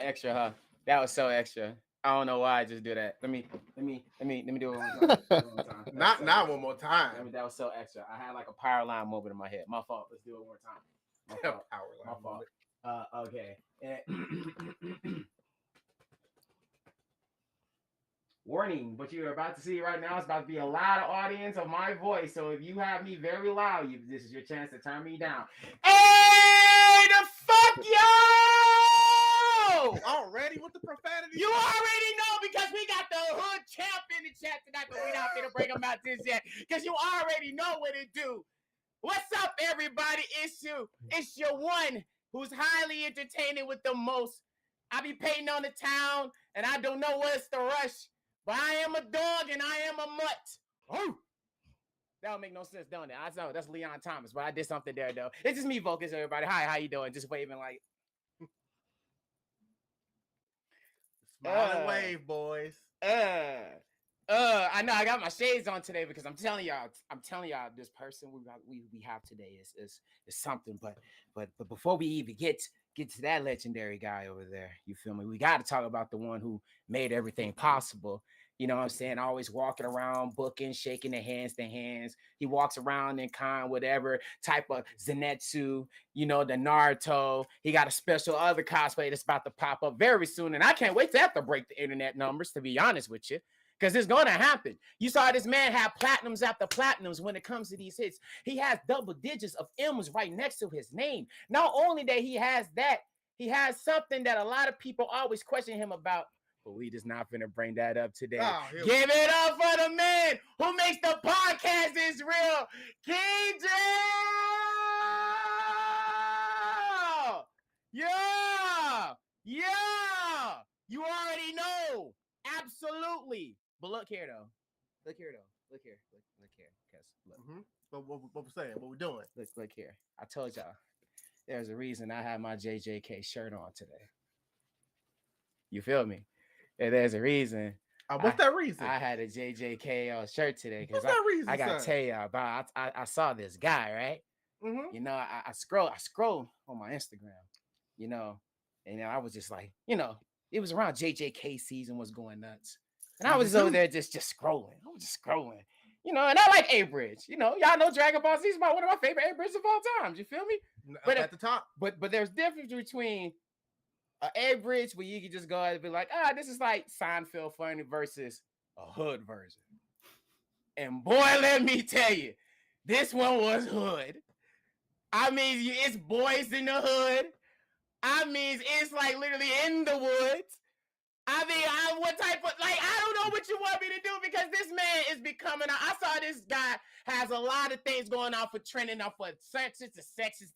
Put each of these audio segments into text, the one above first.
extra, huh? That was so extra. I don't know why I just do that. Let me do it one more time. Not one more time. That was so extra. I had like a power line moment in my head. My fault. Let's do it one more time. My fault. Power line moment. Okay. Warning, what you're about to see right now is about to be a loud audience of my voice. So if you have me very loud, this is your chance to turn me down. Hey, the fuck yo! Already with the profanity? You already know because we got the hood champ in the chat tonight, but we not gonna bring him out this yet because you already know what it do. What's up, everybody? It's your one who's highly entertaining with the most. I be painting on the town, and I don't know what's the rush. But I am a dog and I am a mutt. Oh, that don't make no sense, don't it? I know that's Leon Thomas, but I did something there though. It's just me, VoQualz, everybody. Hi, how you doing? Just waving like. Smile and wave, boys. I know I got my shades on today because I'm telling y'all, this person we have today is something. But before we even get to that legendary guy over there, you feel me? We got to talk about the one who made everything possible. You know what I'm saying? Always walking around, booking, shaking the hands. He walks around in whatever type of Zenitsu, the Naruto. He got a special other cosplay that's about to pop up very soon. And I can't wait to have to break the internet numbers, to be honest with you. Because it's going to happen. You saw this man have platinums after platinums when it comes to these hits. He has double digits of M's right next to his name. Not only that he has that, he has something that a lot of people always question him about. But we just not finna bring that up today. Give it up for the man who makes the podcast is real. King Drell! Yeah! You already know. Absolutely. But look here, though. Look here. Cause look. What we're saying, what we're doing. Look here. I told y'all. There's a reason I have my JJK shirt on today. You feel me? And there's a reason. What's that reason? I had a JJK shirt today because reason, I gotta tell y'all about. I saw this guy, right? Mm-hmm. I scroll on my Instagram, and I was just like, it was around JJK season was going nuts. And I was just over there just scrolling. I was just scrolling. And I like A-Bridge. Y'all know Dragon Ball Z is about one of my favorite A-Bridges of all time. You feel me? But at the top. But there's difference between an A-Bridge where you can just go ahead and be like, this is like Seinfeld funny versus a hood version. And boy, let me tell you, this one was hood. I mean, it's boys in the hood. I mean, it's like literally in the woods. I mean, what type of, I don't know what you want me to do because this man is becoming, I saw this guy has a lot of things going on for trending off for sections to sections.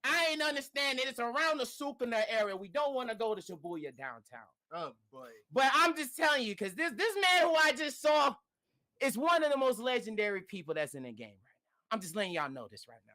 I ain't understanding. It's around the Sukuna area. We don't want to go to Shibuya downtown. Oh, boy. But I'm just telling you, because this man who I just saw is one of the most legendary people that's in the game right now. I'm just letting y'all know this right now.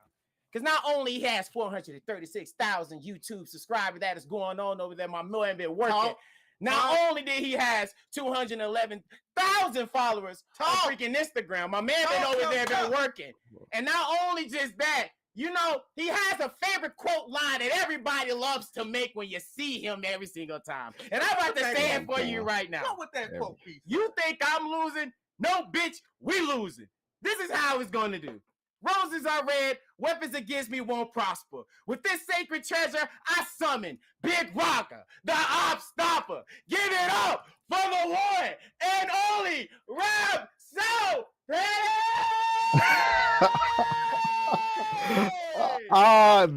Because not only he has 436,000 YouTube subscribers that is going on over there, my man been working. Not only did he has 211,000 followers on freaking Instagram, my man been over there been working. And not only just that, he has a favorite quote line that everybody loves to make when you see him every single time. And I'm about to say it for you right now. What with that quote piece? You think I'm losing? No, bitch, we losing. This is how it's going to do. Roses are red, weapons against me won't prosper. With this sacred treasure, I summon Big Rocker, the Op Stopper. Give it up for the one and only RabSoPetty!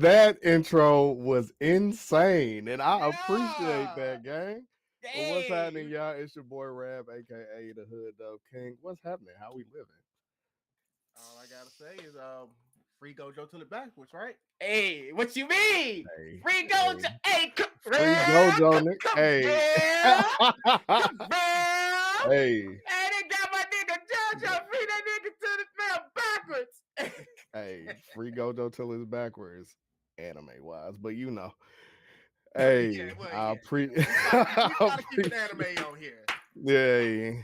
That intro was insane, and I appreciate that, gang. Well, what's happening, y'all? It's your boy Rab, aka the Hood Dog King. What's happening? How we living? All I gotta say is free Gojo till it backwards, right? Hey, what you mean? Hey, free Gojo, hey, free Gojo, hey, hey, they got my nigga Jojo, free that nigga till it fell backwards. Hey, free Gojo till it's backwards, anime wise, but hey, I appreciate. You gotta keep an anime on here. Yeah,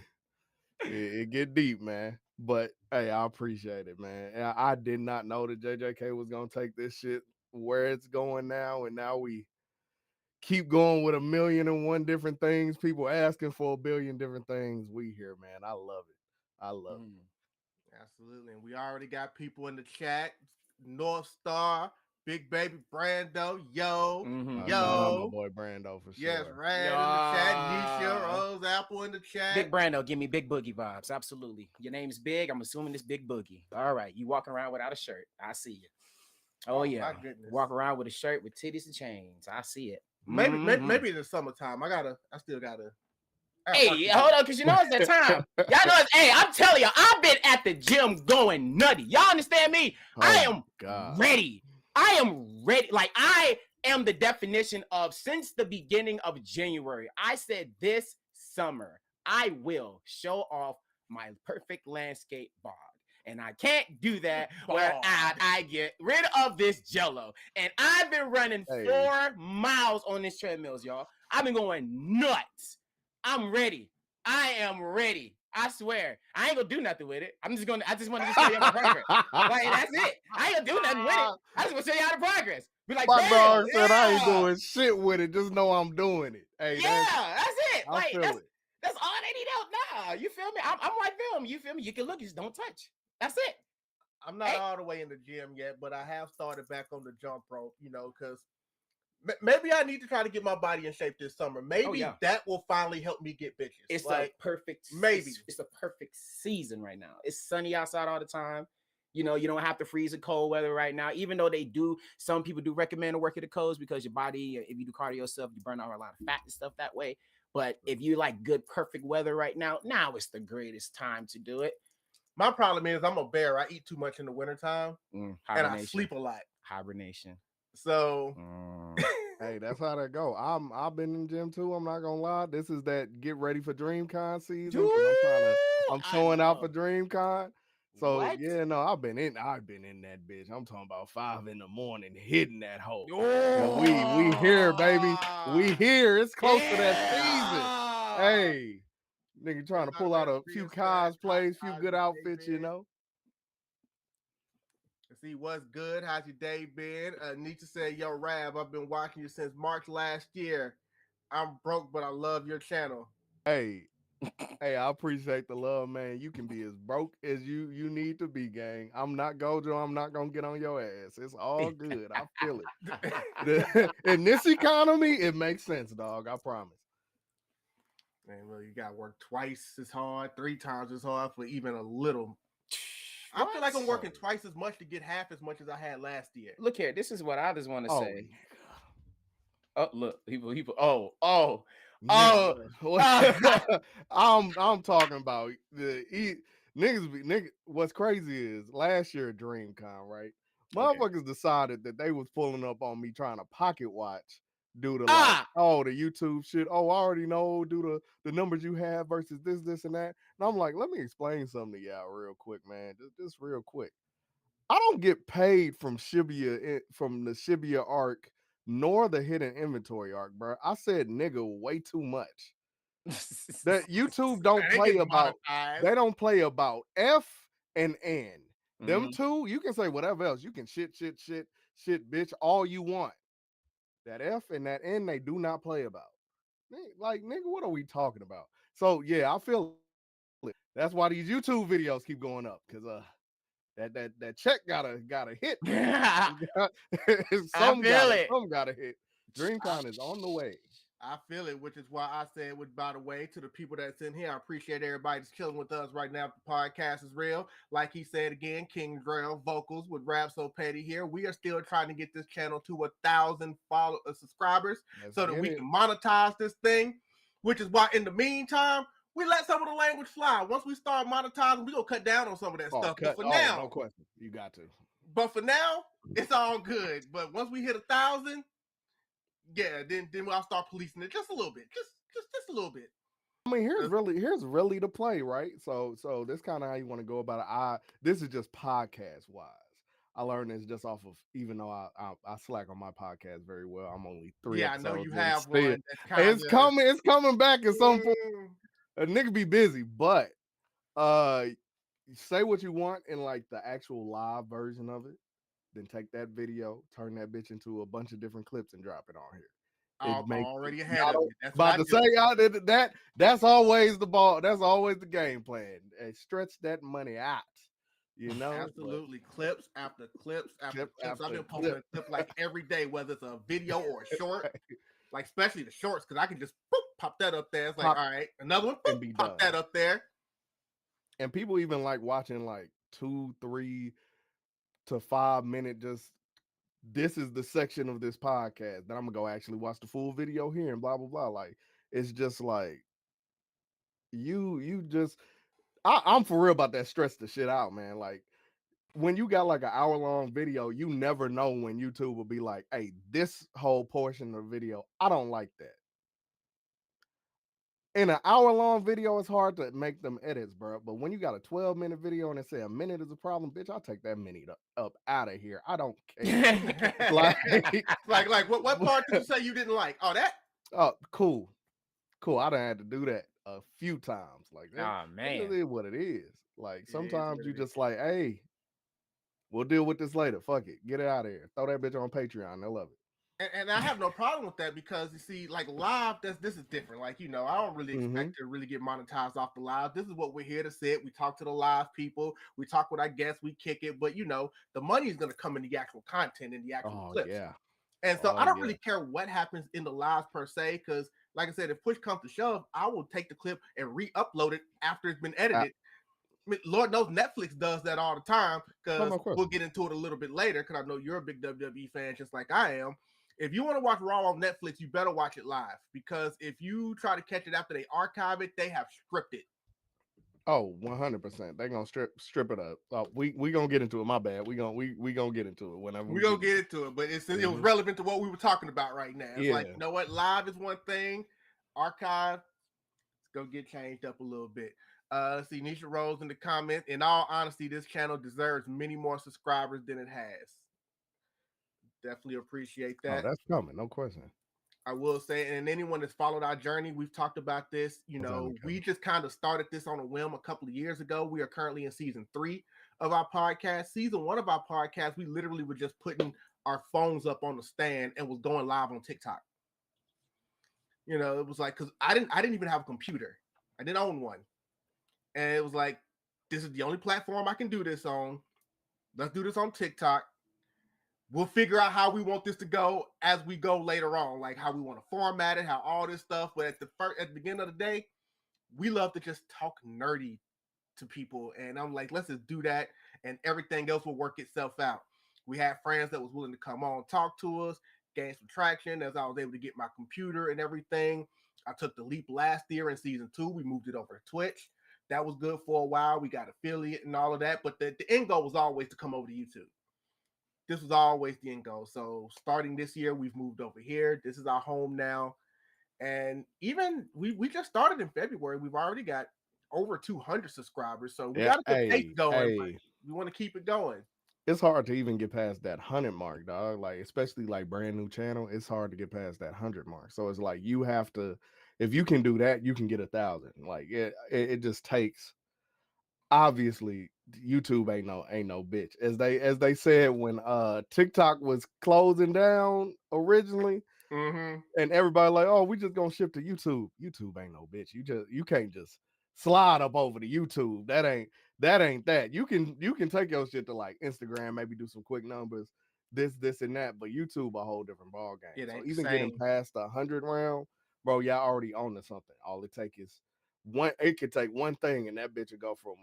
it get deep, man. But hey, I appreciate it, man. And I did not know that JJK was gonna take this shit where it's going now, and now we keep going with 1,000,001 different things. People asking for 1,000,000,000 different things. We here, man. I love it. I love it. Absolutely. And we already got people in the chat. North Star, Big Baby Brando, yo, Shout out my yo. boy Brando for sure. Yes, Rad in the chat. Nisha, Rose Apple in the chat. Big Brando, give me Big Boogie vibes. Absolutely. Your name's Big. I'm assuming it's Big Boogie. All right. You walking around without a shirt. I see you. Oh yeah. My goodness. Walk around with a shirt with titties and chains. I see it. Maybe in the summertime. I still gotta. Hey, hold on, because you know it's that time. Y'all know it's, hey, I'm telling you, I've been at the gym going nutty. Y'all understand me? I am ready. I am ready. Like, I am the definition of, since the beginning of January, I said this summer, I will show off my perfect landscape bog. And I can't do that without I get rid of this jello. And I've been running 4 miles on this treadmills, y'all. I've been going nuts. I'm ready. I am ready. I swear. I ain't gonna do nothing with it. I just wanted to show y'all my progress. Like, that's it. I ain't gonna do nothing with it. I just want to show y'all the progress. Be like, my dog said I ain't doing shit with it. Just know I'm doing it. Hey, that's it. Like, that's all they need out now. You feel me? I'm like them. You feel me? You can look, just don't touch. That's it. I'm not all the way in the gym yet, but I have started back on the jump rope, because maybe I need to try to get my body in shape this summer. Maybe that will finally help me get bitches. It's like perfect. Maybe it's a perfect season right now. It's sunny outside all the time. You don't have to freeze in cold weather right now. Even though some people do recommend to work at the coast because your body, if you do cardio yourself, you burn out a lot of fat and stuff that way. But if you like good, perfect weather right now is the greatest time to do it. My problem is I'm a bear. I eat too much in the wintertime and I sleep a lot. Hibernation. So hey, that's how that go. I've been in the gym too. I'm not gonna lie. This is that get ready for DreamCon season. I'm showing out for DreamCon. So I've been in that bitch. I'm talking about 5 a.m, hitting that hole. We here, baby. We here. It's close to that season. Hey. Nigga trying to pull out a few cosplays, few good outfits, Let's see what's good. How's your day been? Nietzsche said, yo, Rab, I've been watching you since March last year. I'm broke, but I love your channel. Hey, I appreciate the love, man. You can be as broke as you need to be, gang. I'm not Gojo. I'm not gonna get on your ass. It's all good. I feel it. In this economy, it makes sense, dog. I promise. Man, well, you got to work twice as hard, 3 times as hard for even a little. I feel like I'm working twice as much to get half as much as I had last year. Look here, this is what I just want to say. Oh, look, people. I'm talking about the niggas. What's crazy is last year at DreamCon, right? Motherfuckers decided that they was pulling up on me trying to pocket watch. Do the the YouTube shit. Oh, I already know. Do the numbers you have versus this and that. And I'm like, let me explain something to y'all real quick, man. Just real quick. I don't get paid from the Shibuya arc nor the hidden inventory arc, bro. I said nigga way too much. That YouTube don't play about. They don't play about F and N. Them two, you can say whatever else. You can shit, bitch, all you want. That F and that N, they do not play about. Like, nigga, what are we talking about? So, yeah, I feel it. That's why these YouTube videos keep going up, because that check gotta hit. Some gotta hit. DreamCon is on the way. I feel it, which is why I said, by the way, to the people that's in here, I appreciate everybody that's chilling with us right now. The podcast is real. Like he said again, King Drell, VoQualz with RabSoPetty here. We are still trying to get this channel to 1,000 subscribers so that we can monetize this thing, which is why in the meantime, we let some of the language fly. Once we start monetizing, we're going to cut down on some of that stuff. But for now, no question. You got to. But for now, it's all good. But once we hit 1,000, yeah, then I'll start policing it just a little bit, just a little bit. I mean, here's really the play, right? So this kind of how you want to go about it. This is just podcast wise. I learned this just off of, even though I slack on my podcast very well. I'm only 3 episodes. Yeah, I know you have one. It's coming back at some point. A nigga be busy, but say what you want in like the actual live version of it. Then take that video, turn that bitch into a bunch of different clips and drop it on here. It makes already ahead of you. That's about to say y'all that's always the ball. That's always the game plan. And stretch that money out. You know, absolutely. Clips after clips after clips. I've been clip. posting a clip like every day, whether it's a video or a short. Like especially the shorts, because I can just boop, pop that up there. It's like, all right, another one, boop, and be pop done. that up there. And people even like watching like 2, 3 to 5 minute just. This is the section of this podcast. Then I'm gonna go actually watch the full video here and blah blah blah. Like it's just like you just I'm for real about that. Stress the shit out, man. Like when you got like an hour-long video, you never know when YouTube will be like, hey, this whole portion of the video, I don't like that. In an hour-long video, it's hard to make them edits, bro. But when you got a 12-minute video and it say a minute is a problem, bitch, I'll take that minute up out of here. I don't care. like what part did you say you didn't like? Oh, that? Oh, cool. I done had to do that a few times. Like that, Oh man, it is what it is. Like sometimes you it just like, hey, we'll deal with this later. Fuck it. Get it out of here. Throw that bitch on Patreon. They'll love it. And I have no problem with that because you see, like live, this is different. Like, you know, I don't really expect to really get monetized off the live. This is what we're here to sit. We talk to the live people. We talk with our guests. We kick it. But you know, the money is going to come in the actual content and the actual clips. Yeah. And so I don't really care what happens in the lives per se, because like I said, if push comes to shove, I will take the clip and re-upload it after it's been edited. Lord knows Netflix does that all the time, because we'll get into it a little bit later, because I know you're a big WWE fan just like I am. If you want to watch Raw on Netflix, you better watch it live, because if you try to catch it after they archive it, they have scripted. Oh, 100%. They're gonna strip it up. We gonna get into it. My bad. We gonna get into it whenever we gonna get into it. But it was relevant to what we were talking about right now. It's like, you know what, live is one thing, archive it's gonna get changed up a little bit. Let's see, Nisha Rose in the comments. In all honesty, this channel deserves many more subscribers than it has. Definitely appreciate that. Oh, that's coming, no question. I will say, and anyone that's followed our journey, we've talked about this. You know, we just kind of started this on a whim a couple of years ago. We are currently in season 3 of our podcast. Season 1 of our podcast, we literally were just putting our phones up on the stand and was going live on TikTok. You know, it was like, because I didn't even have a computer. I didn't own one. And it was like, this is the only platform I can do this on. Let's do this on TikTok. We'll figure out how we want this to go as we go later on, like how we want to format it, how all this stuff. But at the beginning of the day, we love to just talk nerdy to people. And I'm like, let's just do that, and everything else will work itself out. We had friends that was willing to come on, talk to us, gain some traction as I was able to get my computer and everything. I took the leap last year in season 2. We moved it over to Twitch. That was good for a while. We got affiliate and all of that. But the end goal was always to come over to YouTube. This was always the end goal. So starting this year, we've moved over here. This is our home now. And even we just started in February. We've already got over 200 subscribers. So we got a good pace going. We want to keep it going. It's hard to even get past that 100 mark, dog. Like, especially like brand new channel, it's hard to get past that 100 mark. So it's like you have to, if you can do that, you can get 1,000. Like it just takes. Obviously, YouTube ain't no bitch. As they said when TikTok was closing down originally, and everybody like, oh, we just gonna shift to YouTube. YouTube ain't no bitch. You can't just slide up over to YouTube. That ain't that. You can take your shit to like Instagram, maybe do some quick numbers, this and that, but YouTube a whole different ball game. So even getting past the 100 round, bro, y'all already own to something. All it take is one. It could take one thing, and that bitch would go from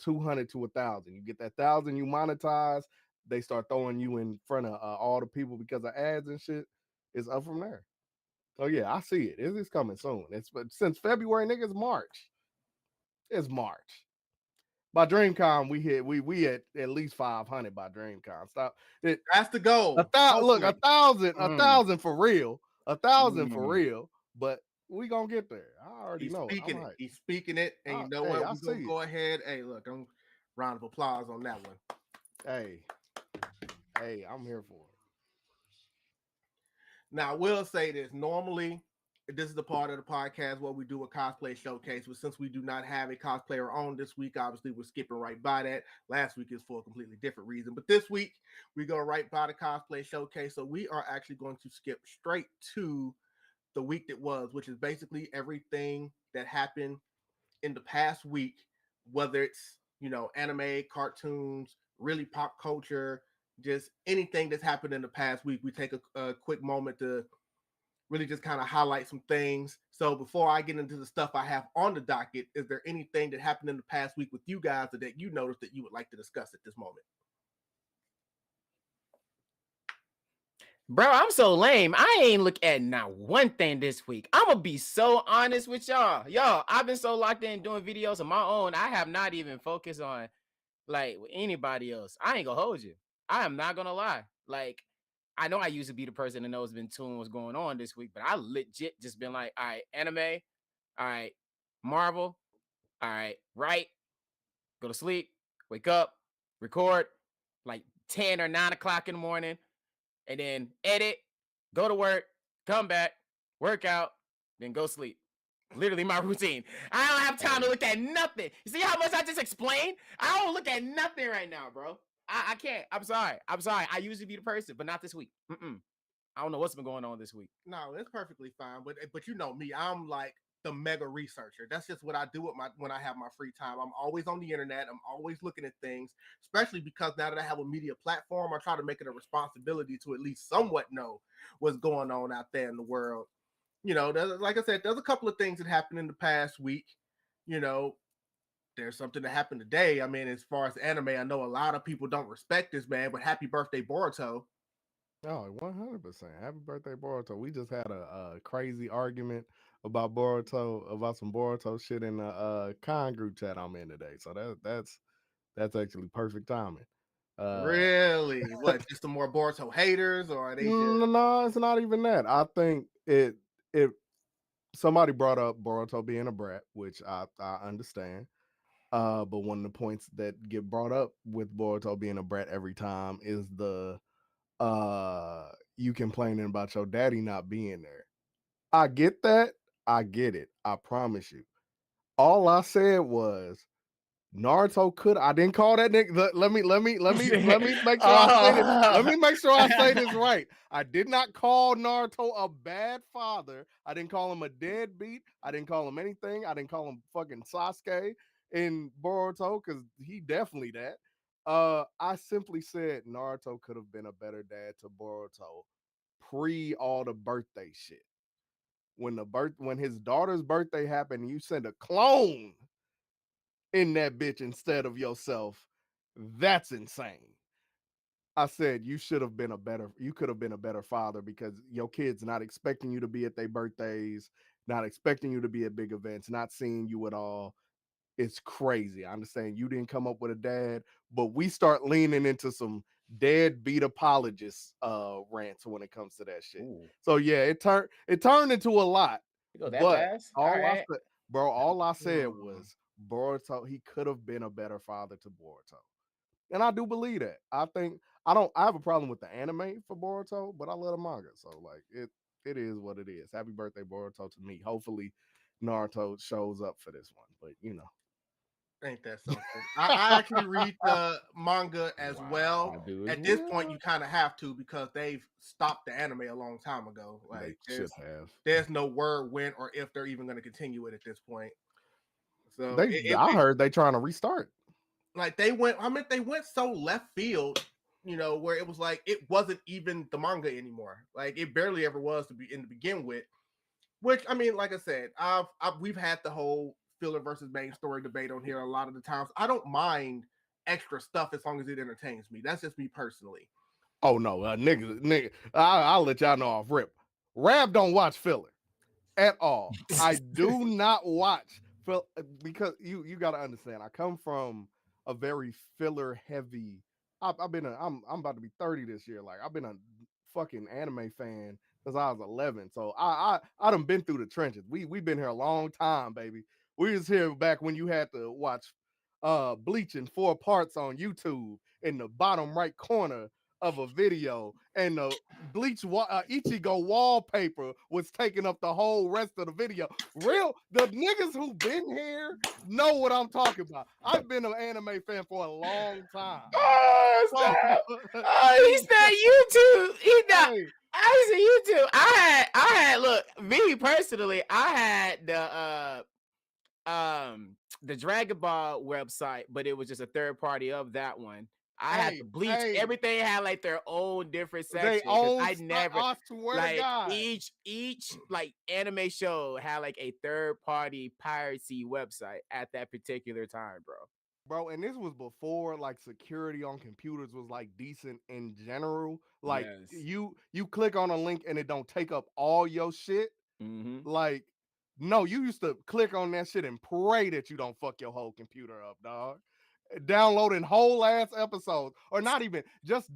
200 to 1,000. You get that 1,000, you monetize. They start throwing you in front of all the people because of ads and shit. It's up from there. So yeah, I see it. It's coming soon. But since February, nigga, it's March. It's March. By DreamCon, we at least 500 by DreamCon. Stop. That's the goal. Look, 1,000 for real. 1,000 for real. But we gonna get there. I already know. He's speaking it, and you know what? We're gonna go ahead. Hey, look, I'm round of applause on that one. Hey, I'm here for it. Now, I will say this. Normally, this is the part of the podcast where we do a cosplay showcase, but since we do not have a cosplayer on this week, obviously we're skipping right by that. Last week is for a completely different reason, but this week we go right by the cosplay showcase. So we are actually going to skip straight to the week that was, which is basically everything that happened in the past week, whether it's, anime, cartoons, really pop culture, just anything that's happened in the past week. We take a quick moment to really just kind of highlight some things. So before I get into the stuff I have on the docket, is there anything that happened in the past week with you guys that you noticed that you would like to discuss at this moment? Bro, I'm so lame. I ain't look at not one thing this week. I'm gonna be so honest with y'all. Y'all, I've been so locked in doing videos of my own. I have not even focused on like anybody else. I ain't gonna hold you. I am not gonna lie. Like, I know I used to be the person that knows been tuned what's going on this week, but I legit just been like, all right, anime, all right, Marvel, all right, right, go to sleep, wake up, record like 10 or 9 o'clock in the morning, and then edit, go to work, come back, work out, then go sleep. Literally my routine. I don't have time to look at nothing. You see how much I just explained? I don't look at nothing right now, bro. I can't. I'm sorry. I usually be the person, but not this week. I don't know what's been going on this week. No, it's perfectly fine. But you know me, I'm like the mega researcher. That's just what I do with when I have my free time. I'm always on the internet. I'm always looking at things, especially because now that I have a media platform, I try to make it a responsibility to at least somewhat know what's going on out there in the world. Like I said, there's a couple of things that happened in the past week. There's something that happened today. I mean, as far as anime, I know a lot of people don't respect this man, but happy birthday, Boruto. Oh, 100%. Happy birthday, Boruto. We just had a crazy argument about Boruto, about some Boruto shit in the con group chat I'm in today. So that's actually perfect timing. Really? What? Just some more Boruto haters, or are they just... No, it's not even that. I think it somebody brought up Boruto being a brat, which I understand. But one of the points that get brought up with Boruto being a brat every time is the you complaining about your daddy not being there. I get that. I get it. I promise you. All I said was Naruto could. I didn't call that nigga. Let me make sure I say this. Let me make sure I say this right. I did not call Naruto a bad father. I didn't call him a deadbeat. I didn't call him anything. I didn't call him fucking Sasuke in Boruto because he definitely that. I simply said Naruto could have been a better dad to Boruto pre all the birthday shit. When his daughter's birthday happened, you sent a clone in that bitch instead of yourself. That's insane. I said you could have been a better father because your kids not expecting you to be at their birthdays, not expecting you to be at big events, not seeing you at all. It's crazy. I understand you didn't come up with a dad, but we start leaning into some deadbeat apologists rants when it comes to that shit. Ooh. So yeah, it turned into a lot. You go that fast? All I said was Boruto, he could have been a better father to Boruto. And I do believe that. I have a problem with the anime for Boruto, but I love the manga. So like it is what it is. Happy birthday, Boruto, to me. Hopefully Naruto shows up for this one. But ain't that something? I actually read the manga as well. Dude, at this point, you kind of have to because they've stopped the anime a long time ago. Like, they should have. There's no word when or if they're even going to continue it at this point. So I heard they trying to restart. Like they went so left field, where it was like it wasn't even the manga anymore. Like it barely ever was to begin with. Which I mean, like I said, we've had the whole filler versus main story debate on here a lot of the times. I don't mind extra stuff as long as it entertains me. That's just me personally. Oh no, nigga, I'll let y'all know off rip. Rab don't watch filler at all. I do not watch filler because you got to understand. I come from a very filler heavy. I'm about to be 30 this year. Like I've been a fucking anime fan since I was 11. So I done been through the trenches. We've been here a long time, baby. We was here back when you had to watch Bleach in 4 parts on YouTube in the bottom right corner of a video, and the Ichigo wallpaper was taking up the whole rest of the video. The niggas who been here know what I'm talking about. I've been an anime fan for a long time. Oh, snap. He's not YouTube. He's not. Hey, I see YouTube. I had. Look, me personally, I had the Dragon Ball website, but it was just a third party of that one. I had to bleach. Everything had like their own different section. I swear like to God. each like anime show had like a third party piracy website at that particular time, bro. And this was before like security on computers was like decent in general. Like you click on a link and it don't take up all your shit. Like, no, you used to click on that shit and pray that you don't fuck your whole computer up, dog. Downloading whole ass episodes, or not even just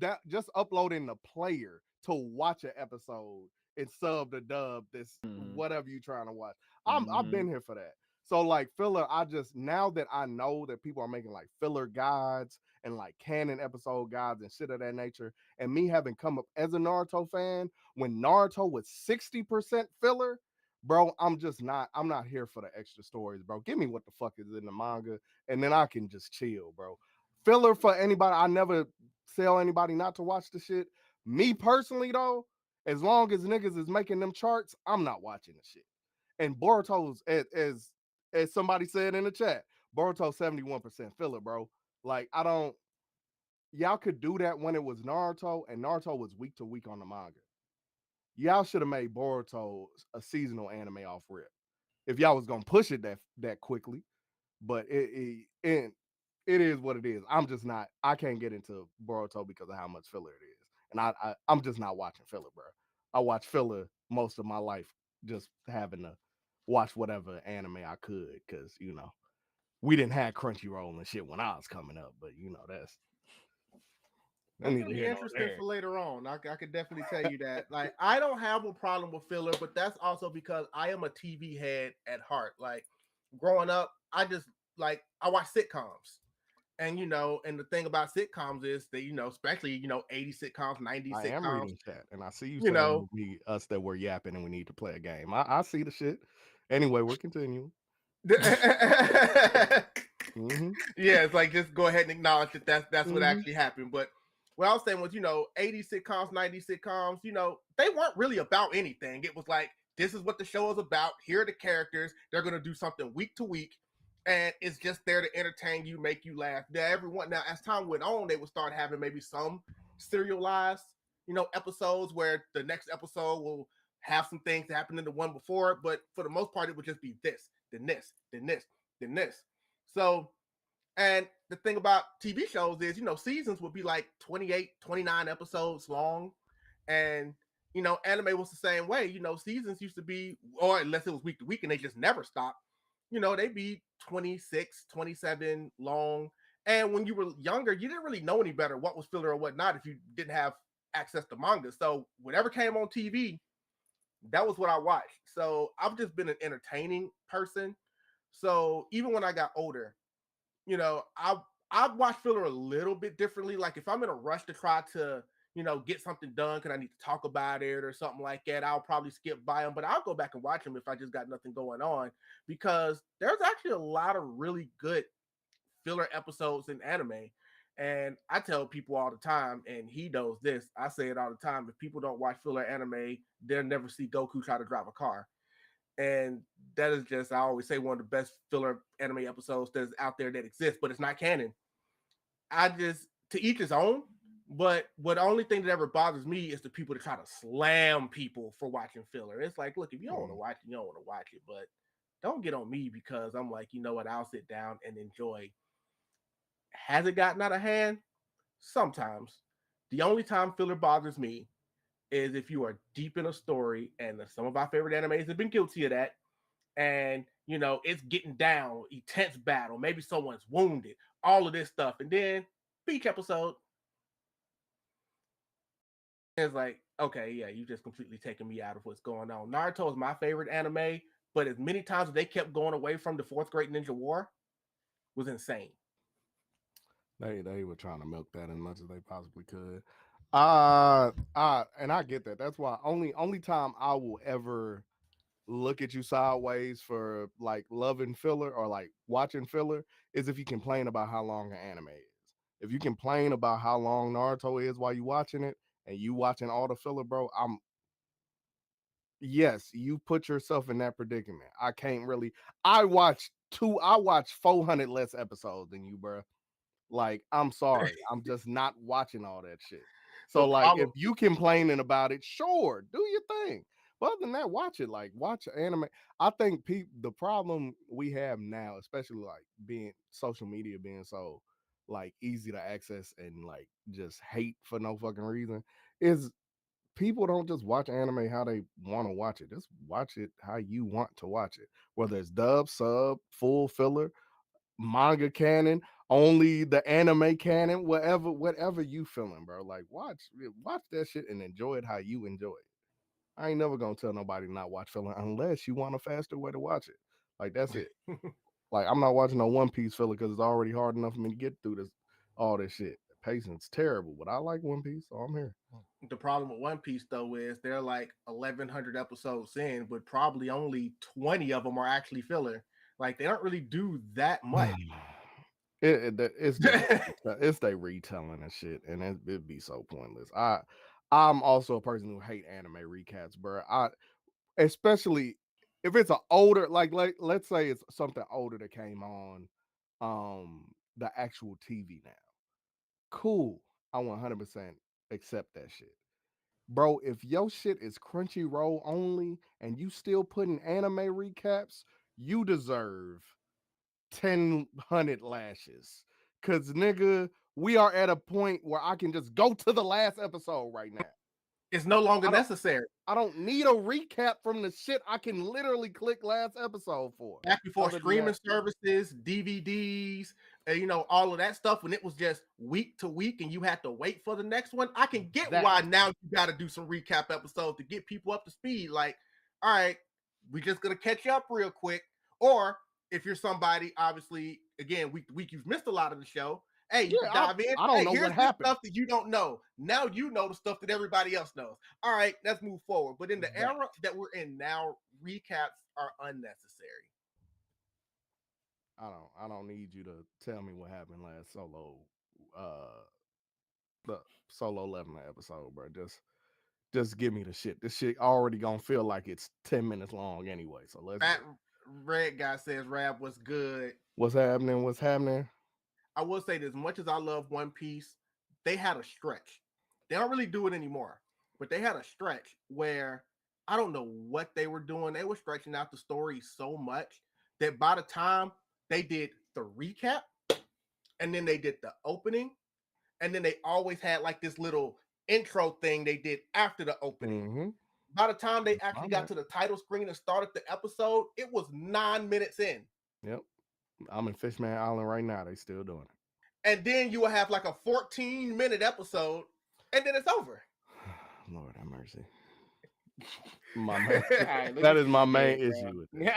uploading the player to watch an episode and sub the dub this whatever you trying to watch. I've been here for that. So like filler, now that I know that people are making like filler guides and like canon episode guides and shit of that nature, and me having come up as a Naruto fan when Naruto was 60% filler, bro, I'm not here for the extra stories, bro. Give me what the fuck is in the manga, and then I can just chill, bro. Filler for anybody, I never tell anybody not to watch the shit. Me personally, though, as long as niggas is making them charts, I'm not watching the shit. And Boruto's, as somebody said in the chat, Boruto 71% filler, bro. Like, y'all could do that when it was Naruto, and Naruto was week to week on the manga. Y'all should have made Boruto a seasonal anime off rip if y'all was gonna push it that quickly. But it is what it is. I can't get into Boruto because of how much filler it is, and I'm just not watching filler, bro. I watch filler most of my life, just having to watch whatever anime I could, because we didn't have Crunchyroll and shit when I was coming up, but that's gonna be interesting for later on. I could definitely tell you that. Like, I don't have a problem with filler, but that's also because I am a TV head at heart. Like, growing up, I watch sitcoms. And and the thing about sitcoms is that especially 80 sitcoms, 90 sitcoms. I am reading chat, and I see you saying it would be us that we're yapping and we need to play a game. I see the shit. Anyway, we're continuing. Yeah, it's like, just go ahead and acknowledge that that's what actually happened. But what I was saying was, 80 sitcoms, 90 sitcoms, they weren't really about anything. It was like, this is what the show is about. Here are the characters. They're going to do something week to week. And it's just there to entertain you, make you laugh. Now, as time went on, they would start having maybe some serialized, episodes where the next episode will have some things that happened in the one before. But for the most part, it would just be this, then this, then this, then this. So, and the thing about TV shows is, seasons would be like 28, 29 episodes long. And, anime was the same way. Seasons used to be, or unless it was week to week and they just never stopped, they'd be 26, 27 long. And when you were younger, you didn't really know any better what was filler or what not if you didn't have access to manga. So whatever came on TV, that was what I watched. So I've just been an entertaining person. So even when I got older, I watch filler a little bit differently. Like, if I'm in a rush to try to, get something done because I need to talk about it or something like that, I'll probably skip by them, but I'll go back and watch them if I just got nothing going on, because there's actually a lot of really good filler episodes in anime. And I tell people all the time, and he knows this, I say it all the time, if people don't watch filler anime, they'll never see Goku try to drive a car. And that is just, I always say, one of the best filler anime episodes that's out there that exists, but it's not canon. To each his own. But the only thing that ever bothers me is the people that try to slam people for watching filler. It's like, look, if you don't want to watch it, you don't want to watch it. But don't get on me, because I'm like, you know what? I'll sit down and enjoy. Has it gotten out of hand? Sometimes. The only time filler bothers me is if you are deep in a story, and some of our favorite animes have been guilty of that. And, it's getting down, intense battle. Maybe someone's wounded, all of this stuff. And then beach episode. It's like, okay, yeah, you just completely taking me out of what's going on. Naruto is my favorite anime, but as many times as they kept going away from the Fourth Great Ninja War was insane. They were trying to milk that as much as they possibly could. And I get that. That's why only time I will ever look at you sideways for like loving filler or like watching filler is if you complain about how long an anime is. If you complain about how long Naruto is while you watching it and you watching all the filler, bro, yes, you put yourself in that predicament. I can't really. I watch 400 less episodes than you, bro. Like, I'm sorry, I'm just not watching all that shit. The So, like, problem, if you complaining about it, sure, do your thing. But other than that, watch it. Like, watch anime. I think the problem we have now, especially like being social media being so like easy to access and like just hate for no fucking reason, is people don't just watch anime how they want to watch it. Just watch it how you want to watch it. Whether it's dub, sub, full filler, manga canon, only the anime canon, whatever you feeling, bro. Like watch that shit and enjoy it how you enjoy it. I ain't never gonna tell nobody not watch filler unless you want a faster way to watch it. Like that's it. Like I'm not watching no One Piece filler because it's already hard enough for me to get through all this shit. Patience terrible, but I like One Piece, so I'm here. the problem with One Piece though is they're like 1,100 episodes in, but probably only 20 of them are actually filler. Like they don't really do that much. It's they retelling and shit, and it'd be so pointless. I'm also a person who hate anime recaps, bro. Especially if it's an older like let's say it's something older that came on the actual TV now. Cool. I 100% accept that shit. Bro, if your shit is Crunchyroll only and you still putting anime recaps, you deserve 1,000 lashes. Cause nigga, we are at a point where I can just go to the last episode right now. It's no longer necessary. I don't need a recap from the shit I can literally click last episode for. Back before streaming services, DVDs, and all of that stuff, when it was just week to week and you had to wait for the next one, I can get why now you got to do some recap episodes to get people up to speed. Like, all right, we just gonna catch you up real quick. Or if you're somebody, obviously, again, week to week, you've missed a lot of the show. Hey, you can dive in. I don't know here's what happened. Stuff that you don't know. Now you know the stuff that everybody else knows. All right, let's move forward. But in the era that we're in now, recaps are unnecessary. I don't need you to tell me what happened last the solo 11 episode, bro. Just give me the shit. This shit already gonna feel like it's 10 minutes long anyway. So let's Fat Red Guy says Rab was good. What's happening? I will say this, as much as I love One Piece, they had a stretch. They don't really do it anymore, but they had a stretch where I don't know what they were doing. They were stretching out the story so much that by the time they did the recap and then they did the opening, and then they always had like this little intro thing they did after the opening. Mm-hmm. By the time they actually got to the title screen and started the episode, it was 9 minutes in. Yep. I'm in Fishman Island right now. They still doing it. And then you will have like a 14-minute episode, and then it's over. Lord have mercy. That is my main issue with this.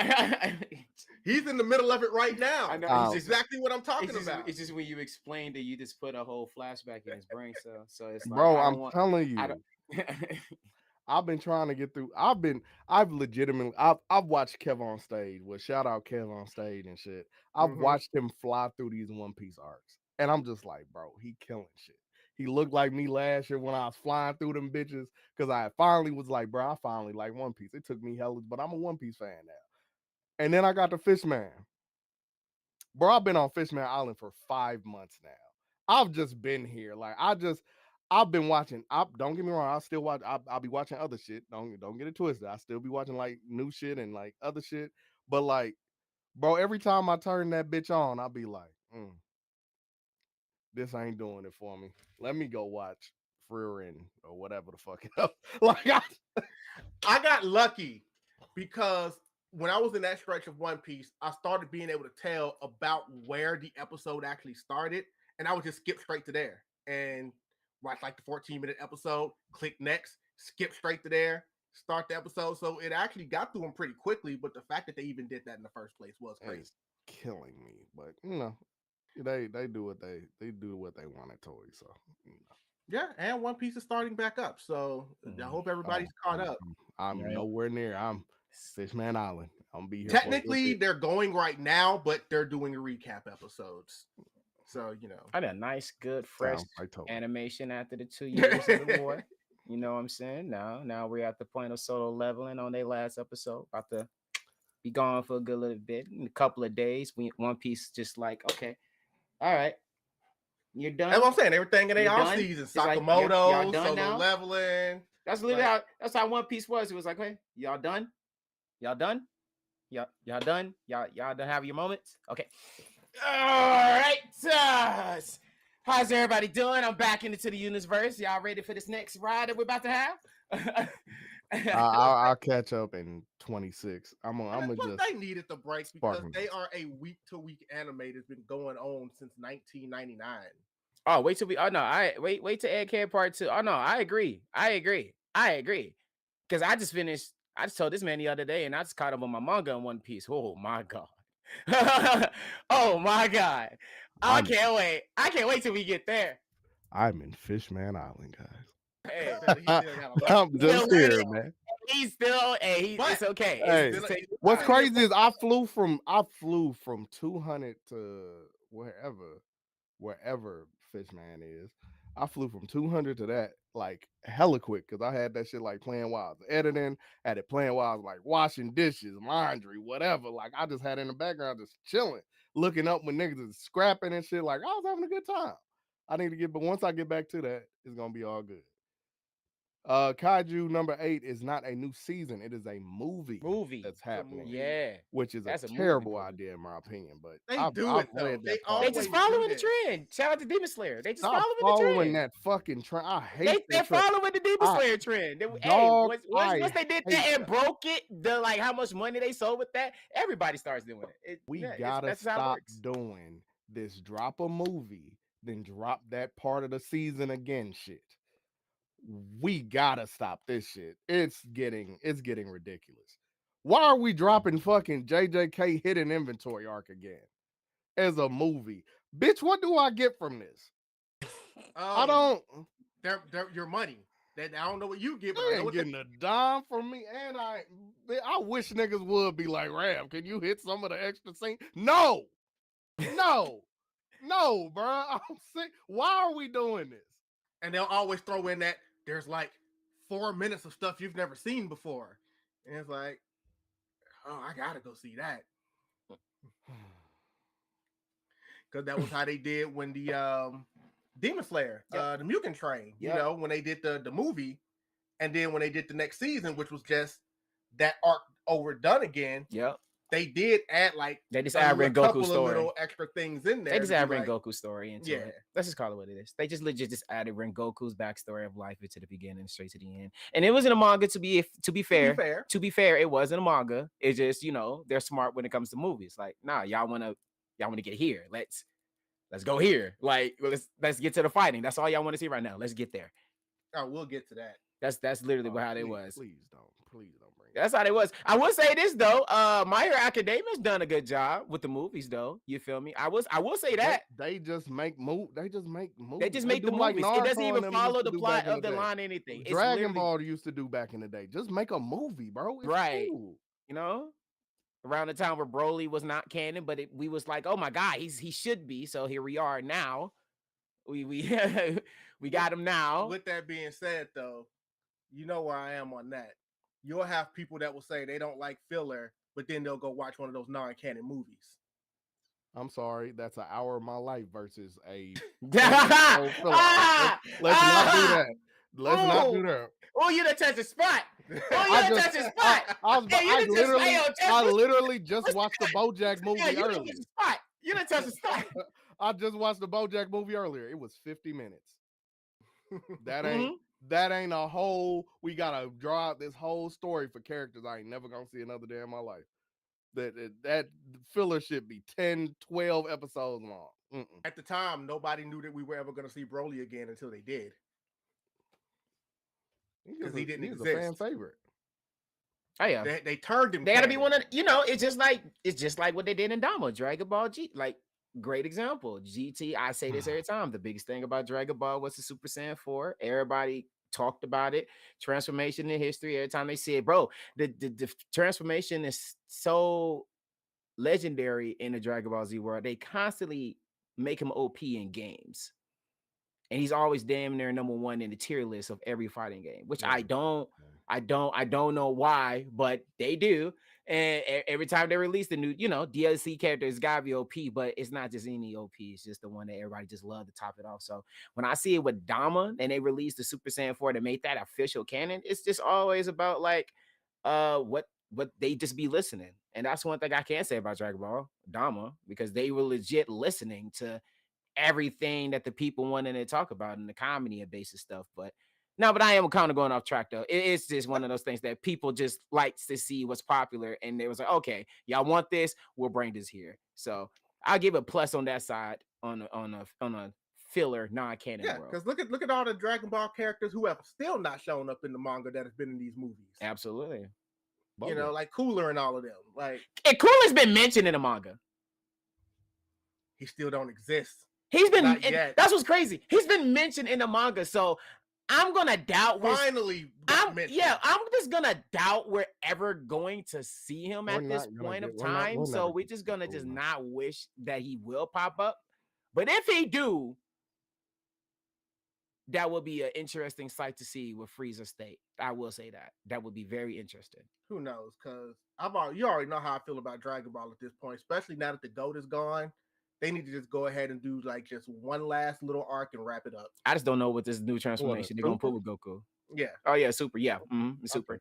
He's in the middle of it right now. I know. It's exactly what I'm talking about. It's just when you explained it, you just put a whole flashback in his brain. So it's like, bro, I'm telling you. I've been trying to get through. I've watched Kev on stage. Well, shout out Kev on stage and shit. I've watched him fly through these One Piece arcs, and I'm just like, bro, he killing shit. He looked like me last year when I was flying through them bitches because I finally was like, bro, I finally like One Piece. It took me hell, but I'm a One Piece fan now. And then I got the Fishman. Bro, I've been on Fishman Island for 5 months now. I've just been here. Like I've been watching. Don't get me wrong. I still watch. I'll be watching other shit. Don't get it twisted. I still be watching like new shit and like other shit. But like, bro, every time I turn that bitch on, I'll be like, this ain't doing it for me. Let me go watch Frieren or whatever the fuck else. Like I got lucky because when I was in that stretch of One Piece, I started being able to tell about where the episode actually started, and I would just skip straight to there and watch like the 14-minute episode, click next, skip straight to there, start the episode. So it actually got through them pretty quickly, but the fact that they even did that in the first place was crazy. It's killing me. But they do what they want at Toy. So Yeah, and One Piece is starting back up. So I hope everybody's caught up. I'm nowhere near. I'm Fishman Island. I'm gonna be here. Technically, they're going right now, but they're doing recap episodes. So I had a nice, good, fresh animation after the 2 years of the war. You know what I'm saying? Now we're at the point of solo leveling on their last episode. About to be gone for a good little bit. In a couple of days, One Piece just like, okay, all right, you're done. That's what I'm saying. Everything in their off season, Sakamoto, like, solo now? Leveling. That's literally that's how One Piece was. It was like, hey, y'all done? Y'all done? Y'all done? Y'all done have your moments? Okay. All right. How's everybody doing? I'm back into the universe. Y'all ready for this next ride that we're about to have? I'll catch up in 26. I'm gonna just. They needed the break because they are a week-to-week anime that's been going on since 1999. Oh, wait till wait till Ed Kid Part 2. Oh no, I agree. Because I just told this man the other day, and I just caught up on my manga in One Piece. Oh my god. Oh my god. I can't wait. I can't wait till we get there. I'm in Fishman Island, guys. Hey, I'm just here, man. He's still it's okay. Hey, what's crazy is I flew from 200 to wherever Fishman is. I flew from 200 to that like hella quick because I had that shit like playing while I was editing, had it playing while I was like washing dishes, laundry, whatever. Like I just had it in the background just chilling, looking up when niggas is scrapping and shit. Like I was having a good time. But once I get back to that, it's gonna be all good. Kaiju number 8 is not a new season. It is a movie that's happening. Yeah. Which is a terrible idea in my opinion. But they they just following the trend. Shout out to Demon Slayer. They just following the trend. That fucking trend. I hate they're following the Demon Slayer trend. Once they did that and broke it, like how much money they sold with that, everybody starts doing it. We gotta stop doing this. Drop a movie, then drop that part of the season again shit. We gotta stop this shit. It's getting ridiculous. Why are we dropping fucking JJK hidden inventory arc again as a movie? Bitch, what do I get from this? I don't. They're your money. I don't know what you get. But I ain't getting a dime from me, and I wish niggas would be like, Ram, can you hit some of the extra scene? No, bro. I'm sick. Why are we doing this? And they'll always throw in that there's like 4 minutes of stuff you've never seen before. And it's like, oh, I gotta go see that. Because that was how they did when the Demon Slayer, the Mugen Train, you know, when they did the movie, and then when they did the next season, which was just that arc overdone again. Yep. They did add they just add Rengoku story, little extra things in there. They just add Rengoku story into it. Let's just call it what it is. They just legit just added Rengoku's backstory of life into the beginning, straight to the end. And it wasn't a manga. To be fair, it wasn't a manga. It's just they're smart when it comes to movies. Like, nah, y'all wanna get here. Let's go here. Like, let's get to the fighting. That's all y'all want to see right now. Let's get there. Oh, we'll get to that. That's literally how they was. Please don't bring it. That's how they was. I will say this though. My Hero Academia's done a good job with the movies though. You feel me? I will say that. They just make movies. They just make the movies. It doesn't even follow the plot of the line or anything. Dragon Ball used to do back in the day. Just make a movie, bro. It's right. Cool. Around the time where Broly was not canon, but we was like, oh my god, he should be. So here we are now. We got him now. With that being said though, you know where I am on that. You'll have people that will say they don't like filler, but then they'll go watch one of those non-canon movies. I'm sorry, that's an hour of my life versus a. Let's not do that. Let's not do that. Oh, you done touched a spot. I literally just watched the BoJack movie earlier. You done touched a spot. I just watched the BoJack movie earlier. It was 50 minutes. That ain't a whole. We gotta draw out this whole story for characters I ain't never gonna see another day in my life. That filler should be 10, 12 episodes long. At the time, nobody knew that we were ever gonna see Broly again until they did. Because he didn't exist. A fan favorite. Oh yeah, they turned him. They gotta be one of it's just like what they did in Dragon Ball G. Like great example. GT, I say this every time. The biggest thing about Dragon Ball was the Super Saiyan 4. Everybody talked about it. Transformation in history. Every time they see it, bro, the transformation is so legendary in the Dragon Ball Z world. They constantly make him OP in games. And he's always damn near number one in the tier list of every fighting game, which I don't know why, but they do. And every time they release the new, DLC character, it's gotta be OP, but it's not just any OP, it's just the one that everybody just love to top it off. So when I see it with Dama and they released the Super Saiyan 4 to make that official canon, it's just always about like what they just be listening. And that's one thing I can say about Dragon Ball Dama, because they were legit listening to everything that the people wanted to talk about in the comedy and basic stuff. But I am kind of going off track though. It's just one of those things that people just likes to see what's popular, and they was like, okay, y'all want this, we'll bring this here. So I'll give a plus on that side on a filler non-canon world. Because look at all the Dragon Ball characters who have still not shown up in the manga that has been in these movies. Absolutely. Like Cooler and all of them. Like, and Cooler's been mentioned in the manga. He still don't exist. He's been, that's what's crazy. He's been mentioned in the manga, so I'm gonna doubt. I'm just gonna doubt we're ever going to see him at this point of time. So we're just gonna not wish that he will pop up. But if he do, that would be an interesting sight to see with Frieza State. I will say that would be very interesting. Who knows? Because you already know how I feel about Dragon Ball at this point, especially now that the GOAT is gone. They need to just go ahead and do like just one last little arc and wrap it up. I just don't know what this new transformation they're gonna put with Goku. Yeah. Oh yeah, Super. Yeah. Super.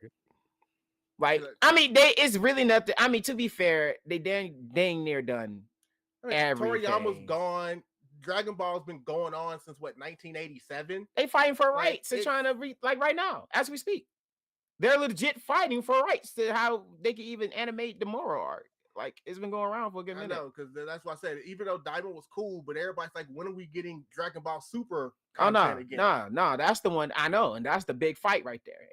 Like, I mean, it's really nothing. I mean, to be fair, they dang near done everything. Toriyama's gone. Dragon Ball's been going on since 1987. They fighting for rights. They're trying to like right now as we speak. They're legit fighting for rights to how they can even animate the Moro arc. Like, it's been going around for a good minute. I know, because that's why I said, even though Diamond was cool, but everybody's like, when are we getting Dragon Ball Super content again? No, that's the one I know, and that's the big fight right there.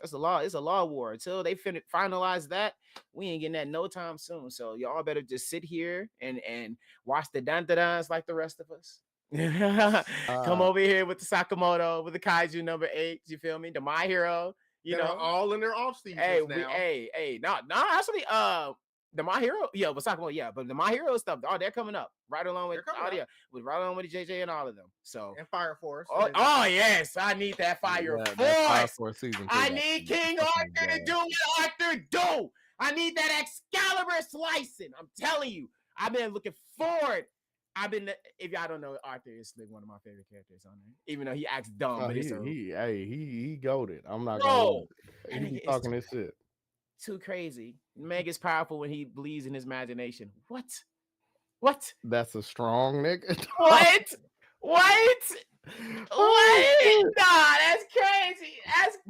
That's a law. It's a law war. Until they finalize that, we ain't getting that no time soon. So y'all better just sit here and watch the dan-da-dans like the rest of us. Come over here with the Sakamoto, with the Kaiju number 8. You feel me? The My Hero. They're all in their off season now. Actually, the My Hero, but Sakamoto, but the My Hero stuff, they're coming up right along with the JJ and all of them. So and Fire Force. Oh yes, I need that Fire Force. I need King Arthur to do what Arthur do. I need that Excalibur slicing. I'm telling you, I've been looking forward. If y'all don't know, Arthur is like one of my favorite characters on there. Even though he acts dumb, but he goated. I'm not gonna. He talking this shit. Too crazy. Man gets powerful when he believes in his imagination. What? That's a strong nigga. What? Nah, that's crazy.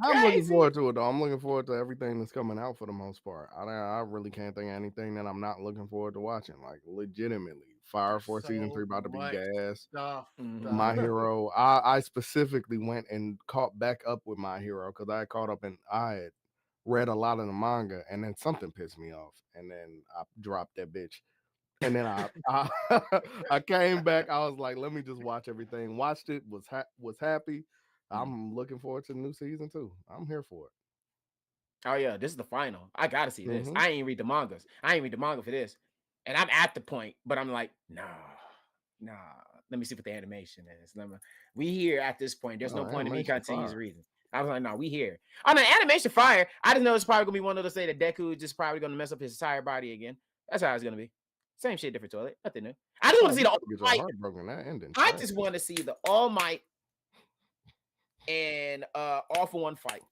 I'm looking forward to it though. I'm looking forward to everything that's coming out for the most part. I really can't think of anything that I'm not looking forward to watching. Like, legitimately. Fire Force season 3 about to be gas. My Hero. I specifically went and caught back up with My Hero because I had caught up and I had read a lot of the manga, and then something pissed me off, and then I dropped that bitch. And then I came back. I was like, let me just watch everything. Watched it. Was happy. I'm looking forward to the new season too. I'm here for it. Oh yeah, this is the final. I gotta see this. I ain't read the mangas. I ain't read the manga for this. And I'm at the point, but I'm like, nah. Let me see what the animation is. We here at this point. There's no point in me continuing reading. I was like, no, we here. On the animation fire, I just know it's probably gonna be one of those say that Deku is just probably gonna mess up his entire body again. That's how it's gonna be. Same shit, different toilet. Nothing new. I just want to see the All Might. I just want to see the All Might and All for One fight.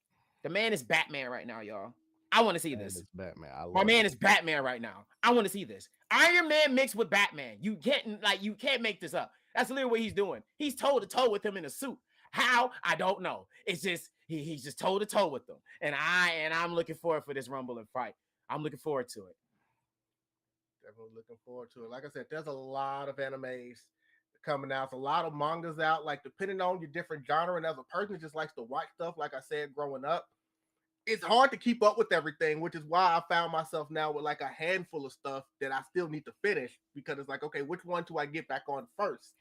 The man is Batman right now, y'all. I want to see this. Batman. My man is Batman right now. I want to see this. Iron Man mixed with Batman. You can't make this up. That's literally what he's doing. He's toe to toe with him in a suit. How? I don't know. It's just he's just toe to toe with them. And I'm looking forward for this Rumble and fight. I'm looking forward to it. Definitely looking forward to it. Like I said, there's a lot of animes coming out. There's a lot of mangas out. Like, depending on your different genre, and as a person who just likes to watch stuff, like I said, growing up, it's hard to keep up with everything, which is why I found myself now with like a handful of stuff that I still need to finish, because it's like, okay, which one do I get back on first?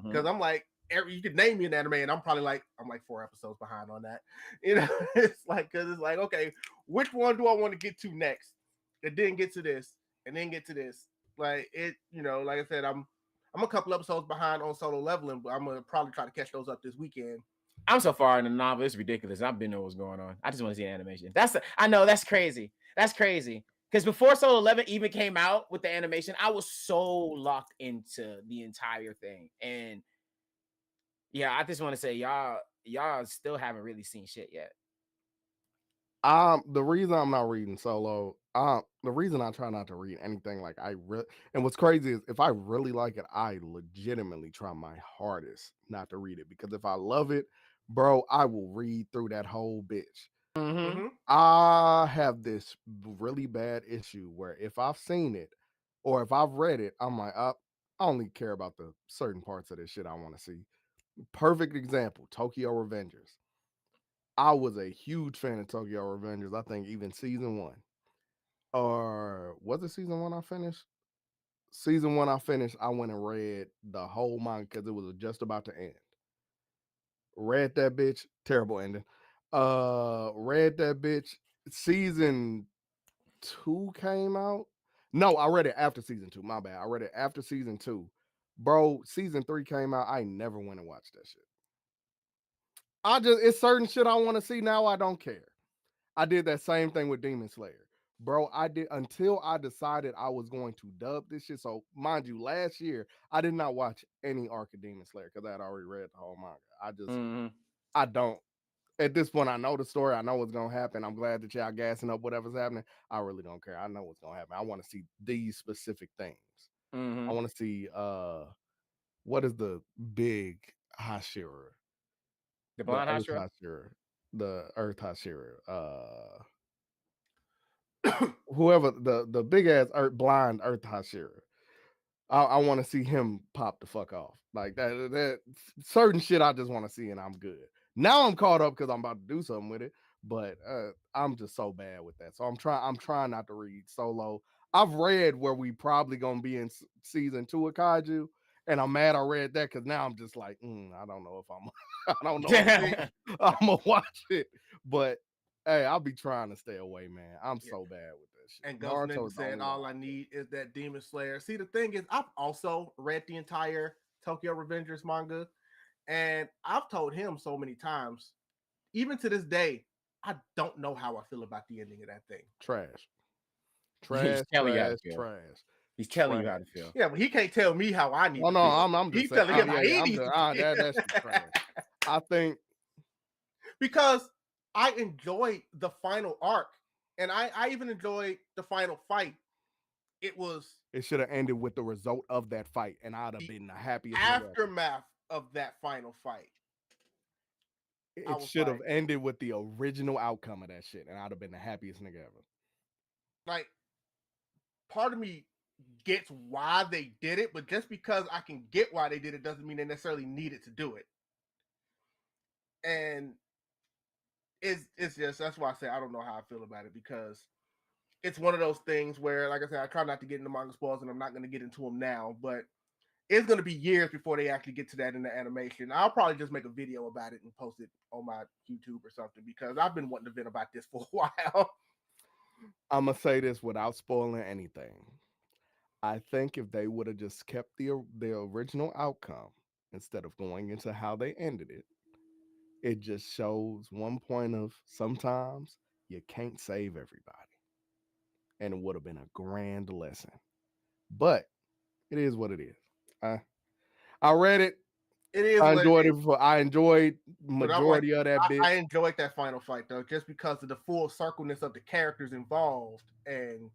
Because I'm like, you could name me an anime and I'm like 4 episodes behind on that. It's like, because it's like, okay, which one do I want to get to next? And then get to this, and then get to this. Like it, like I said, I'm a couple episodes behind on Solo Leveling, but I'm gonna probably try to catch those up this weekend. I'm so far in the novel, it's ridiculous. I've been know what's going on. I just want to see animation. I know that's crazy. That's crazy. Because before Solo 11 even came out with the animation, I was so locked into the entire thing. And yeah, I just want to say y'all still haven't really seen shit yet. The reason I'm not reading Solo, the reason I try not to read anything like and what's crazy is if I really like it, I legitimately try my hardest not to read it, because if I love it, bro, I will read through that whole bitch. I have this really bad issue where if I've seen it or if I've read it, I'm like, I only care about the certain parts of this shit I want to see. Perfect example, Tokyo Revengers. I was a huge fan of Tokyo Revengers. I think even season 1. Or was it season 1 I finished? Season 1 I finished, I went and read the whole manga because it was just about to end. Read that bitch, terrible ending. Read that bitch. Season 2 came out. No, I read it after season 2. My bad. I read it after season 2. Bro, season 3 came out. I never went and watched that shit. It's certain shit I want to see now. I don't care. I did that same thing with Demon Slayer. Bro, I did until I decided I was going to dub this shit. So, mind you, last year, I did not watch any arc of Demon Slayer because I had already read the whole manga. I don't. At this point, I know the story. I know what's going to happen. I'm glad that y'all gassing up whatever's happening. I really don't care. I know what's going to happen. I want to see these specific things. I want to see, what is the big Hashira? The blind Hashira? The Earth Hashira. Whoever the big ass blind Earth Hashira. I want to see him pop the fuck off. Like that certain shit I just want to see, and I'm good. Now I'm caught up because I'm about to do something with it, but I'm just so bad with that. So I'm trying not to read Solo. I've read where we probably gonna be in season 2 of Kaiju, and I'm mad I read that because now I'm just like, I don't know if I don't know if I'm gonna watch it. But hey, I'll be trying to stay away, man. I'm so bad with that shit. And Ghost Ninja said, all I need is that Demon Slayer. See, the thing is, I've also read the entire Tokyo Revengers manga, and I've told him so many times, even to this day, I don't know how I feel about the ending of that thing. Trash. He's telling you how to feel. Yeah, but he can't tell me how I need to feel. I'm just He's telling him how he needs to feel. That's trash. I think because I enjoyed the final arc, and I even enjoyed the final fight. It should have ended with the result of that fight, and I'd have been the happiest. Aftermath of that final fight. It should have ended with the original outcome of that shit, and I'd have been the happiest nigga ever. Like, part of me gets why they did it, but just because I can get why they did it doesn't mean they necessarily needed to do it. And it's just, that's why I say I don't know how I feel about it, because it's one of those things where, like I said, I try not to get into manga spoilers, and I'm not going to get into them now, but it's going to be years before they actually get to that in the animation. I'll probably just make a video about it and post it on my YouTube or something, because I've been wanting to vent about this for a while. I'm going to say this without spoiling anything. I think if they would have just kept the original outcome instead of going into how they ended it, it just shows one point of sometimes you can't save everybody. And it would have been a grand lesson. But it is what it is. I read it. It is. I enjoyed it. I enjoyed majority of that bit. I enjoyed that final fight though, just because of the full circleness of the characters involved and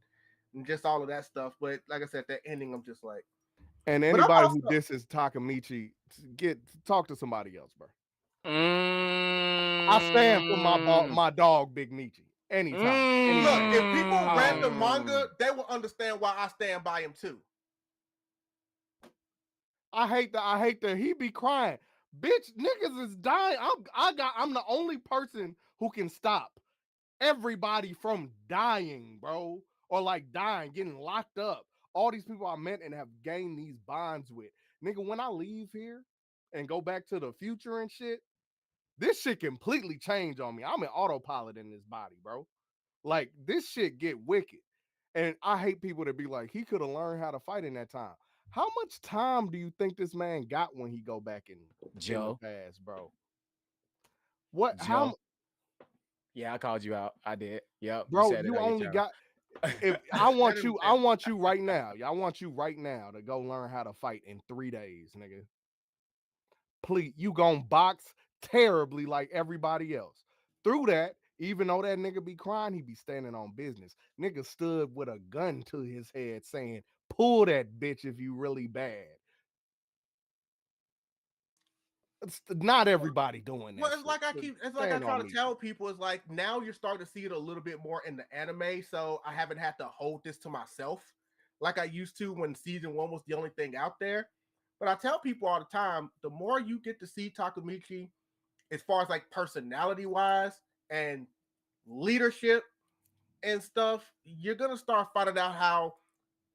just all of that stuff. But like I said, that ending, I'm just like. And anybody who disses Takamichi, talk to somebody else, bro. I stand for my dog, Big Michi. Anytime. Look, if people read the manga, they will understand why I stand by him too. I hate that he be crying. Bitch, niggas is dying. I'm the only person who can stop. everybody from dying, bro, or like dying, getting locked up. All these people I met and have gained these bonds with. Nigga, when I leave here and go back to the future and shit, this shit completely changed on me. I'm in autopilot in this body, bro. Like, this shit get wicked. And I hate people that be like, he could have learned how to fight in that time. How much time do you think this man got when he go back in the past, bro? What? Joe. How? Yeah, I called you out. I did. Yep. Bro, said you it only Joe. got. If I want you, I want you right now. I want you right now to go learn how to fight in 3 days, nigga. Please, you gonna box terribly like everybody else. Through that, even though that nigga be crying, he be standing on business. Nigga stood with a gun to his head saying, pull that bitch if you really bad. It's not everybody doing that. Well, it's shit. like I try to tell people, it's like now you're starting to see it a little bit more in the anime, so I haven't had to hold this to myself like I used to when season 1 was the only thing out there. But I tell people all the time, the more you get to see Takemichi, as far as like personality wise and leadership and stuff, you're gonna start finding out how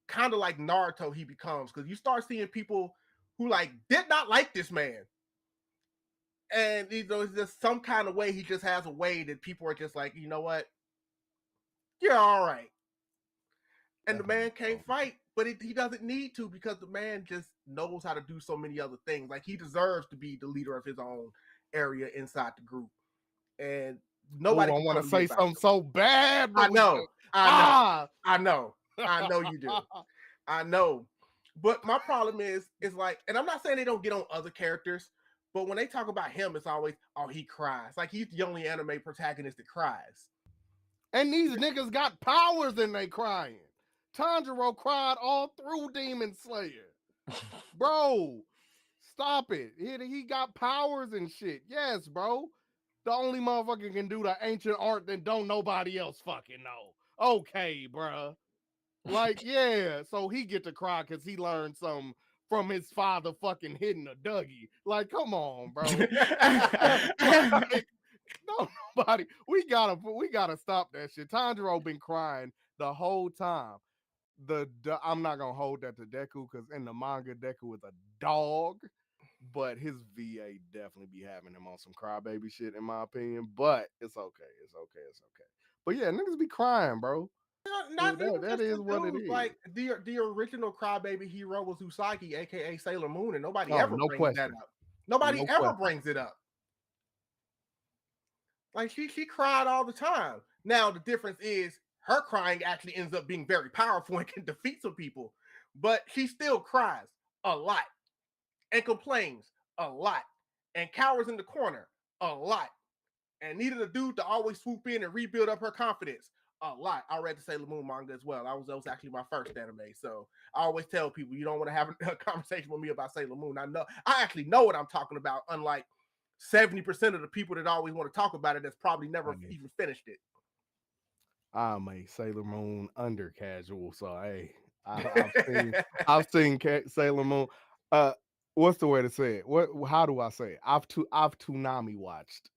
kind of like Naruto he becomes, because you start seeing people who like did not like this man. And you know, it's just some kind of way he just has a way that people are just like, you know what, you're all right. And the man can't fight, but he doesn't need to, because the man just knows how to do so many other things. Like, he deserves to be the leader of his own area inside the group. And nobody. I want to say something so bad. I know you do. I know. But my problem is like, and I'm not saying they don't get on other characters, but when they talk about him, it's always, oh, he cries. Like, he's the only anime protagonist that cries. And these niggas got powers and they crying. Tanjiro cried all through Demon Slayer. Bro, stop it. He got powers and shit. Yes, bro. The only motherfucker can do the ancient art that don't nobody else fucking know. Okay, bro. Like, yeah. So he get to cry because he learned something from his father fucking hitting a Dougie. Like, come on, bro. Like, no, nobody. We gotta stop that shit. Tanjiro been crying the whole time. I'm not gonna hold that to Deku, because in the manga, Deku is a dog, but his VA definitely be having him on some crybaby shit, in my opinion. But it's okay. But yeah, niggas be crying, bro. That is what it is. Like, the original crybaby hero was Usagi, aka Sailor Moon, and nobody ever brings that up. Nobody ever brings it up. Like, she cried all the time. Now the difference is her crying actually ends up being very powerful and can defeat some people, but she still cries a lot and complains a lot and cowers in the corner a lot and needed a dude to always swoop in and rebuild up her confidence a lot. I read the Sailor Moon manga as well. That was actually my first anime, so I always tell people, you don't want to have a conversation with me about Sailor Moon. I actually know what I'm talking about, unlike 70% of the people that always want to talk about it that's probably never even finished it. I'm a Sailor Moon under casual, so hey, I've seen Sailor Moon. What's the way to say it? How do I say it? I've Toonami watched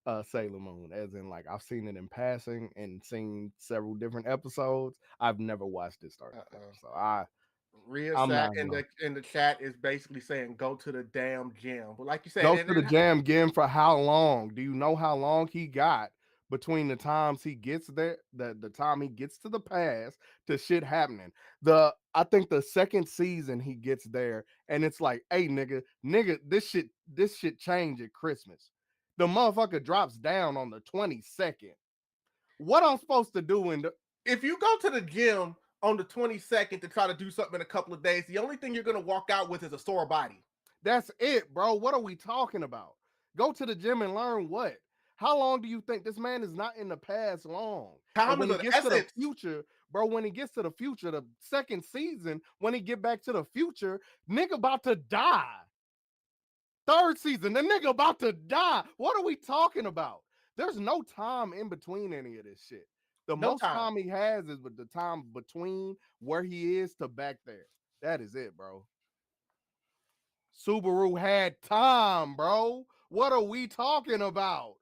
Sailor Moon, as in, like, I've seen it in passing and seen several different episodes. I've never watched it start to finish, so Rhea Sack in the chat is basically saying, go to the damn gym. But like you said, go to the damn gym for how long? Do you know how long he got between the times he gets there, the time he gets to the past, to shit happening? I think the second season he gets there, and it's like, hey, nigga, this shit changed at Christmas. The motherfucker drops down on the 22nd. What I'm supposed to do if you go to the gym on the 22nd to try to do something in a couple of days, the only thing you're going to walk out with is a sore body. That's it, bro. What are we talking about? Go to the gym and learn what? How long do you think? This man is not in the past long. Time when is he gets to the future, bro, when he gets to the future, the second season, when he get back to the future, nigga about to die. Third season, the nigga about to die. What are we talking about? There's no time in between any of this shit. The most time he has is with the time between where he is to back there. That is it, bro. Subaru had time, bro. What are we talking about?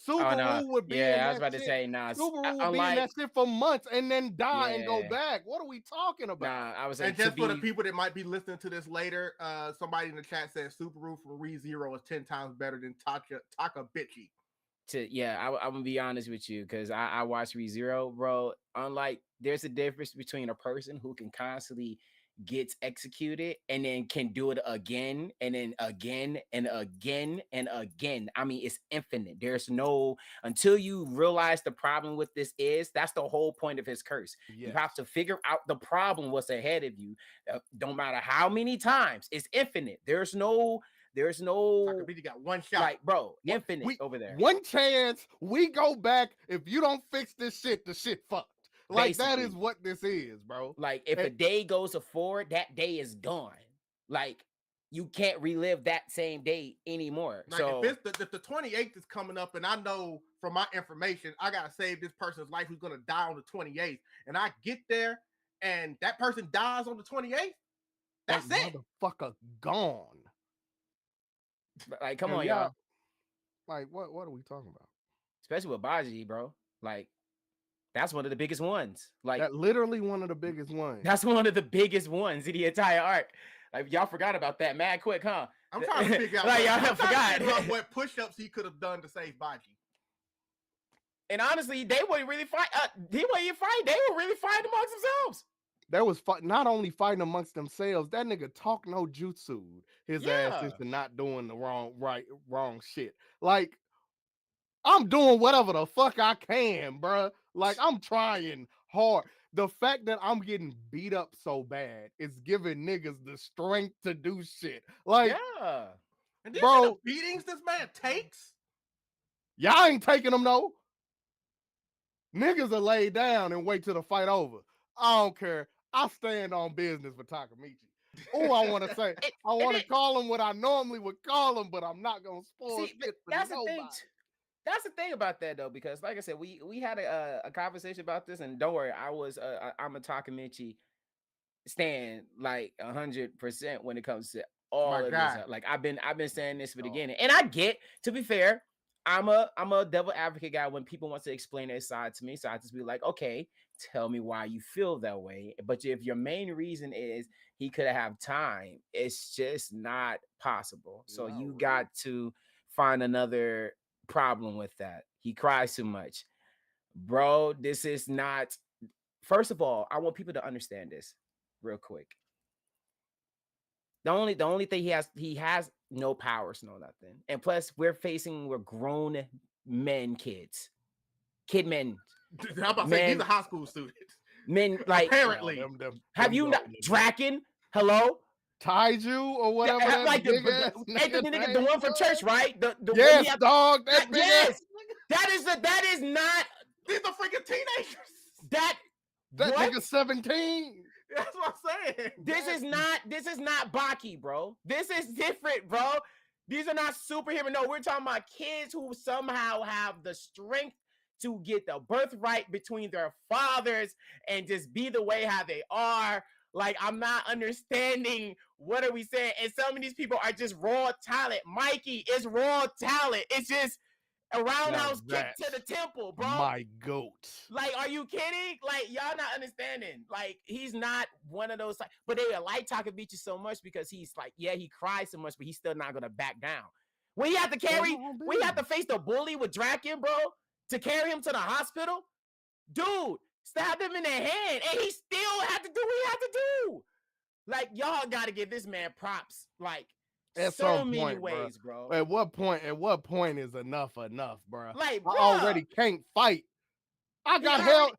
Subaru would be in I was that about to shit. say, nah. Subaru would be in that shit for months and then die and go Yeah. back. What are we talking about? Nah, I was like, And just for the people that might be listening to this later, somebody in the chat says Subaru from ReZero is 10 times better than Takabichi. I'm gonna be honest with you because I watched ReZero, bro. Unlike, there's a difference between a person who can constantly gets executed and then can do it again and then again and again and again. I mean, it's infinite. There's no, until you realize the problem with this is, that's the whole point of his curse. Yes. You have to figure out the problem what's ahead of you. Don't matter how many times, it's infinite. There's no Takabichi got one shot. like, bro, infinite over there. One chance, we go back. If you don't fix this shit, the shit fucked. Like, Basically. that is what this is, bro. Like, if a day goes forward, that day is gone. Like, you can't relive that same day anymore. Like, so if the 28th is coming up, and I know from my information, I gotta save this person's life who's gonna die on the 28th, and I get there, and that person dies on the 28th, that's that it. Motherfucker gone. Like, come on, y'all. Like, what are we talking about? Especially with Baji, bro. Like, that's one of the biggest ones. Like, that literally one of the biggest ones. That's one of the biggest ones in the entire arc. Like, y'all forgot about that mad quick, huh? I'm trying to figure out, like, y'all forgot what push-ups he could have done to save Baji. And honestly, they weren't really fight. They weren't even fighting. They were really fighting amongst themselves. That was not only fighting amongst themselves. That nigga talk no jutsu his ass into not doing the wrong shit. Like, I'm doing whatever the fuck I can, bruh. Like, I'm trying hard. The fact that I'm getting beat up so bad is giving niggas the strength to do shit. Like, and bro, the beatings this man takes. Y'all ain't taking them, no. Niggas are laid down and wait till the fight over. I don't care. I stand on business for Takamichi. Oh, I want to say, I want to call him what I normally would call him, but I'm not gonna spoil shit for that's nobody. The thing. That's the thing about that though, because like I said, we had a conversation about this, and don't worry, I'm a Takamichi stand like 100% when it comes to all of this. Like, I've been saying this from the beginning, and I get, to be fair, I'm a devil advocate guy when people want to explain their side to me. So I just be like, okay, tell me why you feel that way. But if your main reason is he could have time, it's just not possible. So you got to find another problem with that. He cries too much, bro. This is not. First of all, I want people to understand this real quick. The only thing he has no powers, no nothing. And plus, we're grown men, kid men. I'm about to say, these are high school students. Men, like, apparently. Have you not Draken? Hello? Taiju or whatever. That like the one from church, right? The yes, dog. That big yes. That is not. These are freaking teenagers. That nigga 17. That's what I'm saying. This is not Baki, bro. This is different, bro. These are not superhero. No, we're talking about kids who somehow have the strength to get the birthright between their fathers and just be the way how they are. Like, I'm not understanding what are we saying. And some of these people are just raw talent. Mikey is raw talent. It's just a roundhouse kick to the temple, bro. My goat. Like, are you kidding? Like, y'all not understanding. Like, he's not one of those. But they like Takamichi so much because he's like, yeah, he cries so much, but he's still not gonna back down. When he had to face the bully with Draken, bro, to carry him to the hospital, dude, stabbed him in the hand, and he still had to do what he had to do. Like, y'all got to give this man props. Like, at so many ways, bro. At what point is enough, bro? Like, I already can't fight. I got held.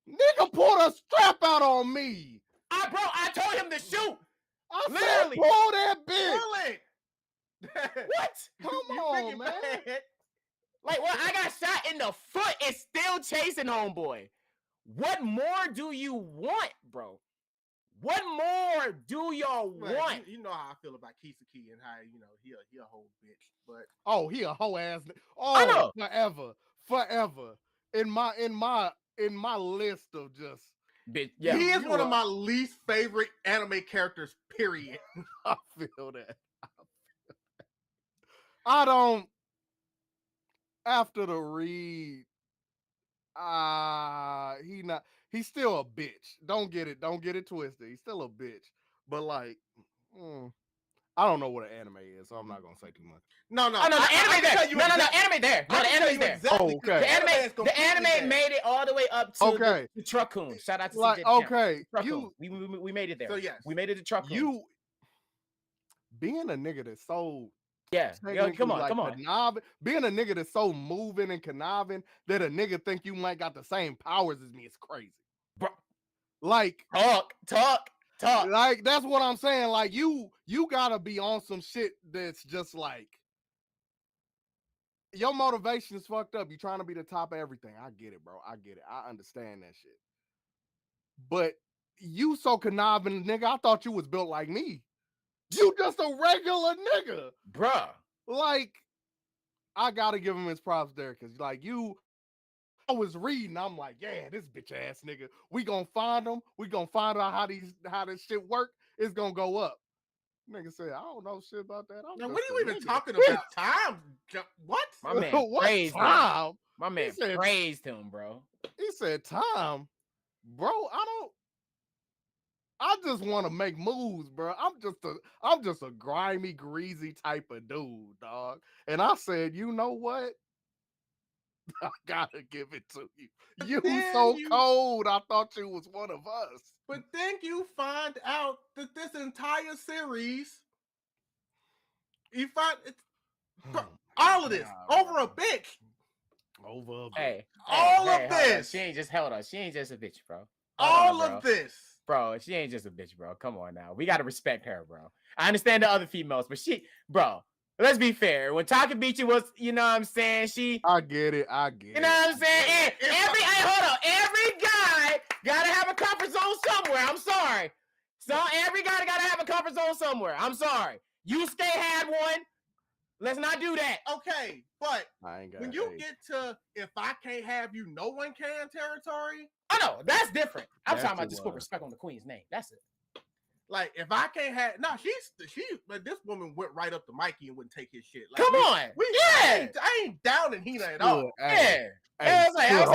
Nigga pulled a strap out on me. I told him to shoot. I literally said, pull that bitch. What? Come on, man. Like, well, I got shot in the foot and still chasing homeboy. What more do you want, bro? What more do y'all want? You know how I feel about Kisaki and how, he a whole bitch. But he a whole ass. Oh, forever. In my list of just bitch. Yeah, he is one of my least favorite anime characters. Period. I feel that. I don't. after the read, he's still a bitch. Don't get it twisted. He's still a bitch. But like, I don't know what an anime is, so I'm not gonna say too much. No. Oh, no, the anime there. No, anime there. No, the anime's there. Oh, okay. The anime made it all the way up to the Truck-kun. Shout out to CJ. Okay, we made it there. So yes, we made it to Truck-kun. You being a nigga that's so come on. Being a nigga that's so moving and conniving that a nigga think you might got the same powers as me is crazy, bro. Like talk. Like that's what I'm saying. Like you gotta be on some shit that's just like your motivation is fucked up. You trying to be the top of everything. I get it, bro. I get it. I understand that shit. But you so conniving, nigga. I thought you was built like me. You just a regular nigga, bruh. Like I gotta give him his props there, cause like I was reading, I'm like, yeah, this bitch ass nigga. We gonna find him. We gonna find out how this shit work. It's gonna go up. Nigga said, I don't know shit about that. Now, what are you even talking about? Time? What? My man praised time? Him. My man praised him, bro. He said, time, bro. I just want to make moves, bro. I'm just a grimy, greasy type of dude, dog. And I said, you know what? I gotta give it to you. You so cold. I thought you was one of us. But then you find out that this entire series, you find all of this over a bitch. Over a bitch. Hey, all of this. She ain't just She ain't just a bitch, bro. All of this. Bro, she ain't just a bitch, bro. Come on now. We gotta respect her, bro. I understand the other females, but bro. Let's be fair. When Takabichi was, you know what I'm saying? I get it. You know what I'm saying? Every guy gotta have a comfort zone somewhere. I'm sorry. So every guy gotta have a comfort zone somewhere. I'm sorry. Yusuke had one. Let's not do that. Okay, but when you get to if I can't have you, no one can territory. Oh no, that's different. I'm talking about just put respect on the queen's name. That's it. Like if I can't have but this woman went right up to Mikey and wouldn't take his shit. Like, come on, I ain't down in Hina at all. I was like, hold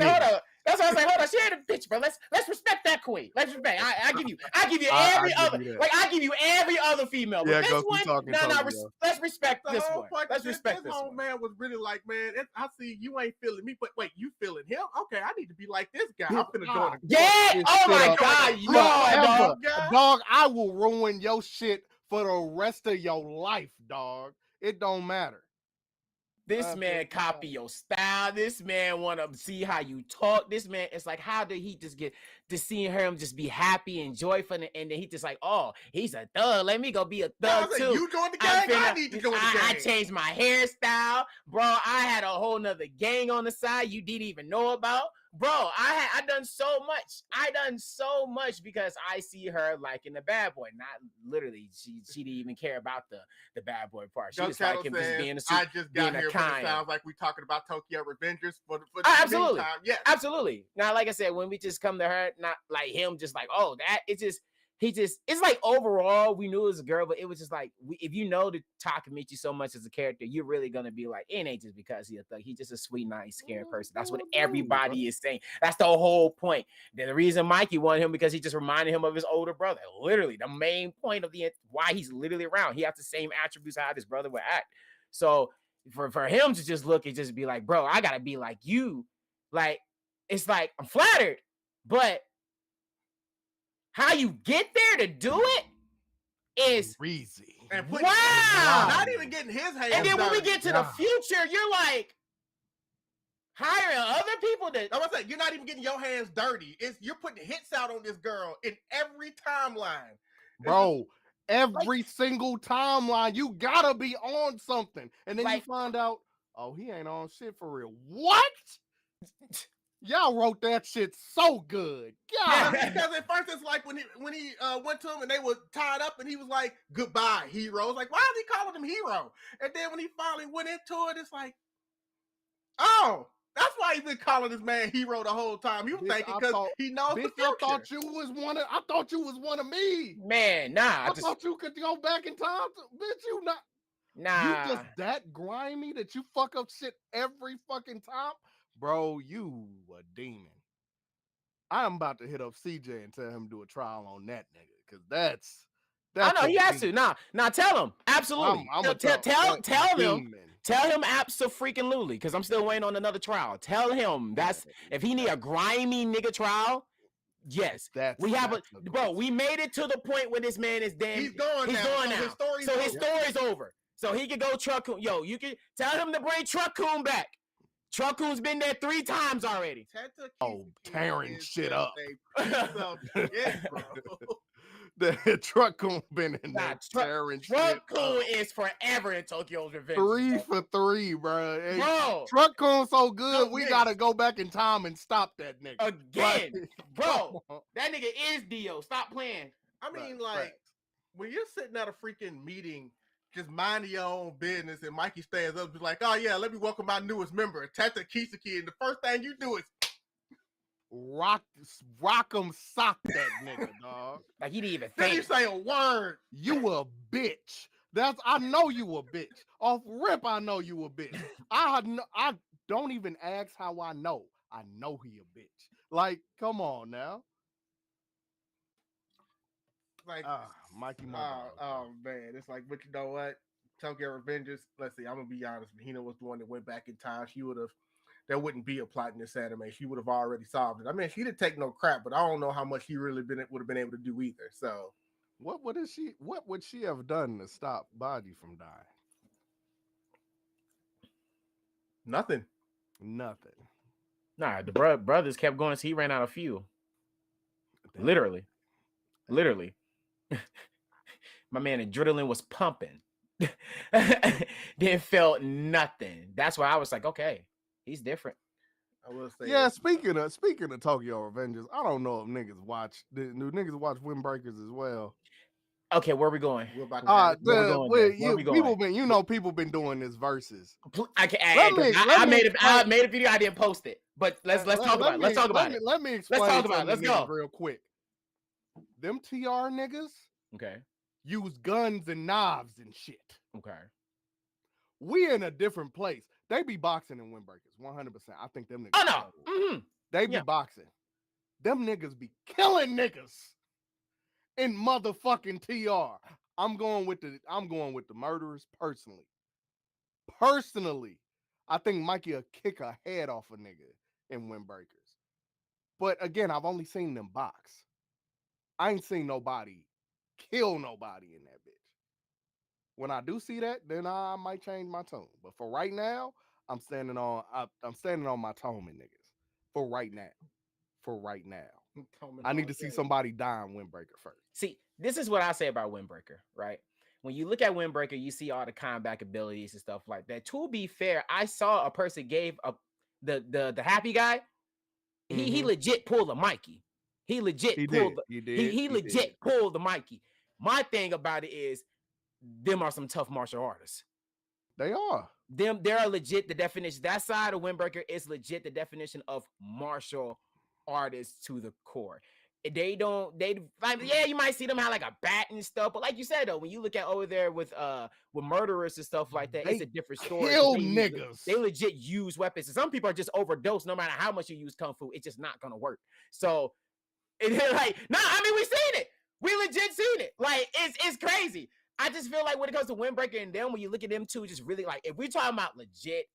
up. That's why I was like, hold on, she ain't a bitch, bro. Let's respect that queen. Let's respect. I give you every other. I give you every other female. But this one, let's respect this one. Let's respect this one. This whole man was really like, man, I see you ain't feeling me, but wait, you feeling him? Okay, I need to be like this guy. I'm finna join. Yeah. Oh my god, dog. I will ruin your shit for the rest of your life, dog. It don't matter. This man copy your style. This man want to see how you talk. This man, it's like, how did he just get to seeing her just be happy and joyful? And then he just like, oh, he's a thug. Let me go be a thug too. You join the gang? I need to go in the gang. I changed my hairstyle. Bro, I had a whole nother gang on the side you didn't even know about. Bro, I done so much. I done so much because I see her liking the bad boy. Not literally. She didn't even care about the bad boy part. She just like him just being I just got here, but it sounds like we talking about Tokyo Revengers for the absolutely. meantime. Yeah, absolutely. Now, like I said, when we just come to her, not like him, just like, oh, that it's like overall we knew it was a girl, but it was just like if you know the Takamichi so much as a character, you're really gonna be like, it ain't just because he's a thug. He's just a sweet, nice, scared person. That's what everybody is saying. That's the whole point. The reason Mikey wanted him because he just reminded him of his older brother. Literally, the main point of why he's literally around. He has the same attributes how his brother would act. So for him to just look and just be like, bro, I gotta be like you. Like it's like I'm flattered, but how you get there to do it is easy. Wow. Not even getting his hands. And then when we get to the future, you're like hiring other people that I'm gonna say you're not even getting your hands dirty. You're putting hits out on this girl in every timeline. Bro, every single timeline, you gotta be on something. And then you find out, oh, he ain't on shit for real. What? Y'all wrote that shit so good. Yeah, because at first it's like when he went to him and they were tied up and he was like, goodbye, hero. It's like, why is he calling him hero? And then when he finally went into it, it's like, oh, that's why he's been calling this man hero the whole time. He was thinking because he knows the future. I thought you was one of me. Man, nah. I thought you could go back in time. Bitch, you not. Nah. You just that grimy that you fuck up shit every fucking time? Bro, you a demon. I'm about to hit up CJ and tell him to do a trial on that nigga, because that's I know he has to. demon. Nah, tell him. Absolutely. Tell him. Tell him abso-freaking-lutely, because I'm still waiting on another trial. Tell him if he need a grimy nigga trial. Yes, we made it to the point where this man is dead. He's gone now. His story's over. So he can go Truck Coon. Yo, you can tell him to bring Truck Coon back. Truck Coon's been there 3 times already. Tearing shit up. Yeah, bro. The Truck Coon been in there tearing shit up. Truck Coon is forever in Tokyo's Revenge. 3 for 3, bro. Hey, bro, Truck Coon so good, we gotta go back in time and stop that nigga. Again, bro. That nigga is Dio. Stop playing. I mean, when you're sitting at a freaking meeting, just minding your own business, and Mikey stands up and be like, "Oh yeah, let me welcome my newest member, Tata Kisaki," and the first thing you do is rock him, sock that nigga, dog. Like he didn't even then think. you say a word. You a bitch. I know you a bitch. Off rip, I know you a bitch. I don't even ask how I know. I know he a bitch. Like, come on now. Like, Mikey. Oh man, it's like, but you know what? Tokyo Revengers. Let's see. I'm gonna be honest. Hina was the one that went back in time. There wouldn't be a plot in this anime. She would have already solved it. I mean, she didn't take no crap, but I don't know how much she really would have been able to do either. So, what would she have done to stop Baji from dying? Nothing. Nah, the brothers kept going so he ran out of fuel. Literally. My man adrenaline was pumping. Didn't felt nothing. That's why I was like, okay, he's different. I will say. Yeah, speaking of Tokyo Revengers, I don't know if niggas watch Windbreakers as well. Okay, where are we going? People been doing this versus. I made a video. I didn't post it, but let's talk about it. Let's talk about it. Let me explain. Let's talk about it. Let's go real quick. Them TR niggas, okay, use guns and knives and shit. Okay, we in a different place. They be boxing in Windbreakers, 100%. I think them niggas. Oh no, they be boxing. Them niggas be killing niggas in motherfucking TR. I'm going with the murderers personally. I think Mikey will kick a head off a nigga in Windbreakers. But again, I've only seen them box. I ain't seen nobody kill nobody in that bitch. When I do see that, then I might change my tune. But for right now, I'm standing on my tone in niggas. For right now. I need to see somebody die in Windbreaker first. See, this is what I say about Windbreaker, right? When you look at Windbreaker, you see all the combat abilities and stuff like that. To be fair, I saw a person gave up the happy guy. He legit pulled a Mikey. He legit pulled the Mikey. My thing about it is, them are some tough martial artists. They are. They're legit the definition. That side of Windbreaker is legit the definition of martial artists to the core. You might see them have like a bat and stuff, but like you said though, when you look at over there with murderers and stuff like that, it's a different story. Niggas. They legit use weapons. And some people are just overdosed. No matter how much you use kung fu, it's just not gonna work. So it's like, we seen it. We legit seen it. Like it's crazy. I just feel like when it comes to Windbreaker and them, when you look at them two, just really like, if we're talking about legit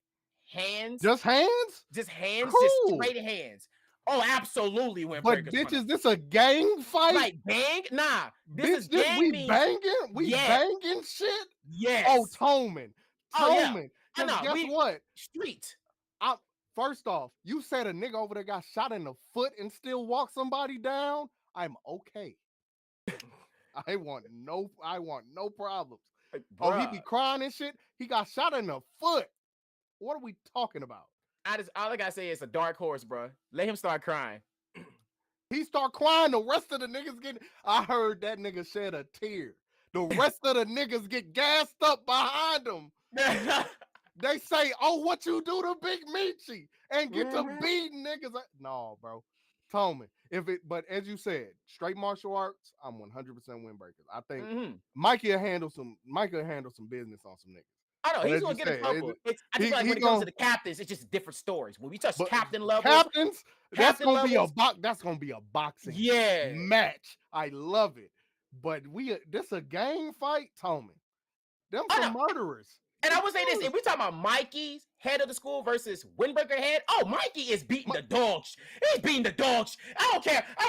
hands, just straight hands. Oh, absolutely, Windbreaker. But bitch, is this a gang fight? Like bang? Nah, this is gang. We banging? We banging shit? Yes. Oh, Toman. Yeah. Guess what? Street. First off, you said a nigga over there got shot in the foot and still walk somebody down. I'm okay. I want no problems. Bruh. Oh, he be crying and shit. He got shot in the foot. What are we talking about? All I gotta say is a dark horse, bro. Let him start crying. He start crying. The rest of the niggas I heard that nigga shed a tear. The rest of the niggas get gassed up behind him. They say, "Oh, what you do to Big Meechie?" and get to beating niggas. No, bro. Toman, But as you said, straight martial arts, I'm 100% windbreakers. I think Mm-hmm. Mikey will handle some business on some niggas. I know But he's as gonna you get a said, couple. I just he feel like when it gonna, comes to the captains, it's just different stories. When we touch but captain levels, captains, that's captain gonna be levels, a boxing yeah. match. I love it. But this a gang fight, Tommy. Them I some know. murderers. And I would say this: if we talk about Mikey's head of the school versus Windbreaker head, Mikey is beating the dogs. He's beating the dogs. I don't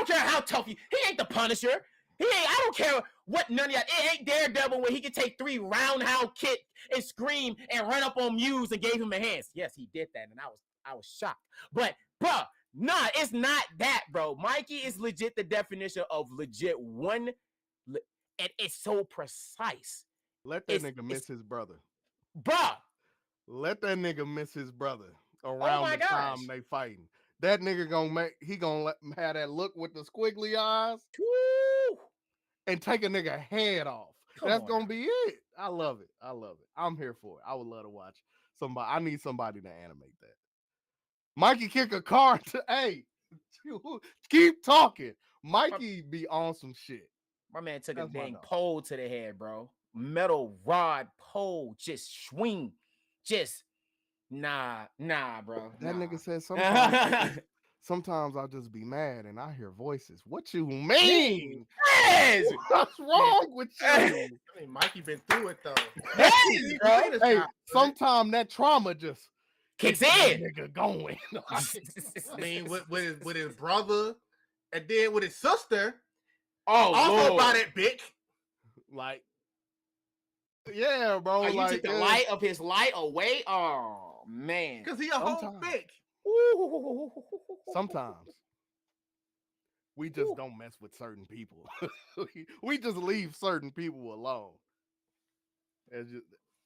care how tough he ain't the Punisher. I don't care what none of y'all. It ain't Daredevil when he could take 3 roundhouse kick and scream and run up on Muse and gave him a hands. Yes, he did that, and I was shocked. But bruh, nah, it's not that, bro. Mikey is legit the definition of legit one, and it's so precise. Let that nigga miss his brother. Bruh. Let that nigga miss his brother Oh around my the time they fighting. That nigga gonna have that look with the squiggly eyes. Woo! And take a nigga head off. That's gonna now. be it. I love it. I'm here for it. I would love to watch somebody. I need somebody to animate that. Mikey kick a car to keep talking. Mikey be on some shit. My man took a dang pole to the head, bro. Metal rod pole, just swing. Just nah, bro. That nah. nigga said sometimes I'll just be mad and I hear voices. What you mean? Yes! What's wrong with you? I mean, Mikey been through it though. Yes, bro. Hey, sometimes that trauma just kicks in. Nigga going. I mean, with his brother, and then with his sister. Also by that bitch. Like, yeah, bro. You took the light of his light away. Oh man, because he a whole bitch. Sometimes we just don't mess with certain people. We just leave certain people alone.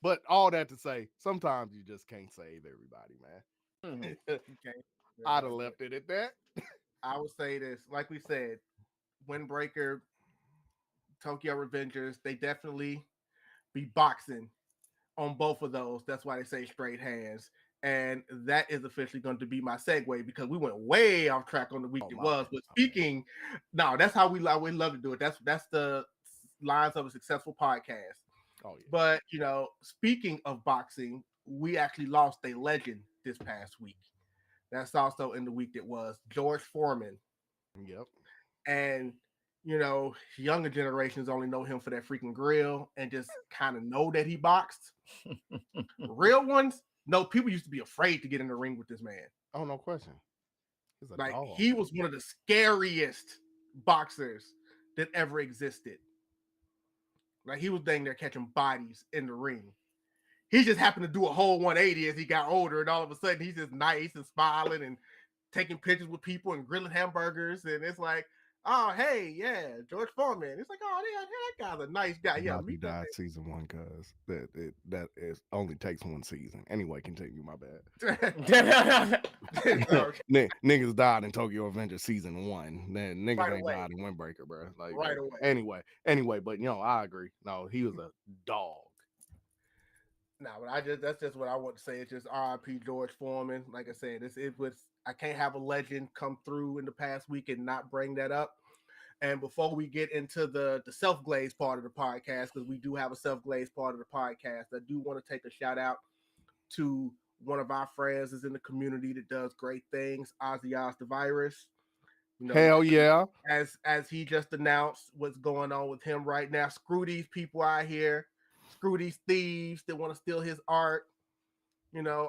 But all that to say, sometimes you just can't save everybody, man. Mm-hmm. I'd have left it at that. I would say this, like we said, Windbreaker, Tokyo Revengers, they definitely be boxing on both of those. That's why they say straight hands. And that is officially going to be my segue because we went way off track on the week it was. But speaking, no, that's how we love to do it. That's the lines of a successful podcast. Oh, yeah. But, speaking of boxing, we actually lost a legend this past week. That's also in the week that was George Foreman. Yep. And, younger generations only know him for that freaking grill and just kind of know that he boxed. Real ones, no, people used to be afraid to get in the ring with this man. Oh, no question. Like, he was one of the scariest boxers that ever existed. Like, he was dang there catching bodies in the ring. He just happened to do a whole 180 as he got older, and all of a sudden he's just nice and smiling and taking pictures with people and grilling hamburgers. And it's like, oh, hey, yeah, George Foreman. It's like, oh, yeah, that guy's a nice guy. Yeah, he died season 1 because that only takes 1 season. Anyway, continue. My bad. Niggas died in Tokyo Avengers season 1. Then niggas ain't died in Windbreaker, bro. Like right away. Anyway, but I agree. No, he was a dog. No, but that's just what I want to say. It's just R.I.P. George Foreman. Like I said, I can't have a legend come through in the past week and not bring that up. And before we get into the self-glaze part of the podcast, because we do have a self-glaze part of the podcast, I do want to take a shout out to one of our friends is in the community that does great things, Ozzy Oz the Virus. Hell yeah. As he just announced what's going on with him right now. Screw these people out here. Screw these thieves that want to steal his art.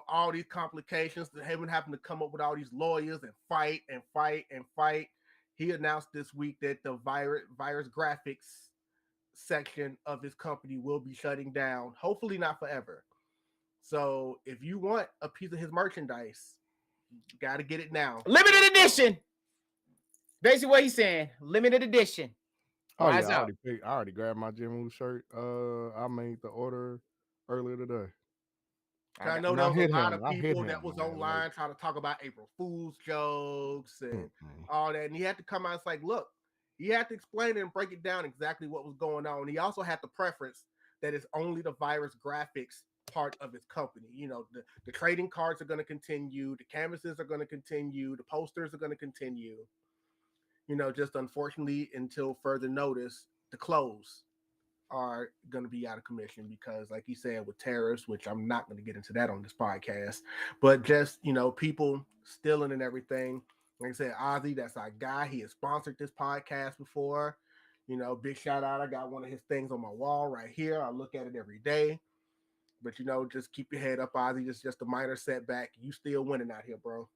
All these complications that him having to come up with all these lawyers and fight. He announced this week that the virus graphics section of his company will be shutting down. Hopefully not forever. So if you want a piece of his merchandise, you got to get it now. Limited edition. Basically what he's saying. Limited edition. Oh, yeah, I already grabbed my Jim Woo shirt. I made the order earlier today. I know there was a lot of people that was online trying to talk about April Fool's jokes and all that. And he had to come out and say, look, he had to explain it and break it down exactly what was going on. He also had to preference that it's only the virus graphics part of his company. The trading cards are going to continue. The canvases are going to continue. The posters are going to continue. just unfortunately, until further notice, the clothes are going to be out of commission because, like you said, with tariffs, which I'm not going to get into that on this podcast, but just, people stealing and everything. Like I said, Ozzy, that's our guy. He has sponsored this podcast before. Big shout out. I got one of his things on my wall right here. I look at it every day. But just keep your head up, Ozzy. Just a minor setback. You still winning out here, bro.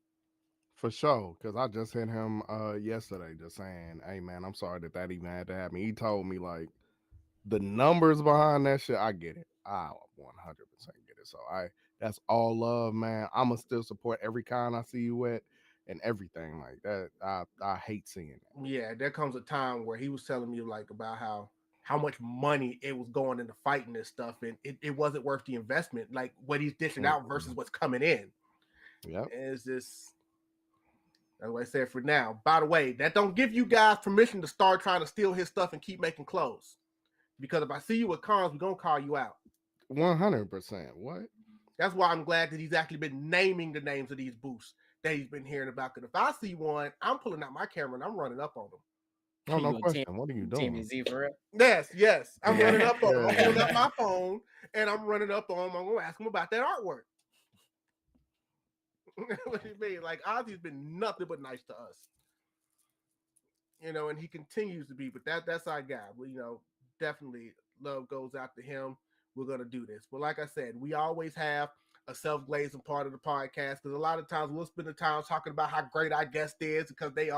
For sure, because I just hit him yesterday just saying, hey man, I'm sorry that even had to happen. He told me like the numbers behind that shit, I get it. I 100% get it. So that's all love, man. I'ma still support every kind I see you at and everything like that. I hate seeing that. Yeah, there comes a time where he was telling me like about how much money it was going into fighting this stuff, and it wasn't worth the investment, like what he's dishing out versus what's coming in. Yep. It's just that's what I said for now. By the way, that don't give you guys permission to start trying to steal his stuff and keep making clothes. Because if I see you with cons, we're gonna call you out. 100%. What? That's why I'm glad that he's actually been naming the names of these booths that he's been hearing about. Because if I see one, I'm pulling out my camera and I'm running up on them. Oh, no question. What are you doing? Z for real? Yes. I'm running up on them. I'm pulling up my phone and I'm running up on them. I'm gonna ask him about that artwork. What do you mean? Like Ozzy's been nothing but nice to us. And he continues to be, but that's our guy. Well, definitely love goes out to him. We're gonna do this. But like I said, we always have a self-glazing part of the podcast because a lot of times we'll spend the time talking about how great our guest is because they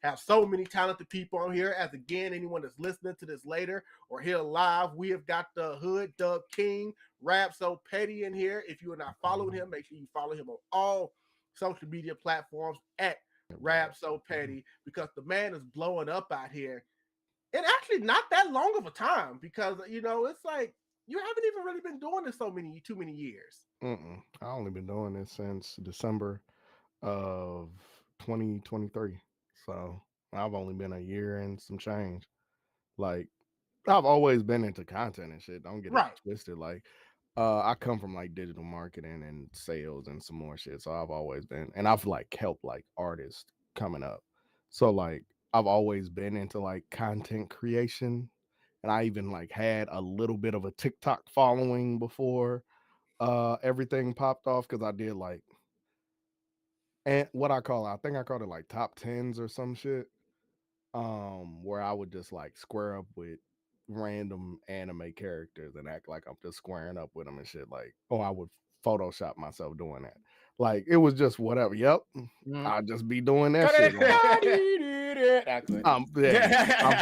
have so many talented people on here. As again, anyone that's listening to this later or here live, we have got the Hood Dub King, RabSoPetty in here. If you are not following him, make sure you follow him on all social media platforms at RabSoPetty because the man is blowing up out here. And actually not that long of a time because, it's like you haven't even really been doing this too many years. I only been doing this since December of 2023. So I've only been a year and some change. Like I've always been into content and shit. Don't get it twisted. Like I come from like digital marketing and sales and some more shit. So I've always been, and I've like helped like artists coming up. So like I've always been into like content creation, and I even like had a little bit of a TikTok following before everything popped off because I did like, and what I think I called it like top tens or some shit. Where I would just like square up with random anime characters and act like I'm just squaring up with them and shit. Like, oh, I would Photoshop myself doing that. Like, it was just whatever. Yep, I'd just be doing that shit. I'm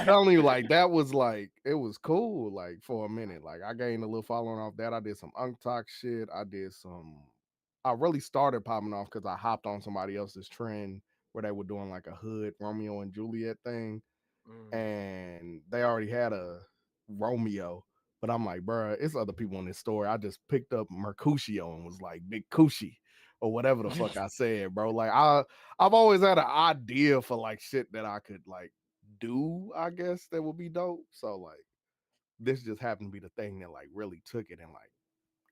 telling you, like that was like it was cool. Like for a minute, like I gained a little following off that. I did some Untalk shit. I really started popping off because I hopped on somebody else's trend where they were doing like a hood Romeo and Juliet thing, and they already had a Romeo. But I'm like, bro, it's other people in this story. I just picked up Mercutio and was like, Big Coochie or whatever the fuck I said, bro. Like I've always had an idea for like shit that I could like do, I guess that would be dope. So like this just happened to be the thing that like really took it and like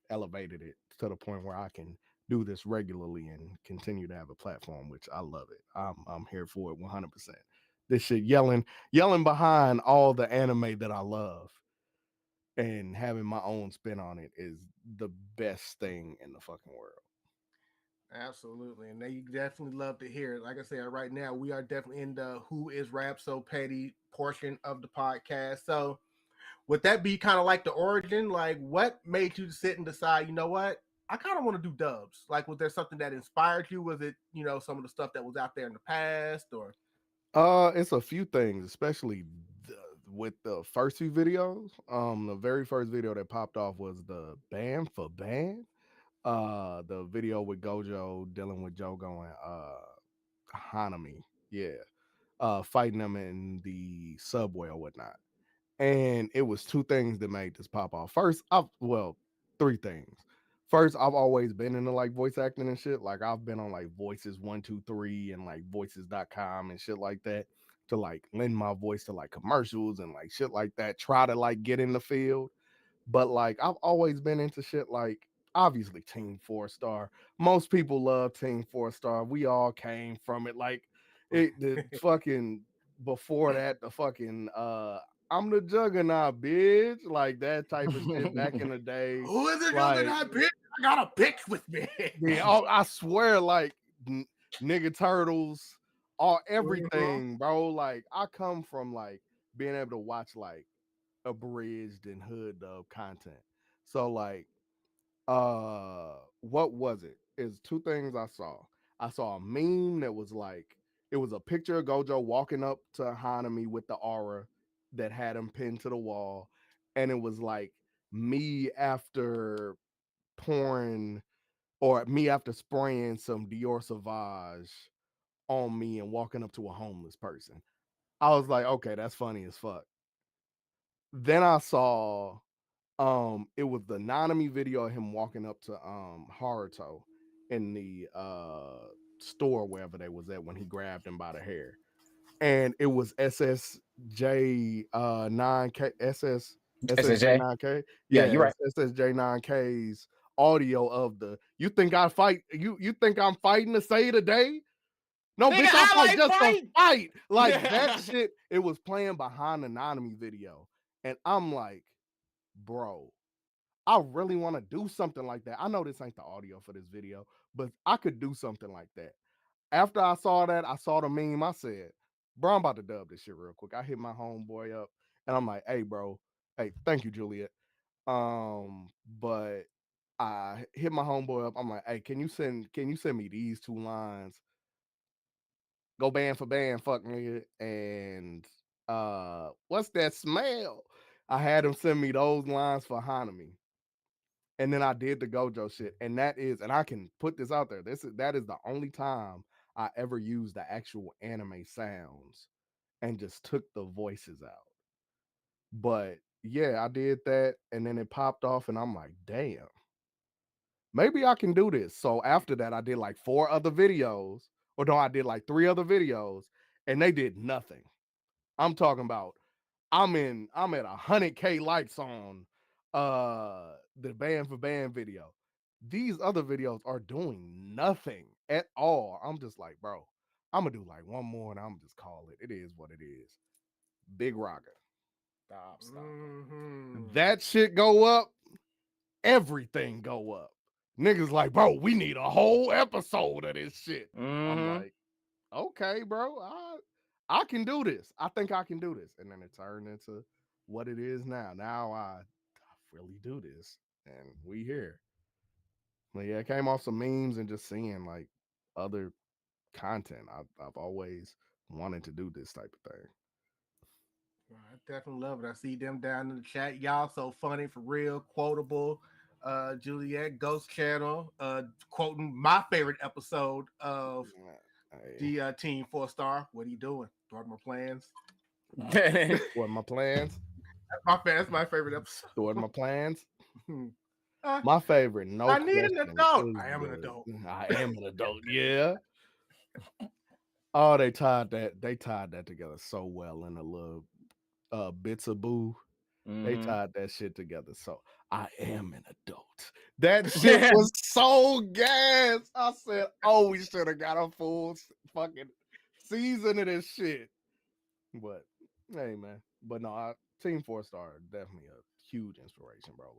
elevated it to the point where I can do this regularly and continue to have a platform, which I love it. I'm here for it 100%. This shit yelling behind all the anime that I love and having my own spin on it is the best thing in the fucking world. Absolutely. And they definitely love to hear it. Like I said, right now we are definitely in the Who is RabSoPetty portion of the podcast. So would that be kind of like the origin? Like what made you sit and decide, you know what? I kind of want to do dubs. Like was there something that inspired you? Was it, some of the stuff that was out there in the past or It's a few things, especially with the first few videos. The very first video that popped off was the Band for Band. The video with Gojo dealing with Jogo and Hanami. Yeah. Fighting them in the subway or whatnot. And it was two things that made this pop off. First, three things. First, I've always been into like voice acting and shit. Like I've been on like Voices 123 and like voices.com and shit like that to like lend my voice to like commercials and like shit like that. Try to like get in the field. But like I've always been into shit like obviously Team 4-Star. Most people love Team 4-Star. We all came from it. Like the fucking before that, the fucking I'm the juggernaut, bitch. Like that type of shit back in the day. Who is it? Like, Bitch? I got a bitch with me. yeah, I swear, like nigga turtles, all everything, bro. Like I come from like being able to watch like abridged and hood dub content. So like what was it? Is two things I saw. I saw a meme that was like it was a picture of Gojo walking up to Hanami with the aura that had him pinned to the wall, and it was like me after pouring or me after spraying some Dior Sauvage on me and walking up to a homeless person. I was like, okay, that's funny as fuck. Then I saw it was the Nanami video of him walking up to Haruto in the store wherever they was at when he grabbed him by the hair. And it was SSJ 9K SSJ 9K. Yeah, you're right. SSJ 9K's audio of the you think I'm fighting to say today? No, Nigga, bitch, I'm like just fight. a fight. Like that shit, it was playing behind the Nanami video. And I'm like, bro, I really want to do something like that. I know this ain't the audio for this video, but I could do something like that. After I saw that, I saw the meme. I said, bro, I'm about to dub this shit real quick. I hit my homeboy up and I'm like, hey, bro. Hey, thank you, Juliet. But I hit my homeboy up. I'm like, hey, can you send me these two lines? Go band for band, fuck nigga. And what's that smell? I had him send me those lines for Hanami. And then I did the Gojo shit. And I can put this out there. That is the only time I ever used the actual anime sounds and just took the voices out. But yeah, I did that. And then it popped off, and I'm like, damn, maybe I can do this. So after that, I did like 4 other videos. Or no, I did like 3 other videos, and they did nothing. I'm talking about I'm at 100K likes on the band for band video. These other videos are doing nothing at all. I'm just like, bro, I'm gonna do like one more and I'm just call it. It is what it is. Big rocker. Stop. That shit go up, everything go up. Niggas like, bro, we need a whole episode of this shit. I'm like, okay, bro, I can do this. I think I can do this. And then it turned into what it is now. Now I really do this. And we here. But yeah, it came off some memes and just seeing like other content. I've always wanted to do this type of thing. I definitely love it. I see them down in the chat. Y'all so funny for real, quotable. Juliet Ghost Channel, quoting my favorite episode of the Team 4-Star. What are you doing? What are my plans? What are my plans? That's my favorite episode. What are my plans? My favorite. No, I need an adult. I am an adult. I am an adult. Yeah. Oh, they tied that together so well in a little bits of boo. They tied that shit together. So I am an adult. That shit was so gas. I said, oh, we should have got a full fucking season of this shit. But hey, man. But no, Team 4-Star definitely a huge inspiration, bro.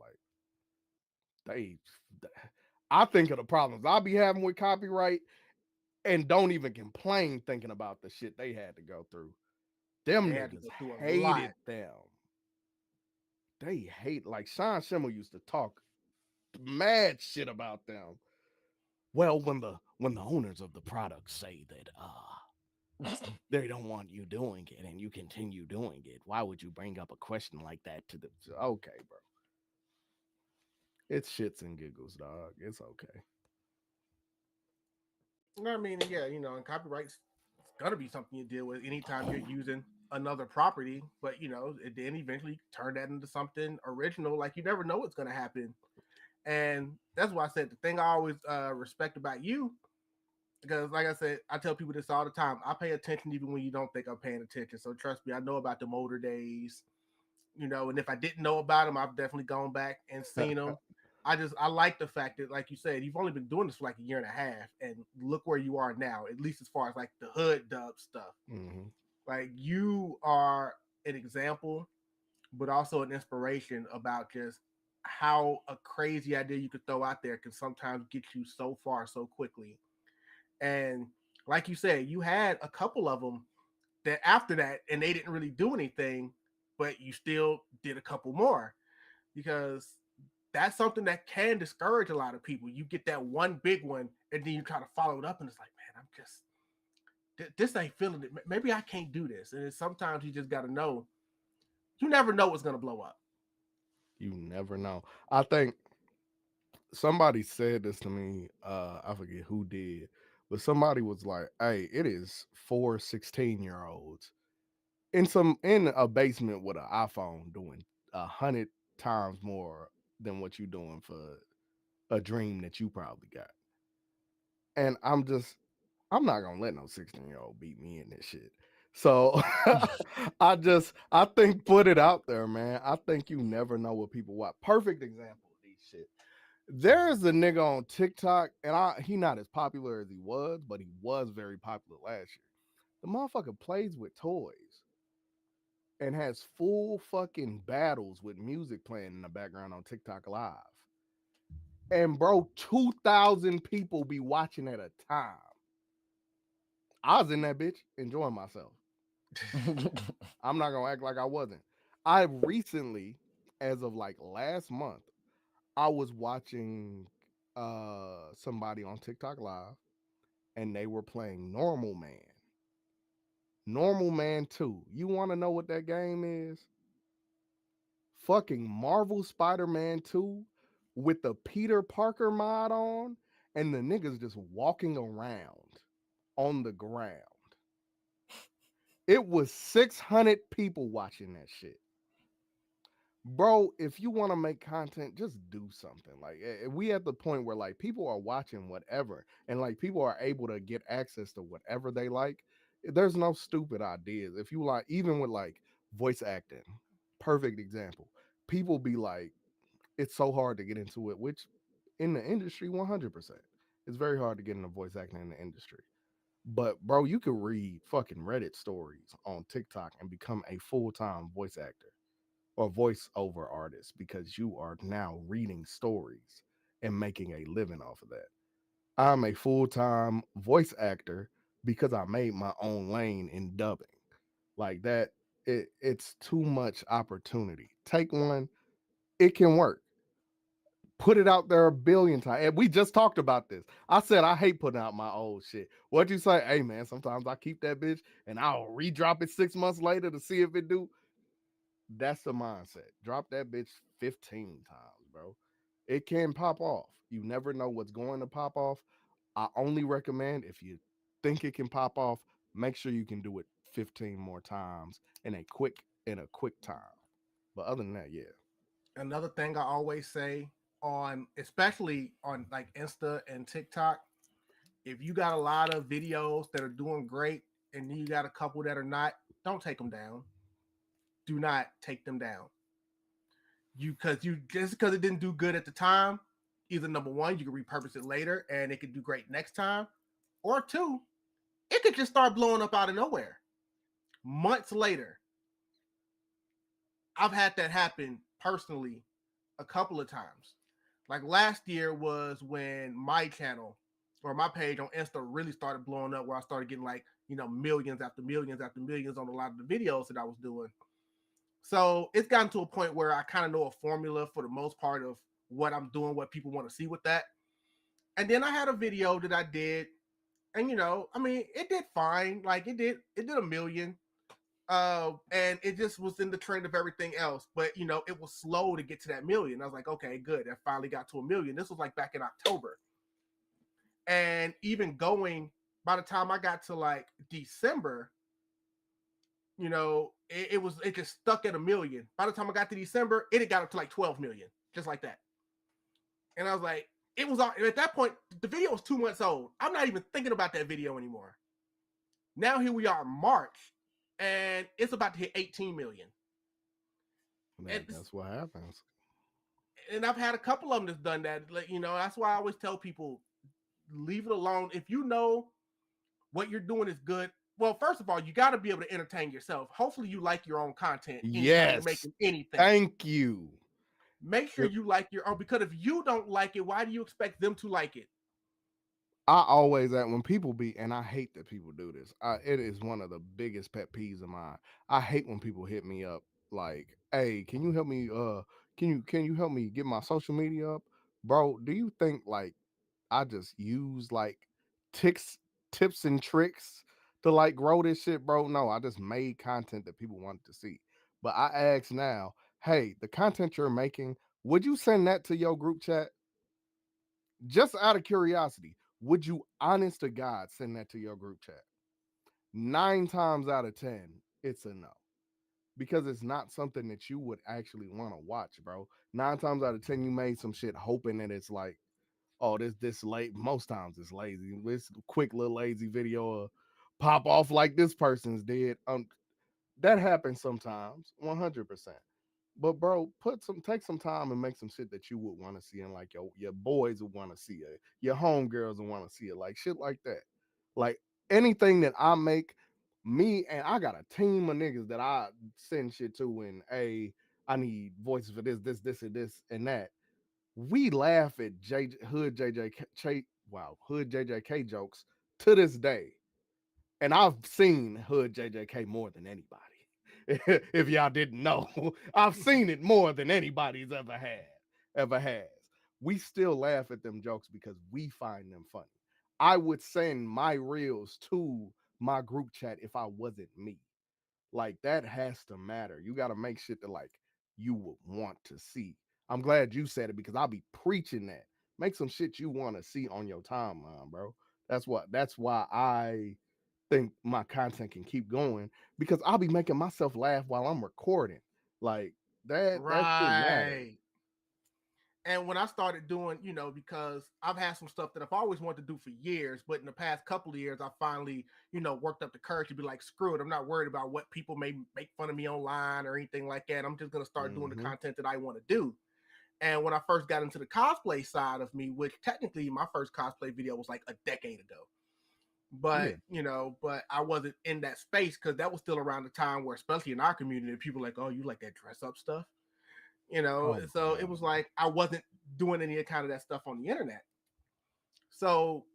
Like I think of the problems I'll be having with copyright and don't even complain thinking about the shit they had to go through. Them niggas hated them. They hate, like Sean Schimmel used to talk mad shit about them. Well, when the owners of the product say that they don't want you doing it and you continue doing it, why would you bring up a question like that to the okay, bro. It's shits and giggles, dog. It's okay. I mean, yeah, and copyright's gonna be something you deal with anytime you're using another property, but it then eventually turn that into something original. Like you never know what's gonna happen. And that's why I said the thing I always respect about you, because like I said, I tell people this all the time. I pay attention even when you don't think I'm paying attention. So trust me, I know about the motor days, and if I didn't know about them, I've definitely gone back and seen them. I like the fact that, like you said, you've only been doing this for like a year and a half, and look where you are now, at least as far as like the hood dub stuff. Like you are an example, but also an inspiration about just how a crazy idea you could throw out there can sometimes get you so far so quickly. And like you said, you had a couple of them that after that, and they didn't really do anything, but you still did a couple more because that's something that can discourage a lot of people. You get that one big one, and then you try to follow it up, and it's like, man, I'm just this ain't feeling it. Maybe I can't do this. And sometimes you just got to know. You never know what's gonna blow up. You never know. I think somebody said this to me. I forget who did, but somebody was like, "Hey, it is 4 16-year-olds in a basement with an iPhone doing 100 times more than what you doing for a dream that you probably got." And I'm not gonna let no 16-year-old beat me in this shit. So I think put it out there, man. I think you never know what people want. Perfect example of these shit. There's a nigga on TikTok, and he not as popular as he was, but he was very popular last year. The motherfucker plays with toys and has full fucking battles with music playing in the background on TikTok Live. And bro, 2,000 people be watching at a time. I was in that bitch enjoying myself. I'm not gonna act like I wasn't. I recently, as of like last month, I was watching somebody on TikTok Live and they were playing Normal Man. Normal Man 2. You wanna know what that game is? Fucking Marvel Spider-Man 2 with the Peter Parker mod on, and the niggas just walking around on the ground. It was 600 people watching that shit. Bro, if you want to make content, just do something. Like we at the point where like people are watching whatever, and like people are able to get access to whatever they like. There's no stupid ideas. If you like, even with like voice acting, perfect example. People be like, it's so hard to get into it, which in the industry, 100%. It's very hard to get into voice acting in the industry. But bro, you could read fucking Reddit stories on TikTok and become a full-time voice actor or voiceover artist because you are now reading stories and making a living off of that. I'm a full-time voice actor because I made my own lane in dubbing. Like that, it's too much opportunity. Take one, it can work. Put it out there a billion times. And we just talked about this. I said I hate putting out my old shit. What'd you say? Hey man, sometimes I keep that bitch and I'll redrop it 6 months later to see if it do. That's the mindset. Drop that bitch 15 times, bro. It can pop off. You never know what's going to pop off. I only recommend if you think it can pop off, make sure you can do it 15 more times in a quick time. But other than that, yeah. Another thing I always say on, especially on like Insta and TikTok, if you got a lot of videos that are doing great and you got a couple that are not, don't take them down. Do not take them down. You just because it didn't do good at the time, either number one, you can repurpose it later and it could do great next time, or two, it could just start blowing up out of nowhere. Months later, I've had that happen personally a couple of times. Like last year was when my channel or my page on Insta really started blowing up, where I started getting like, millions after millions after millions on a lot of the videos that I was doing. So it's gotten to a point where I kind of know a formula for the most part of what I'm doing, what people want to see with that. And then I had a video that I did, and it did fine. Like it did a million. And it just was in the trend of everything else. But it was slow to get to that million. I was like, okay, good. That finally got to a million. This was like back in October. And even going, by the time I got to like December, it just stuck at a million. By the time I got to December, it had got up to like 12 million, just like that. And I was like, it was at that point, the video was 2 months old. I'm not even thinking about that video anymore. Now here we are in March, and it's about to hit 18 million. That's what happens. And I've had a couple of them that's done that. That's why I always tell people, leave it alone. If you know what you're doing is good, well, first of all, you got to be able to entertain yourself. Hopefully you like your own content. Yes. You're making anything. Thank you. Make sure you like your own, because if you don't like it, why do you expect them to like it? I always when people and I hate that people do this. It is one of the biggest pet peeves of mine. I hate when people hit me up like, "Hey, can you help me? Can you help me get my social media up, bro? Do you think like I just use like tips and tricks to like grow this shit, bro? No, I just made content that people wanted to see. But I ask now, hey, the content you're making, would you send that to your group chat? Just out of curiosity, would you honest to God send that to your group chat? 9 times out of 10, it's a no. Because it's not something that you would actually want to watch, bro. 9 times out of 10, you made some shit hoping that it's like, oh, this late. Most times it's lazy. This quick little lazy video pop off like this person's did. That happens sometimes, 100%. But bro, take some time and make some shit that you would want to see, and like your boys would want to see it, your homegirls would want to see it, like shit like that. Like anything that I make, me and I got a team of niggas that I send shit to, and I need voices for this, and that. We laugh at Hood JJK jokes to this day. And I've seen Hood JJK more than anybody. If y'all didn't know, I've seen it more than anybody's ever has. We still laugh at them jokes because we find them funny. I would send my reels to my group chat if I wasn't me. Like that has to matter. You got to make shit that like you would want to see. I'm glad you said it because I'll be preaching that. Make some shit you want to see on your timeline, bro. That's why I think my content can keep going, because I'll be making myself laugh while I'm recording. Like that shit matters. And when I started doing, because I've had some stuff that I've always wanted to do for years, but in the past couple of years, I finally, worked up the courage to be like, screw it. I'm not worried about what people may make fun of me online or anything like that. I'm just going to start doing the content that I want to do. And when I first got into the cosplay side of me, which technically my first cosplay video was like a decade ago. But, but I wasn't in that space because that was still around the time where, especially in our community, people were like, oh, you like that dress up stuff? So it was like I wasn't doing any kind of that stuff on the internet. So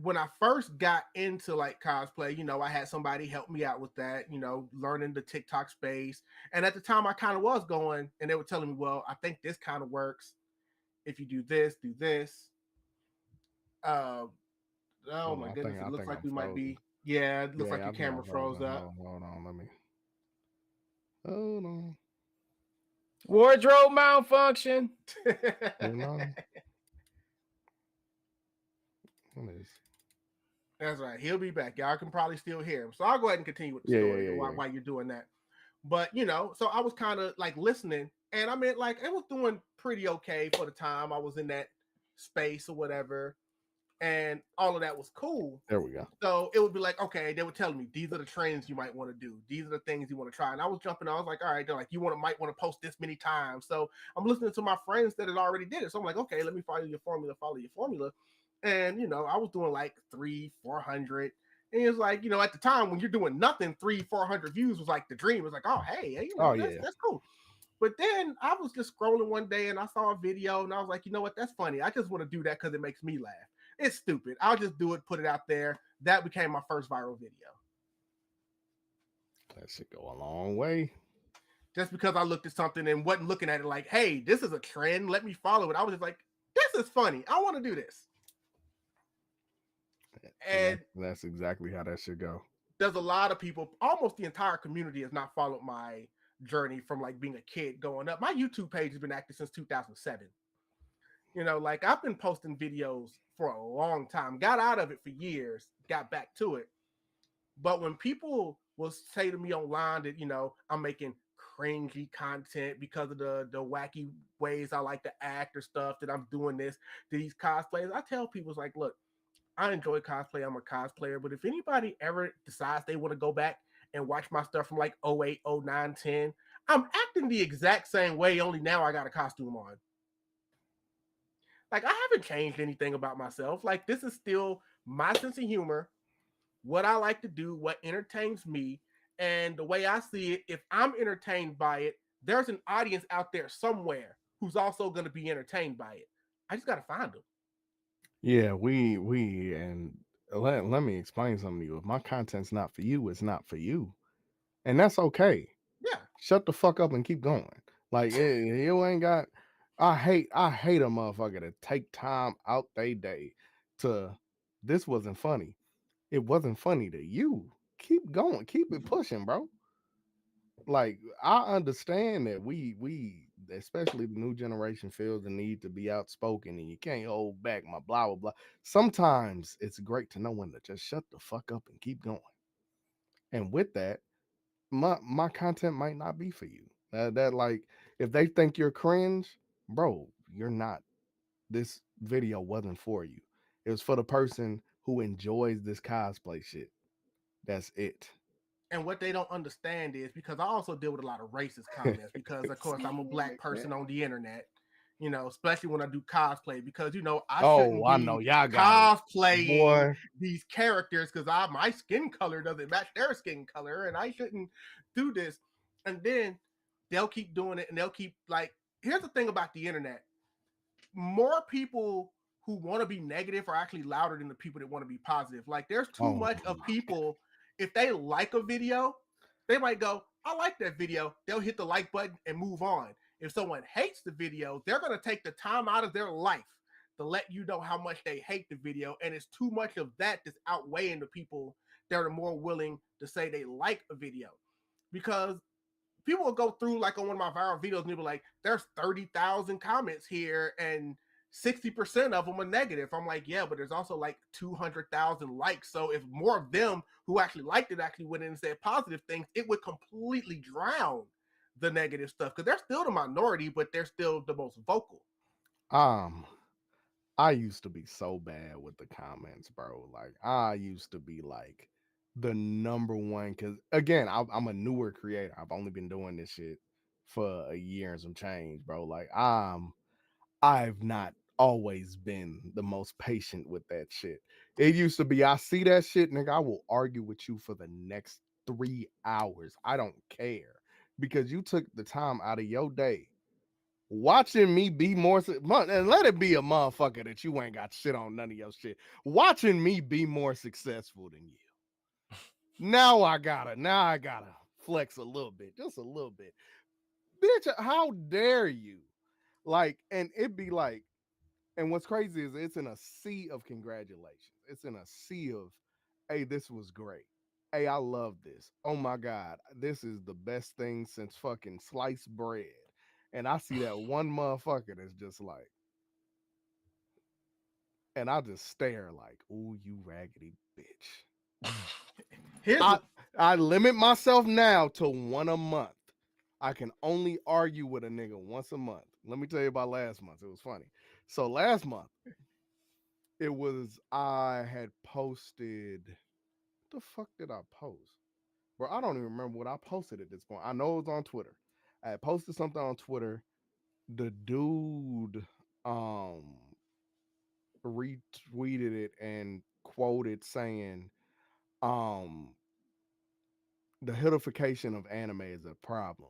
when I first got into like cosplay, I had somebody help me out with that, learning the TikTok space. And at the time I kind of was going, and they were telling me, well, I think this kind of works. If you do this, do this. Oh my goodness, it looks like we might be. Yeah, it looks like your camera froze up. Hold on, let me. Hold on. Wardrobe malfunction. That's right. He'll be back. Y'all can probably still hear him. So I'll go ahead and continue with the story while you're doing that. But so I was kind of like listening, and I mean, like it was doing pretty okay for the time I was in that space or whatever. And all of that was cool. There we go. So it would be like, okay, they were telling me these are the trends you might want to do. These are the things you want to try. And I was jumping on. I was like, all right, they're like, might want to post this many times. So I'm listening to my friends that had already did it. So I'm like, okay, let me follow your formula. And I was doing like 300-400. And it was like, at the time when you're doing nothing, 300-400 views was like the dream. It was like, oh, hey, that's cool. But then I was just scrolling one day and I saw a video and I was like, you know what? That's funny. I just want to do that because it makes me laugh. It's stupid. I'll just do it, put it out there. That became my first viral video. That should go a long way. Just because I looked at something and wasn't looking at it like, hey, this is a trend. Let me follow it. I was just like, this is funny. I want to do this. And that's exactly how that should go. There's a lot of people, almost the entire community has not followed my journey from like being a kid going up. My YouTube page has been active since 2007. Like I've been posting videos for a long time, got out of it for years, got back to it. But when people will say to me online that, I'm making cringy content because of the wacky ways I like to act or stuff, that I'm doing this to these cosplayers, I tell people, it's like, look, I enjoy cosplay. I'm a cosplayer. But if anybody ever decides they want to go back and watch my stuff from like 08, 09, 10, I'm acting the exact same way, only now I got a costume on. Like, I haven't changed anything about myself. Like, this is still my sense of humor. what I like to do, what entertains me, and the way I see it, if I'm entertained by it, there's an audience out there somewhere who's also going to be entertained by it. I just got to find them. Yeah, and let me explain something to you. If my content's not for you, it's not for you. And that's okay. Yeah. Shut the fuck up and keep going. Like you ain't got. I hate a motherfucker to take time out they day to. This wasn't funny. It wasn't funny to you. Keep going. Keep it pushing, bro. Like I understand that we especially the new generation feels the need to be outspoken and you can't hold back my blah blah blah. Sometimes it's great to know when to just shut the fuck up and keep going. And with that, my content might not be for you. That like if they think you're cringe, bro, you're not. This video wasn't for you. It was for the person who enjoys this cosplay shit. That's it. And what they don't understand is because I also deal with a lot of racist comments because, of course, I'm a black person on the internet, especially when I do cosplay because, I Oh, shouldn't I know be y'all got it, cosplaying boy. these characters because my skin color doesn't match their skin color and I shouldn't do this. And then they'll keep doing it and they'll keep like, here's the thing about the internet. More people who want to be negative are actually louder than the people that want to be positive. Like there's too Oh, much of people, if they like a video, they might go, I like that video. They'll hit the like button and move on. If someone hates the video, they're going to take the time out of their life to let you know how much they hate the video. And it's too much of that that's outweighing the people that are more willing to say they like a video. Because people will go through like on one of my viral videos and they'll be like, there's 30,000 comments here and 60% of them are negative. I'm like, yeah, but there's also like 200,000 likes. So if more of them who actually liked it actually went in and said positive things, it would completely drown the negative stuff because they're still the minority, but they're still the most vocal. um, I used to be so bad with the comments, bro. Like I used to be like the number one because again, I'm a newer creator. I've only been doing this shit for a year and some change, bro. Like I've not always been the most patient with that shit. It used to be I see that shit, nigga, I will argue with you for the next 3 hours. I don't care because you took the time out of your day watching me be more and let it be a motherfucker that you ain't got shit on none of your shit. Watching me be more successful than you. Now I gotta flex a little bit, just a little bit. Bitch, how dare you? Like, and it be like, and what's crazy is it's in a sea of congratulations. It's in a sea of, hey, this was great. Hey, I love this. Oh my God, this is the best thing since fucking sliced bread. And I see that one motherfucker that's just like, and I just stare like, ooh, you raggedy bitch. I, I limit myself now to one a month. I can only argue with a nigga once a month. Let me tell you about last month. It was funny. So last month, it was I had posted. What the fuck did I post? Bro, I don't even remember what I posted at this point. I know it was on Twitter. I had posted something on Twitter. The dude retweeted it and quoted saying, um, the hoodification of anime is a problem.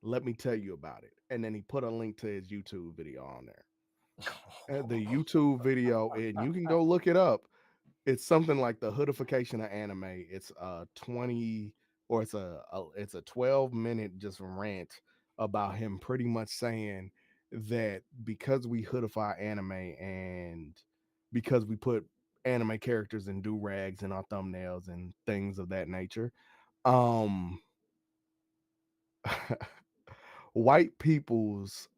Let me tell you about it. And then he put a link to his YouTube video on there. And the YouTube video, and you can go look it up. It's something like the hoodification of anime. It's 20 or it's a 12-minute just rant about him pretty much saying that because we hoodify anime and because we put anime characters in do rags in our thumbnails and things of that nature, um white people's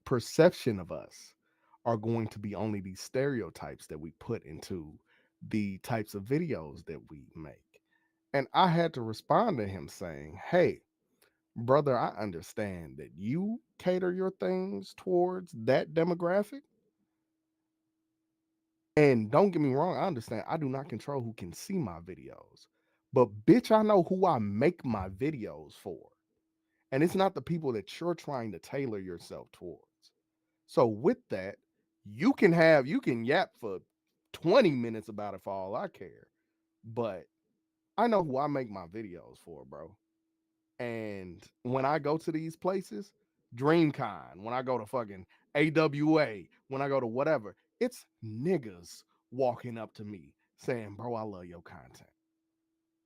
perception of us are going to be only these stereotypes that we put into the types of videos that we make. And I had to respond to him saying, hey, brother, I understand that you cater your things towards that demographic. And don't get me wrong, I understand I do not control who can see my videos. But bitch, I know who I make my videos for. And it's not the people that you're trying to tailor yourself towards. So with that, you can yap for 20 minutes about it for all I care. But I know who I make my videos for, bro. And when I go to these places, DreamCon, when I go to fucking AWA, when I go to whatever, it's niggas walking up to me saying, bro, I love your content.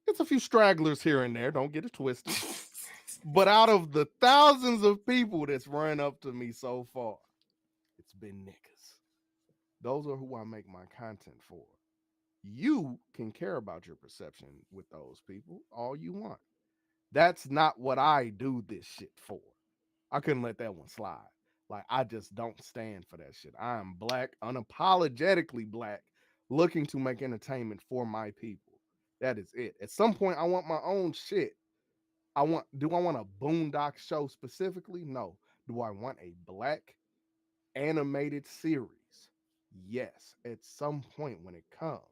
It's a few stragglers here and there, don't get it twisted. But out of the thousands of people that's run up to me so far, it's been niggas. Those are who I make my content for. You can care about your perception with those people all you want. That's not what I do this shit for. I couldn't let that one slide. Like, I just don't stand for that shit. I am black, unapologetically black, looking to make entertainment for my people. That is it. At some point, I want my own shit. Do I want a Boondock show specifically? No. Do I want a black animated series? Yes, at some point when it comes.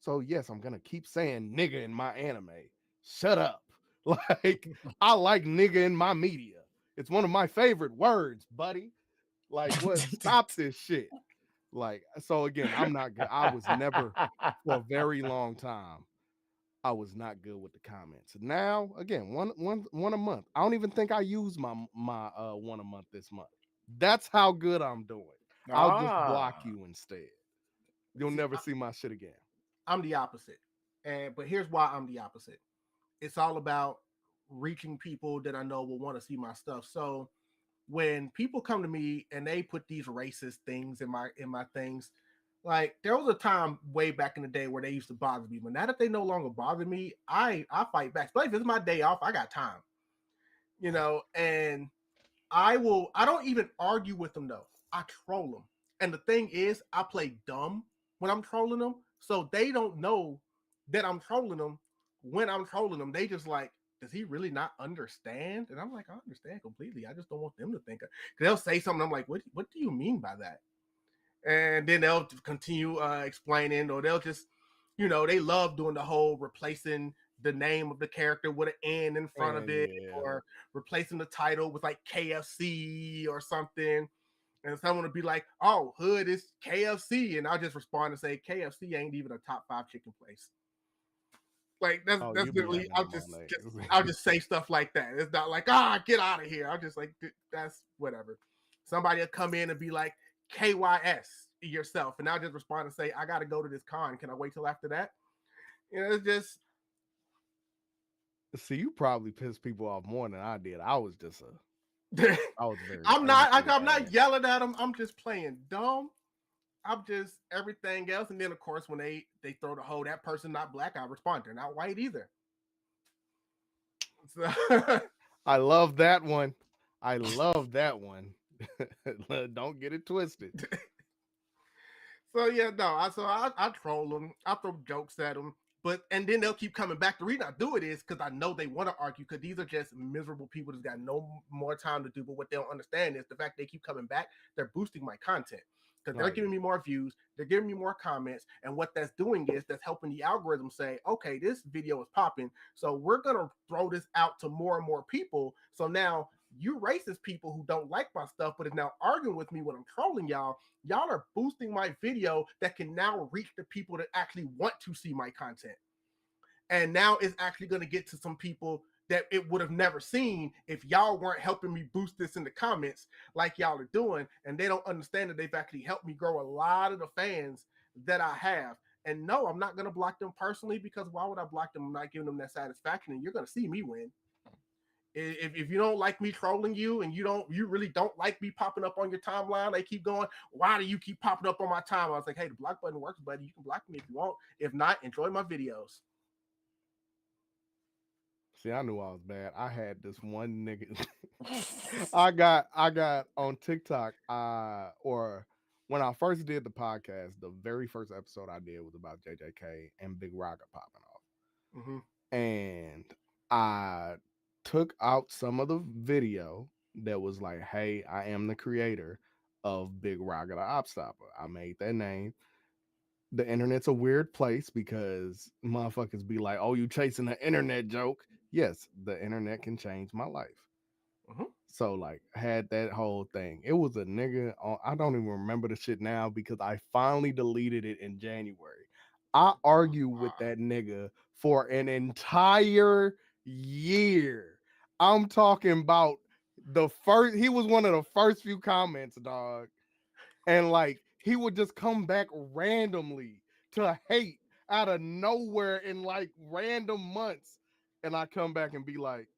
So yes, I'm gonna keep saying nigga in my anime. Shut up. Like, I like nigga in my media. It's one of my favorite words, buddy. Like, what? Stop this shit. Like, so again, I'm not good. I was never, for a very long time, I was not good with the comments. Now, again, one a month. I don't even think I use my one a month this month. That's how good I'm doing. I'll just block you instead. You'll never see my shit again. I'm the opposite. But here's why I'm the opposite. It's all about reaching people that I know will want to see my stuff. So when people come to me and they put these racist things in my things, like there was a time way back in the day where they used to bother me, but now that they no longer bother me, I fight back. Especially if it's my day off, I got time, and I don't even argue with them though. I troll them. And the thing is, I play dumb when I'm trolling them, so they don't know that I'm trolling them when I'm trolling them. They just like, does he really not understand? And I'm like, I understand completely. I just don't want them to think. They'll say something. I'm like, what do you mean by that? And then they'll continue explaining, or they'll just, they love doing the whole replacing the name of the character with an N in front of it, or replacing the title with like KFC or something. And someone would be like, oh, Hood is KFC. And I'll just respond and say, KFC ain't even a top 5 chicken place. Like that's literally, I'll just say stuff like that. It's not like, get out of here. I'll just like, that's whatever. Somebody will come in and be like, KYS yourself. And I'll just respond and say, I got to go to this con. Can I wait till after that? It's just. See, you probably pissed people off more than I did. I was just I was very. I'm not yelling at them. I'm just playing dumb. I'm just everything else. And then of course, when they throw the whole that person not black, I respond. They're not white either. So I love that one. Don't get it twisted. So yeah, no. I troll them. I throw jokes at them. And then they'll keep coming back. The reason I do it is because I know they want to argue, because these are just miserable people that's got no more time to do. But what they don't understand is the fact they keep coming back, they're boosting my content. Because they're giving me more views, they're giving me more comments, and what that's doing is that's helping the algorithm say, okay, this video is popping, so we're gonna throw this out to more and more people. So now you racist people who don't like my stuff but is now arguing with me when I'm trolling y'all are boosting my video that can now reach the people that actually want to see my content. And now it's actually going to get to some people that it would have never seen if y'all weren't helping me boost this in the comments like y'all are doing. And they don't understand that they've actually helped me grow a lot of the fans that I have. And no, I'm not going to block them personally, because why would I block them? I'm not giving them that satisfaction, and you're going to see me win. If you don't like me trolling you, and you really don't like me popping up on your timeline, they keep going, why do you keep popping up on my timeline? I was like, hey, the block button works, buddy. You can block me if you want. If not, enjoy my videos. See, I knew I was bad. I had this one nigga. I got on TikTok, or when I first did the podcast, the very first episode I did was about JJK and Big Rocker popping off. Mm-hmm. And I took out some of the video that was like, hey, I am the creator of Big Rocker the Op Stopper. I made that name. The internet's a weird place because motherfuckers be like, oh, you chasing the internet joke. Yes, the internet can change my life. Mm-hmm. So like I had that whole thing. It was a nigga on, I don't even remember the shit now because I finally deleted it in January. I argued with that nigga for an entire year. I'm talking about he was one of the first few comments, dog. And like he would just come back randomly to hate out of nowhere in like random months. And I come back and be like,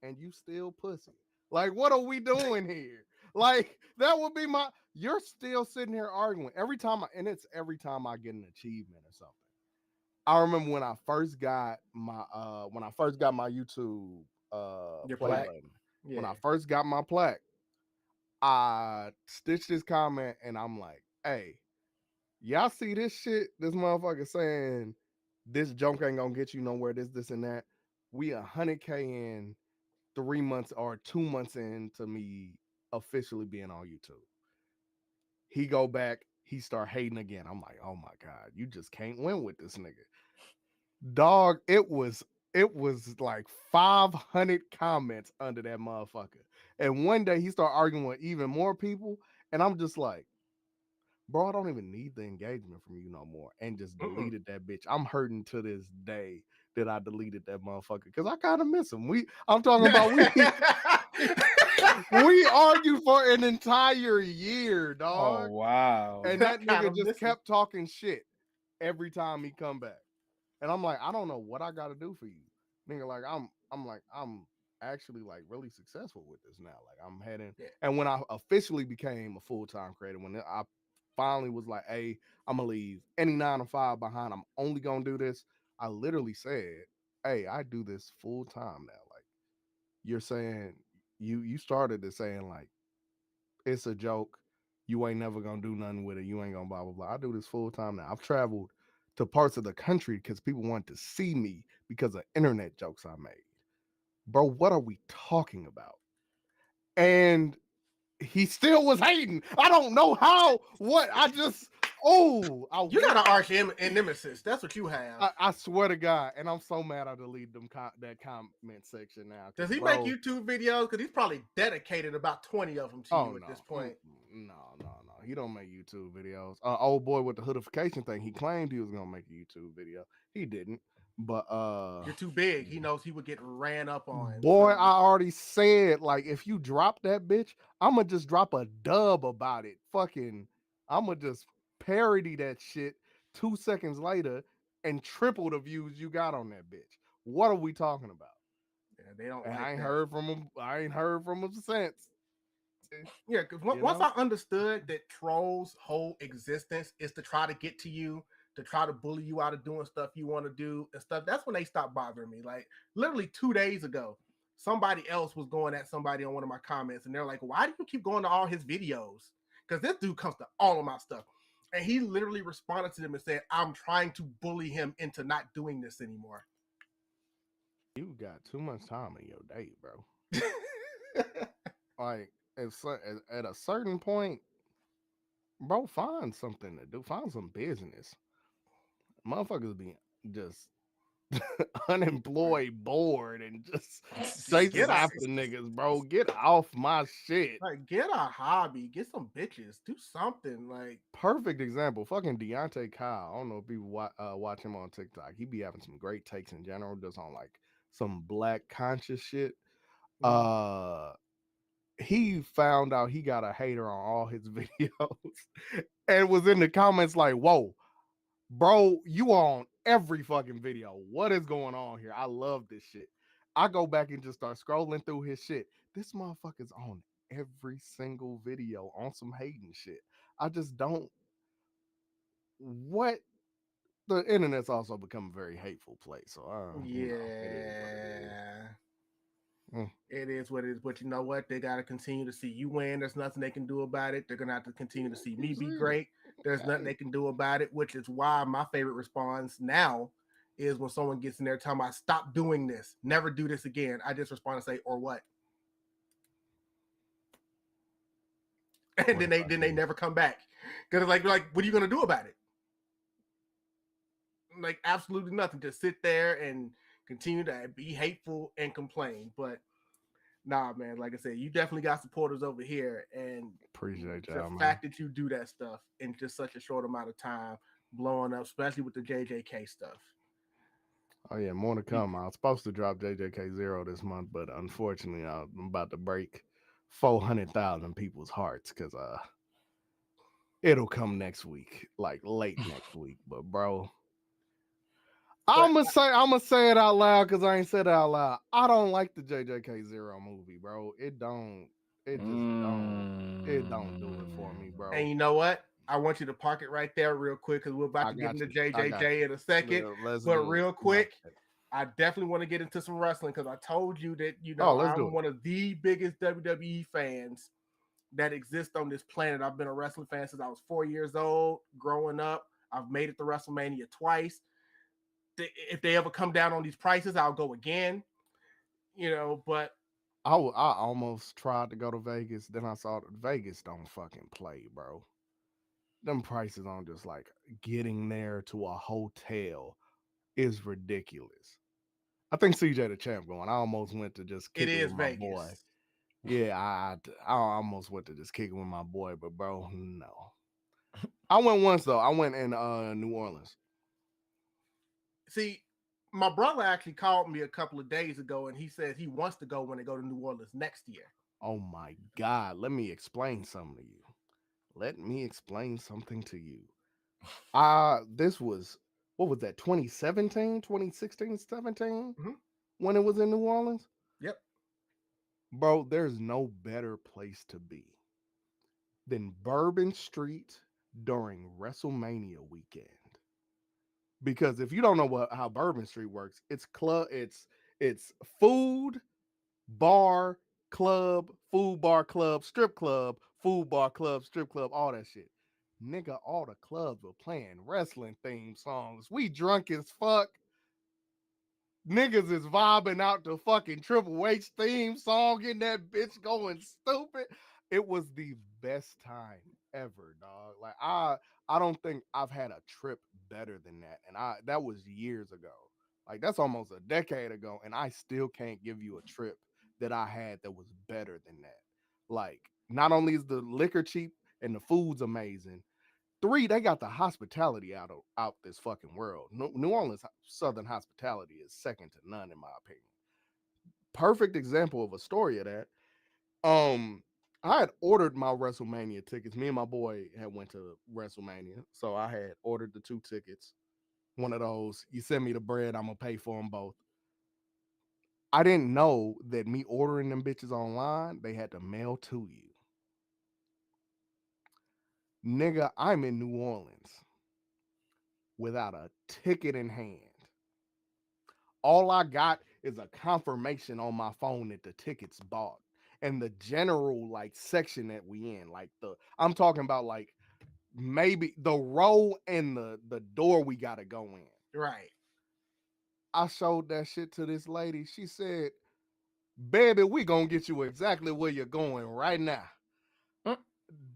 and you still pussy. Like, what are we doing here? Like, that would be you're still sitting here arguing. Every time I get an achievement or something. I remember when I first got my YouTube Your play plaque. button. Yeah. When I first got my plaque, I stitched this comment and I'm like, hey, y'all see this shit? This motherfucker saying this junk ain't gonna get you nowhere, this and that. We 100K in 3 months or 2 months into me officially being on YouTube. He go back, he start hating again. I'm like, oh my God, you just can't win with this nigga. Dog, it was like 500 comments under that motherfucker. And one day he started arguing with even more people. And I'm just like, bro, I don't even need the engagement from you no more. And just deleted that bitch. I'm hurting to this day that I deleted that motherfucker because I kind of miss him. I'm talking about we argued for an entire year, dog. Oh wow. And that nigga just kept talking shit every time he come back. And I'm like, I don't know what I gotta do for you. Nigga, like I'm actually like really successful with this now. Like I'm heading and when I officially became a full-time creator, when I finally was like, hey, I'm gonna leave any 9 to 5 behind. I'm only gonna do this. I literally said, hey, I do this full time now. Like you're saying you started it saying like it's a joke. You ain't never gonna do nothing with it. You ain't gonna blah blah blah. I do this full time now. I've traveled to parts of the country because people want to see me because of internet jokes I made. Bro, what are we talking about? And he still was hating. I don't know how. What I just you got an arch nemesis. That's what you have. I swear to God, and I'm so mad I deleted that comment section now. Does he make YouTube videos? Because he's probably dedicated about 20 of them to you at this point. No. He don't make YouTube videos. Old boy with the hoodification thing, he claimed he was gonna make a YouTube video. He didn't. But you're too big. He knows he would get ran up on. Boy, I already said, like, if you drop that bitch, I'ma just drop a dub about it. I'ma just parody that shit 2 seconds later and triple the views you got on that bitch. What are we talking about? Yeah, they don't. I ain't heard from him since. Yeah, because once I understood that trolls' whole existence is to try to get to you, to try to bully you out of doing stuff you want to do and stuff, that's when they stopped bothering me. Like literally 2 days ago, somebody else was going at somebody on one of my comments, and they're like, "Why do you keep going to all his videos?" Because this dude comes to all of my stuff. And he literally responded to them and said, I'm trying to bully him into not doing this anymore. You got too much time in your day, bro. Like, at a certain point, bro, find something to do. Find some business. Motherfuckers be just unemployed, bored, and just chasing after niggas, bro. Get off my shit. Like, get a hobby. Get some bitches. Do something. Like, perfect example. Fucking Deontay Kyle. I don't know if people watch him on TikTok. He be having some great takes in general, just on like some black conscious shit. He found out he got a hater on all his videos and was in the comments like, whoa, bro, you are on every fucking video. What is going on here? I love this shit. I go back and just start scrolling through his shit. This motherfucker's on every single video on some hating shit. I just don't. What? The internet's also become a very hateful place. So, it is what it is. But you know what? They got to continue to see you win. There's nothing they can do about it. They're going to have to continue to see me be great. There's nothing they can do about it, which is why my favorite response now is when someone gets in there telling me, stop doing this. Never do this again. I just respond and say, or what? And then they never come back. Because like, what are you going to do about it? Like, absolutely nothing. Just sit there and continue to be hateful and complain. But Nah, man. Like I said, you definitely got supporters over here, and Appreciate the y'all, man. fact that you do that stuff in just such a short amount of time, blowing up, especially with the JJK stuff. Oh yeah, more to come. I was supposed to drop JJK 0 this month, but unfortunately, I'm about to break 400,000 people's hearts because it'll come next week, like late next week. But bro, I'm gonna say it out loud because I ain't said it out loud. I don't like the JJK 0 movie, bro. It don't do it for me, bro. And you know what? I want you to park it right there real quick because we're about to get into JJJ in a second. But real quick, I definitely want to get into some wrestling because I told you that, I'm one of the biggest WWE fans that exist on this planet. I've been a wrestling fan since I was 4 years old, growing up. I've made it to WrestleMania twice. If they ever come down on these prices, I'll go again. But I almost tried to go to Vegas. Then I saw that Vegas don't fucking play, bro. Them prices on just like getting there to a hotel is ridiculous. I think CJ the Champ going. I almost went to just kick it with my boy. Yeah, I almost went to just kick it with my boy, but bro, no. I went once though. I went in New Orleans. See, my brother actually called me a couple of days ago, and he said he wants to go when they go to New Orleans next year. Oh my God! Let me explain something to you. This was, what was that, 2017, 2016, 17? When it was in New Orleans? Yep. Bro, there's no better place to be than Bourbon Street during WrestleMania weekend. Because if you don't know how Bourbon Street works, it's food, bar, club, food, bar, club, strip club, food, bar, club, strip club, all that shit. Nigga, all the clubs were playing wrestling theme songs. We drunk as fuck. Niggas is vibing out the fucking Triple H theme song, getting that bitch going stupid. It was the best time ever, dog. Like I don't think I've had a trip better than that. And that was years ago. Like that's almost a decade ago, and I still can't give you a trip that I had that was better than that. Like, not only is the liquor cheap and the food's amazing, 3, they got the hospitality out this fucking world. New Orleans Southern hospitality is second to none, in my opinion. Perfect example of a story of that. I had ordered my WrestleMania tickets. Me and my boy had went to WrestleMania, so I had ordered the 2 tickets. One of those, you send me the bread, I'm gonna pay for them both. I didn't know that me ordering them bitches online, they had to mail to you. Nigga, I'm in New Orleans without a ticket in hand. All I got is a confirmation on my phone that the ticket's bought. And the general like section that we in, like I'm talking about like maybe the row and the door we gotta go in. Right. I showed that shit to this lady. She said, baby, we gonna get you exactly where you're going right now.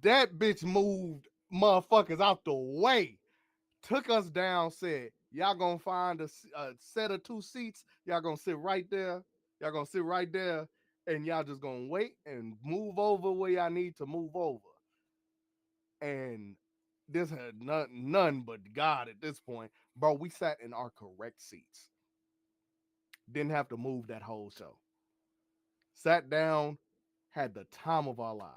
That bitch moved motherfuckers out the way, took us down, said, y'all gonna find a set of 2 seats. Y'all gonna sit right there. Y'all gonna sit right there, and y'all just gonna wait and move over where y'all need to move over. And this had none but God at this point. Bro, we sat in our correct seats. Didn't have to move that whole show. Sat down, had the time of our lives.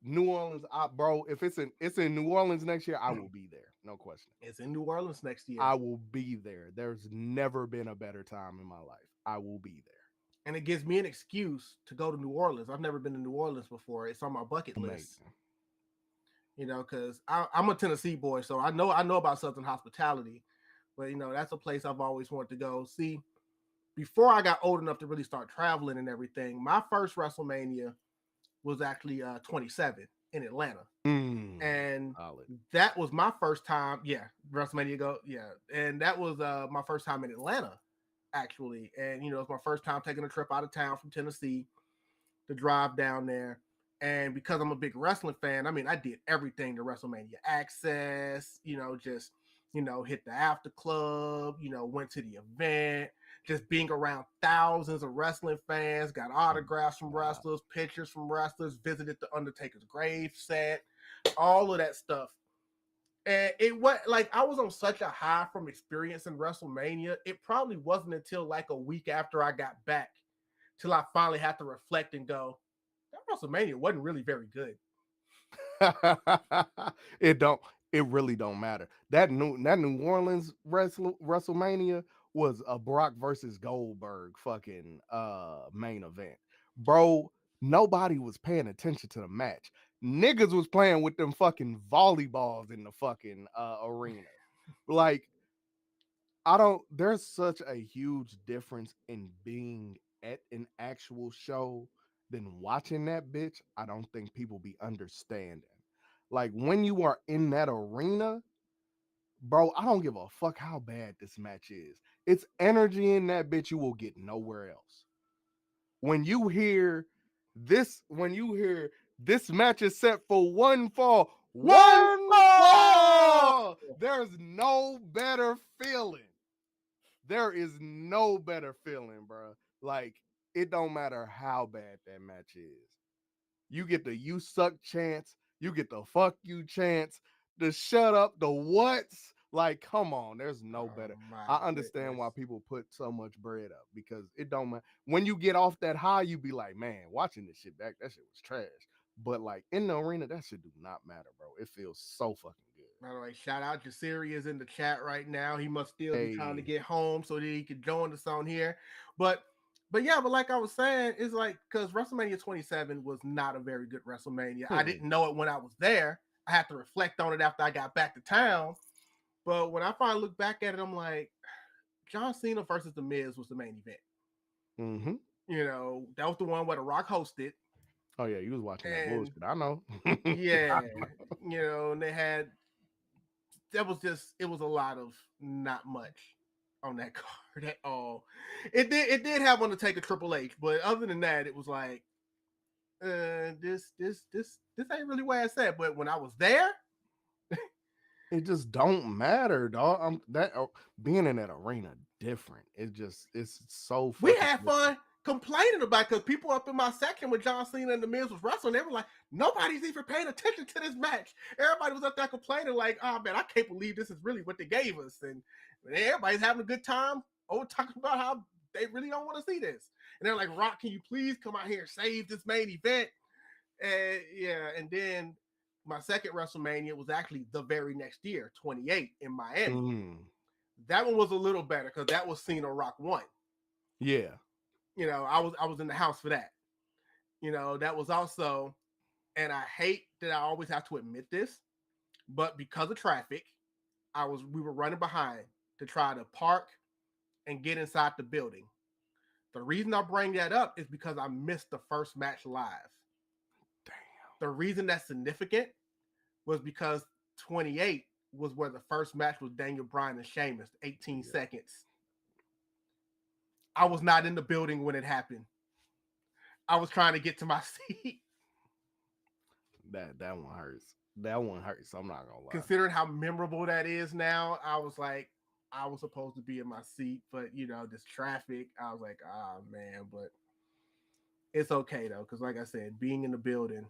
New Orleans, bro, if it's in New Orleans next year, I will be there. No question. It's in New Orleans next year. I will be there. There's never been a better time in my life. I will be there. And it gives me an excuse to go to New Orleans. I've never been to New Orleans before. It's on my bucket list. Because I'm a Tennessee boy, so I know about Southern hospitality. But, that's a place I've always wanted to go. See, before I got old enough to really start traveling and everything, my first WrestleMania was actually 27 in Atlanta. And that was my first time. Yeah, WrestleMania go. Yeah. And that was my first time in Atlanta, actually. And, it's my first time taking a trip out of town from Tennessee to drive down there. And because I'm a big wrestling fan, I did everything to WrestleMania access, just, hit the after club, went to the event. just being around thousands of wrestling fans, got autographs from wrestlers, pictures from wrestlers, visited the Undertaker's grave set, all of that stuff. And it was like I was on such a high from experiencing WrestleMania. It probably wasn't until like a week after I got back till I finally had to reflect and go, that WrestleMania wasn't really very good. It really don't matter. That New Orleans WrestleMania was a Brock versus Goldberg fucking main event. Bro, nobody was paying attention to the match. Niggas was playing with them fucking volleyballs in the fucking arena. Like, there's such a huge difference in being at an actual show than watching that bitch. I don't think people be understanding. Like, when you are in that arena, bro, I don't give a fuck how bad this match is. It's energy in that bitch you will get nowhere else. When you hear this match is set for one fall, there's no better feeling. There is no better feeling, bro. Like, it don't matter how bad that match is. You get the "you suck" chants, you get the "fuck you" chants, the "shut up," the "whats." Like, come on, there's no better. I understand why people put so much bread up, because it don't matter. When you get off that high, you be like, man, watching this shit back, that shit was trash. But like in the arena, that shit do not matter, bro. It feels so fucking good. By the way, shout out Jasirii is in the chat right now. He must still be trying to get home so that he could join us on here. But yeah, but like I was saying, it's like, because WrestleMania 27 was not a very good WrestleMania. I didn't know it when I was there. I had to reflect on it after I got back to town. But when I finally look back at it, I'm like, John Cena versus The Miz was the main event. Mm-hmm. You know, that was the one where The Rock hosted. Oh yeah, you was watching that bullshit. I know. Yeah, you know, and it was a lot of not much on that card at all. It did have Undertaker Triple H, but other than that, it was like, this ain't really where it's at. But when I was there, it just don't matter, dog. Being in that arena different. It's so we had fun complaining about it, because people up in my section with John Cena and The Miz was wrestling, they were like, nobody's even paying attention to this match. Everybody was up there complaining like, oh man, I can't believe this is really what they gave us. And everybody's having a good time talking about how they really don't want to see this. And they're like, Rock, can you please come out here and save this main event? And yeah, and then my second WrestleMania was actually the very next year, 28 in Miami. That one was a little better because that was Cena Rock 1. Yeah. You know, I was in the house for that. You know, that was also, and I hate that I always have to admit this, but because of traffic, we were running behind to try to park and get inside the building. The reason I bring that up is because I missed the first match live. Damn. The reason that's significant was because 28 was where the first match was Daniel Bryan and Sheamus, 18 seconds. I was not in the building when it happened. I was trying to get to my seat. That one hurts. That one hurts. I'm not gonna lie. Considering how memorable that is now, I was like, I was supposed to be in my seat, but you know, this traffic, I was like, oh man, but it's okay though, because like I said, being in the building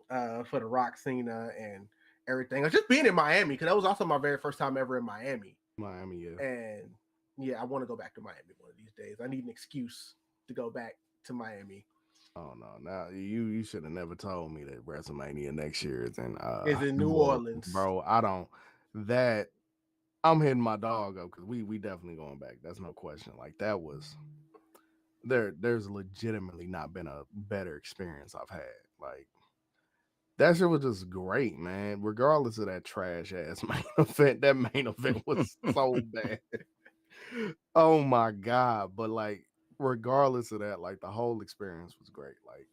for the Rock, Cena and everything, just being in Miami, because that was also my very first time ever in Miami. Yeah. And yeah, I want to go back to Miami one of these days. I need an excuse to go back to Miami. Oh no! Now you should have never told me that WrestleMania next year is in New Orleans, bro. I'm hitting my dog up because we definitely going back. That's no question. Like, that was there's legitimately not been a better experience I've had. Like, that shit was just great, man. Regardless of that trash ass main event, that main event was so bad. Oh my god! But like, regardless of that, like, the whole experience was great. Like,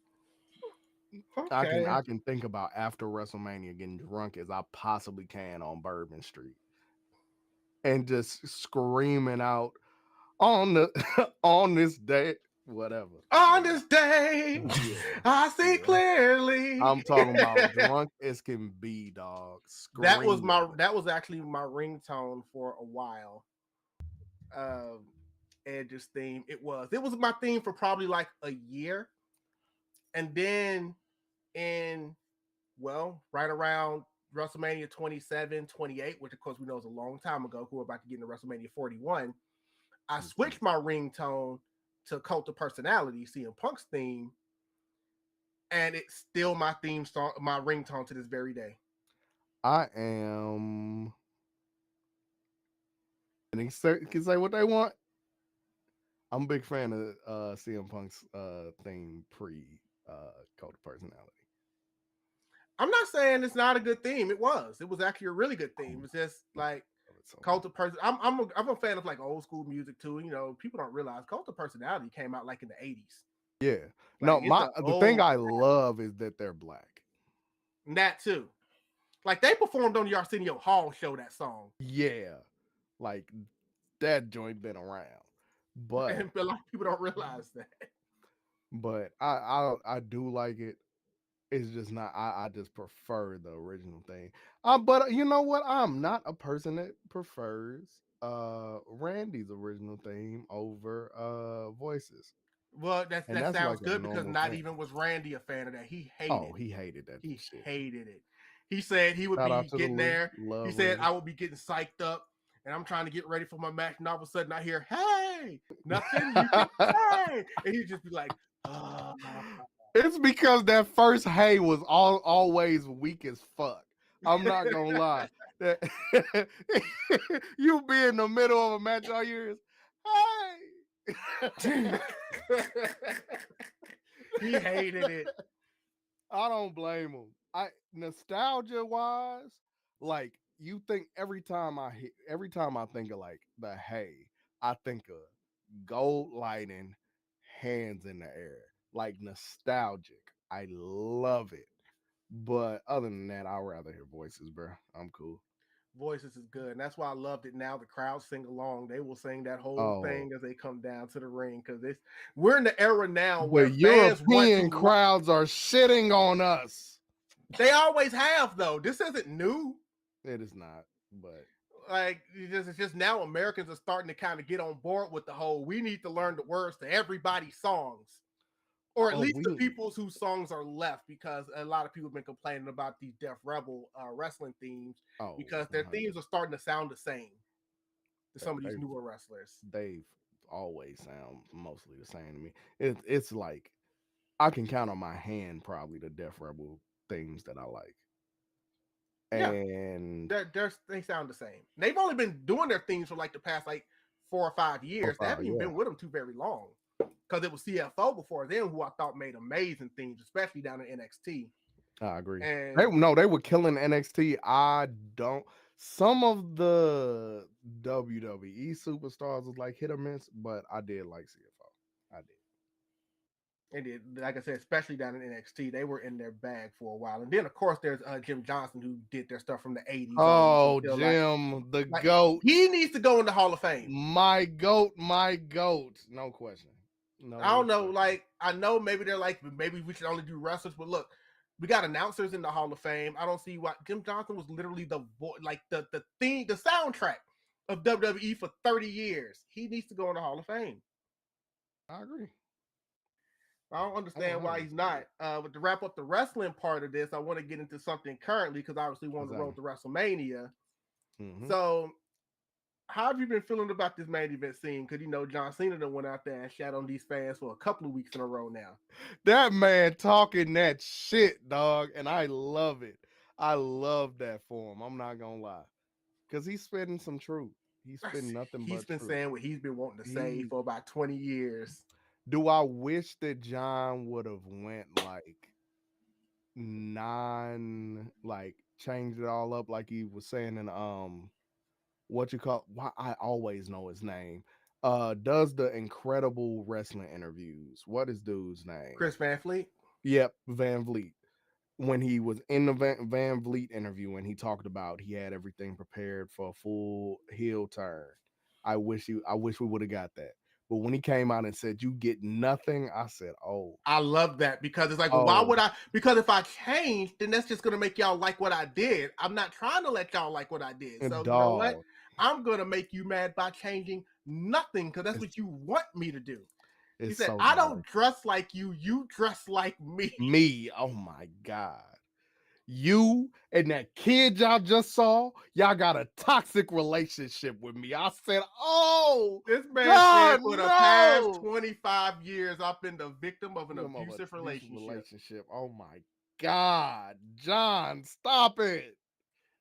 okay. I can think about after WrestleMania getting drunk as I possibly can on Bourbon Street and just screaming out on this day, whatever. On this day, I see clearly. I'm talking about drunk as can be, dog. That was actually my ringtone for a while. Edge's theme. It was my theme for probably like a year. And then right around WrestleMania 27, 28, which of course we know is a long time ago, who we're about to get into WrestleMania 41, I switched my ringtone to Cult of Personality, CM Punk's theme, and it's still my theme song, my ringtone to this very day. I am. And they can say what they want. I'm a big fan of CM Punk's theme pre Cult of Personality. I'm not saying it's not a good theme. It was actually a really good theme. It's just like Cult of Person. I'm a fan of like old school music too. You know, people don't realize Cult of Personality came out like in the 80s. Yeah. Like, no, the thing I love is that they're black. And that too. Like they performed on the Arsenio Hall show that song. Yeah. Like that joint been around. But a lot of people don't realize that. But I do like it. It's just not. I just prefer the original thing. But you know what? I'm not a person that prefers Randy's original theme over voices. Well, that sounds like good because not even was Randy a fan of that. He hated. Oh, he hated that. He hated it. He said he would be getting there. He said I would be getting psyched up, and I'm trying to get ready for my match, and all of a sudden I hear, "Hey, nothing." Hey, and he'd just be like, It's because that first "hey" was always weak as fuck. I'm not gonna lie. You be in the middle of a match all years. Hey. He hated it. I don't blame him. Nostalgia wise, like you think every time I think of like the "hey," I think of gold lighting, hands in the air, like nostalgic. I love it. But other than that, I'd rather hear voices, bro. I'm cool. Voices is good, and that's why I loved it. Now the crowd sing along; they will sing that whole thing as they come down to the ring because we're in the era now where European crowds are shitting on us. They always have, though. This isn't new. It is not, but like it's just now Americans are starting to kind of get on board with the whole. We need to learn the words to everybody's songs. Or at least the people whose songs are left, because a lot of people have been complaining about these Def Rebel wrestling themes because their themes are starting to sound the same to some of these newer wrestlers. They've always sound mostly the same to me. It's like I can count on my hand probably the Def Rebel themes that I like. And they sound the same. They've only been doing their themes for like the past like 4 or 5 years. They haven't even been with them too very long. Because it was CFO before then who I thought made amazing themes, especially down in NXT. I agree. And they were killing NXT. Some of the WWE superstars was like hit or miss, but I did like CFO. I did. They did. Like I said, especially down in NXT, they were in their bag for a while. And then, of course, there's Jim Johnson who did their stuff from the 80s. Oh, Jim, the GOAT. He needs to go in the Hall of Fame. My GOAT. No question. No, I don't know. Like, I know maybe they're like, maybe we should only do wrestlers, but look, we got announcers in the Hall of Fame. I don't see why. Jim Johnson was literally the soundtrack of WWE for 30 years. He needs to go in the Hall of Fame. I agree. I don't understand why he's not. But to wrap up the wrestling part of this, I want to get into something currently because obviously we're on the road to WrestleMania. Mm-hmm. So, how have you been feeling about this main event scene? Because, John Cena done went out there and shat on these fans for a couple of weeks in a row now. That man talking that shit, dog, and I love it. I love that for him. I'm not going to lie. Because he's spitting some truth. He's spitting nothing but He's been saying what he's been wanting to say for about 20 years. Do I wish that John would have went changed it all up like he was saying in I always know his name. Does the incredible wrestling interviews. What is dude's name? Chris Van Vliet? Yep, Van Vliet. When he was in the Van Vliet interview and he talked about he had everything prepared for a full heel turn. I wish we would have got that. But when he came out and said, "You get nothing," I said, "Oh." I love that because it's like, well, why would I? Because if I change, then that's just going to make y'all like what I did. I'm not trying to let y'all like what I did. So, you know what? I'm going to make you mad by changing nothing because that's what you want me to do. He said, so I don't dress like you. You dress like me. Me. Oh my God. You and that kid y'all just saw, y'all got a toxic relationship with me. I said, oh, this man God, said for the no. past 25 years, I've been the victim of an abusive relationship. Oh my God. John, stop it.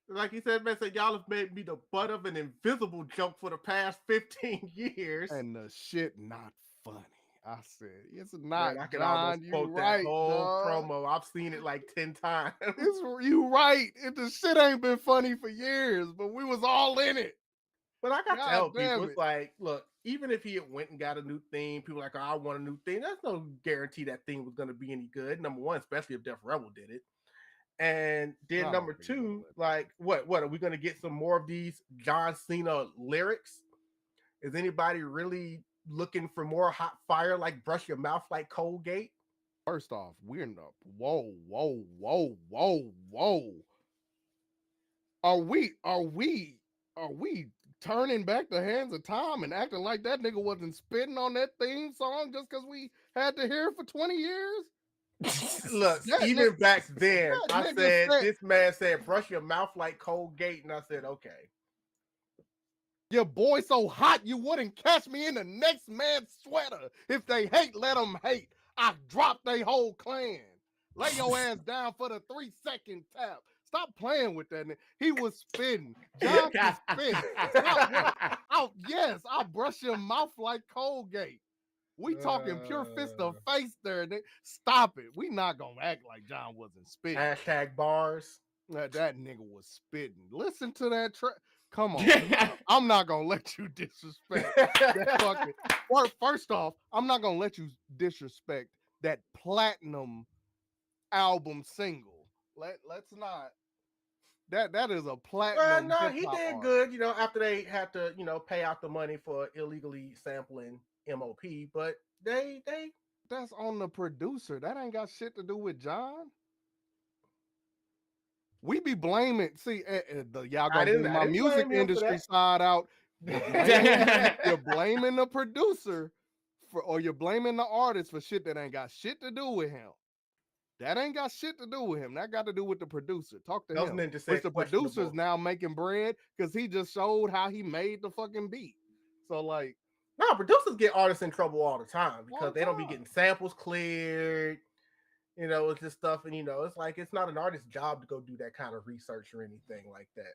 Like he said, man said, y'all have made me the butt of an invisible joke for the past 15 years. And the shit not funny. I said, it's not, man, I can John, almost you quote right, that whole dog. promo. I've seen it like 10 times. You right. The shit ain't been funny for years, but we was all in it. But I got to tell people, it's like, look, even if he had went and got a new theme, people are like, oh, I want a new theme. There's no guarantee that theme was going to be any good. Number one, especially if Def Rebel did it. And then number two, like, what are we going to get some more of these John Cena lyrics? Is anybody really looking for more hot fire like brush your mouth like Colgate? First off, we're in the whoa. Are we turning back the hands of time and acting like that nigga wasn't spitting on that theme song just because we had to hear it for 20 years? Look, even back then, I said, this man said, brush your mouth like Colgate. And I said, okay. Your boy so hot, you wouldn't catch me in the next man's sweater. If they hate, let them hate. I dropped they whole clan. Lay your ass down for the 3-second tap. Stop playing with that nigga. He was spitting. John was spitting. Yes, I'll brush your mouth like Colgate. We talking pure fist of face there. Stop it. We not gonna act like John wasn't spitting. Hashtag bars. That nigga was spitting. Listen to that track. Come on. I'm not gonna let you disrespect that fucking. First off, I'm not gonna let you disrespect that platinum album single. Let's not. That is a platinum. Well, no, he did good, after they had to, pay out the money for illegally sampling MOP, but they that's on the producer. That ain't got shit to do with John. We be blaming. See, y'all gonna do my music industry side out. You're blaming the producer or you're blaming the artist for shit that ain't got shit to do with him. That ain't got shit to do with him. That got to do with the producer. Talk to him. Which the producer's now making bread because he just showed how he made the fucking beat. So like, no, producers get artists in trouble all the time because they don't be getting samples cleared. It's just stuff, and it's like it's not an artist's job to go do that kind of research or anything like that.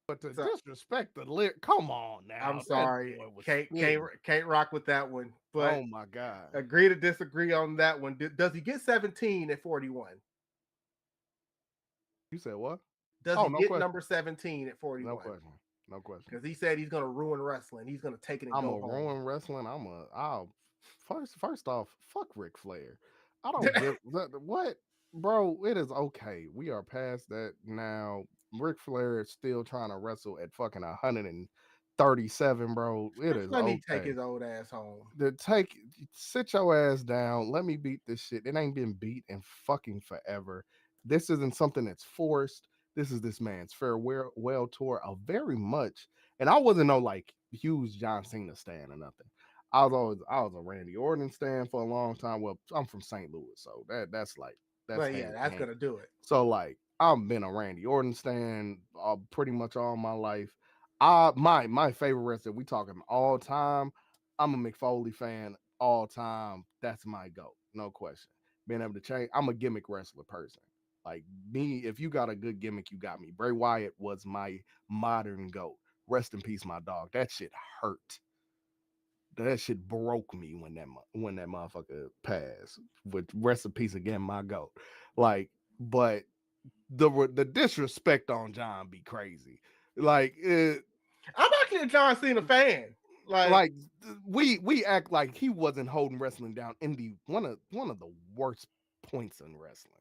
But to disrespect the lyric, come on now. I'm sorry, can't rock with that one. But oh my God, agree to disagree on that one. Does he get 17 at 41? You said what? Does he get number 17 at 41? No question. Because he said he's gonna ruin wrestling. He's gonna take it and go home. Ruin wrestling. First off, fuck Ric Flair. I don't give what, bro. It is okay. We are past that now. Ric Flair is still trying to wrestle at fucking 137, bro. It is Let me take his old ass home. Sit your ass down. Let me beat this shit. It ain't been beat in fucking forever. This isn't something that's forced. This is this man's farewell tour of very much. And I wasn't no like huge John Cena stan or nothing. I was a Randy Orton stan for a long time. Well, I'm from St. Louis, so that's gonna do it. So like I've been a Randy Orton stan pretty much all my life. My favorite wrestler, we talking all time. I'm a McFoley fan all time. That's my goat, no question. Being able to change. I'm a gimmick wrestler person. Like me, if you got a good gimmick, you got me. Bray Wyatt was my modern goat. Rest in peace, my dog. That shit hurt. That shit broke me when that motherfucker passed. With rest in peace again, my goat. Like, but the disrespect on John be crazy. Like, I'm actually a John Cena fan. Like we act like he wasn't holding wrestling down in the one of the worst points in wrestling.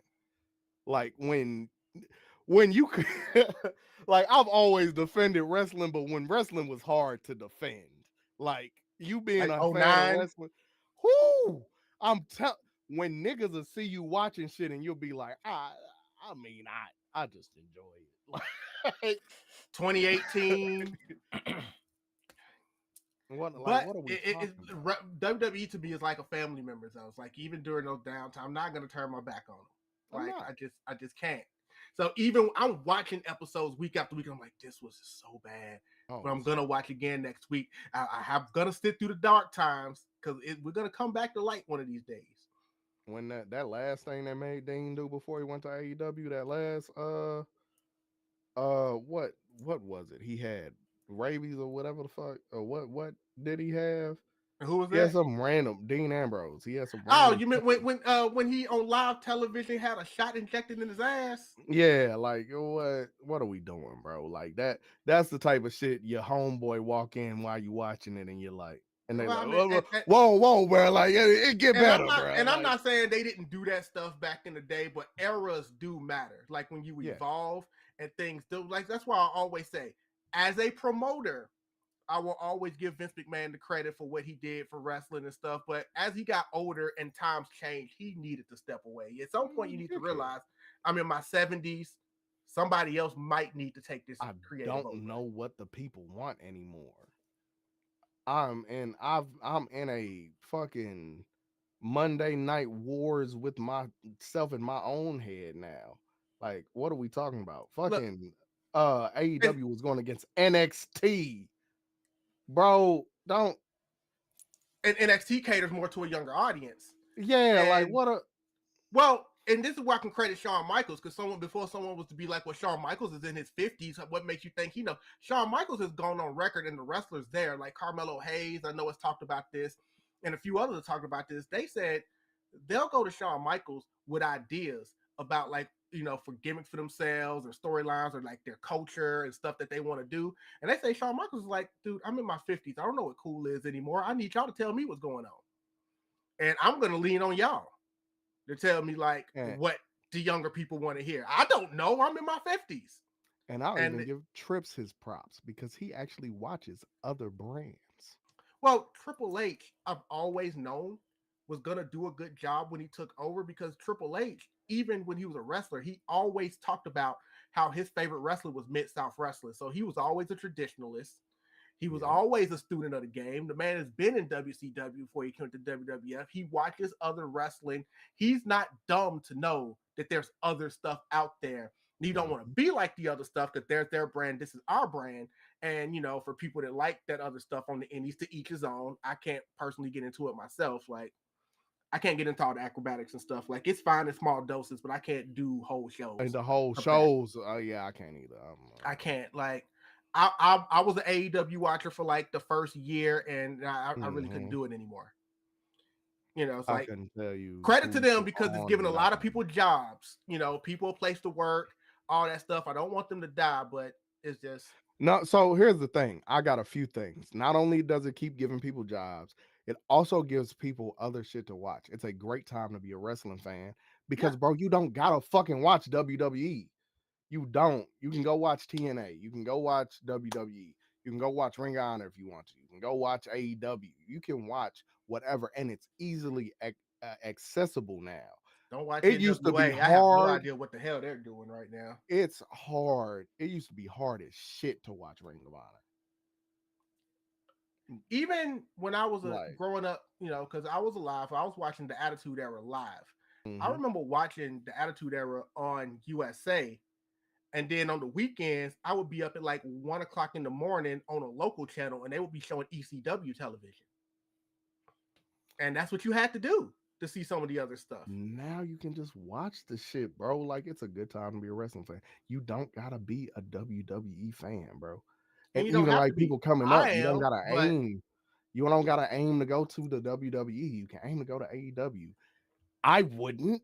Like when you could, like I've always defended wrestling, but when wrestling was hard to defend, like you being a fan of wrestling, when niggas will see you watching shit and you'll be like, I mean, I just enjoy it. Like, 2018. what But are we talking about? WWE to me is like a family member. So it's like even during those downtime, I'm not gonna turn my back on them. Like I just can't. So even I'm watching episodes week after week. I'm like, this was so bad, but I'm gonna watch again next week. I have gonna sit through the dark times because we're gonna come back to light one of these days. When that last thing they made Dean do before he went to AEW, that last what was it? He had rabies or whatever the fuck, or what did he have? And who was He had that? some random Dean Ambrose. He had some Oh, random. you meant when he on live television had a shot injected in his ass? Yeah, like what are we doing, bro? Like that's the type of shit your homeboy walk in while you watching it and you're like, and they Well, like, I mean, whoa, bro, like it get better, bro. And like, I'm not saying they didn't do that stuff back in the day, but eras do matter. Like when you evolve and things do. Like that's why I always say, as a promoter, I will always give Vince McMahon the credit for what he did for wrestling and stuff. But as he got older and times changed, he needed to step away. At some point, you need to realize I'm in my 70s. Somebody else might need to take this. I don't know what the people want anymore. I'm in a fucking Monday night wars with myself in my own head now. Like, what are we talking about? Fucking AEW was going against NXT. Bro, don't. And NXT caters more to a younger audience. Yeah, and, like what a. Well, and this is why I can credit Shawn Michaels, because before someone was to be like, well, Shawn Michaels is in his 50s. What makes you think he knows? Shawn Michaels has gone on record, and the wrestlers there, like Carmelo Hayes, I know has talked about this, and a few others have talked about this. They said they'll go to Shawn Michaels with ideas about like, for gimmicks for themselves or storylines or like their culture and stuff that they want to do. And they say Shawn Michaels is like, dude, I'm in my 50s. I don't know what cool is anymore. I need y'all to tell me what's going on. And I'm going to lean on y'all to tell me like what the younger people want to hear. I don't know. I'm in my 50s. And I'll even give Trips his props because he actually watches other brands. Well, Triple H, I've always known was going to do a good job when he took over, because Triple H, even when he was a wrestler, he always talked about how his favorite wrestler was Mid-South wrestling. So he was always a traditionalist. He was always a student of the game. The man has been in WCW before he came to WWF. He watches other wrestling. He's not dumb to know that there's other stuff out there. You don't want to be like the other stuff, that there's their brand. This is our brand. And, for people that like that other stuff on the indies, to each his own. I can't personally get into it myself. Like, I can't get into all the acrobatics and stuff. Like, it's fine in small doses, but I can't do whole shows. And the whole shows, I can't either. I can't. Like, I was an AEW watcher for like the first year, and I really couldn't do it anymore. It's like, I couldn't tell you. Credit to them, because it's giving a lot of people jobs. People a place to work, all that stuff. I don't want them to die, but it's just. No, so here's the thing. I got a few things. Not only does it keep giving people jobs, it also gives people other shit to watch. It's a great time to be a wrestling fan because, bro, you don't gotta fucking watch WWE. You don't. You can go watch TNA. You can go watch WWE. You can go watch Ring of Honor if you want to. You can go watch AEW. You can watch whatever, and it's easily accessible now. Don't watch it. Used to be hard. I have no idea what the hell they're doing right now. It's hard. It used to be hard as shit to watch Ring of Honor. Even when I was growing up, because I was alive, I was watching the Attitude Era live. I remember watching the Attitude Era on USA. And then on the weekends, I would be up at like 1 o'clock in the morning on a local channel, and they would be showing ECW television. And that's what you had to do to see some of the other stuff. Now you can just watch the shit, bro. Like, it's a good time to be a wrestling fan. You don't gotta be a WWE fan, bro. And even like people coming up, you don't gotta aim. You don't gotta aim to go to the WWE. You can aim to go to AEW. I wouldn't.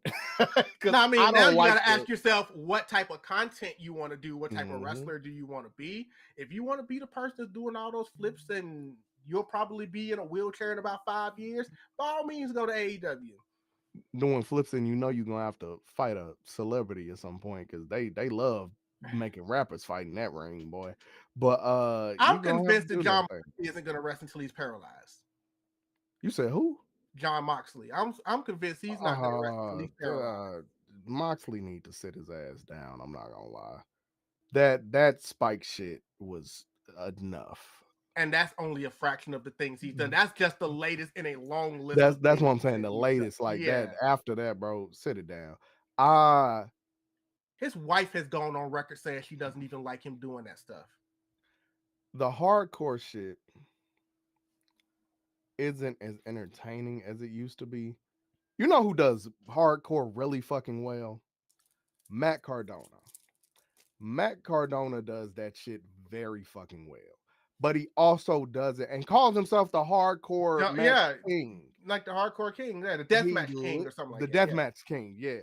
No, I mean, now you gotta ask yourself what type of content you want to do. What type of wrestler do you want to be? If you want to be the person that's doing all those flips, and you'll probably be in a wheelchair in about 5 years, by all means, go to AEW. Doing flips, and you're gonna have to fight a celebrity at some point, because they love making rappers fight in that ring, boy. But I'm convinced that John Moxley isn't gonna rest until he's paralyzed. You said who? John Moxley. I'm convinced he's not gonna rest until he's paralyzed. Moxley need to sit his ass down. I'm not gonna lie. That Spike shit was enough. And that's only a fraction of the things he's done. That's just the latest in a long list. That's what I'm saying. The latest, like that. After that, bro, sit it down. His wife has gone on record saying she doesn't even like him doing that stuff. The hardcore shit isn't as entertaining as it used to be. You know who does hardcore really fucking well? Matt Cardona. Matt Cardona does that shit very fucking well. But he also does it and calls himself the hardcore match king. Like the hardcore king, the deathmatch king or something like that. The deathmatch king, yeah.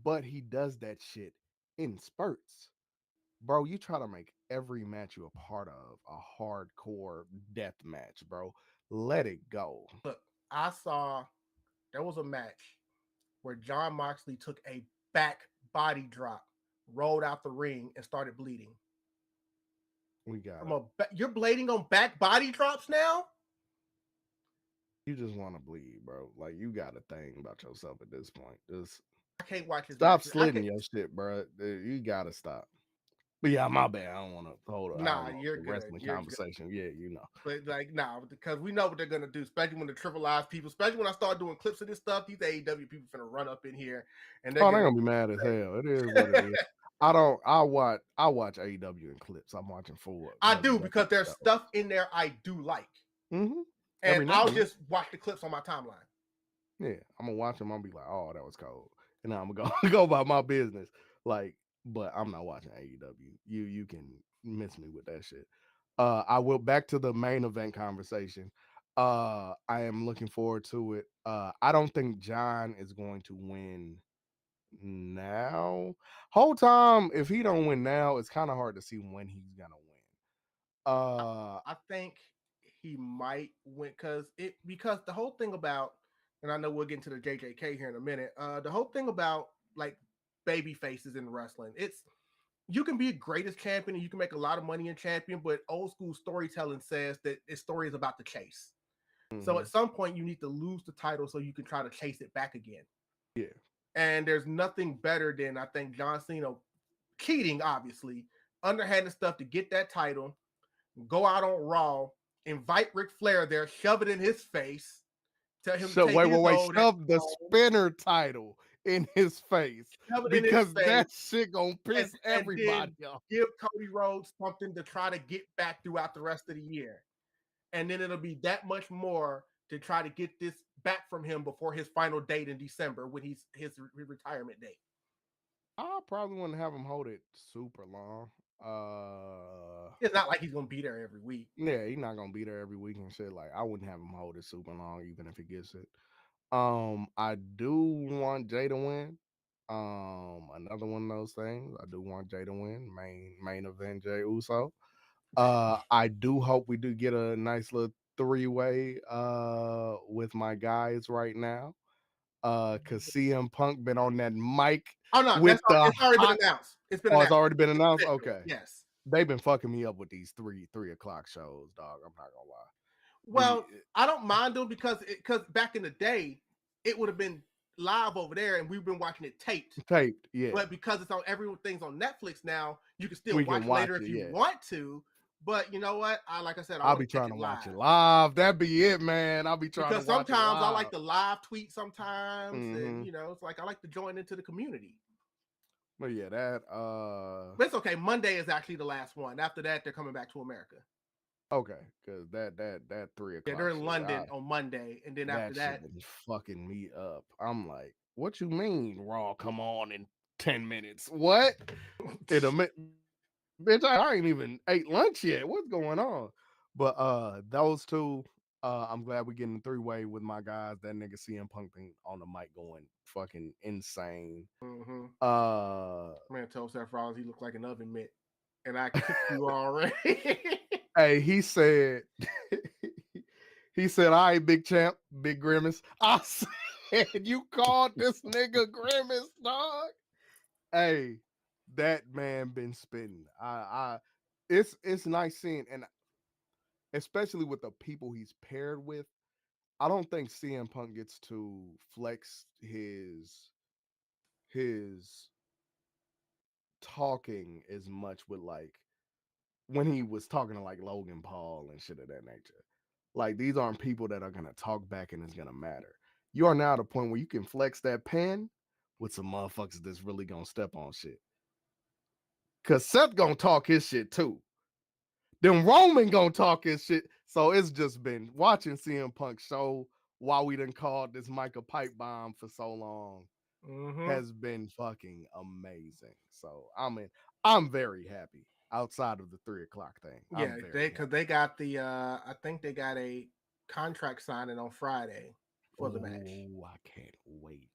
But he does that shit in spurts. Bro, you try to make every match you're a part of a hardcore death match, bro. Let it go. Look, I saw there was a match where Jon Moxley took a back body drop, rolled out the ring, and started bleeding. We got you're bleeding on back body drops now? You just want to bleed, bro. Like, you got to think about yourself at this point. Just I can't watch this. Stop slitting your shit, bro. You got to stop. But yeah, my bad. I don't want to hold you're the good. wrestling conversation. Good. Yeah, you know. But like, because we know what they're gonna do, especially when the Triple Lies people, especially when I start doing clips of this stuff, these AEW people finna run up in here and they're gonna be mad as hell. It is what it is. I watch AEW in clips. I'm watching full. I do because there's stuff in there I do like. Mm-hmm. And I'll just watch the clips on my timeline. Yeah, I'm gonna watch them. I'll be like, oh, that was cold. And I'm gonna go about my business. Like, but I'm not watching AEW. You can miss me with that shit. I will back to the main event conversation. I am looking forward to it. I don't think John is going to win now. Whole time, if he don't win now, it's kind of hard to see when he's gonna win. I think he might win because the whole thing about, and I know we'll get into the JJK here in a minute. The whole thing about like baby faces in wrestling, you can be a greatest champion and you can make a lot of money in champion, but old school storytelling says that this story is about the chase. Mm-hmm. So at some point you need to lose the title so you can try to chase it back again. Yeah. And there's nothing better than, I think, John Cena cheating, obviously, underhanded stuff to get that title, go out on Raw, invite Ric Flair there, shove it in his face, tell him to wait, shove the spinner title in his face because that shit gonna piss everybody off. Give Cody Rhodes something to try to get back throughout the rest of the year. And then it'll be that much more to try to get this back from him before his final date in December when his retirement date. I probably wouldn't have him hold it super long. It's not like he's gonna be there every week. Yeah, he's not gonna be there every week and shit. Like, I wouldn't have him hold it super long, even if he gets it. I do want Jay to win. Another one of those things. I do want Jay to win. Main event, Jay Uso. I do hope we do get a nice little 3-way with my guys right now. Cause CM Punk been on that mic. Oh no, it's already been announced. It's already been announced. Okay. Yes. They've been fucking me up with these 3 o'clock shows, dog. I'm not gonna lie. Well, I don't mind them because back in the day, it would have been live over there and we've been watching it taped. Yeah. But because it's on everything's on Netflix now, you can still watch it later if you want to. But you know what? I'll be trying to watch it live. That'd be it, man. I'll be trying because to watch it live. Sometimes I like to live tweet sometimes, and it's like I like to join into the community. But yeah, but it's okay. Monday is actually the last one. After that, they're coming back to America. Okay, because that 3 o'clock. Yeah, they're in London on Monday, and then after that, fucking me up. I'm like, what you mean Raw come on in 10 minutes? What? In a minute. Bitch, I ain't even ate lunch yet. What's going on? But those two, I'm glad we're getting a 3-way with my guys. That nigga CM Punk on the mic going fucking insane. Man told Seth Rollins he looked like an oven mitt, and I cooked you already. Hey, he said, all right, big champ, big grimace. I said, you called this nigga grimace, dog. Hey. That man been spitting. It's nice seeing, and especially with the people he's paired with. I don't think CM Punk gets to flex his his talking as much with like when he was talking to like Logan Paul and shit of that nature. Like these aren't people that are gonna talk back and it's gonna matter. You are now at a point where you can flex that pen with some motherfuckers that's really gonna step on shit. Cause Seth gonna talk his shit too. Then Roman gonna talk his shit. So it's just been watching CM Punk show why we done called this Micah pipe bomb for so long has been fucking amazing. So I'm very happy outside of the 3 o'clock thing. Yeah, they got the I think they got a contract signing on Friday for the match. Oh, I can't wait.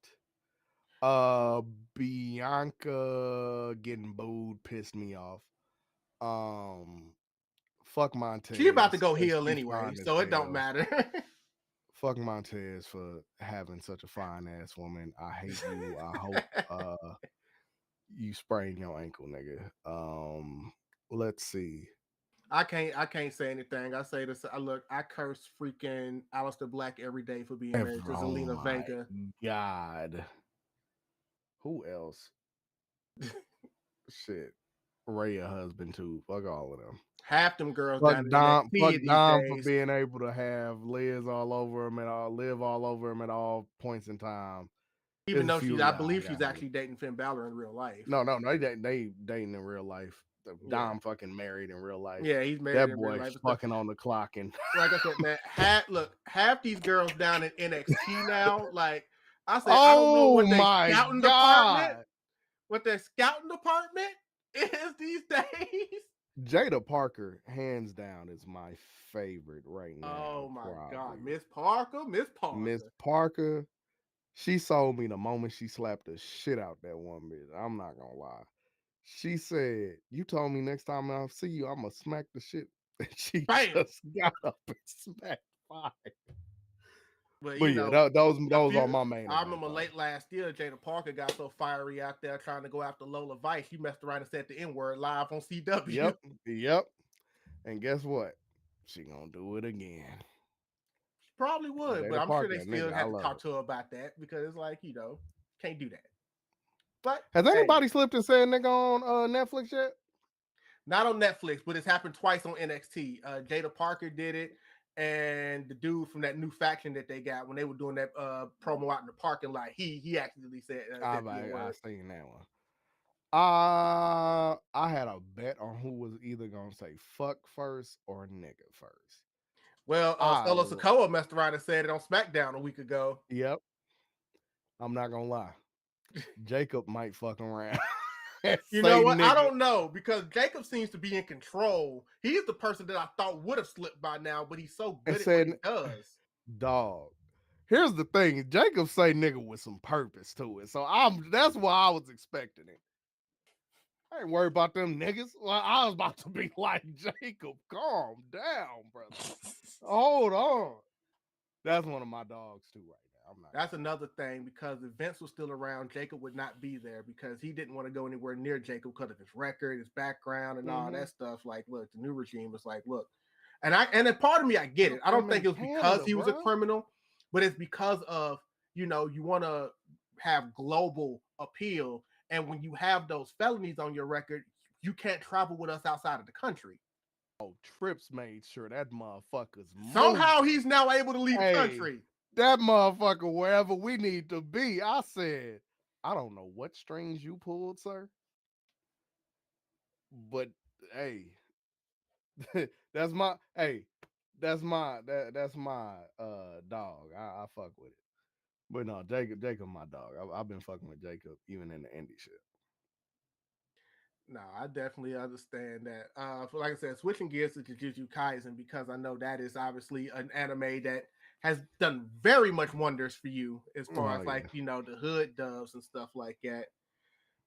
Bianca getting booed pissed me off. Fuck Montez. She about to go heel anyway, so it don't matter. Fuck Montez for having such a fine ass woman. I hate you. I hope you sprain your ankle, nigga. Let's see. I can't say anything. I say this. I curse freaking Aleister Black every day for being married to Zelina Vega. God. Who else? Shit. Rhea husband too. Fuck all of them. Half them girls fuck Dom for being able to have Liz all over him and live all over him at all points in time. Even though I believe she's actually dating Finn Balor in real life. No, they dating in real life. Dom fucking married in real life. Yeah, he's married in real life. That boy fucking on the clock. And like I said, man, half these girls down in NXT now, like I said, I don't know what their scouting department, what their scouting department is these days. Jada Parker, hands down, is my favorite right now. Oh my God, Miss Parker. She sold me the moment she slapped the shit out that one bitch. I'm not gonna lie. She said, "You told me next time I see you, I'm gonna smack the shit." And she just got up and smacked fire. But yeah, those are my main. I remember late last year, Jada Parker got so fiery out there trying to go after Lola Vice. She messed around and said the N-word live on CW. Yep. And guess what? She gonna do it again. She probably would, but I'm sure they still have to talk to her about that because it's like, can't do that. But has anybody slipped and said nigga on Netflix yet? Not on Netflix, but it's happened twice on NXT. Jada Parker did it, and the dude from that new faction that they got when they were doing that promo out in the parking lot, he accidentally said. I seen that one. I had a bet on who was either gonna say fuck first or nigga first. Well, Solo Sikoa messed around and said it on SmackDown a week ago. Yep. I'm not gonna lie. Jacob might fuck around. You know what? Nigga. I don't know because Jacob seems to be in control. He's the person that I thought would have slipped by now, but he's so good at what he does. Dog. Here's the thing. Jacob say nigga with some purpose to it. So that's why I was expecting it. I ain't worried about them niggas. Well, I was about to be like, Jacob, calm down, brother. Hold on. That's one of my dogs too right now. That's another thing because if Vince was still around, Jacob would not be there because he didn't want to go anywhere near Jacob because of his record, his background, and all that stuff. Like, look, the new regime was like, look, and then part of me, I get it. I don't think it was because he was a criminal, but it's because of you want to have global appeal, and when you have those felonies on your record, you can't travel with us outside of the country. Oh, Trips made sure that motherfucker's somehow he's now able to leave the country. That motherfucker wherever we need to be. I said, I don't know what strings you pulled, sir. But hey, that's my dog. I fuck with it. But no, Jacob my dog. I've been fucking with Jacob even in the indie shit. No, I definitely understand that. Like I said, switching gears to Jujutsu Kaisen because I know that is obviously an anime that has done very much wonders for you as far as the hood doves and stuff like that.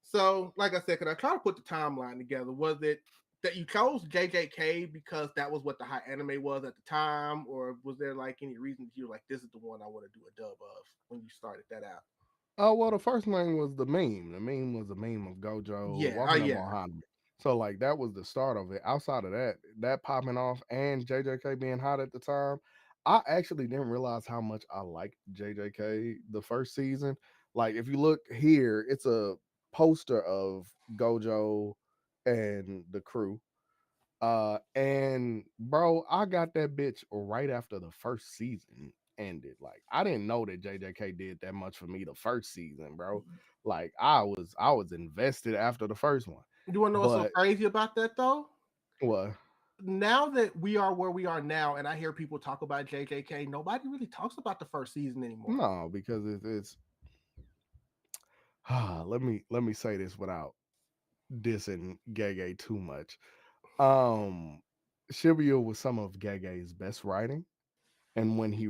So, like I said, could I try to put the timeline together? Was it that you chose JJK because that was what the hot anime was at the time, or was there like any reason that you were like, this is the one I want to do a dub of when you started that out? Oh, well, the first one was the meme. The meme was a meme of Gojo walking up on Hanma. So, like, that was the start of it. Outside of that popping off and JJK being hot at the time, I actually didn't realize how much I liked JJK the first season. Like if you look here, it's a poster of Gojo and the crew. And bro, I got that bitch right after the first season ended. Like I didn't know that JJK did that much for me the first season, bro. Like I was invested after the first one. You want to know what's so crazy about that though? What? Now that we are where we are now, and I hear people talk about JJK, nobody really talks about the first season anymore. No, because it's let me say this without dissing Gege too much. Shibuya was some of Gege's best writing, and when he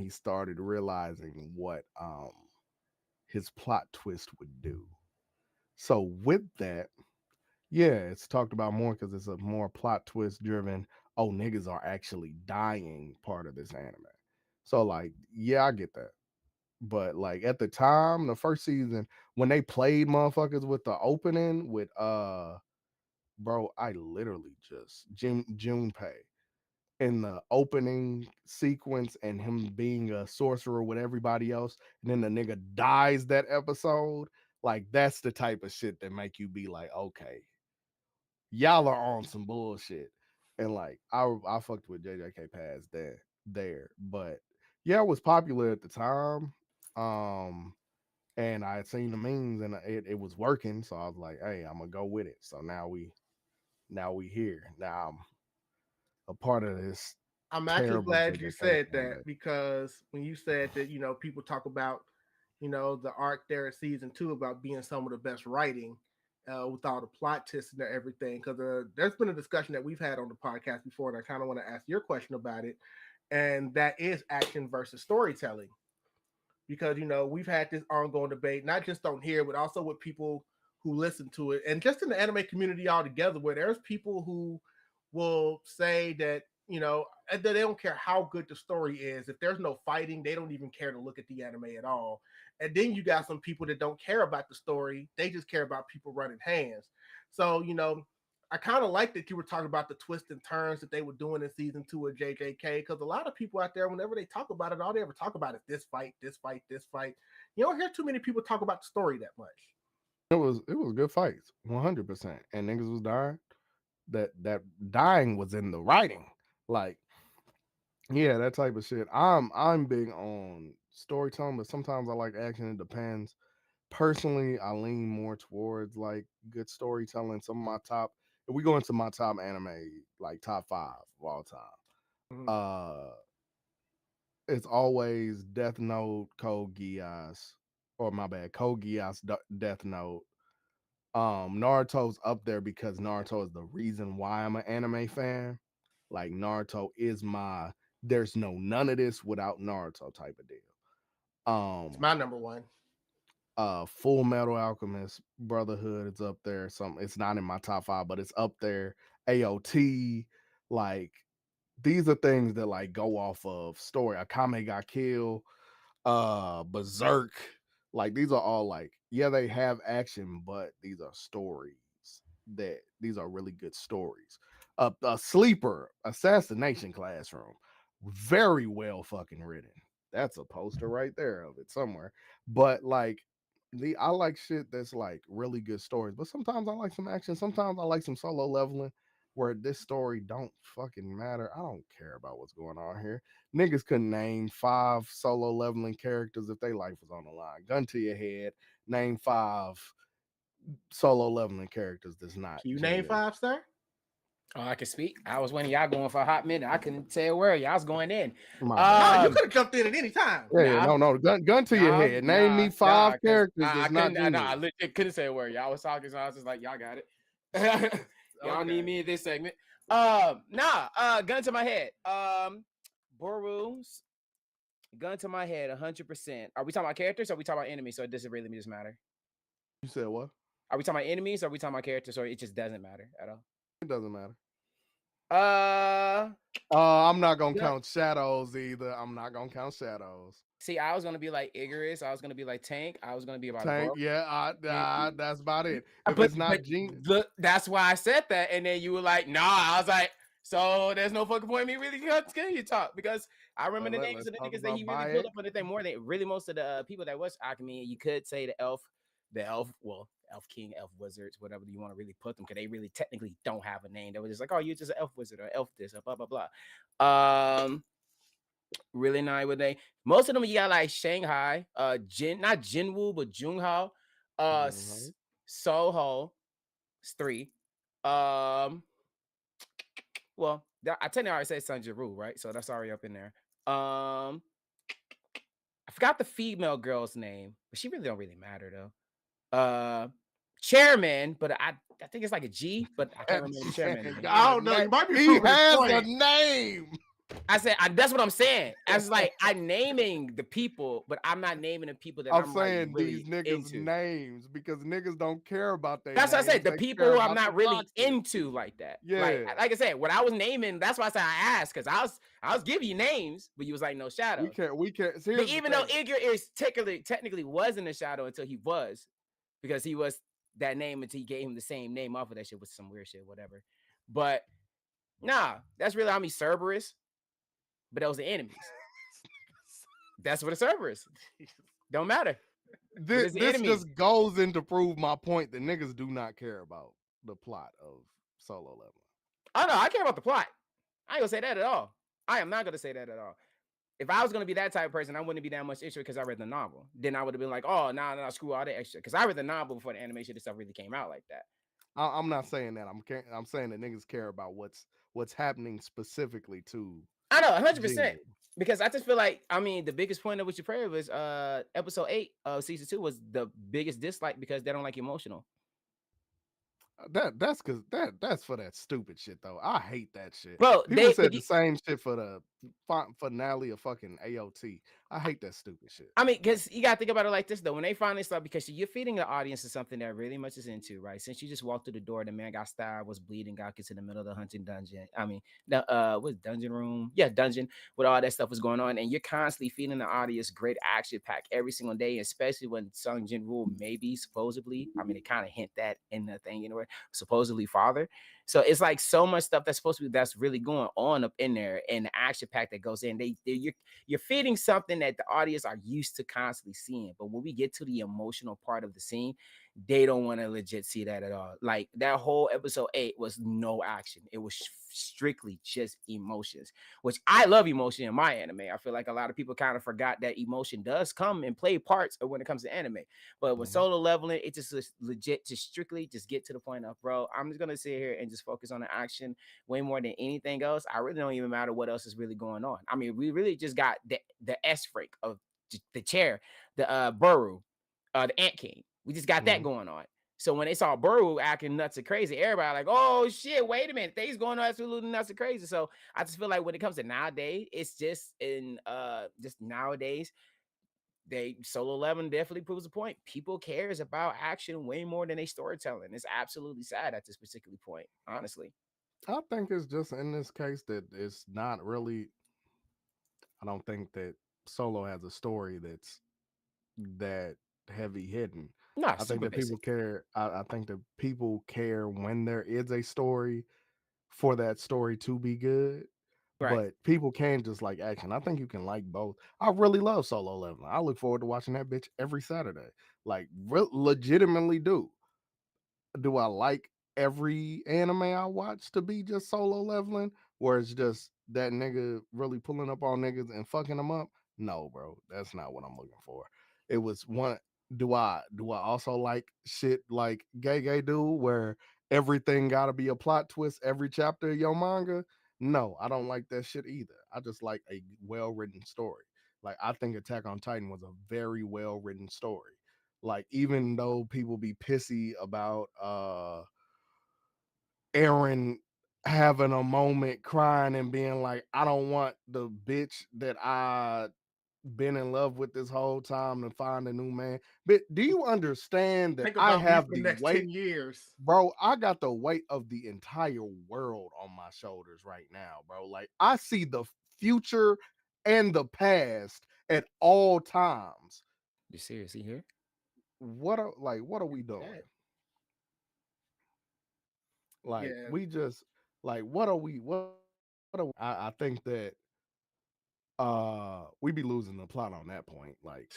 started realizing what his plot twist would do. So with that, yeah, it's talked about more because it's a more plot twist driven. Oh, niggas are actually dying part of this anime. So like, yeah, I get that. But like at the time, the first season, when they played motherfuckers with the opening with bro, I literally just Junpei in the opening sequence and him being a sorcerer with everybody else, and then the nigga dies that episode. Like that's the type of shit that make you be like, okay, y'all are on some bullshit. And like I fucked with JJK Pass there. But yeah, it was popular at the time. And I had seen the memes and it was working. So I was like, hey, I'm gonna go with it. So now we here. Now I'm a part of this. I'm actually glad you said that, because when you said that, people talk about, the arc there in season 2 about being some of the best writing with all the plot twists and everything. Because there's been a discussion that we've had on the podcast before, and I kind of want to ask your question about it. And that is action versus storytelling. Because, we've had this ongoing debate, not just on here, but also with people who listen to it, and just in the anime community altogether, where there's people who will say that, that they don't care how good the story is. If there's no fighting, they don't even care to look at the anime at all. And then you got some people that don't care about the story. They just care about people running hands. So, I kind of like that you were talking about the twists and turns that they were doing in season 2 of JJK, because a lot of people out there, whenever they talk about it, all they ever talk about is this fight, this fight, this fight. You don't hear too many people talk about the story that much. It was good fights, 100%. And niggas was dying. That dying was in the writing. Like, yeah, that type of shit. I'm big on storytelling, but sometimes I like action. It depends. Personally, I lean more towards like good storytelling. Some of my top, if we go into my top anime, like top 5 of all time, it's always Death Note, Code Geass, or my bad, Code Geass, Death Note. Naruto's up there because Naruto is the reason why I'm an anime fan. Like Naruto is there's none of this without Naruto type of deal. It's my number 1. Full Metal Alchemist Brotherhood is up there. It's not in my top 5, but it's up there. AOT, like these are things that like go off of story. Akame got killed, Berserk. Like these are all like, yeah, they have action, but these are stories. These are really good stories. A sleeper, Assassination Classroom, very well fucking written. That's a poster right there of it somewhere. But like I like shit that's like really good stories. But sometimes I like some action. Sometimes I like some solo leveling where this story don't fucking matter. I don't care about what's going on here. Niggas couldn't name 5 solo leveling characters if their life was on the line. Gun to your head, name 5 solo leveling characters that's not. Can you name 5, sir? Oh, I can speak. I was waiting y'all going for a hot minute. I couldn't tell where y'all was going in. You could have jumped in at any time. Yeah, no. Gun to your head. Name me 5 characters. I legit couldn't say a word. Y'all was talking, so I was just like, y'all got it. Y'all need me in this segment. Gun to my head. Boru's gun to my head, 100%. Are we talking about characters or are we talking about enemies? So it doesn't really just matter. You said what? Are we talking about enemies or are we talking about characters, or it just doesn't matter at all? It doesn't matter. I'm not gonna count shadows either. I'm not gonna count shadows. See, I was gonna be like Icarus. I was gonna be like Tank. I was gonna be about Tank. Yeah, that's about it. If but, it's not Gene, that's why I said that, and then you were like, "Nah." I was like, So there's no fucking point in me really continuing to talk because I remember the names Let's of the talk niggas that about he really pulled up on the thing more than really most of the people that was Alchemy. You could say the elf, well, elf king, elf wizards, whatever you want to really put them, because they really technically don't have a name. They were just like, oh, you're just an elf wizard or elf this or blah blah blah. Really nice with they. Most of them you got like Shanghai, not Jinwoo, but Junghao, Soho, it's 3. Well, I technically already said Sanjaru, right? So that's already up in there. I forgot the female girl's name, but she really don't really matter though. Chairman, but I think it's like a G, but I can't remember the chairman name. I don't know. You might be He proving his has a point. name. I said that's what I'm saying. I was like, I'm naming the people, but I'm not naming the people that I'm saying like really these niggas' into. names because niggas don't care about their That's names. what I said. The They people care who I'm about not the really content. into like that. Yeah. Like I said, what I was naming, that's why I said I asked, because I was giving you names, but you was like no shadow. We can't. But even though Edgar is technically wasn't a shadow until he was, because he was that name until he gave him the same name off of that shit with some weird shit, whatever. But nah, that's really how many Cerberus. But those are enemies. That's what a Cerberus. Don't matter. This just goes in to prove my point that niggas do not care about the plot of Solo Leveling. Oh no, I care about the plot. I ain't gonna say that at all. I am not gonna say that at all. If I was gonna be that type of person, I wouldn't be that much extra because I read the novel. Then I would have been like, oh, nah, screw all the extra. Because I read the novel before the animation and stuff really came out like that. I'm not saying that. I'm saying that niggas care about what's happening specifically to. I know, 100%. Because I just feel like, I mean, the biggest point of what you pray was episode 8 of season 2 was the biggest dislike because they don't like emotional. That's because that's for that stupid shit though. I hate that shit. Bro, people said the same shit for the finale of fucking AOT. I hate that stupid shit. I mean, because you gotta think about it like this though. When they finally start, because you're feeding the audience to something that really much is into, right? Since you just walked through the door, the man got stabbed, was bleeding, got kicked in the middle of the hunting dungeon. I mean, what's dungeon room? Yeah, dungeon with all that stuff was going on, and you're constantly feeding the audience great action pack every single day, especially when Sung Jin Woo maybe supposedly, I mean, they kind of hint that in the thing, you know, supposedly father. So it's like so much stuff that's supposed to be that's really going on up in there, and the action pack that goes in. You're feeding something that the audience are used to constantly seeing. But when we get to the emotional part of the scene, they don't want to legit see that at all. Like that whole episode 8 was no action. It was strictly just emotions, which I love emotion in my anime. I feel like a lot of people kind of forgot that emotion does come and play parts when it comes to anime. But with Solo Leveling, it just legit just strictly just get to the point of, bro, I'm just gonna sit here and just focus on the action way more than anything else. I really don't even matter what else is really going on. I mean, we really just got the S freak of the chair, the Buru, the Ant King. We just got that going on. So when they saw Buru acting nuts and crazy, everybody like, oh shit, wait a minute, things going on absolutely nuts and crazy. So I just feel like when it comes to nowadays, it's just just nowadays, Solo Leveling definitely proves a point. People cares about action way more than they storytelling. It's absolutely sad at this particular point, honestly. I think it's just in this case that it's not really. I don't think that Solo has a story that's that heavy hidden. Nah, I think that people care. I think that people care when there is a story for that story to be good. Right. But people can just like action. I think you can like both. I really love Solo Leveling. I look forward to watching that bitch every Saturday. Like, legitimately do. Do I like every anime I watch to be just Solo Leveling, where it's just that nigga really pulling up on niggas and fucking them up? No, bro, that's not what I'm looking for. It was one. Do I also like shit like Gay Do, where everything got to be a plot twist every chapter of your manga? No, I don't like that shit either. I just like a well-written story. Like, I think Attack on Titan was a very well-written story. Like, even though people be pissy about Eren having a moment crying and being like, I don't want the bitch that I been in love with this whole time to find a new man. But do you understand that I have the next weight, 10 years? Bro, I got the weight of the entire world on my shoulders right now, bro. Like, I see the future and the past at all times. You seriously here? What are we doing? Like, we just Like, what are we? I think that we be losing the plot on that point. Like,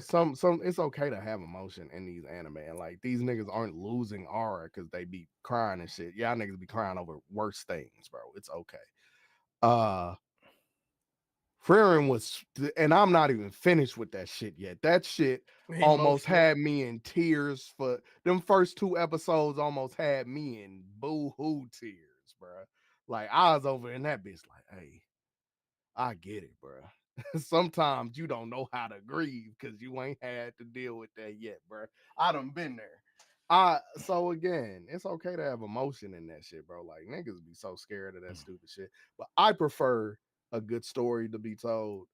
some it's okay to have emotion in these anime, and like these niggas aren't losing aura because they be crying and shit. Y'all niggas be crying over worse things, bro. It's okay. Frieren was, and I'm not even finished with that shit yet. That shit almost had me in tears for them first 2 episodes. Almost had me in boo-hoo tears, bro. Like, I was over in that bitch like, hey, I get it, bro. Sometimes you don't know how to grieve because you ain't had to deal with that yet, bro. I done been there. So again, it's okay to have emotion in that shit, bro. Like, niggas be so scared of that stupid shit. But I prefer a good story to be told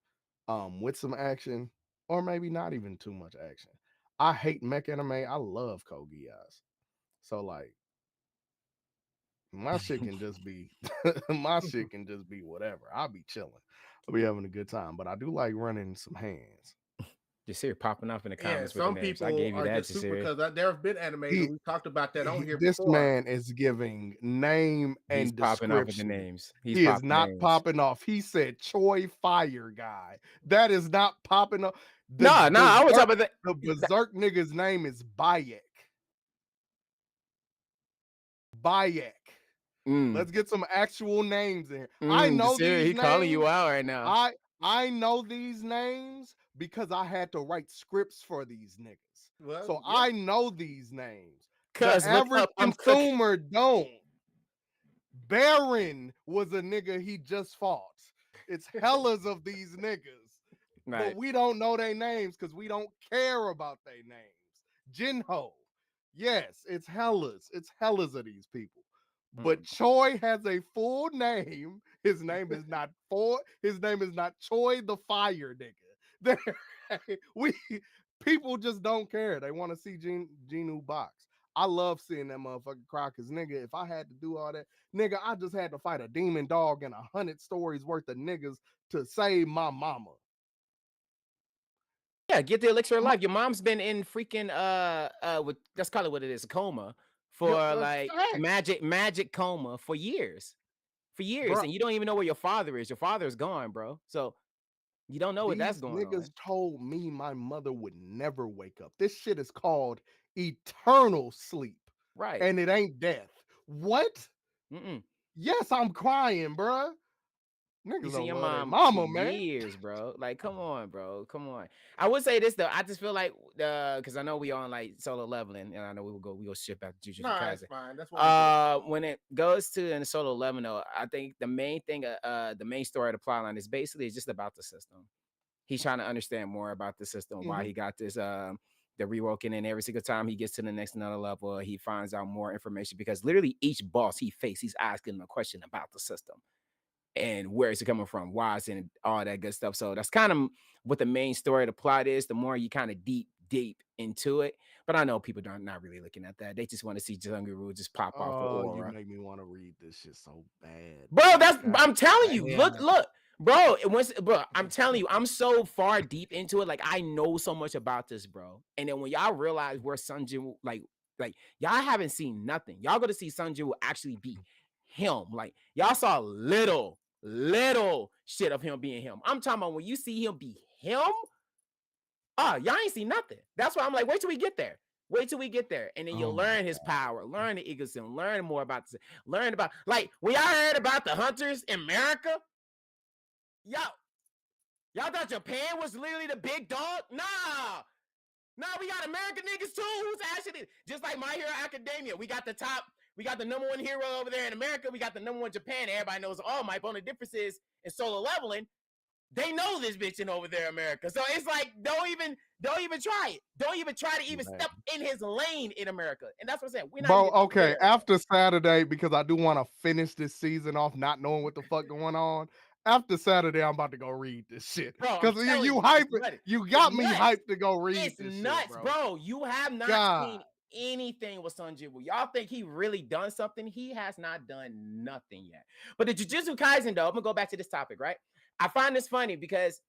with some action, or maybe not even too much action. I hate mech anime. I love Code Geass. So like, my shit can just be my shit can just be whatever. I'll be chilling. I'll be having a good time. But I do like running some hands. Jasirii popping off in the comments with the some names. I people gave you are that, just super Jasirii. because there have been animes and we talked about that on here This before. man is giving name He's and popping off with the description. names. He is not popping off. He said Choi Fire Guy. That is not popping up. No, I was talking about the Berserk nigga's name is Bayek. Bayek. Let's get some actual names in. I know these he names. calling you out right now. I know these names because I had to write scripts for these niggas. Well, so yeah. I know these names. The average consumer don't. Baron was a nigga he just fought. It's hellas of these niggas. Right. But we don't know their names because we don't care about their names. Jinho. Yes, it's hellas. It's hellas of these people. But Choi has a full name. His name is not Choi the Fire nigga. People just don't care. They want to see Genu box. I love seeing that motherfucker cry because nigga, if I had to do all that, nigga, I just had to fight a demon dog and 100 stories worth of niggas to save my mama. Yeah, get the elixir of life. Your mom's been in freaking let's call it what it is, a coma for like magic coma for years. Bro, and you don't even know where your father is. Your father is gone, bro. So you don't know what that's going on. These niggas told me my mother would never wake up. This shit is called eternal sleep. Right. And it ain't death. What? Yes, I'm crying, bro. Niggas you see your mama, man. Years, bro. Like, come on, bro. Come on. I would say this though. I just feel like because I know we on like solo leveling, and I know we'll go ship back to Jujutsu Kaisen. That's fine. That's what when it goes to in the solo leveling, though, I think the main thing, the main story of the plotline is basically just about the system. He's trying to understand more about the system, why he got this the reworking, and every single time he gets to the next another level, he finds out more information because literally each boss he faces, he's asking him a question about the system. And where is it coming from? Why is it all that good stuff? So that's kind of what the main story of the plot is. The more you kind of deep into it, but I know people not really looking at that. They just want to see Junguru just pop off the aura. You make me want to read this shit so bad, bro. I'm telling you. Look, bro. I'm telling you, I'm so far deep into it. Like I know so much about this, bro. And then when y'all realize where Sunjin, like y'all haven't seen nothing. Y'all go to see Sunjin will actually be him. Like y'all saw little shit of him being him. I'm talking about when you see him be him. Y'all ain't see nothing. That's why I'm like, wait till we get there. And then you'll learn his power, learn the ecosystem, learn more about this, learn about like when y'all heard about the hunters in America. Y'all thought Japan was literally the big dog? Nah, we got American niggas too. Who's actually just like My Hero Academia? We got the number one hero over there in America. We got the number one Japan. Everybody knows All Might. But only difference is in solo leveling, they know this bitch in over there, America. So it's like, don't even try it. Don't even try to even step in his lane in America. And that's what I'm saying. We're not okay. After Saturday, because I do want to finish this season off not knowing what the fuck going on. After Saturday, I'm about to go read this shit. Because you hyped. You got me hyped to go read this shit. It's nuts, bro. You have not seen anything with Sunjiwoo. Y'all think he really done something? He has not done nothing yet. But the Jujutsu Kaisen, though, I'm gonna go back to this topic, right? I find this funny because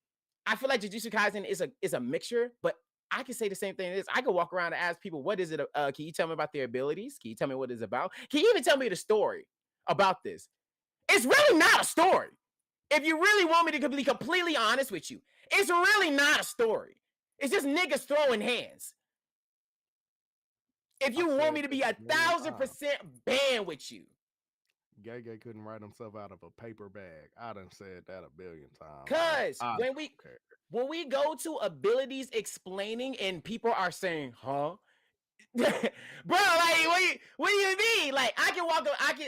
I feel like Jujutsu Kaisen is a mixture, but I can say the same thing. I can walk around and ask people, what is it? Can you tell me about their abilities? Can you tell me what it's about? Can you even tell me the story? about this. It's really not a story. If you really want me to be completely honest with you, it's really not a story. It's just niggas throwing hands. If you want me to be 1,000% banned with you. Gay couldn't write himself out of a paper bag. I done said that a billion times. Cause when we go to abilities explaining and people are saying, huh? Bro, like what do you mean? Like I can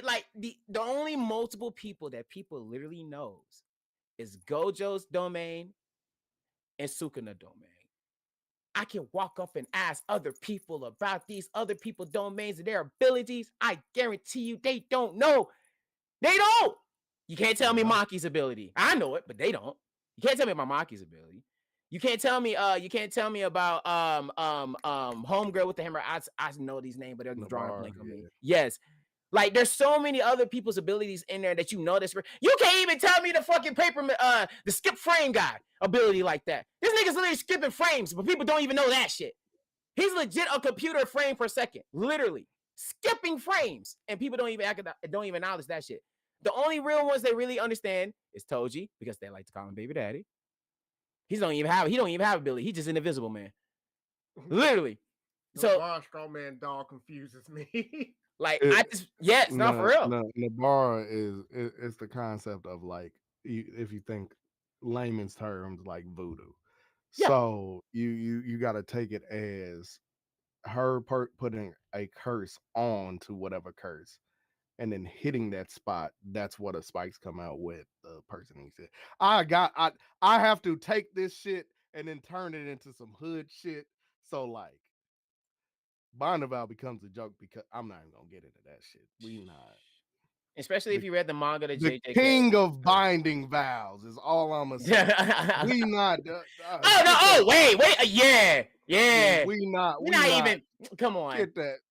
like the only multiple people that people literally knows is Gojo's domain and Sukuna domain. I can walk up and ask other people about these other people's domains and their abilities. I guarantee you they don't know. They don't. You can't tell me Maki's ability. I know it, but they don't. You can't tell me about Maki's ability. You can't tell me about homegirl with the hammer. I know these names, but they're drawing a blank on me. Yes. Like there's so many other people's abilities in there that you know this. You can't even tell me the fucking the skip frame guy ability like that. This nigga's literally skipping frames, but people don't even know that shit. He's legit a computer frame per second, literally skipping frames, and people don't even acknowledge that shit. The only real ones they really understand is Toji because they like to call him baby daddy. He don't even have ability. He's just an invisible man, literally. So Strongman dog confuses me. Like for real. No, Nabara is the concept of like if you think layman's terms like voodoo. Yeah. So you got to take it as her putting a curse on to whatever curse, and then hitting that spot. That's what a spikes come out with. The person he said, I have to take this shit and then turn it into some hood shit. So like. Bonneval becomes a joke because I'm not even gonna get into that shit. We not, especially if you read the manga to the JJK. King of Binding Vows is all I'm gonna say. We not. Wait, yeah. We not even. Come on, get that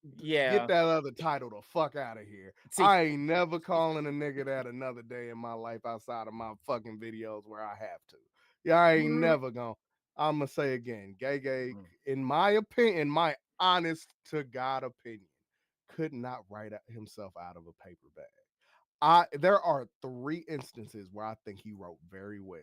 other title the fuck out of here. See, I ain't never calling a nigga that another day in my life outside of my fucking videos where I have to. Yeah, I ain't never gonna. I'm gonna say again, Gay, in my opinion, my honest to God opinion, could not write himself out of a paper bag. There are 3 instances where I think he wrote very well.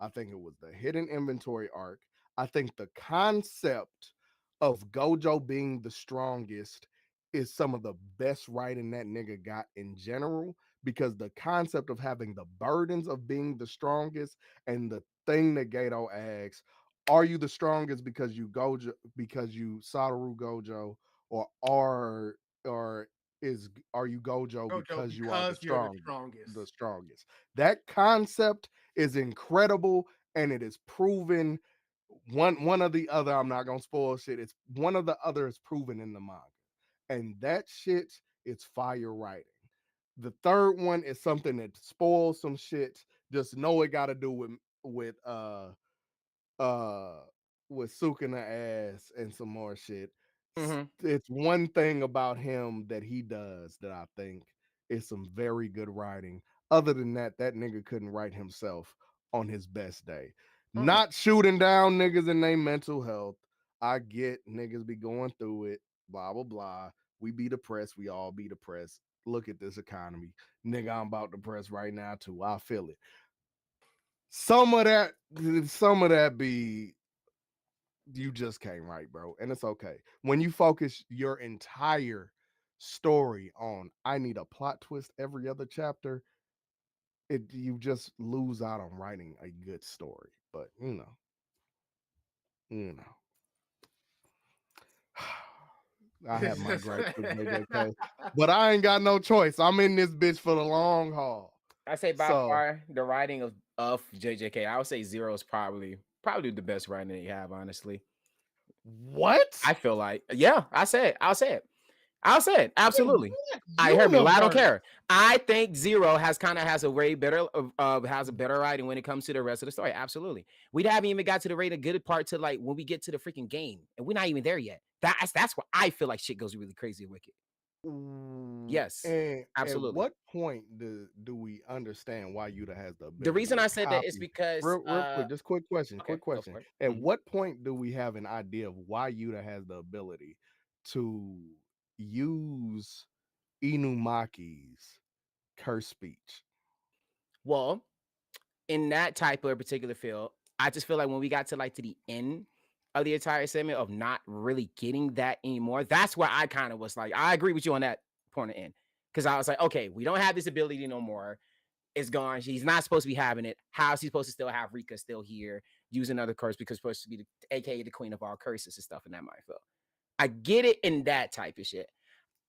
I think it was the hidden inventory arc. I think the concept of Gojo being the strongest is some of the best writing that nigga got in general, because the concept of having the burdens of being the strongest and the thing that Gato asks, are you the strongest because you Satoru Gojo, or are you Gojo because you are the strongest? That concept is incredible, and it is proven. One of the other, I'm not gonna spoil shit. It's one of the other is proven in the manga, and that shit is fire writing. The third one is something that spoils some shit. Just know it got to do with Sukuna ass and some more shit. It's one thing about him that he does that I think is some very good writing. Other than that, that nigga couldn't write himself on his best day. Not shooting down niggas in their mental health. I get niggas be going through it, blah, blah, blah. We be depressed. We all be depressed. Look at this economy. Nigga, I'm about depressed right now too. I feel it. Some of that be, you just can't write, bro. And it's okay. When you focus your entire story on, I need a plot twist every other chapter, you just lose out on writing a good story. But you know. I have my gripes with JJK, but I ain't got no choice. I'm in this bitch for the long haul. I say by far the writing of JJK, I would say Zero is probably the best writing that you have, honestly. What? I feel like, yeah, I'll say it. Absolutely. I heard me. I don't care. I think Zero has a way better has a better writing when it comes to the rest of the story. Absolutely. We haven't even got to the rate of good part to like when we get to the freaking game, and we're not even there yet. That's why I feel like shit goes really crazy and wicked. Yes, and absolutely. At what point do we understand why Yuta has the ability? The reason I said that is because real quick, just quick question. At what point do we have an idea of why Yuta has the ability to use Inumaki's curse speech? Well, in that type of particular field, I just feel like when we got to like to the end of the entire segment of not really getting that anymore, that's where I kind of was like, I agree with you on that point of end. Because I was like, okay, we don't have this ability no more. It's gone. He's not supposed to be having it. How is he supposed to still have Rika still here using another curse because supposed to be the AKA the queen of all curses and stuff in that mind field. I get it in that type of shit.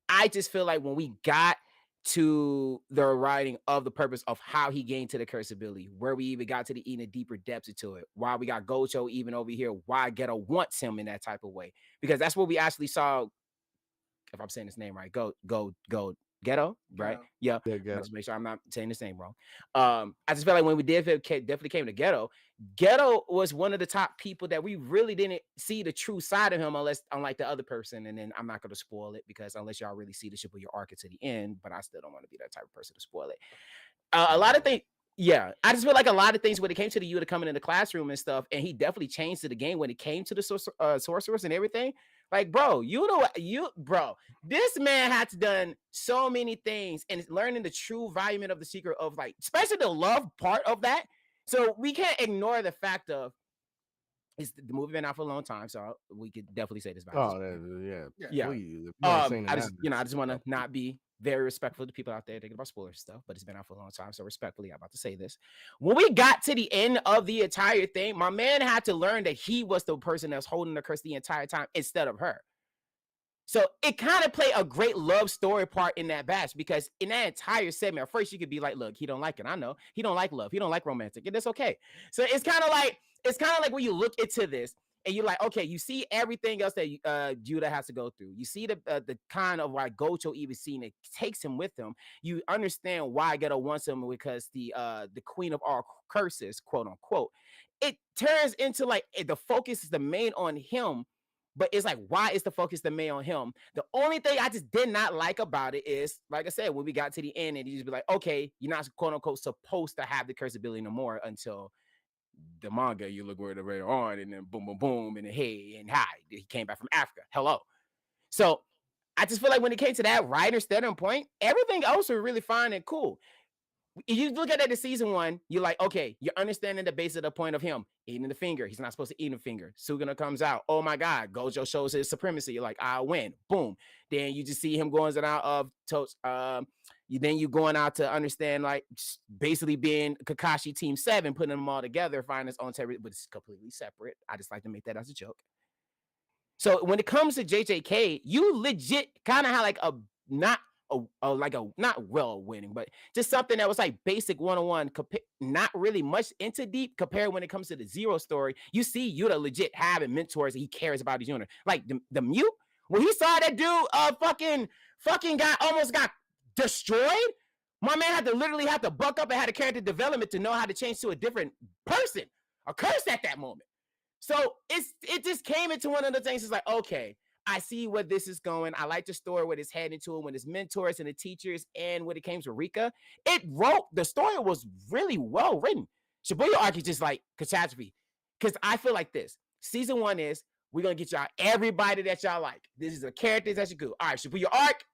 I just feel like when we got to the writing of the purpose of how he gained to the curse ability, where we even got to the even deeper depths into it, why we got Gojo even over here, why Ghetto wants him in that type of way, because that's what we actually saw. If I'm saying his name right, go Ghetto, right? Yeah. Let's make sure I'm not saying his name wrong. I just felt like when we definitely came to Ghetto was one of the top people that we really didn't see the true side of him, unlike the other person. And then I'm not going to spoil it because unless y'all really see the ship of your arc to the end, but I still don't want to be that type of person to spoil it. A lot of things. Yeah, I just feel like a lot of things when it came to the Yuta coming in the classroom and stuff, and he definitely changed to the game when it came to the sorcerers and everything. Like, bro, this man had to done so many things and learning the true volume of the secret of like, especially the love part of that. So we can't ignore the fact of the movie been out for a long time, so we could definitely say this about yeah. Please, I just want to not be very respectful to people out there thinking about spoiler stuff, but it's been out for a long time, so respectfully, I'm about to say this. When we got to the end of the entire thing, my man had to learn that he was the person that's holding the curse the entire time instead of her. So it kind of played a great love story part in that batch, because in that entire segment, at first you could be like, look, he don't like it. I know he don't like love. He don't like romantic, and it's okay. So it's kind of like when you look into this and you're like, okay, you see everything else that Yuta has to go through. You see the kind of why Gojo even seen it takes him with him. You understand why Geto wants him, because the queen of all curses, quote unquote, it turns into like the focus is the main on him. But it's like, why is the focus the main on him? The only thing I just did not like about it is, like I said, when we got to the end and you just be like, okay, you're not quote unquote supposed to have the curse ability no more until the manga you look where the later on, and then boom, boom, boom, and then hey and hi, he came back from Africa. Hello. So I just feel like when it came to that writer standing point, everything else was really fine and cool. You look at it in season 1, you're like, okay, you're understanding the base of the point of him eating the finger. He's not supposed to eat a finger. Sugano comes out. Oh my God, Gojo shows his supremacy. You're like, I win. Boom. Then you just see him going out of Toast. Then you going out to understand, like, basically being Kakashi Team 7, putting them all together, finding his own territory, but it's completely separate. I just like to make that as a joke. So when it comes to JJK, you legit kind of had like not well winning, but just something that was like basic 101, not really much into deep compared when it comes to the Zero story. You see Yuta legit having mentors that he cares about his unit. Like the Mute, when he saw that dude fucking guy almost got destroyed, my man had to literally have to buck up and had a character development to know how to change to a different person, a curse at that moment. So it just came into one of the things. It's like, okay, I see where this is going. I like the story where it's heading to it, when his mentors and the teachers, and when it came to Rika, the story was really well written. Shibuya arc is just like catastrophe. Because I feel like this. Season 1 is, we're going to get y'all everybody that y'all like. This is the characters that you go. All right, Shibuya arc.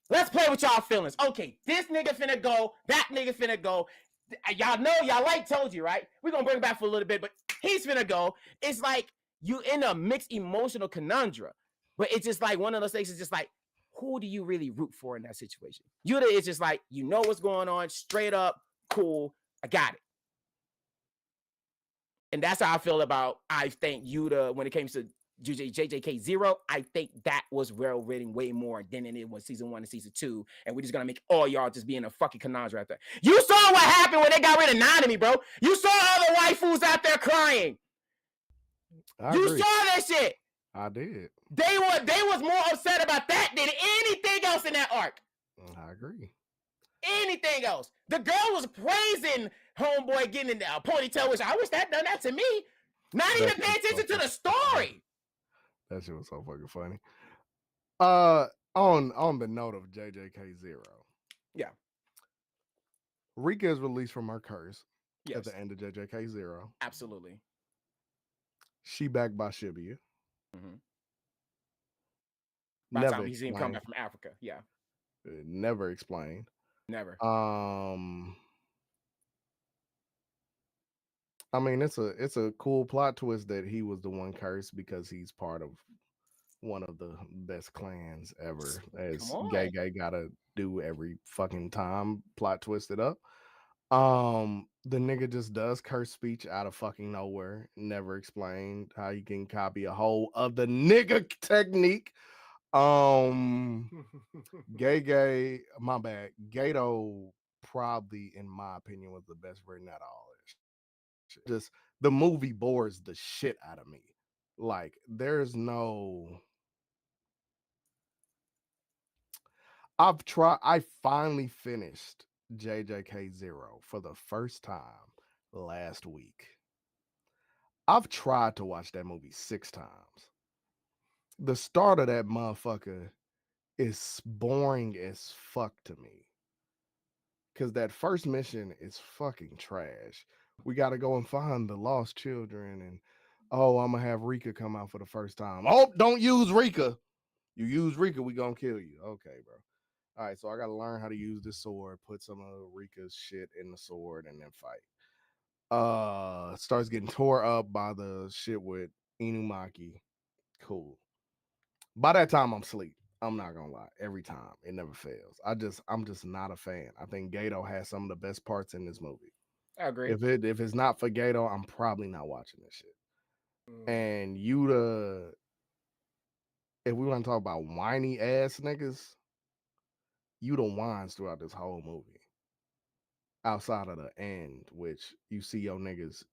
Let's play with y'all feelings. Okay, this nigga finna go. That nigga finna go. Y'all know, told you, right? We're going to bring it back for a little bit, but he's finna go. It's like, you in a mixed emotional conundrum, but it's just like one of those things. Is just like, who do you really root for in that situation? Yuta is just like, you know what's going on, straight up, cool, I got it. And that's how I feel about, I think Yuta, when it comes to JJK 0, I think that was well written way more than it was season 1 and season 2. And we're just gonna make all y'all just be in a fucking conundrum out there. You saw what happened when they got rid of Nanami, bro. You saw all the waifus out there crying. You saw that shit. I did. They was more upset about that than anything else in that arc. I agree. Anything else. The girl was praising homeboy getting in a ponytail, which I wish that done that to me. Not even pay attention to the story. That shit was so fucking funny. On the note of JJK 0. Yeah. Rika is released from her curse at the end of JJK 0. Absolutely. She backed by Shibuya. Mm-hmm. By the time he's even come back from Africa. Yeah. Never explained. Never. I mean, it's a cool plot twist that he was the one cursed because he's part of one of the best clans ever. Come As on. gay gotta do every fucking time, plot twisted up. The nigga just does curse speech out of fucking nowhere. Never explained how you can copy a whole other nigga technique. Gay, my bad. Gato probably, in my opinion, was the best written out of all this shit. Just the movie bores the shit out of me. Like, there's no. I finally finished JJK Zero for the first time last week. I've tried to watch that movie 6 times. The start of that motherfucker is boring as fuck to me. Cause that first mission is fucking trash. We gotta go and find the lost children, and oh, I'm gonna have Rika come out for the first time. Oh, don't use Rika. You use Rika, we gonna kill you. Okay, bro. All right, so I gotta learn how to use this sword, put some of Rika's shit in the sword, and then fight. Starts getting tore up by the shit with Inumaki. Cool. By that time, I'm asleep. I'm not gonna lie. Every time, it never fails. I'm just not a fan. I think Gato has some of the best parts in this movie. I agree. If it's not for Gato, I'm probably not watching this shit. And Yuta, if we want to talk about whiny ass niggas, Yuta whines throughout this whole movie. Outside of the end, which you see your niggas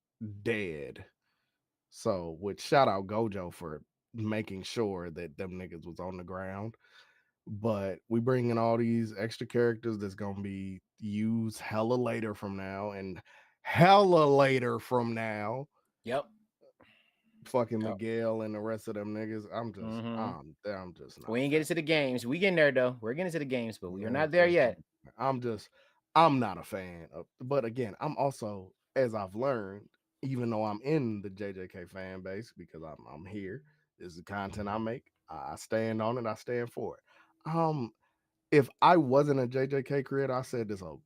dead. So, which shout out Gojo for making sure that them niggas was on the ground. But we bring in all these extra characters that's gonna be used hella later from now and hella later from now. Yep. Fucking Miguel and the rest of them niggas. I'm just not. We ain't getting to the games. We getting there though. We're getting to the games, but we are not there yet. I'm not a fan of. But again, I'm also, as I've learned, even though I'm in the JJK fan base because I'm here. This is the content I make. I stand on it. I stand for it. If I wasn't a JJK creator, I said this a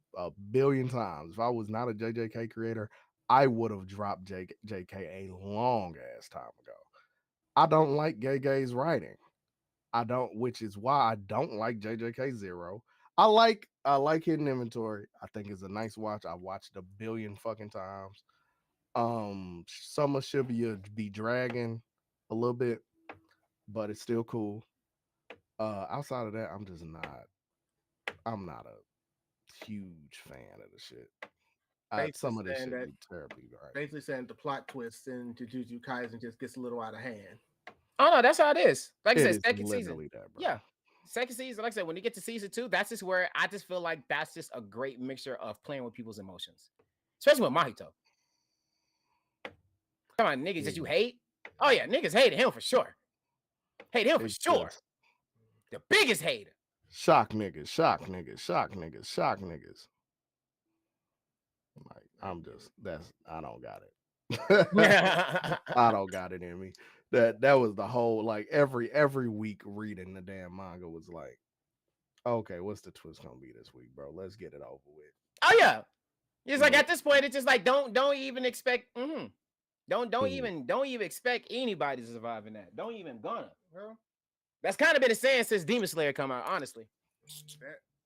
billion times. If I was not a JJK creator, I would have dropped JK a long ass time ago. I don't like Gay's writing. I don't, which is why I don't like JJK Zero. I like Hidden Inventory. I think it's a nice watch. I watched a billion fucking times. Summer should be dragging a little bit, but it's still cool. Outside of that, I'm not a huge fan of the shit. Some of this shit be terribly right. Basically saying the plot twist in Jujutsu Kaisen just gets a little out of hand. Oh no, that's how it is. Like I said, It second is season. literally that, bro. Yeah. Second season, like I said, when you get to season 2, that's just where I just feel like that's just a great mixture of playing with people's emotions. Especially with Mahito. Come on, niggas that you hate. Oh yeah, niggas hated him for sure. Hate him for sure. The biggest hater. Shock niggas, shock niggas, shock niggas, shock niggas. Like, I don't got it. I don't got it in me. That was the whole, like, every week reading the damn manga was like, okay, what's the twist gonna be this week, bro? Let's get it over with. Oh yeah. It's like at this point, it's just like don't even expect don't even expect anybody to survive in that. Don't even gonna, bro. That's kind of been a saying since Demon Slayer come out, honestly.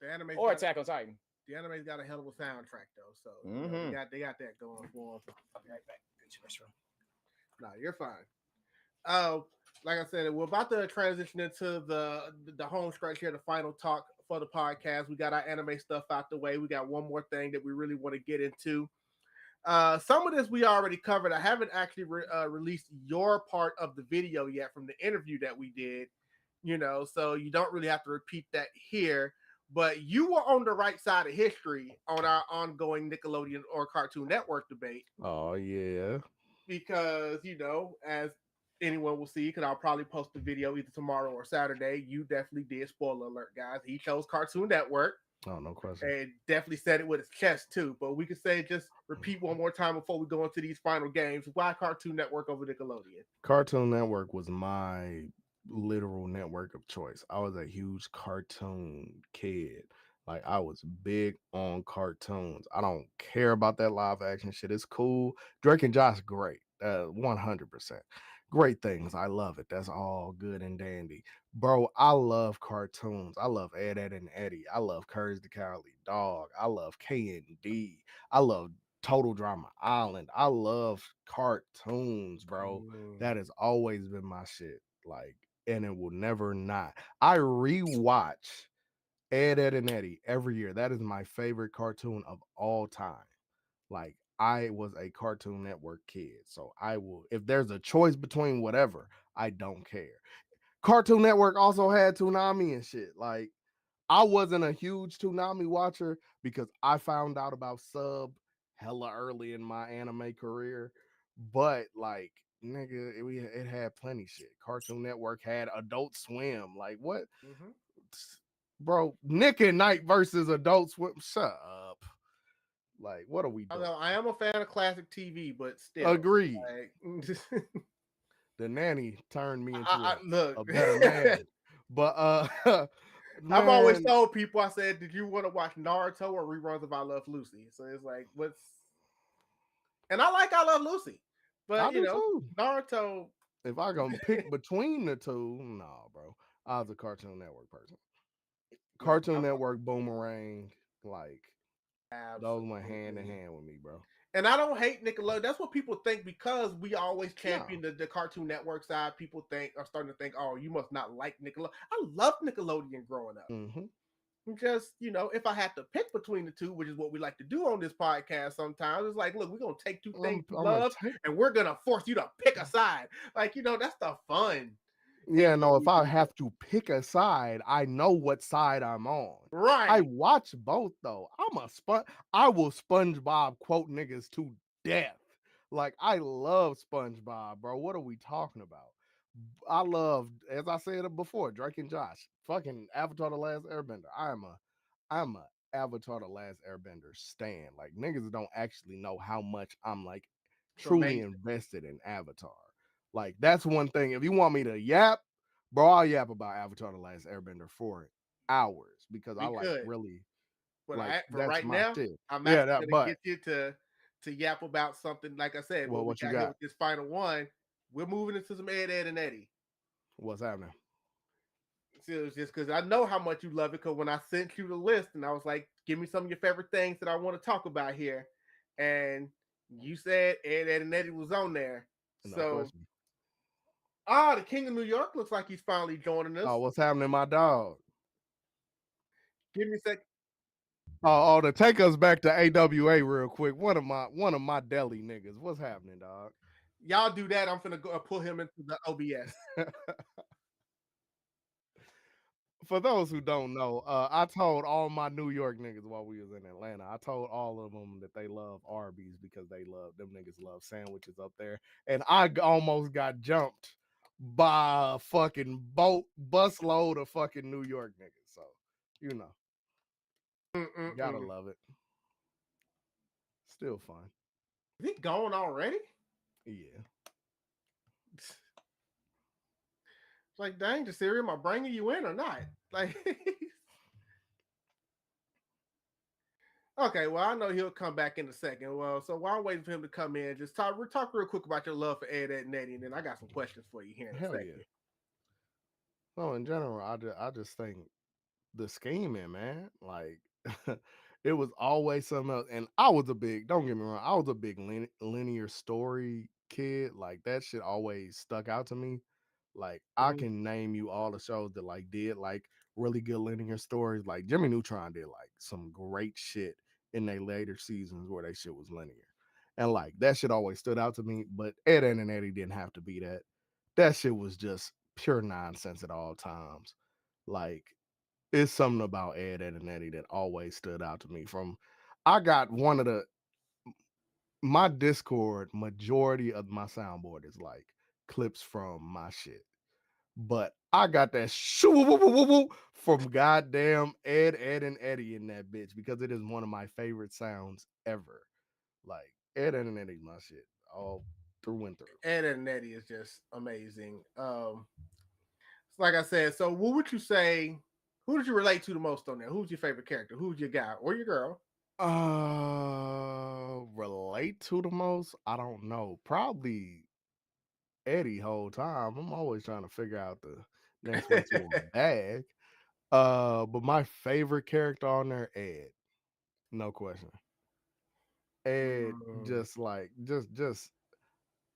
The anime or Attack on Titan. The anime's got a hell of a soundtrack though, so you know, they got that going for them. No, you're fine. Like I said, we're about to transition into the home stretch here, the final talk for the podcast. We got our anime stuff out the way. We got one more thing that we really want to get into. Some of this we already covered. I haven't actually released your part of the video yet from the interview that we did, you know, so you don't really have to repeat that here. But you were on the right side of history on our ongoing Nickelodeon or Cartoon Network debate. Oh, yeah. Because, you know, as anyone will see, because I'll probably post the video either tomorrow or Saturday, you definitely did. Spoiler alert, guys. He chose Cartoon Network. Oh, no question. And definitely said it with his chest, too. But we could say, just repeat one more time before we go into these final games. Why Cartoon Network over Nickelodeon? Cartoon Network was my literal network of choice. I was a huge cartoon kid. Like I was big on cartoons. I don't care about that live action shit. It's cool. Drake and Josh, great. 100%. Great things. I love it. That's all good and dandy. Bro, I love cartoons. I love Ed and Eddy. I love Courage the Cowardly Dog. I love K&D. I love Total Drama Island. I love cartoons, bro. That has always been my shit. Like, and it will never not. I rewatch Ed, and Eddy every year. That is my favorite cartoon of all time. Like I was a Cartoon Network kid, so I will. If there's a choice between whatever, I don't care. Cartoon Network also had Toonami and shit. Like I wasn't a huge Toonami watcher because I found out about Sub hella early in my anime career. But like nigga, it had plenty shit. Cartoon Network had Adult Swim. Like what? Bro, Nick at Night versus Adult Swim. Shut up. Like, what are we doing? I am a fan of classic TV, but still. Agreed. Like, The nanny turned me into look. a better man. But I've always told people, I said, did you want to watch Naruto or reruns of I Love Lucy? So it's like, what's... And I like I Love Lucy. But, you know, too. Naruto... If I gonna pick between the two, no, bro. I was a Cartoon Network person. Cartoon Network, Boomerang, like... Absolutely. Those went hand in hand with me, bro. And I don't hate Nickelodeon. That's what people think because we always champion the Cartoon Network side. People are starting to think, oh, you must not like Nickelodeon. I loved Nickelodeon growing up. Just, you know, if I had to pick between the two, which is what we like to do on this podcast sometimes, it's like, look, we're going to take two things you love and we're going to force you to pick a side. Like, you know, that's the fun. Yeah, no, if I have to pick a side, I know what side I'm on. Right. I watch both though. I will SpongeBob quote niggas to death. Like I love SpongeBob, bro. What are we talking about? I love, as I said before, Drake and Josh. Fucking Avatar the Last Airbender. I'm a Avatar the Last Airbender stan. Like niggas don't actually know how much I'm like truly invested in Avatar. Like that's one thing. If you want me to yap, bro, I'll yap about Avatar: The Last Airbender for hours because I like really. But like, for right now, shit. I'm actually gonna get you to yap about something. Like I said, well, what we got here with this final one, we're moving into some Ed and Eddy. What's happening? So it was just because I know how much you love it. Because when I sent you the list, and I was like, "Give me some of your favorite things that I want to talk about here," and you said Ed and Eddy was on there. No so. Question. The King of New York looks like he's finally joining us. Oh, what's happening, my dog? Give me a sec. Oh, to take us back to AWA real quick. One of my deli niggas. What's happening, dog? Y'all do that. I'm finna go pull him into the OBS. For those who don't know, I told all my New York niggas while we was in Atlanta. I told all of them that they love Arby's because them niggas love sandwiches up there, and I almost got jumped by a fucking busload of fucking New York niggas. So, you know, gotta love it. Still fun. Is it gone already? Yeah. Like, dang, Jasirii, am I bringing you in or not? Like, okay, well, I know he'll come back in a second. Well, so while I'm waiting for him to come in, just talk real quick about your love for Ed and Eddy, and then I got some questions for you here in a second. Yeah. Well, in general, I just think the scheming, man, like it was always something else. And I was don't get me wrong, I was a big linear story kid. Like that shit always stuck out to me. Like I can name you all the shows that like did like really good linear stories. Like Jimmy Neutron did like some great shit in their later seasons where they shit was linear. And like that shit always stood out to me. But Ed and Eddy didn't have to be that. That shit was just pure nonsense at all times. Like it's something about Ed and Eddy that always stood out to me. I got my Discord, majority of my soundboard is like clips from my shit. But I got that from goddamn Ed and Eddy in that bitch because it is one of my favorite sounds ever. Like Ed and Eddy, my shit all through and through. Ed and Eddy is just amazing. Like I said, so what would you say Who did you relate to the most on there? Who's your favorite character? Who's your guy or your girl? Relate to the most? I don't know. Probably Eddy whole time. I'm always trying to figure out the next way to a bag. But my favorite character on there, Ed. No question. Ed, just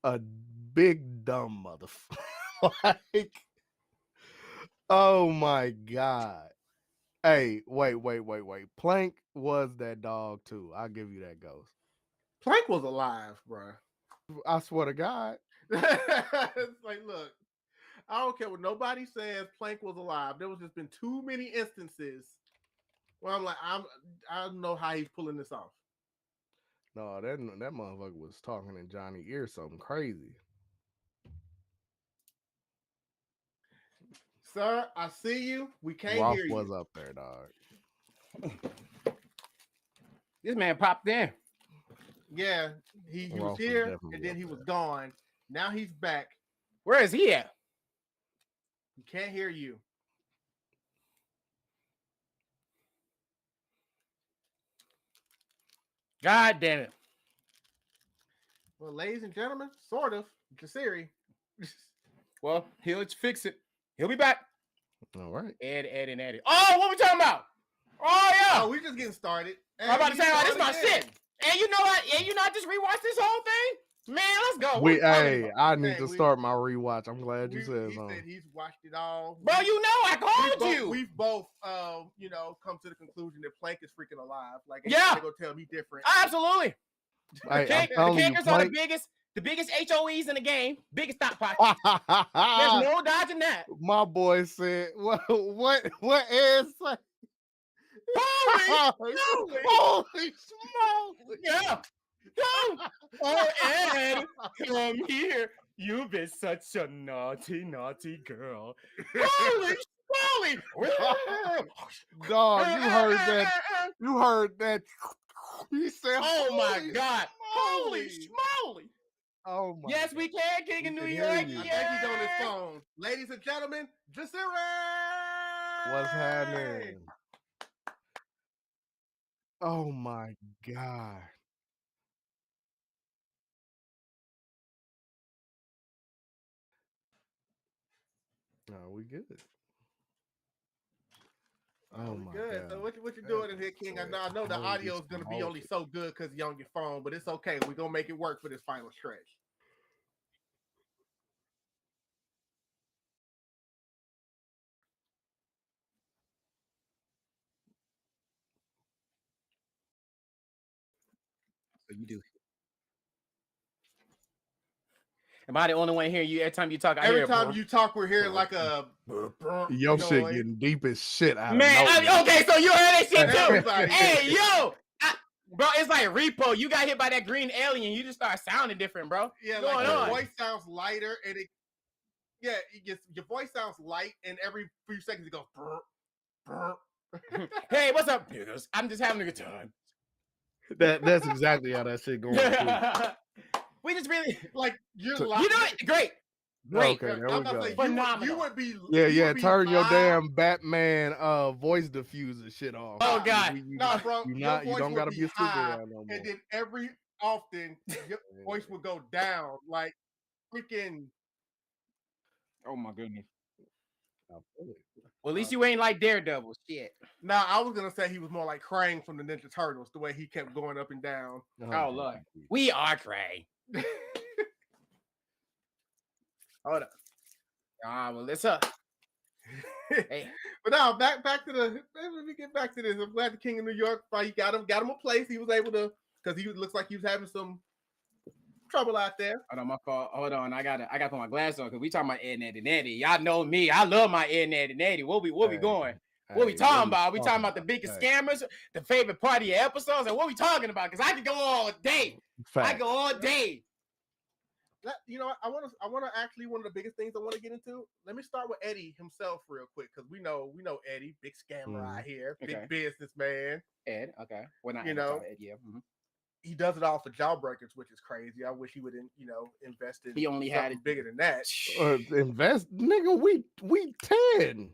a big dumb motherfucker. Like, oh my God. Hey, wait. Plank was that dog too. I'll give you that, Ghost. Plank was alive, bro. I swear to God. It's like, look, I don't care what nobody says. Plank was alive. There was just been too many instances where I'm like, I don't know how he's pulling this off. No, that motherfucker was talking in Johnny's ear something crazy. Sir, I see you. We can't Ross hear you. was up there, dog. This man popped in. Yeah, he was here and then he was gone. Now he's back. Where is he at? He can't hear you. God damn it. Well, ladies and gentlemen, sort of. Jasirii. Well, he'll fix it. He'll be back. All right. Eddy. Oh, what we talking about? Oh, yeah. Oh, we just getting started. I'm about to say, oh, this is my shit. And you know what? And you not just rewatch this whole thing? Man, let's go. I need to start my rewatch. I'm glad you said something. He said he's watched it all. Bro, you know, I called you. We've both, come to the conclusion that Plank is freaking alive. Like, yeah. They go tell me different. Absolutely. Hey, the Kankers are the biggest HOEs in the game. Biggest thought pocket. There's no dodging that. My boy said, what Ed said? Holy smoke! Yeah. Oh, Ed, come here. You've been such a naughty girl. Holy smoly! Dog, you heard that. He said, oh my God. Holy smoly! Oh my yes, we can, King of New York. I think he's on his phone. Ladies and gentlemen, Jasirii! What's happening? Oh my God. No, we good. Oh my good. God. So what you doing in here, King? I know the audio is gonna be only so good because you're on your phone, but it's okay. We're gonna make it work for this final stretch. So you do. Am I the only one hearing you every time you talk? Every time you talk, we're hearing like a your shit getting deep as shit out man. Okay, so you heard that shit too. Hey, yo, bro, it's like repo. You got hit by that green alien. You just start sounding different, bro. Yeah, like your voice sounds lighter, and your voice sounds light, and every few seconds it goes. Hey, what's up, niggas? I'm just having a good time. That's exactly how that shit going. We just really like you're. You know what? Great. Okay, there we go. Phenomenal. You would be. Yeah. Turn your damn Batman voice diffuser shit off. Oh God. No, bro. You don't gotta be a superhero no more. And then every often your voice would go down, like freaking. Oh my goodness. Well, at least you ain't like Daredevil. Shit. Nah, I was gonna say he was more like Krang from the Ninja Turtles, the way he kept going up and down. Oh Lord, we are Krang. Hold up. Well, let's up. Hey. But now back to the. Let me get back to this. I'm glad the King of New York probably got him a place. He was able to because he looks like he was having some trouble out there. Hold on, my fault. Hold on, I gotta put my glasses on because we talking about Ed, Eddy, and Eddy. Y'all know me. I love my Ed, Eddy, and Eddy. What we going? What we talking about? We talking about the biggest scammers, the favorite part of your episodes, and what we talking about? Because I can go all day. I go all day. You know, I want to actually one of the biggest things I want to get into. Let me start with Eddy himself real quick because we know Eddy, big scammer out here, big businessman. Ed, okay. Well, not Ed, yeah. Mm-hmm. He does it all for jawbreakers, which is crazy. I wish he would, invest in. He only had it bigger than that. Invest, nigga. We 10.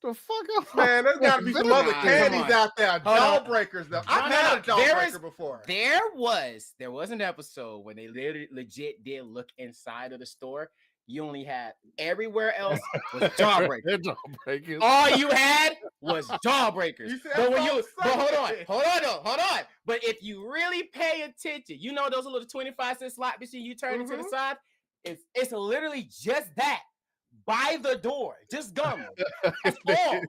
The fuck, Man, there's got to be some other Nah, candies come on. out there. Hold on. Jawbreakers, though. I've No, had a no, there jawbreaker is- before. There was an episode when they literally legit did look inside of the store. You only had everywhere else was jawbreakers. Jawbreakers. All you had was jawbreakers. You said But when so you, but hold on, excited. hold on. But if you really pay attention, you know those little 25-cent slot machine you turn it to the side. It's literally just that by the door, just gum. That's all.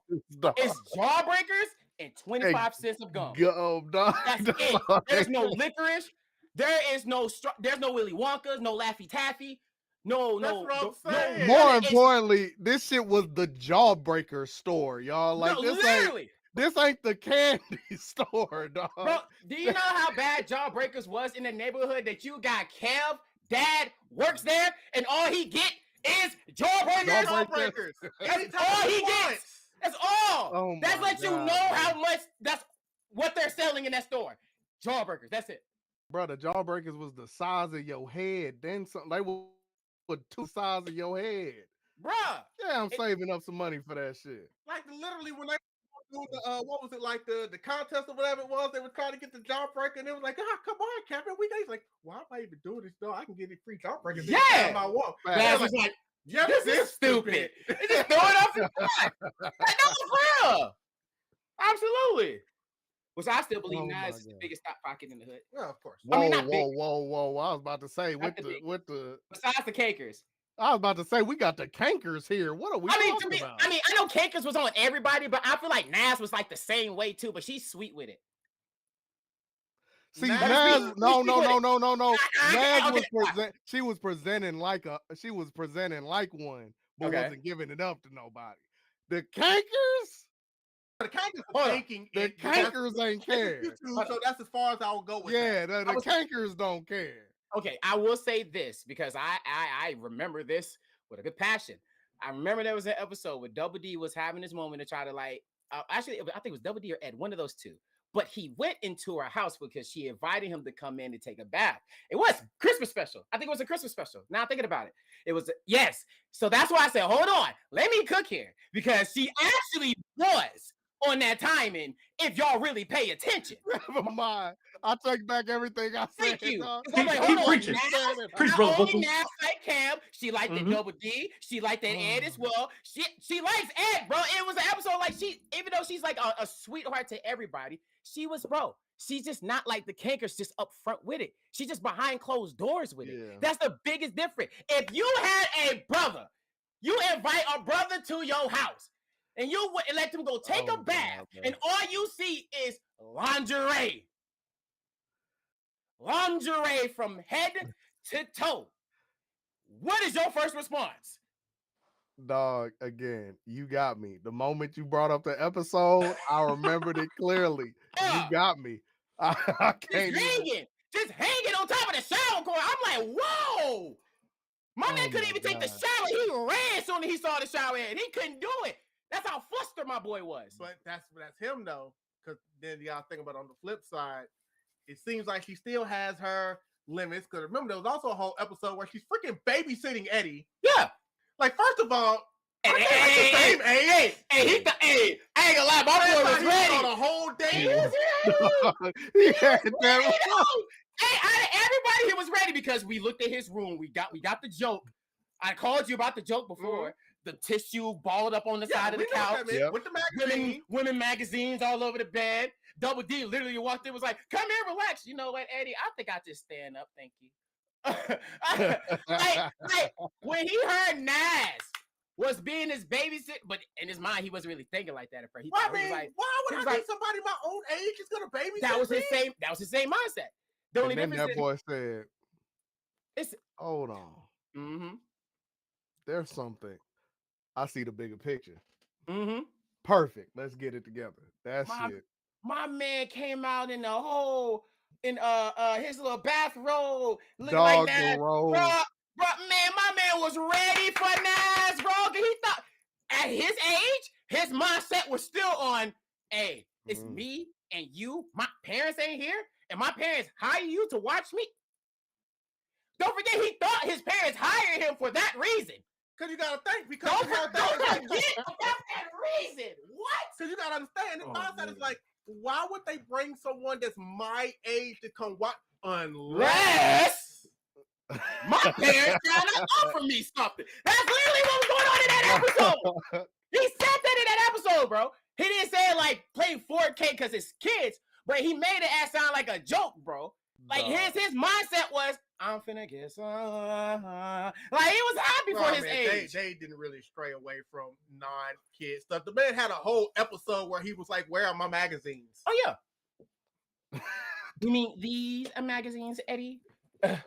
It's jawbreakers and 25 cents of gum. Gum, dog. That's it. There's no licorice. There is no. There's no Willy Wonka. No Laffy Taffy. No. That's what I'm saying. More importantly, this shit was the Jawbreaker store, y'all. Like no, this literally. This ain't the candy store, dog. Bro, do you know how bad Jawbreakers was in the neighborhood that you got Kev, dad, works there, and all he get is Jawbreakers? Jawbreakers. That's all he gets. That's all. Oh That's my let you God, know man. how much that's what they're selling in that store. Jawbreakers, that's it. Bro, the Jawbreakers was the size of your head. Then something they were two size of your head. Bruh. Yeah, I'm saving up some money for that shit. Like literally when they do the what was it like the contest or whatever it was, they were trying to get the jawbreaker and it was like, come on, Captain. He's like, why am I even doing this though? I can get a free jawbreaker anytime I want. That's just like, yeah, this is stupid. They just throw it up for fun. Like, no, for real. Absolutely. Which I still believe Oh now my is the God. biggest stock pocket in the hood. Yeah, of course. Whoa, I mean, not big. whoa. I was about to say Not the big. with the Besides the Cakers. I was about to say we got the cankers here. What are we talking about? I know Cakers was on everybody, but I feel like Nas was like the same way too, but she's sweet with it. See, Nas- Nas, no. I- Nas okay. she was presenting like one, but Okay. wasn't giving it up to nobody. The cankers, The cankers Hold are on. thinking the cankers ain't care. so that's as far as I will go with Yeah, that. the cankers don't care. Okay, I will say this because I remember this with a good passion. I remember there was an episode where Double D was having this moment to try to like, actually, I think it was Double D or Ed, one of those two. But he went into her house because she invited him to come in and take a bath. It was Christmas special. I think it was a Christmas special. Now I'm thinking about it. It was, yes. So that's why I said, hold on, let me cook here. Because she actually was on that timing if y'all really pay attention. Never mind. I take back everything I said. Thank you. dog. 'Cause I'm like, Keep hold on, preaching. Nas, Preach, not brother only VoQualz. Nas like Cam, she liked that Double D, she liked that Ed as well. She likes Ed, bro. It was an episode like even though she's like a sweetheart to everybody, she was, bro. She's just not like the Cankers, just up front with it. She's just behind closed doors with it. Yeah. That's the biggest difference. If you had a brother, you invite a brother to your house, and you would let them go take a Oh, bath, God, bro. and all you see is lingerie. Lingerie from head to toe. What is your first response? Dog, again, you got me. The moment you brought up the episode, I remembered it clearly. Yeah. You got me. I can't even. Just hanging on top of the shower cord. I'm like, whoa. My man Oh couldn't my even take the God. shower. He ran as soon as he saw the shower head. He couldn't do it. That's how flustered my boy was. But that's him though. Because then y'all think about on the flip side, it seems like she still has her limits. Because remember, there was also a whole episode where she's freaking babysitting Eddy. Yeah. Like, first of all, Hey, hey, I ain't gonna lie, my boy was ready. on a whole day. He had that. Everybody here was ready because we looked at his room. We got the joke. I called you about the joke before. The tissue balled up on the side of the couch. Yep. With the magazine. Women magazines all over the bed. Double D literally walked in, was like, "Come here, relax." You know what, Eddie? I think I just stand up. Thank you. like, when he heard Nas was being his babysitter, but in his mind he wasn't really thinking like that at first. He Well, I thought he mean, was like, why he would was I like- think somebody my own age is gonna babysit? that was his me? same. That was his same mindset. The only And then difference that boy said, is, hold on. mm-hmm. There's something. I see the bigger picture. Mm-hmm. Perfect. Let's get it together. That's it. My man came out in his little bathrobe, looking Dog like that. roll. Bro, man, my man was ready for Nas, bro. 'Cause he thought at his age, his mindset was still on, hey, it's me and you. My parents ain't here, and my parents hire you to watch me. Don't forget, he thought his parents hired him for that reason. Because you gotta think. Because Don't the whole thing is like, forget about that reason. What? because you gotta understand. The mindset is like, why would they bring someone that's my age to come watch unless my parents trying to offer me something? That's literally what was going on in that episode. He said that in that episode, bro. He didn't say it like play 4K because it's kids, but he made it ass sound like a joke, bro. Like his mindset was, I'm finna get some. Like he was happy for his age. They didn't really stray away from non-kid stuff. The man had a whole episode where he was like, "Where are my magazines?" Oh yeah. You mean these magazines, Eddie? Like,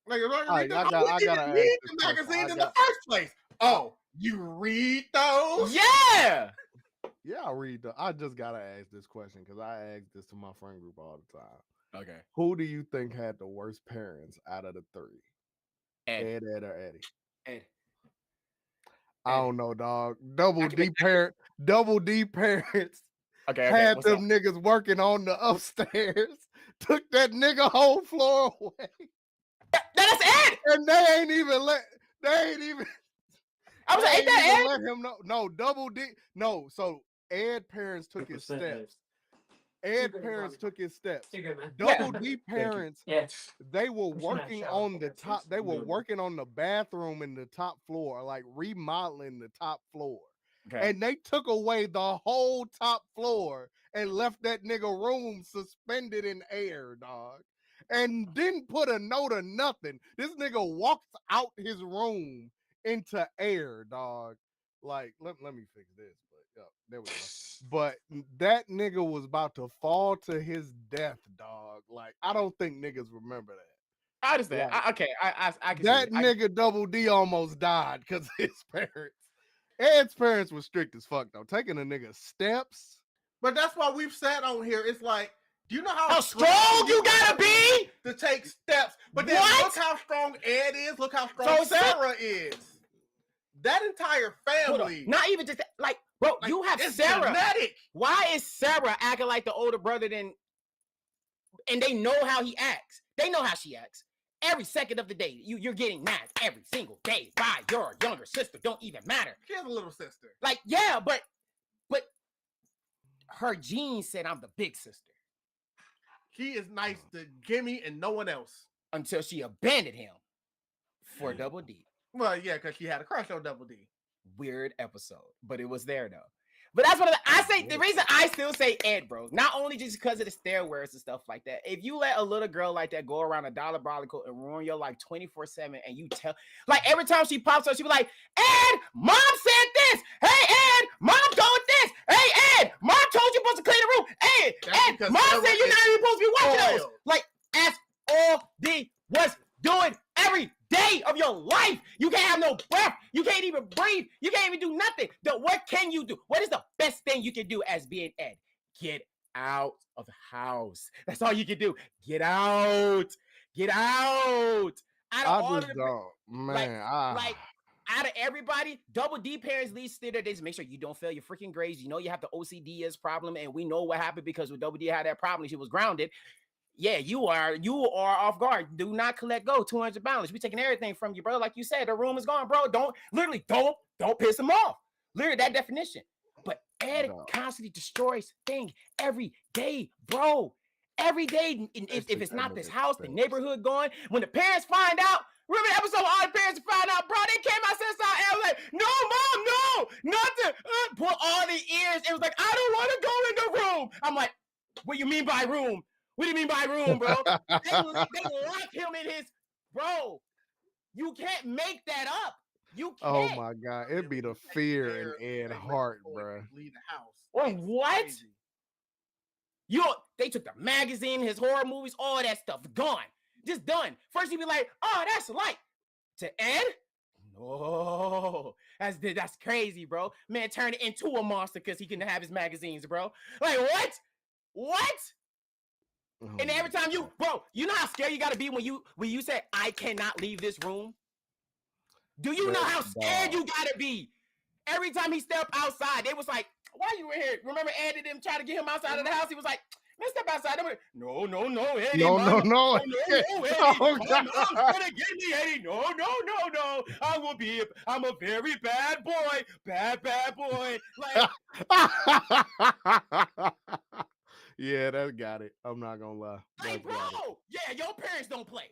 I gotta read the magazines in the first place. Oh, you read those? Yeah. Yeah, I just gotta ask this question because I ask this to my friend group all the time. Okay. Who do you think had the worst parents out of the three? Ed, or Eddie? Ed. I don't know, dog. Double D parents had them niggas working on the upstairs, took that nigga whole floor away. That's Ed! And they ain't even I was like, ain't that Ed? Let him know. No, Double D. No, so Ed parents took his steps. Double D parents, they were working on the top. They were working on the bathroom in the top floor, like remodeling the top floor. Okay. And they took away the whole top floor and left that nigga room suspended in air, dog. And didn't put a note or nothing. This nigga walked out his room into air, dog. Like, let me fix this. There we go. But that nigga was about to fall to his death, dog. Like, I don't think niggas remember that. I understand. Like, I can that nigga Double D almost died because his parents. Ed's parents were strict as fuck, though. Taking a nigga steps. But that's why we've sat on here. It's like, do you know how strong you gotta be to take steps? But then look how strong Ed is. Look how strong Sarah is. That entire family. Not even just that, like, bro, like, you have Sarah. Genetic. Why is Sarah acting like the older brother and they know how he acts? They know how she acts. Every second of the day, you're getting mad every single day by your younger sister. Don't even matter. She has a little sister. Like, yeah, but her genes said I'm the big sister. She is nice to Gimme and no one else. Until she abandoned him for Double D. Well, yeah, because she had a crush on Double D. Weird episode, but it was there though. But that's what I say. The reason I still say Ed, bro, not only just because of the stairwares and stuff like that. If you let a little girl like that go around a dollar brolico and ruin your life 24/7, and you tell, like every time she pops up, she be like, Ed, mom said this. Hey, Ed, mom told this. Hey, Ed, mom told you supposed to clean the room. Ed, mom said you're not even supposed to be watching those. Like, that's all D was doing every day of your life. You can't have no breath. You can't even breathe. You can't even do nothing. What can you do? What is the best thing you can do as being Ed? Get out of the house. That's all you can do. Get out. Get out. Out of all of the like out of everybody, Double D parents lead standard. They just make sure you don't fail your freaking grades. You know you have the OCD problem, and we know what happened because when Double D had that problem, she was grounded. Yeah, you are off guard. Do not collect go 200 balance. We taking everything from you, bro. Like you said, the room is gone, bro. Don't piss him off. Literally that definition. But Ed constantly destroys things every day, bro. Every day. If it's not this house, the neighborhood going. When the parents find out, remember the episode all the parents find out, bro, they came outside and was like, no, mom, no, nothing. Pull all the ears. It was like, I don't want to go in the room. I'm like, what do you mean by room? What do you mean by room, bro? they lock him in his, bro. You can't make that up. You can't. Oh my God, it'd be the fear in Ed's heart, bro. Leave the house. Or what? They took the magazine, his horror movies, all that stuff, gone, just done. First he'd be like, oh, that's light. To Ed? No, that's crazy, bro. Man turned it into a monster because he couldn't have his magazines, bro. Like what? What? Oh, and every time you know how scared you gotta be when you say I cannot leave this room? Do you know how scared you gotta be? Every time he stepped outside, they was like, why you in here? Remember Ed and them trying to get him outside of the house? He was like, Let's step outside. No, Eddie. No, no, no. Eddie. Oh, My mom's gonna get me, Eddie. No. I'm a very bad boy. Bad boy. Like, yeah, that got it. I'm not gonna lie. hey, bro. Yeah, your parents don't play.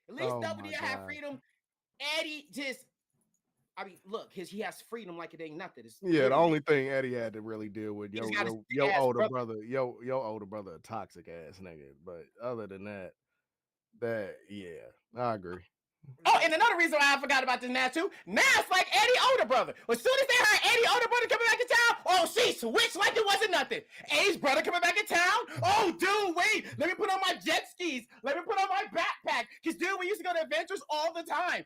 At least Double D have freedom. Eddie just, I mean, look, he has freedom like it ain't nothing. The only thing Eddie had to really deal with your older brother, your older brother, a toxic ass nigga. But other than that, yeah, I agree. Oh, and another reason why I forgot about this Nas too. Nas like Eddie older brother. As soon as they heard Eddie older brother coming back in town, oh, she switched like it wasn't nothing. Eddie's brother coming back in town. Oh, dude, wait. Let me put on my jet skis. Let me put on my backpack. Because, dude, we used to go to adventures all the time.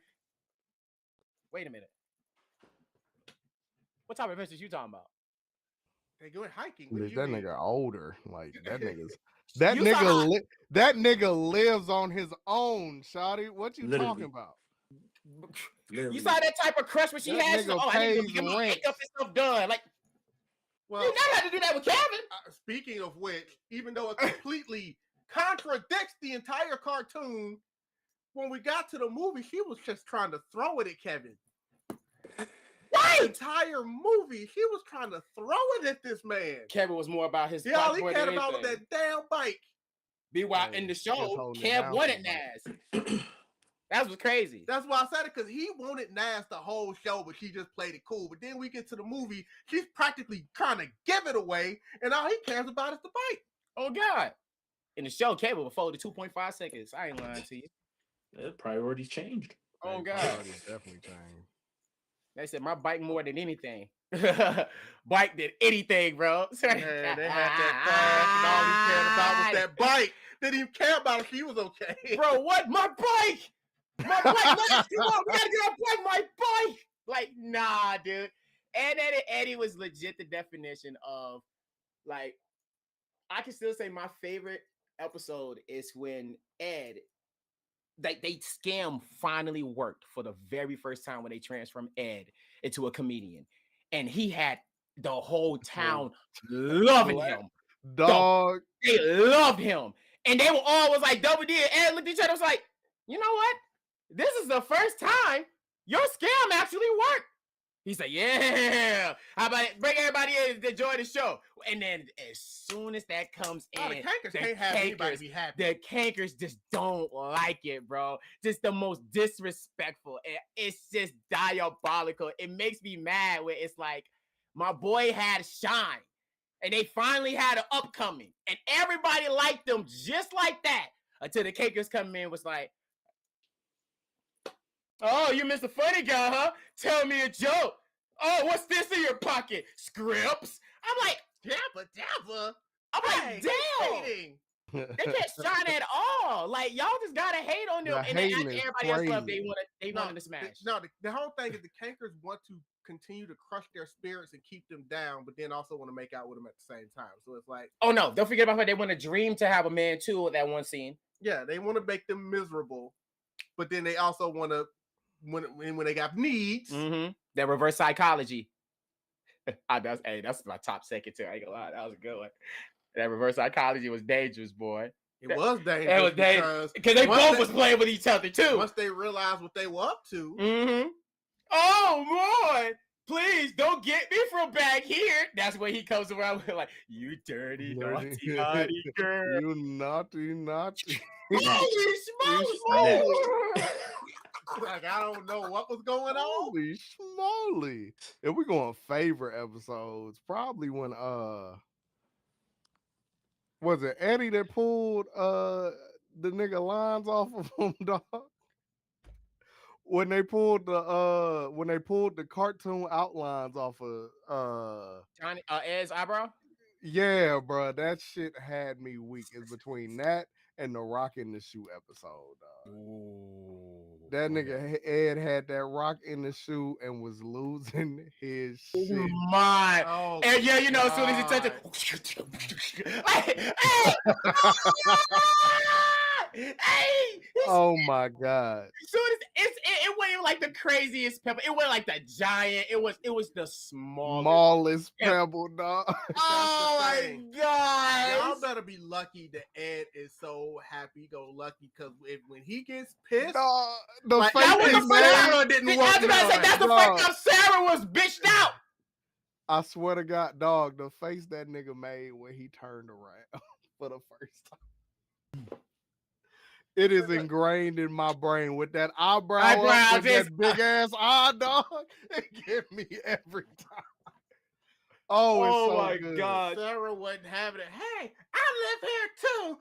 Wait a minute. What type of adventures you talking about? They going hiking. That nigga older. Like, that nigga's that nigga lives on his own, shawty. What you talking about? You saw that type of crush when she has. I need to get my makeup and stuff done. Like, well, you never had to do that with Kevin. Speaking of which, even though it completely contradicts the entire cartoon, when we got to the movie, she was just trying to throw it at Kevin. Right. The entire movie, he was trying to throw it at this man. Kevin was more about his. All he cared about was that damn bike. Meanwhile, in the show, Kev wanted Nas. That was crazy. That's why I said it, because he wanted Nas the whole show, but she just played it cool. But then we get to the movie, she's practically trying to give it away, and all he cares about is the bike. Oh, God. In the show, Kev will fold to 2.5 seconds. I ain't lying to you. The priorities changed. Oh, God. Priorities definitely changed. They said my bike more than anything. Bike did anything, bro. Yeah, they had that class, and all he cared about was that bike. Didn't even care about if she was okay. Bro, what? My bike! My bike! Let's come on, we gotta get on bike, my bike! Like, nah, dude. And Eddie was legit the definition of, like, I can still say my favorite episode is when Ed, they scam finally worked for the very first time when they transformed Ed into a comedian. And he had the whole town loving him. Dog. They loved him. And they were all was like, Double D and Ed looked at each other and was like, you know what? This is the first time your scam actually worked. He said, yeah. How about it? Bring everybody in to enjoy the show. And then as soon as that comes in, the cankers can't have anybody be happy. The cankers just don't like it, bro. Just the most disrespectful. It's just diabolical. It makes me mad when it's like, my boy had shine. And they finally had an upcoming. And everybody liked them just like that. Until the cankers come in was like, oh, you Mr. Funny Guy, huh? Tell me a joke. Oh, what's this in your pocket? Scripts. I'm like, Dabba. I'm like, damn. They can't shine at all. Like, y'all just gotta hate on them. And then after everybody else love, they wanted to smash. The whole thing is the cankers want to continue to crush their spirits and keep them down, but then also want to make out with them at the same time. So it's like, oh no, don't forget about how they want to dream to have a man too at that one scene. Yeah, they want to make them miserable, but then they also want to, when they got needs, that reverse psychology. That's my top second too. I ain't gonna lie, that was a good one. That reverse psychology was dangerous, boy. It was dangerous because they both was playing with each other too. Once they realized what they were up to. Oh boy, please don't get me from back here. That's when he comes around with like, you dirty, naughty girl. You naughty. Holy smokes! Like, I don't know what was going on. Holy schmoly. If we're going favorite episodes, probably when was it Eddie that pulled the nigga lines off of him, dog? When they pulled the cartoon outlines off of Johnny Ed's eyebrow? Yeah, bro, that shit had me weak. It's between that and the Rock in the Shoe episode, dog. Ooh. That nigga Ed had that rock in the shoe and was losing his shit. My, and yeah, you know, as soon as he touched it, Hey, Oh my god. so it wasn't like the craziest pebble. It wasn't like the giant. It was the smallest. Smallest pebble, dog. Oh my thing. god! Y'all better be lucky that Ed is so happy-go-lucky because when he gets pissed, Dog, the like, face that was he the made, Sarah didn't work. I was about to say that's the Dog. fuck up. Sarah was bitched out. I swear to God, dog, the face that nigga made when he turned around for the first time. It is ingrained in my brain with that eyebrow up, with that big ass eye, dog. It get me every time. Oh, it's so my good. god! Sarah wasn't having it. Hey, I live here too.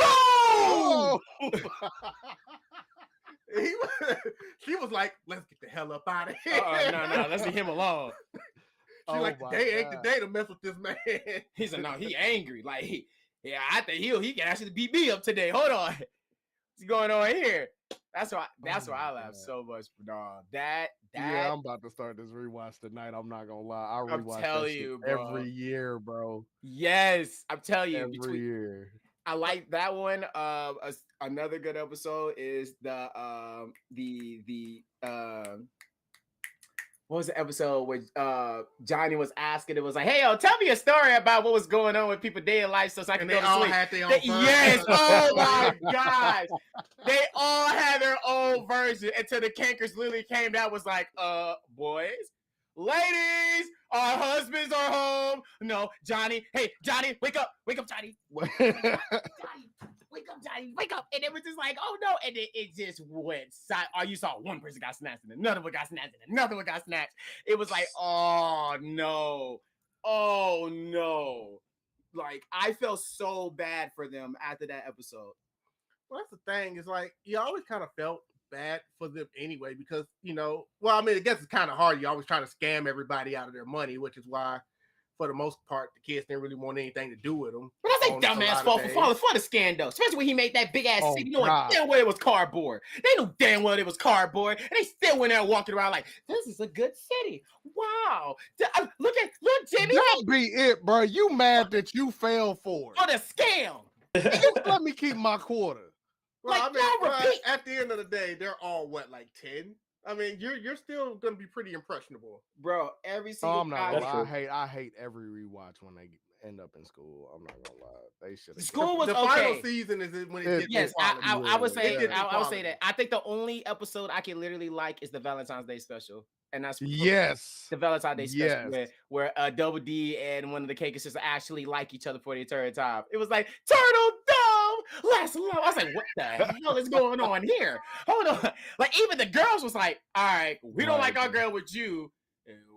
Oh. She was like, "Let's get the hell up out of here." No, let's leave him alone. She's like, my "Today ain't God. the day to mess with this man." He said, "No, he angry. Like, I think he can actually beat me up today. Hold on, what's going on here?" That's why I laugh so much, dog. That Yeah, I'm about to start this rewatch tonight. I'm not gonna lie. I I'm rewatch telling that shit you, bro. every year, bro. Yes, I'm telling you. Every year. I like that one. Another good episode is the what was the episode where Johnny was asking? It was like, "Hey, yo, tell me a story about what was going on with people day in life, so I can And go they to all sleep." had their own Yes. version. Oh my gosh. They all had their own version until the Cankers literally came down. Was like, boys, ladies, our husbands are home. No, Johnny. Hey, Johnny, wake up, Johnny. Johnny, wake up, Johnny, wake up. And it was just like, oh no. And it just went silent. Oh, you saw one person got snatched and another one got snatched and another one got snatched. It was like, oh no. Like, I felt so bad for them after that episode. Well, that's the thing. Is like you always kind of felt bad for them anyway because well, I mean, I guess it's kind of hard. You always try to scam everybody out of their money, which is why, for the most part, the kids didn't really want anything to do with them. But that's like dumbass fault for the scandal, especially when he made that big ass city knowing damn well it was cardboard. They knew damn well it was cardboard, and they still went there walking around like, this is a good city. Wow, look Jimmy. That be it, bro. You mad that you fell for it? For the scam. Just let me keep my quarter. Well, Like, I mean, at the end of the day, they're all like 10. I mean, you're still gonna be pretty impressionable, bro. Every single I'm not gonna lie. I hate every rewatch when they end up in school. I'm not gonna lie. They should. The school was the okay. Final season is when it gets. Yes, I would say I would say quality. that. I think the only episode I can literally like is the Valentine's Day special, and that's yes, the Valentine's Day special where Double D and one of the Cake sisters actually like each other for the entire time. It was like turtle dove, last love. I was like, what the hell is going on here? Hold on, like even the girls was like, all right, we don't like our girl with you.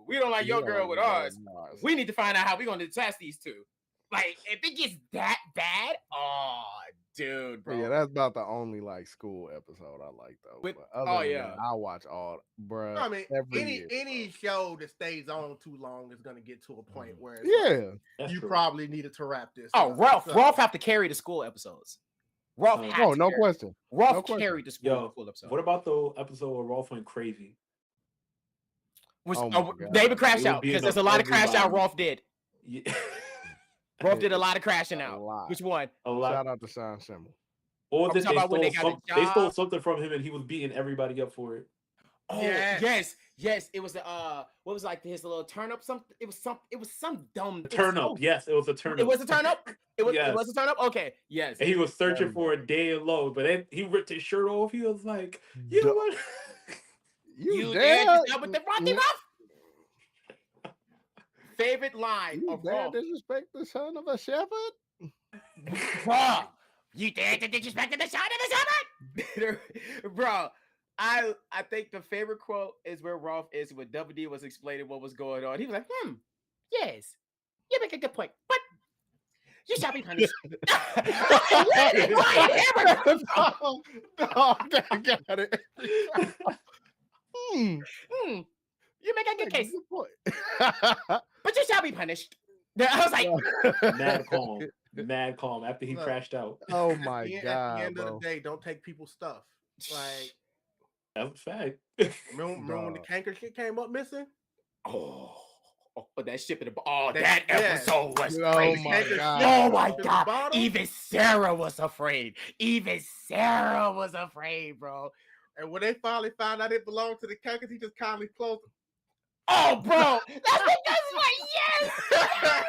We don't like your girl with ours. We need to find out how we're gonna detest these two. Like, if it gets that bad, oh, dude, bro. Yeah, that's about the only like school episode I like though. But other than that, I watch all, bro. I mean, any show that stays on too long is gonna get to a point where you probably needed to wrap this. Oh, Rolf have to carry the school episodes. Rolf, no question. Rolf carried the school episode. What about the episode where Rolf went crazy? David crashed out because there's a lot of crash out Rolf did. Yeah. Rolf did a lot of crashing out. Which one? A lot. Shout out to Sean Schimmel. Or they stole something from him and he was beating everybody up for it. Oh yes. It was what was like his little turn up? Something. It was some dumb turn up. Yes, it was a turn up. It was a turn up. It was a turn up. Okay, yes. And he was searching for a day and low, but then he ripped his shirt off. He was like, "You know what? You dare to stop with the rocking off?" Favorite line of dare disrespect the son of a shepherd? Bro, you dare to disrespect the son of a shepherd? Bro, I think the favorite quote is where Rolf is when Double D was explaining what was going on. He was like, yes, you make a good point, but you shall be punished. Got it. You make a good case. But you shall be punished. I was like, mad calm after he crashed out. Oh my God. At the end of the day, don't take people's stuff. Like, that's a fact. Remember when the canker shit came up missing? Oh, that ship in the that yeah. episode was Oh crazy. my God. Oh my The God. bottom? Even Sarah was afraid. Bro. And when they finally found out it belonged to the Cankers, he just kindly closed. Oh, bro. That's what, yes.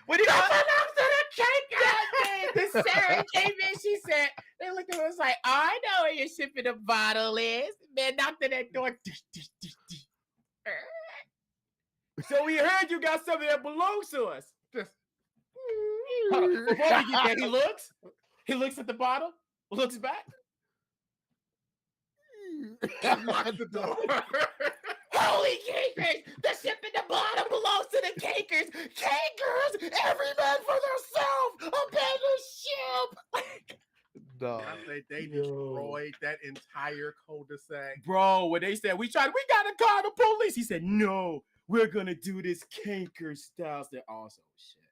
When he got belongs to the Cankers, the Sarah came in, she said, they looked at her, was like, oh, I know where your shipping the bottle is. Man, knocked on that door. So we heard you got something that belongs to us. Just hold on. Before we get there, he looks at the bottle, looks back, and locks the door. Holy cakers! The ship in the bottom belongs to the cakers. Cakers, every man for themselves. Abandon ship. Dog. I say they destroyed that entire cul-de-sac. Bro, when they said we gotta call the police, he said no. We're gonna do this canker style. They're also shit.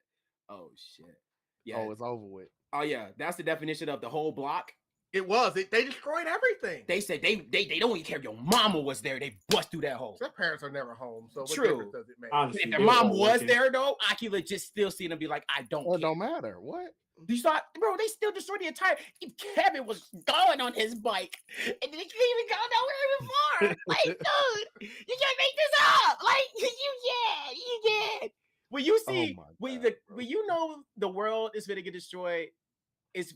Oh shit. Yeah. Oh, it's over with. Oh yeah. That's the definition of the whole block. It was. They destroyed everything. They said they don't even care if your mama was there. They bust through that hole. Their parents are never home, so what True. difference does it make? Honestly, If their they were mom all was working. there though, I could legit still see them be like, I don't Well, it care. don't matter. What? You saw, bro, they still destroyed the entire. Kevin was going on his bike, and they couldn't even go nowhere before. Like, dude, you can't make this up. Like, you can. When you see, my when God, when you know the world is gonna get destroyed, it's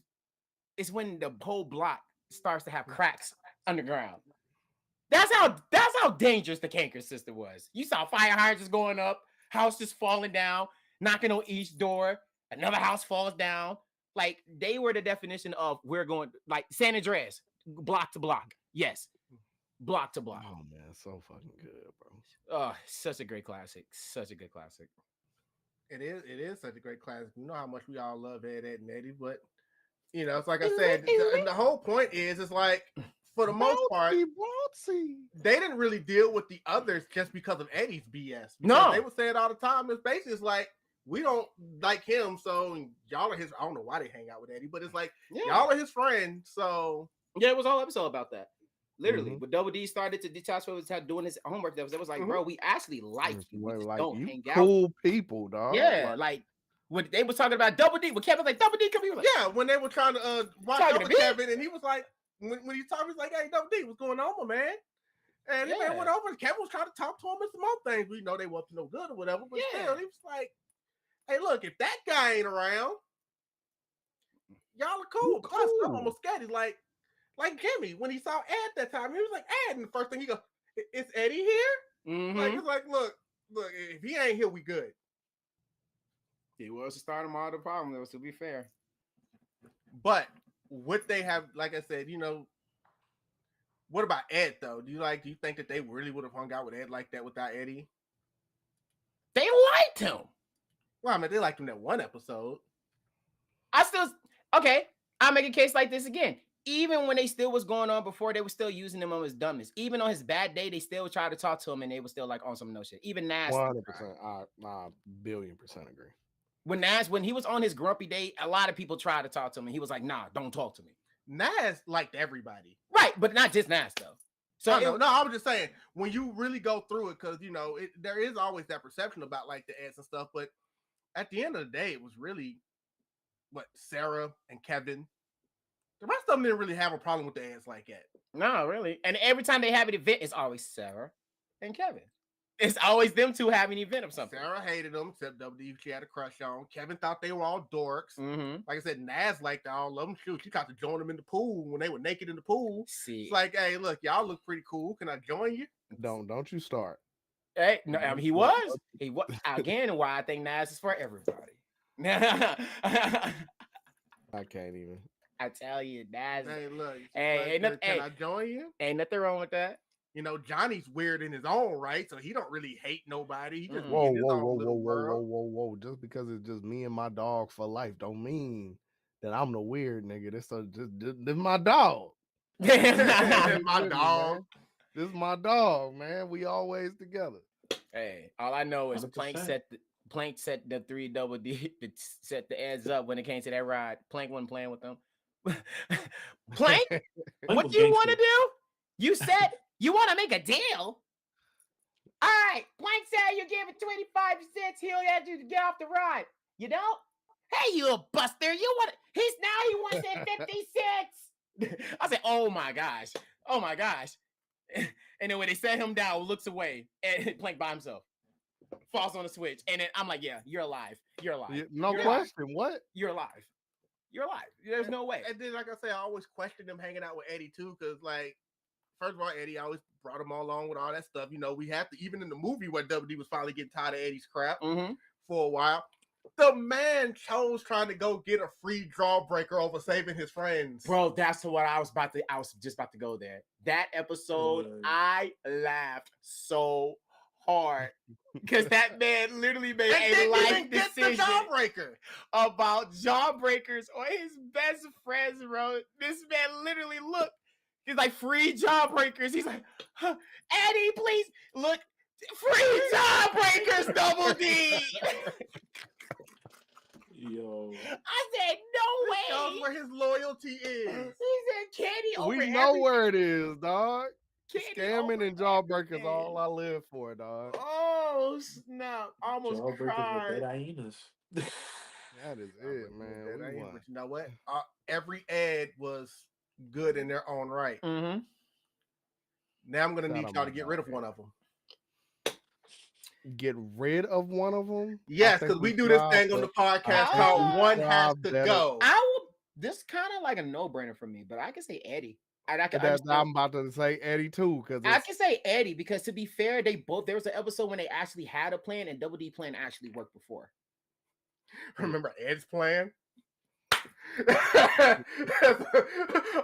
when the whole block starts to have cracks underground. That's how dangerous the canker system was. You saw fire hydrants going up, houses falling down, knocking on each door. Another house falls down. Like, they were the definition of we're going, like San Andreas, block to block. Yes, block to block. Oh man, so fucking good, bro. Oh, such a great classic. Such a good classic. It is such a great classic. You know how much we all love Ed and Eddy, but you know, it's like I said, and the whole point is, it's like for the most part, they didn't really deal with the others just because of Eddy's BS. No, they would say it all the time. It's basically it's like, we don't like him, so y'all are his. I don't know why they hang out with Eddy, but it's like y'all are his friends. So yeah, it was a whole episode about that. Literally, but Double D started to detach from doing his homework. That was like, bro, we actually like you. We just like don't you hang cool out. people, dog. Yeah, like when they were talking about Double D, when Kevin was like, Double D, come here. Like, yeah, when they were trying to watch over Kevin, and he was like, when he talked, he was like, hey, Double D, what's going on, my man? And he went over, and Kevin was trying to talk to him and some more things. We know they wasn't no good or whatever, but still, he was like, hey, look, if that guy ain't around, y'all are cool. Plus, I'm almost scared. He's like Jimmy, when he saw Ed that time, he was like, Ed, and the first thing he goes, is Eddy here? Like, he's like, look, if he ain't here, we good. He was to start him all the problem, though, to be fair. But what they have, like I said, you know, what about Ed, though? Do you think that they really would have hung out with Ed like that without Eddy? They liked him. Well, I mean, they liked him that one episode. I'll make a case like this again. Even when they still was going on before, they were still using him on his dumbness. Even on his bad day, they still tried to talk to him, and they were still like on some no shit. Even Nas, 100%, I billion% agree. When he was on his grumpy day, a lot of people tried to talk to him, and he was like, "Nah, don't talk to me." Nas liked everybody, right? But not just Nas though. So I was just saying, when you really go through it, because you know there is always that perception about like the ads and stuff, but at the end of the day, it was really Sarah and Kevin. The rest of them didn't really have a problem with the ads like that. No, really. And every time they have an event, it's always Sarah and Kevin. It's always them two having an event of something. Sarah hated them, except WD she had a crush on. Kevin thought they were all dorks. Like I said, Nas liked all of them. Shoot, she got to join them in the pool when they were naked in the pool. See, it's like, hey, look, y'all look pretty cool. Can I join you? Don't you start. Hey, no, I mean, he was again. Why I think Nas is for everybody. I can't even. I tell you, Nas. Hey, look. Hey, can I join you? Ain't nothing wrong with that. You know, Johnny's weird in his own right, so he don't really hate nobody. He just whoa. Just because it's just me and my dog for life, don't mean that I'm the weird nigga. This is my dog. My dog. Man. This is my dog, man. We always together. Hey, all I know is 100%. Plank set the 3 double D to set the ads up when it came to that ride. Plank wasn't playing with them. Plank, what do you want to do? You said you want to make a deal. All right, Plank said you give it 25 cents. He'll get you to get off the ride. You don't? Hey, you a buster. You want he wants that 50 cents. I said, oh my gosh. Oh my gosh. And then when they set him down, looks away, and Plank by himself. Falls on the switch. And then I'm like, yeah, you're alive. You're alive. Yeah, no You're question. Alive. What? You're alive. You're alive. There's no way. And then, like I say, I always question them hanging out with Eddy too, because like, first of all, Eddy always brought him all along with all that stuff. You know, we have to, even in the movie where WD was finally getting tired of Eddy's crap for a while. The man chose trying to go get a free jawbreaker over saving his friends. Bro, that's what I was just about to go there. That episode, I laughed so hard because that man literally made a life decision about jawbreakers or his best friends, bro. This man literally looked. He's like, free jawbreakers. He's like, Eddy, please look, free jawbreakers, Double D. Yo. I said, no way. That's where his loyalty is. He said, candy over We know where it is, dog. Candy Scamming and jawbreakers all I live for, dog. Oh, snap. Almost cried. With hyenas. That is it, man. But you know what? Every ad was good in their own right. Mm-hmm. Now I'm going to need y'all to get rid of one of them. Get rid of one of them? Yes, because we do this thing on the podcast called One Has to Go. This kind of like a no-brainer for me, but I can say Eddy. I'm about to say Eddy too, because I can say Eddy because to be fair, there was an episode when they actually had a plan and Double D plan actually worked before. Remember Ed's plan? I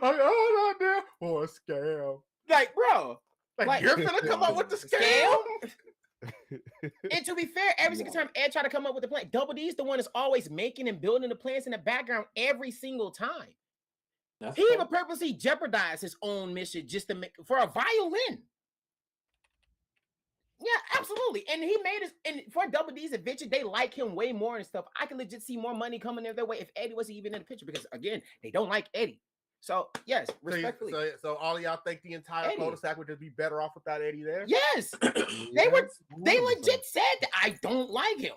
got there for a scam. Like, bro, like you're gonna come up with the scam? And to be fair, every single time Ed tried to come up with a plan, Double D is the one that's always making and building the plans in the background every single time. He even purposely jeopardized his own mission just to make for a violin. Yeah, absolutely. And he made his, and for Double D's adventure, they like him way more and stuff. I can legit see more money coming their way if Eddy wasn't even in the picture because again, they don't like Eddy. So yes, respectfully. So all of y'all think the entire cul-de-sac would just be better off without Eddy there? Yes. They legit said that I don't like him.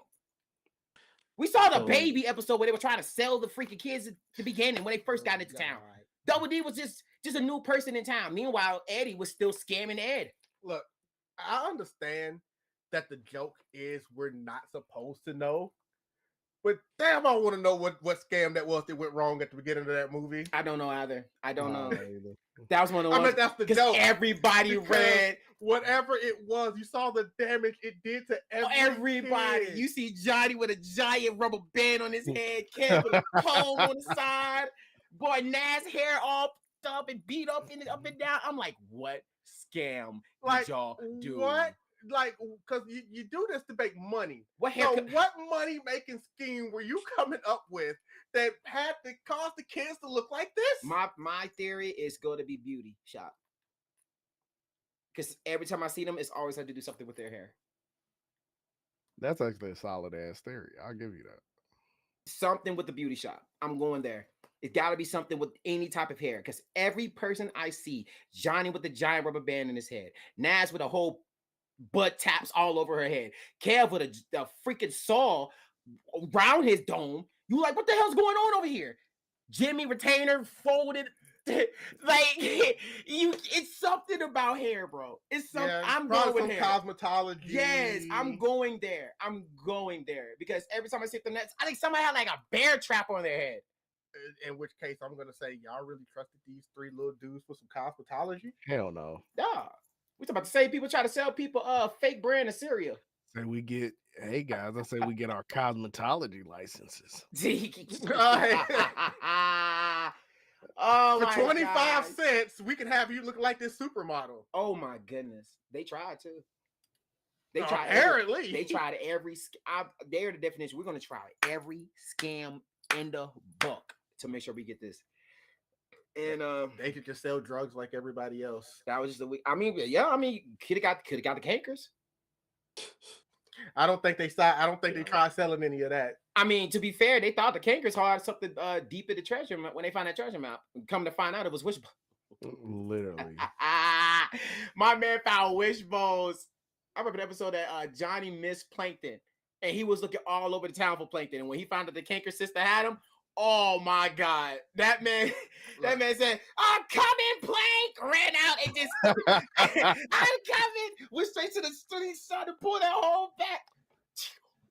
We saw the baby episode where they were trying to sell the freaking kids at the beginning when they first got into town. Double D was just a new person in town. Meanwhile, Eddy was still scamming Ed. Look, I understand that the joke is we're not supposed to know. But damn, I want to know what scam that was that went wrong at the beginning of that movie. I don't know either. I don't know. That was one of the ones. I mean, that's the joke. Everybody read whatever it was. You saw the damage it did to everybody. You see Johnny with a giant rubber band on his head, Ken with a comb on the side. Boy, Nas hair all up and beat up and up and down. I'm like, what scam did y'all do? What? Like, because you do this to make money. What money making scheme were you coming up with that had to cause the kids to look like this? My theory is going to be beauty shop. Because every time I see them, it's always had to do something with their hair. That's actually a solid ass theory. I'll give you that. Something with the beauty shop. I'm going there. It's got to be something with any type of hair. Because every person I see, Johnny with the giant rubber band in his head, Nas with a whole butt taps all over her head, Kev with a freaking saw around his dome. You like, what the hell's going on over here? Jimmy retainer folded. Like it's something about hair, bro. It's something. Yeah, I'm going with hair. Cosmetology. Yes, I'm going there. Because every time I see them nets, I think somebody had like a bear trap on their head. In which case, I'm gonna say y'all really trusted these three little dudes for some cosmetology? Hell no. Nah. We talking about the same people try to sell people fake brand of cereal. Say we get, hey guys, I say we get our cosmetology licenses. Oh, for 25 cents, we can have you look like this supermodel. Oh my goodness, they tried to. They tried apparently. They tried every. They're the definition. We're gonna try every scam in the book to make sure we get this. And they could just sell drugs like everybody else. That was just a week. I mean, yeah. I mean, could have got the cankers. I don't think they tried selling any of that. I mean, to be fair, they thought the cankers had something deep in the treasure when they found that treasure map. Come to find out, it was wishbones. Literally, my man found wishbones I remember the episode that Johnny missed Plankton, and he was looking all over the town for Plankton. And when he found out the Kanker sister had him, oh my God, that man said, "I'm coming, Plank!" Ran out and just, "I'm coming!" Went straight to the street, started to pull that whole back.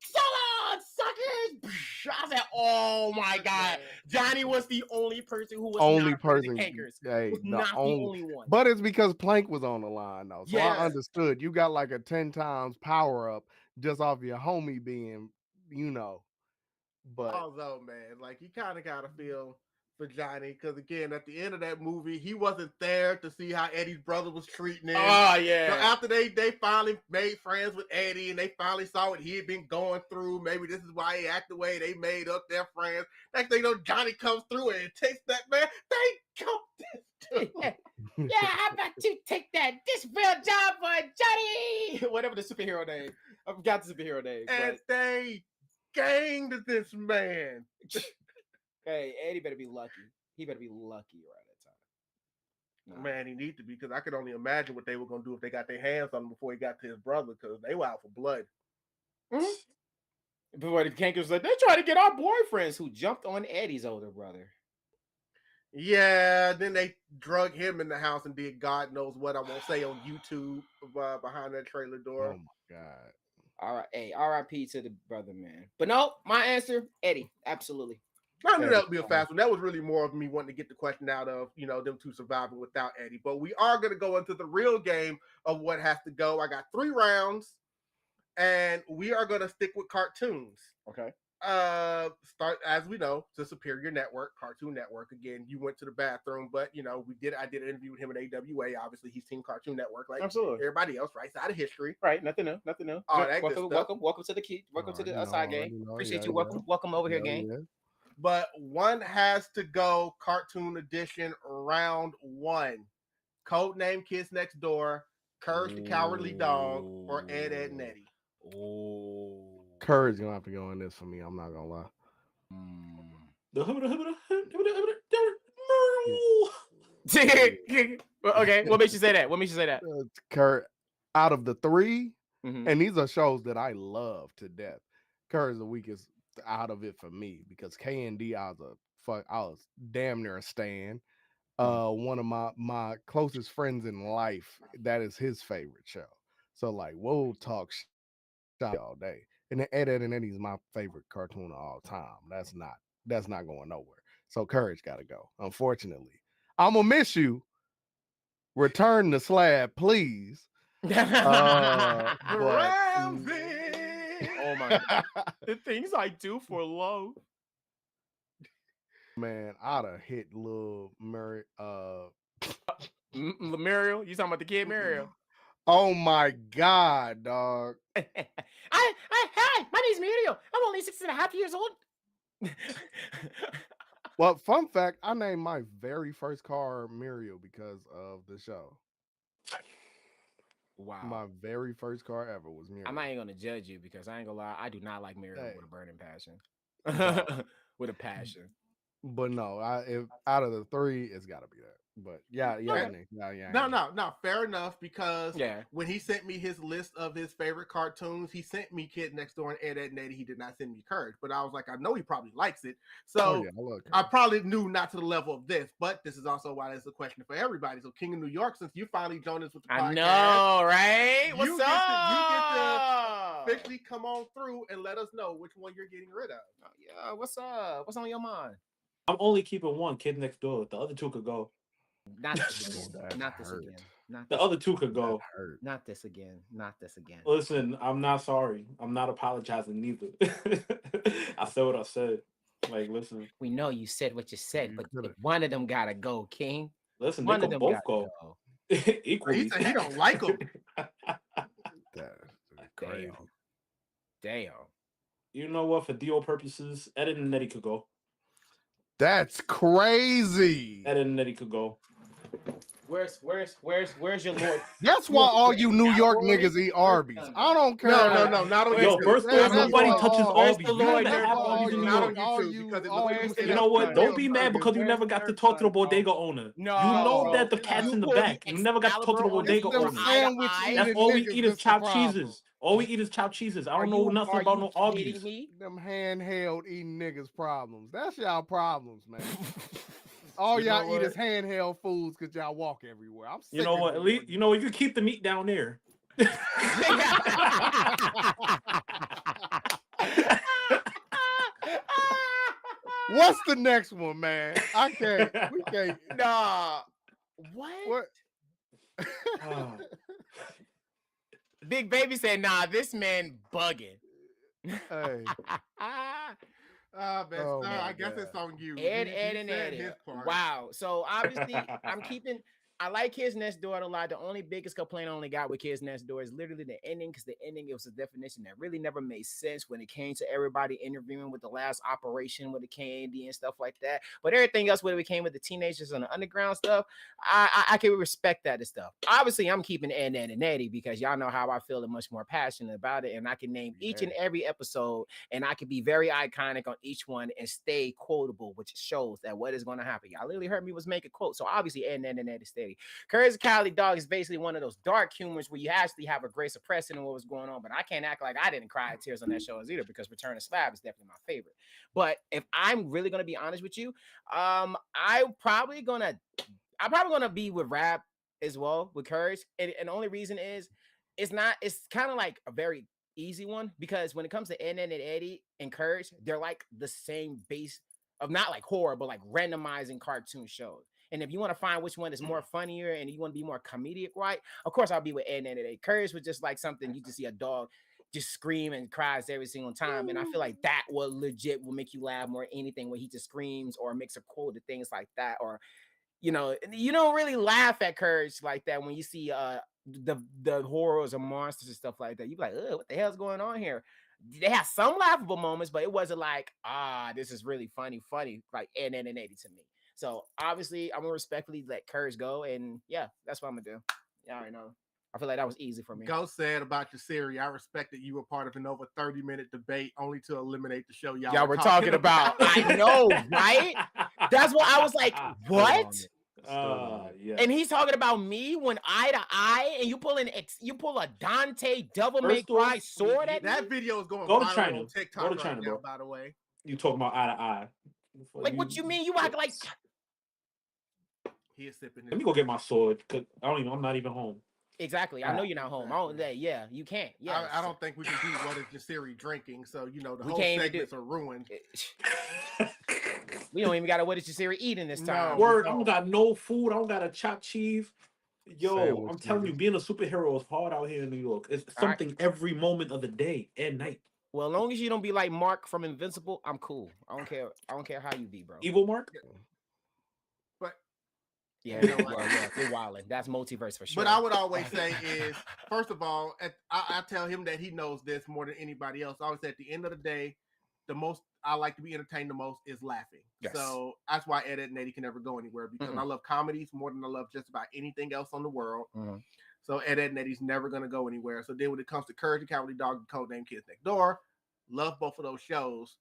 So long, suckers! I said, "Oh my God, Johnny was the only person who was not person. The Kankers. Hey, was not the only one." But it's because Plank was on the line though, so Yes. I understood. You got like a 10 times power up just off your homie being, But although, man, like you kind of gotta feel for Johnny because again, at the end of that movie, he wasn't there to see how Eddie's brother was treating him. Oh yeah. So after they finally made friends with Eddie and they finally saw what he had been going through, maybe this is why he acted the way they made up their friends. Next thing you know, Johnny comes through and takes that man. They come this yeah, how about you take that? This real job for Johnny. Whatever the superhero name. I forgot the superhero name. And they ganged this man. Hey, Eddie better be lucky. He better be lucky around that time. Man, he needs to be because I could only imagine what they were gonna do if they got their hands on him before he got to his brother because they were out for blood. Mm-hmm. Before the Kankers like, they try to get our boyfriends who jumped on Eddie's older brother. Yeah, then they drug him in the house and did God knows what. I won't say on YouTube behind that trailer door. Oh my God. All right, hey, R.I.P. to the brother, man. But no, my answer, Eddie, absolutely. I knew that would be a fast one. That was really more of me wanting to get the question out of, them two surviving without Eddie. But we are going to go into the real game of what has to go. I got 3 rounds, and we are going to stick with cartoons. Okay. Start, as we know, to Superior Network, Cartoon Network. Again, you went to the bathroom, but, I did an interview with him at AWA. Obviously, he's Team Cartoon Network, like absolutely everybody else, right side of history. Right, nothing new. All that welcome to the key. Welcome to the side game. Appreciate you. Welcome over here, gang. Yeah. But one has to go Cartoon Edition round 1. Codename Kids Next Door, Courage the Cowardly Dog, or Ed, Edd, and Eddy. Oh. Courage gonna have to go in this for me. I'm not gonna lie. Okay, what makes you say that? Courage, out of the 3, and these are shows that I love to death. Courage the weakest out of it for me because KND, I was damn near a stan. One of my closest friends in life, that is his favorite show. So like, we'll talk all day. And then Ed, Edd and Eddy's my favorite cartoon of all time. That's not going nowhere. So Courage gotta go. Unfortunately, I'm gonna miss you. Return the slab, please. Oh my God. The things I do for love. Man, I'd have hit little Muriel. Muriel, you talking about the kid Muriel? Oh my God, dog. Hi, my name's Muriel. I'm only 6.5 years old. Well, fun fact, I named my very first car Muriel because of the show. Wow. My very first car ever was Muriel. I'm not even gonna judge you because I ain't gonna lie, I do not like Muriel with a burning passion. No. With a passion. But no, if out of the 3, it's gotta be that. But yeah. No, fair enough because when he sent me his list of his favorite cartoons, he sent me Kid Next Door and Ed, Edd and Eddy. He did not send me Courage, but I was like, I know he probably likes it, so I probably knew not to the level of this. But this is also why there's a question for everybody. So King of New York, since you finally joined us with the podcast, I know, right? You get to officially come on through and let us know which one you're getting rid of. Oh, yeah, what's up? What's on your mind? I'm only keeping 1, Kid Next Door. The other 2 could go. Not this again. Not this again. The other 2 could go. Not this again. Not this again. Listen, I'm not sorry. I'm not apologizing neither. I said what I said. Like, listen. We know you said what you said, but one of them gotta go, King. Listen, one they can both go. Equally. He said he don't like them. Damn. You know what? For DO purposes, Ed and Eddy could go. That's crazy. Ed and Eddy could go. Where's your Lord? That's why all you New York niggas eat Arby's. I don't care. No, not on Yo, YouTube. first off, nobody touches Where's Arby's. the You Lord? never have Not Arby's in New Not on York. YouTube because it looks like You know what? Don't be mad because you never got to talk to the bodega owner. No, You know bro. that the cat's You in the pull the back. You never got to talk to the Excalibur on bodega this Them owner. sandwich eye-to-eye. That's eating all we niggas eat is that's the chopped problem. cheeses. All we eat is chopped cheeses. I don't know Are nothing about no you Arby's. kidding me? Them handheld eating niggas problems. That's y'all problems, man. All You know y'all eat what? is handheld foods because y'all walk everywhere. I'm sick You know of what? At least you know you can keep the meat down there. What's the next one, man? I can't. We can't. Nah. What? Ah. Big Baby said, nah, this man bugging. Hey. Man, Oh sir, my I guess God. it's on you. Ed, He and said Eddy. his part. Wow. So obviously, I like Kids Next Door a lot. The only biggest complaint I only got with Kids Next Door is literally the ending, because the ending, it was a definition that really never made sense when it came to everybody interviewing with the last operation with the candy and stuff like that. But everything else, when it came with the teenagers and the underground stuff, I can respect that and stuff. Obviously, I'm keeping Ed, and Eddy because y'all know how I feel and much more passionate about it. And I can name each and every episode, and I can be very iconic on each one and stay quotable, which shows that what is going to happen. Y'all literally heard me was making quotes. So obviously, Ed, and Eddy steady. Courage the Cowardly Dog is basically one of those dark humors where you actually have a great suppressing of what was going on, but I can't act like I didn't cry tears on that show either, because Return of Slab is definitely my favorite. But if I'm really gonna be honest with you, I'm probably gonna be with Rab as well, with Courage, and the only reason is it's kind of like a very easy one, because when it comes to Ed, and Eddy and Courage, they're like the same base of not like horror, but like randomizing cartoon shows. And if you want to find which one is more funnier and you want to be more comedic, right? Of course, I'll be with Ed, and Eddy. Courage was just like something you just see a dog just scream and cries every single time. And I feel like that will make you laugh more than anything when he just screams or makes a quote or things like that. Or, you don't really laugh at Courage like that when you see the horrors or monsters and stuff like that. You be like, what the hell's going on here? They have some laughable moments, but it wasn't like, this is really funny, like Ed, and Eddy to me. So obviously, I'm gonna respectfully let Courage go, and yeah, that's what I'm gonna do. Yeah, I know. I feel like that was easy for me. Ghost said about Jasirii, I respect that you were part of an over 30-minute debate only to eliminate the show y'all were talking about. I know, right? That's what I was like, what? Yeah. And he's talking about me when eye to eye, and you pull a Dante Devil May Cry sword at that me? video is going Go to viral China. on TikTok Go to right China, now, bro. by the way. You talking about eye to eye? Like, what you mean? You act like he is sipping. Let me go get my sword. Cause I'm not even home. Exactly. I know you're not home. Yeah, you can't. Yeah. I don't think we can do what is Jasirii drinking, so the We whole can't even segments are ruined. We don't even got what is Jasirii eating this time. Word, I don't got no food. I don't got a chopped cheese. Yo, Sandwich, I'm telling you, being a superhero is hard out here in New York. It's something every moment of the day and night. Well, as long as you don't be like Mark from Invincible, I'm cool. I don't care how you be, bro. Evil Mark? But yeah, you're wilding. That's multiverse for sure. But I would always say is, first of all, I tell him that he knows this more than anybody else. I always say at the end of the day, the most I like to be entertained the most is laughing. Yes. So that's why Ed, and Eddy can never go anywhere, because I love comedies more than I love just about anything else on the world. So Ed, and Eddy's never going to go anywhere. So then when it comes to Courage the Cowardly Dog and Codename Kids Next Door, love both of those shows.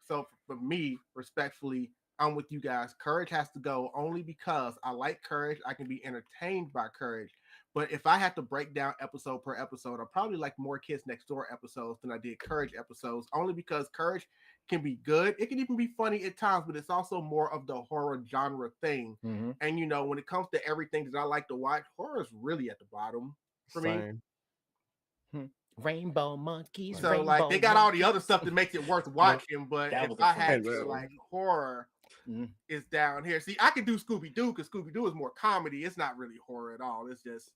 So for me, respectfully, I'm with you guys. Courage has to go only because I like Courage. I can be entertained by Courage. But if I had to break down episode per episode, I probably like more Kids Next Door episodes than I did Courage episodes, only because Courage can be good. It can even be funny at times, but it's also more of the horror genre thing. And, when it comes to everything that I like to watch, horror is really at the bottom for me. Rainbow monkeys. So, they got all the other stuff that makes it worth watching, but if I had to, horror is down here. See, I can do Scooby Doo because Scooby Doo is more comedy. It's not really horror at all. It's just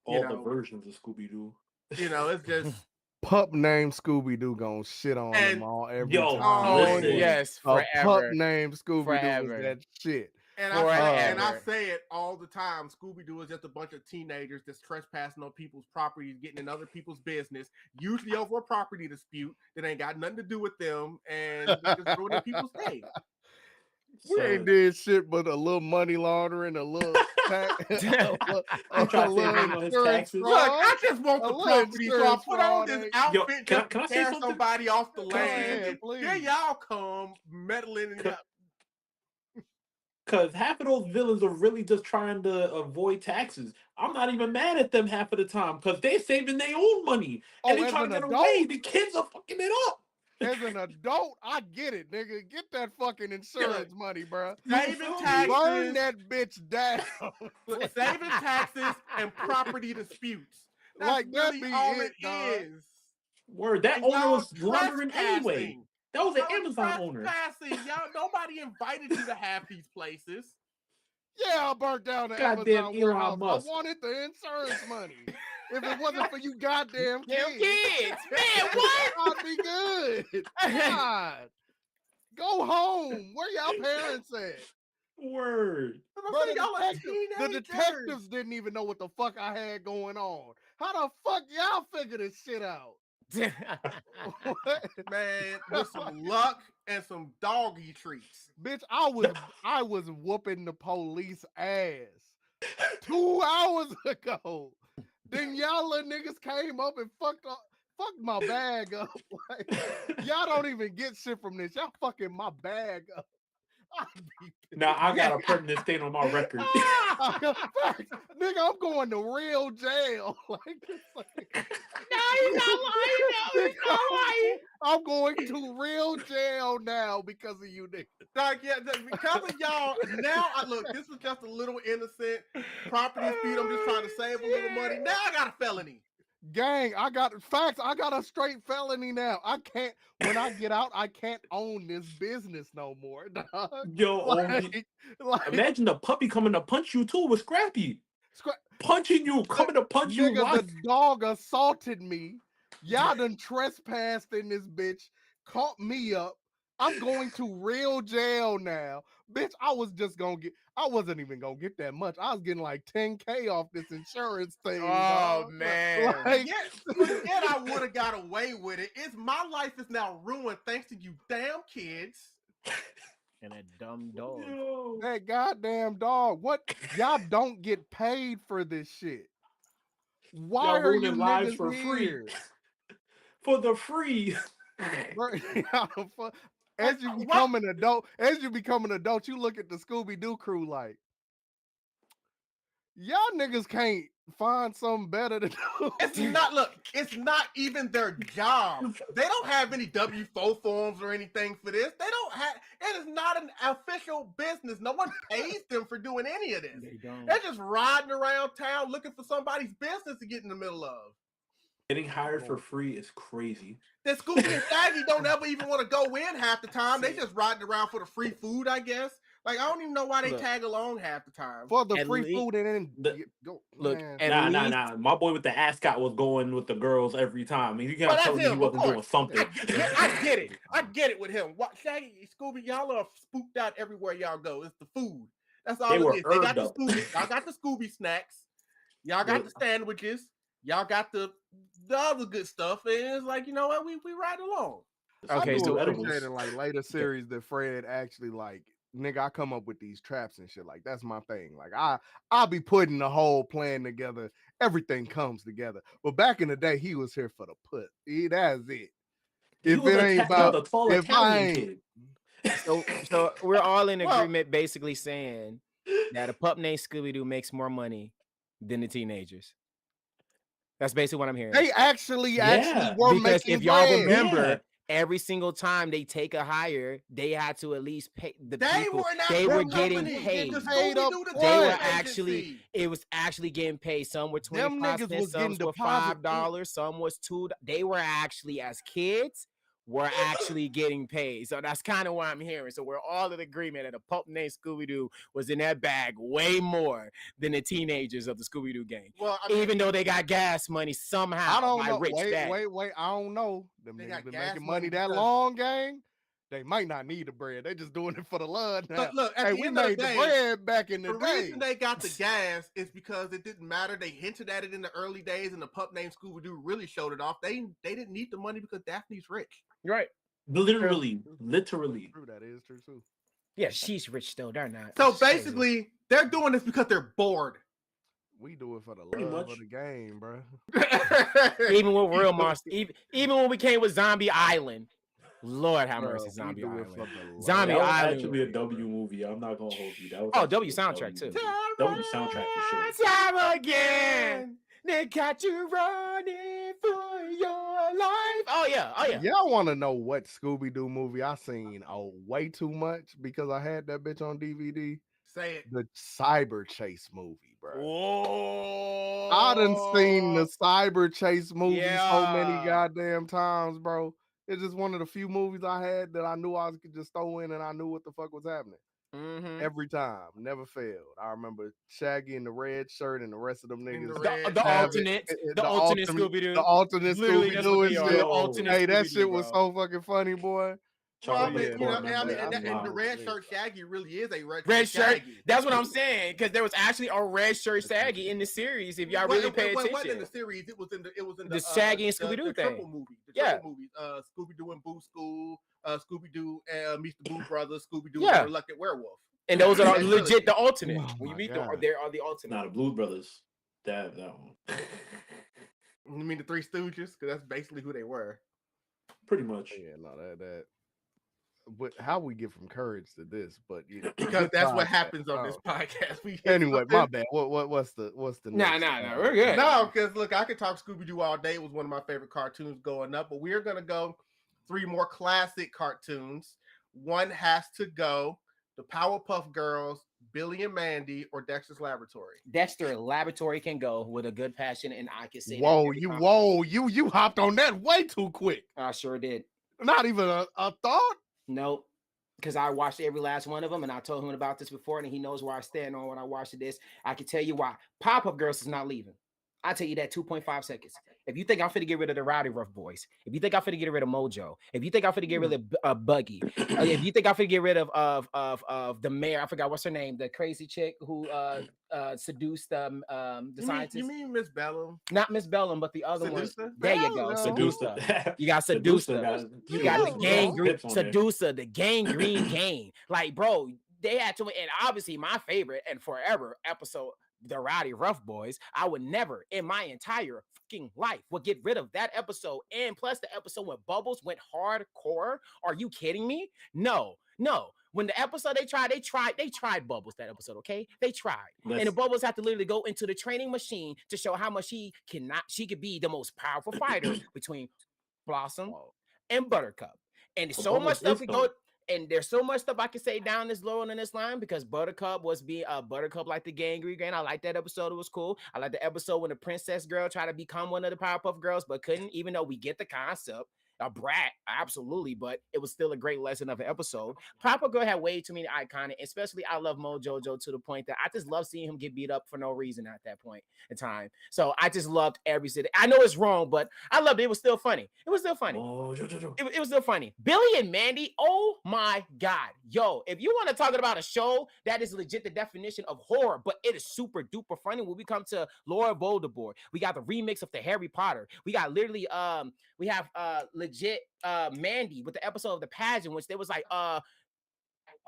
the versions of Scooby Doo. It's just pup named Scooby Doo gonna shit on them all every time. Oh yes, forever. A pup named Scooby Doo is that shit. And I say it all the time. Scooby Doo is just a bunch of teenagers that's trespassing on people's properties, getting in other people's business, usually over a property dispute that ain't got nothing to do with them, and just ruining people's day. We ain't did shit but a little money laundering, a little tax, I'm trying to save him on his taxes. Look, I just want the property, so I put on this Yo, outfit can just I to say scare something? somebody off the Can I say land. something? And Please. here y'all come meddling in y'all. Because half of those villains are really just trying to avoid taxes. I'm not even mad at them half of the time because they're saving their own money. And they trying to get away. The kids are fucking it up. As an adult, I get it, nigga. Get that fucking insurance money, bro. Saving taxes. Burn that bitch down. Saving taxes and property disputes. That's Like, that really be all it, it dog. is. Word, that And owner y'all was laundering anyway. trespassing. That was an Y'all Amazon owner. trespassing. Y'all, nobody invited you to have these places. Yeah, I burnt down the Goddamn Amazon Elon warehouse. Musk. I wanted the insurance money. If it wasn't for you goddamn Damn kids, kids, man, what? I'd be good. God. Go home. Where y'all parents at? Word. Bro, Y'all are the teenagers. detectives didn't even know what the fuck I had going on. How the fuck y'all figure this shit out? Man, with some luck and some doggy treats. Bitch, I was whooping the police ass 2 hours ago. Then y'all little niggas came up and fucked my bag up. Like, y'all don't even get shit from this. Y'all fucking my bag up. Now I got a permanent stain on my record. Nigga, I'm going to real jail. Like, No, he's not lying. No, he's not lying. I'm going to real jail now because of you niggas. Like, yeah, because of y'all, now look, this was just a little innocent property dispute. I'm just trying to save a little money. Now I got a felony. Gang, I got a straight felony now. I can't, when I get out, I can't own this business no more, dog. Yo, imagine the puppy coming to punch you too with Scrappy. Punching you, coming to punch you. Nigga, the dog assaulted me. Y'all done trespassed in this bitch, caught me up. I'm going to real jail now. Bitch, I wasn't even gonna get that much. I was getting like 10K off this insurance thing. Oh, dog. man. Like, Forget I would have got away with it. My life is now ruined thanks to you damn kids. And a dumb dog. Yo. that goddamn dog. What? Y'all don't get paid for this shit. Why Y'all are you ruining lives niggas for here? free? For the free. As you become an adult, you look at the Scooby Doo crew like, y'all niggas can't find something better to do. It's not even their job. They don't have any W-4 forms or anything for this. It is not an official business. No one pays them for doing any of this. They're just riding around town looking for somebody's business to get in the middle of. Getting hired for free is crazy. The Scooby and Shaggy don't ever even want to go in half the time. They just riding around for the free food, I guess. Like, I don't even know why they tag along half the time. For the free food and then go. Look, nah. My boy with the ascot was going with the girls every time. I mean, you can't tell me he wasn't doing something. I get it. I get it with him. Shaggy, Scooby, y'all are spooked out everywhere y'all go. It's the food. That's all it is. They got the Scooby. Y'all got the Scooby snacks. Y'all got the sandwiches. Y'all got the other good stuff, and it's like, you know what, we ride along. Okay, I do appreciate in like later series that Fred actually like, nigga, I come up with these traps and shit. Like, that's my thing. Like, I'll be putting the whole plan together. Everything comes together. But back in the day, he was here for the put. That's it. If it ain't about, if I ain't. So we're all in agreement, basically saying that a pup named Scooby Doo makes more money than the teenagers. That's basically what I'm hearing. They actually were because making if y'all bread. remember, every single time they take a hire, they had to at least pay the people. They were getting paid. They were actually, it was actually getting paid. Some were 25 cents, some were $5, some was $2. They were actually, as kids, were actually getting paid. So that's kind of what I'm hearing. So we're all in agreement that a pup named Scooby-Doo was in that bag way more than the teenagers of the Scooby-Doo gang. Well, I mean, even though they got gas money somehow. I don't know. Wait. I don't know. Them niggas been making money that long, gang. They might not need the bread. They just doing it for the love now. Look, hey, we made the bread back in the day. The reason they got the gas is because it didn't matter. They hinted at it in the early days, and the pup named Scooby-Doo really showed it off. They didn't need the money because Daphne's rich. Right. Literally. True, that is true too. Yeah, she's rich still. They're not. So It's crazy. basically, they're doing this because they're bored. We do it for the Pretty love much. of the game, bro. Even with real monsters, even when we came with Zombie Island, Lord have Bro, mercy, we Zombie do it Island. for the Zombie That love was Island. actually a W movie. I'm not gonna hold you. That was Oh, actually W a soundtrack, too. movie. W soundtrack for sure. Time again, they got you running for your life. Oh yeah. Y'all want to know what Scooby Doo movie I seen way too much because I had that bitch on DVD? Say it. The Cyber Chase movie, bro. Whoa. I done seen the Cyber Chase movie so many Yeah. goddamn times, bro. It's just one of the few movies I had that I knew I could just throw in and I knew what the fuck was happening. Mhm. Every time, never failed. I remember Shaggy in the red shirt and the rest of them niggas. The alternate Scooby Doo. The alternate Literally, Scooby that's Doo what and they are. shit. The alternate Hey, that Scooby-Doo, shit was bro. so fucking funny, boy. Well, I Charlie mean, yeah, and the red shirt Shaggy really is a red shirt. Shaggy. That's what I'm saying. Because there was actually a red shirt Shaggy in the series. If y'all really pay attention, It wasn't in the series. It was in the Shaggy and Scooby Doo the thing. triple movie. The triple movies. Scooby Doo and Boo School. Scooby Doo and Meets the Boo Brothers. Scooby Doo and the Reluctant Werewolf. And those are legit the alternate. Oh When you my meet God. them, they are the alternate. Nah, the Blues Brothers. That one. You mean the Three Stooges? Because that's basically who they were. Pretty much. Yeah, no, that. But how we get from courage to this? But Because that's what happens on this podcast. Anyway, my bad. What's the Nah, next? we're good. No, because look, I could talk Scooby Doo all day. It was one of my favorite cartoons growing up. But we're gonna go 3 more classic cartoons. One has to go: the Powerpuff Girls, Billy and Mandy, or Dexter's Laboratory. Dexter Laboratory can go with a good passion, and I can say, you hopped on that way too quick. I sure did. Not even a thought. Nope. Because I watched every last one of them, and I told him about this before, and he knows where I stand on when I watched this. I can tell you why. Pop-Up Girls is not leaving. I'll tell you that 2.5 seconds. If you think I'm finna get rid of the Rowdy Rough Boys, if you think I'm finna get rid of Mojo, if you think I'm finna get rid of Buggy, if you think I'm finna get rid of the mayor, I forgot what's her name, the crazy chick who seduced the scientist. You mean Miss Bellum? Not Miss Bellum, but the other one. Seducer? There you go. Seducer. You got Seducer. You got the gangrene Seducer, the gangrene gang. Like, bro, they had to, and obviously my favorite and forever episode, the Rowdy Rough Boys. I would never in my entire fucking life would get rid of that episode. And plus the episode when Bubbles went hardcore. Are you kidding me? No. When the episode they tried Bubbles that episode, okay? They tried. And the Bubbles have to literally go into the training machine to show how much she could be the most powerful fighter between Blossom and Buttercup. And so much stuff we go. And there's so much stuff I can say down this low on this line because Buttercup was being Buttercup like the gangrene gang. I like that episode. It was cool. I like the episode when the princess girl tried to become one of the Powerpuff Girls, but couldn't, even though we get the concept. A brat, absolutely, but it was still a great lesson of an episode. Papa Girl had way too many iconic, especially I love Mojojo to the point that I just love seeing him get beat up for no reason at that point in time. So I just loved every city. I know it's wrong, but I loved it. It was still funny. It was still funny. It was still funny. Billy and Mandy, oh my God. Yo, if you want to talk about a show that is legit the definition of horror, but it is super duper funny when we come to Lord Voldemort. We got the remix of the Harry Potter. We got literally we have legit Mandy with the episode of the pageant, which they was like,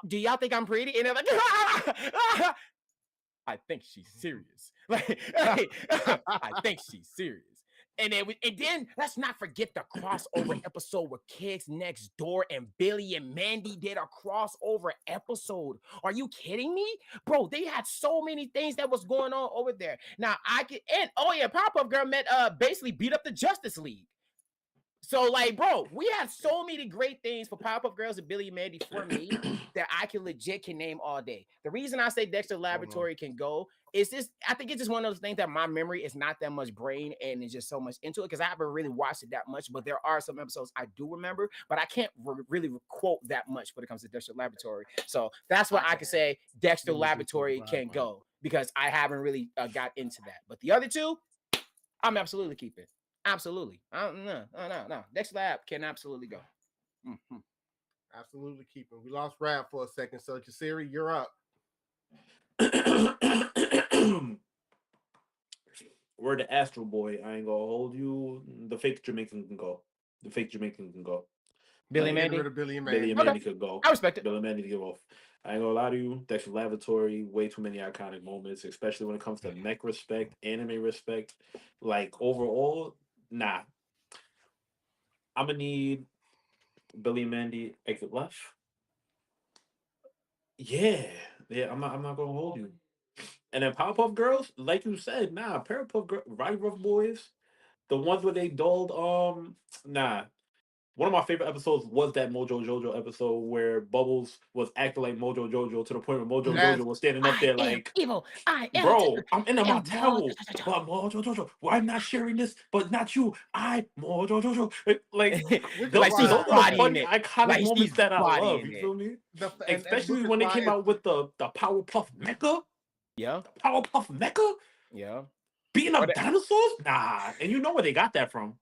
do y'all think I'm pretty? And they're like, I think she's serious. Like, I think she's serious. And then let's not forget the crossover episode with Kids Next Door and Billy and Mandy did a crossover episode. Are you kidding me? Bro, they had so many things that was going on over there. Now Powerpuff Girl basically beat up the Justice League. So, like, bro, we had so many great things for Powerpuff Girls and Billy and Mandy for me that I can name all day. The reason I say Dexter Laboratory can go is this. I think it's just one of those things that my memory is not that much brain and it's just so much into it because I haven't really watched it that much. But there are some episodes I do remember, but I can't really quote that much when it comes to Dexter Laboratory. So that's why I can say Dexter Laboratory can go because I haven't really got into that. But the other two, I'm absolutely keeping. Absolutely. No. Dexter Lab can absolutely go. Mm-hmm. Absolutely keep him. We lost Rab for a second, so Jasirii, you're up. We're the Astro Boy. I ain't gonna hold you. The fake Jamaican can go. Billy Get Mandy. rid of Billy and Billy Mandy. and Mandy could go. I respect it. Billy and Mandy to give off. I ain't gonna lie to you. Dexter Laboratory, way too many iconic moments, especially when it comes to mech respect, anime respect. Like overall, nah. I'm gonna need Billy and Mandy exit left. Yeah. I'm not gonna hold you. And then Powerpuff Girls, like you said, nah. Powerpuff Girls, Roddy Rough Boys, the ones where they dulled. Nah. One of my favorite episodes was that Mojo Jojo episode where Bubbles was acting like Mojo Jojo to the point where Mojo Jojo was standing up there like, evil. I am bro, I'm in my am towel, but Mojo Jojo, why I'm not sharing this, but not you. Mojo Jojo. Like, like she's those are the bodying funny, it. iconic Like moments she's that I love. bodying You it. feel me? And Especially which is when they why came out with the Powerpuff Mecha. Yeah. Powerpuff Mecha? Yeah. Beating up dinosaurs? Nah. And you know where they got that from.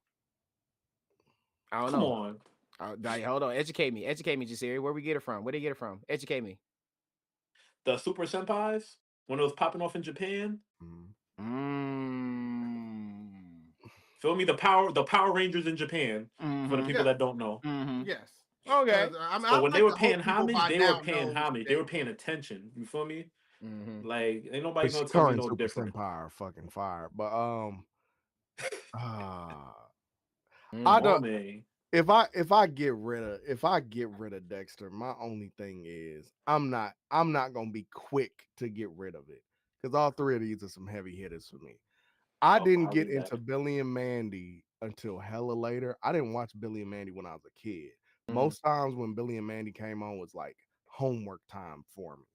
I don't Come know. on. Hold on. Educate me, Jasirii. Where we get it from? Where they get it from? Educate me. The Super Senpais, when it was popping off in Japan. Feel me? The Power Rangers in Japan, for the people that don't know. Yes. Okay. So when they were paying homage, they were paying homage. They were paying attention. You feel me? Like, ain't nobody gonna tell me no Super different. Senpai are fucking fire. But I don't. If I get rid of Dexter, my only thing is I'm not gonna be quick to get rid of it because all three of these are some heavy hitters for me. I didn't get into Billy and Mandy until hella later. I didn't watch Billy and Mandy when I was a kid. Most times when Billy and Mandy came on was like homework time for me.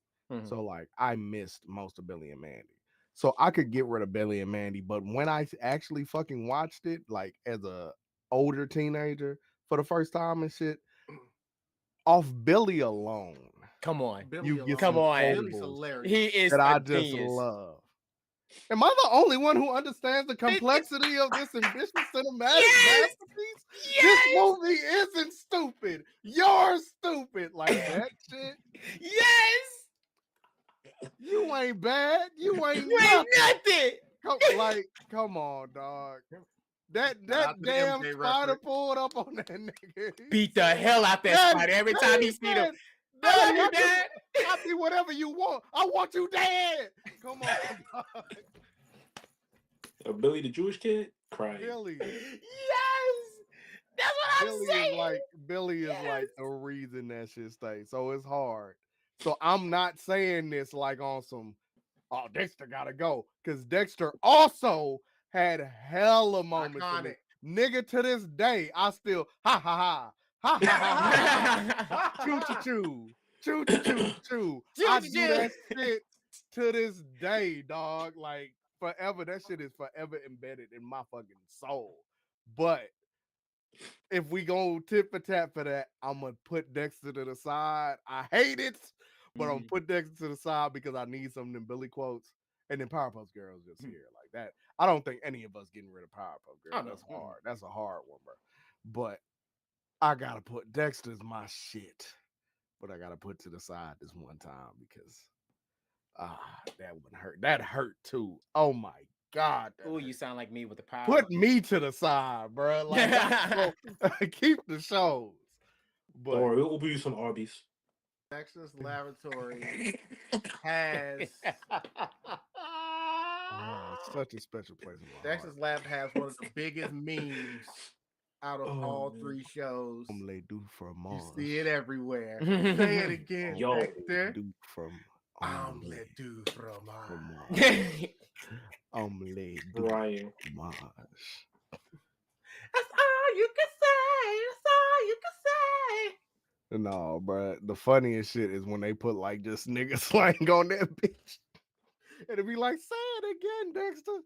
So like I missed most of Billy and Mandy. So I could get rid of Billy and Mandy, but when I actually fucking watched it, like as a older teenager for the first time and shit, off Billy alone. Come on. Come on. Billy's hilarious. He is that I just genius. love. Am I the only one who understands the complexity of this ambitious cinematic masterpiece? Yes! This movie isn't stupid. You're stupid. Like that shit. Yes! You ain't bad. You ain't nothing. Come on, dog. That damn spider pulled up on that nigga. Beat the hell out that spider every time he see him. I'll be whatever you want. I want you dead. Come on, dog. Billy the Jewish kid? Crying. Billy. Yes! That's what I'm saying. Billy is like the reason that shit stays. So it's hard. So I'm not saying this like on some, oh, Dexter gotta go. Because Dexter also had hella moments. Nigga, to this day, I still ha ha ha ha ha ha choo choo choo choo choo. I do that shit to this day, dog. Like forever. That shit is forever embedded in my fucking soul. But if we go tit for tat for that, I'm gonna put Dexter to the side. I hate it, but I'm gonna put Dexter to the side because I need some of them Billy quotes. And then Powerpuff Girls just here like that. I don't think any of us getting rid of Powerpuff Girls. That's hard. That's a hard one, bro. But I gotta put Dexter's my shit. But I gotta put to the side this one time because that one hurt. That hurt too. Oh my God. Oh, you sound like me with the power. Put me to the side, bro. Like keep the shows. But or it will be some Arby's. Dexter's Laboratory has such a special place. Dexter's Lab has one of the biggest memes out of all three shows. You see it everywhere. Say it again, Dexter. Omelette du fromage. Omelette du fromage. That's all you can say. That's all you can say. No, bro. The funniest shit is when they put like just nigga slang on that bitch. And it'd be like, say it again, Dexter.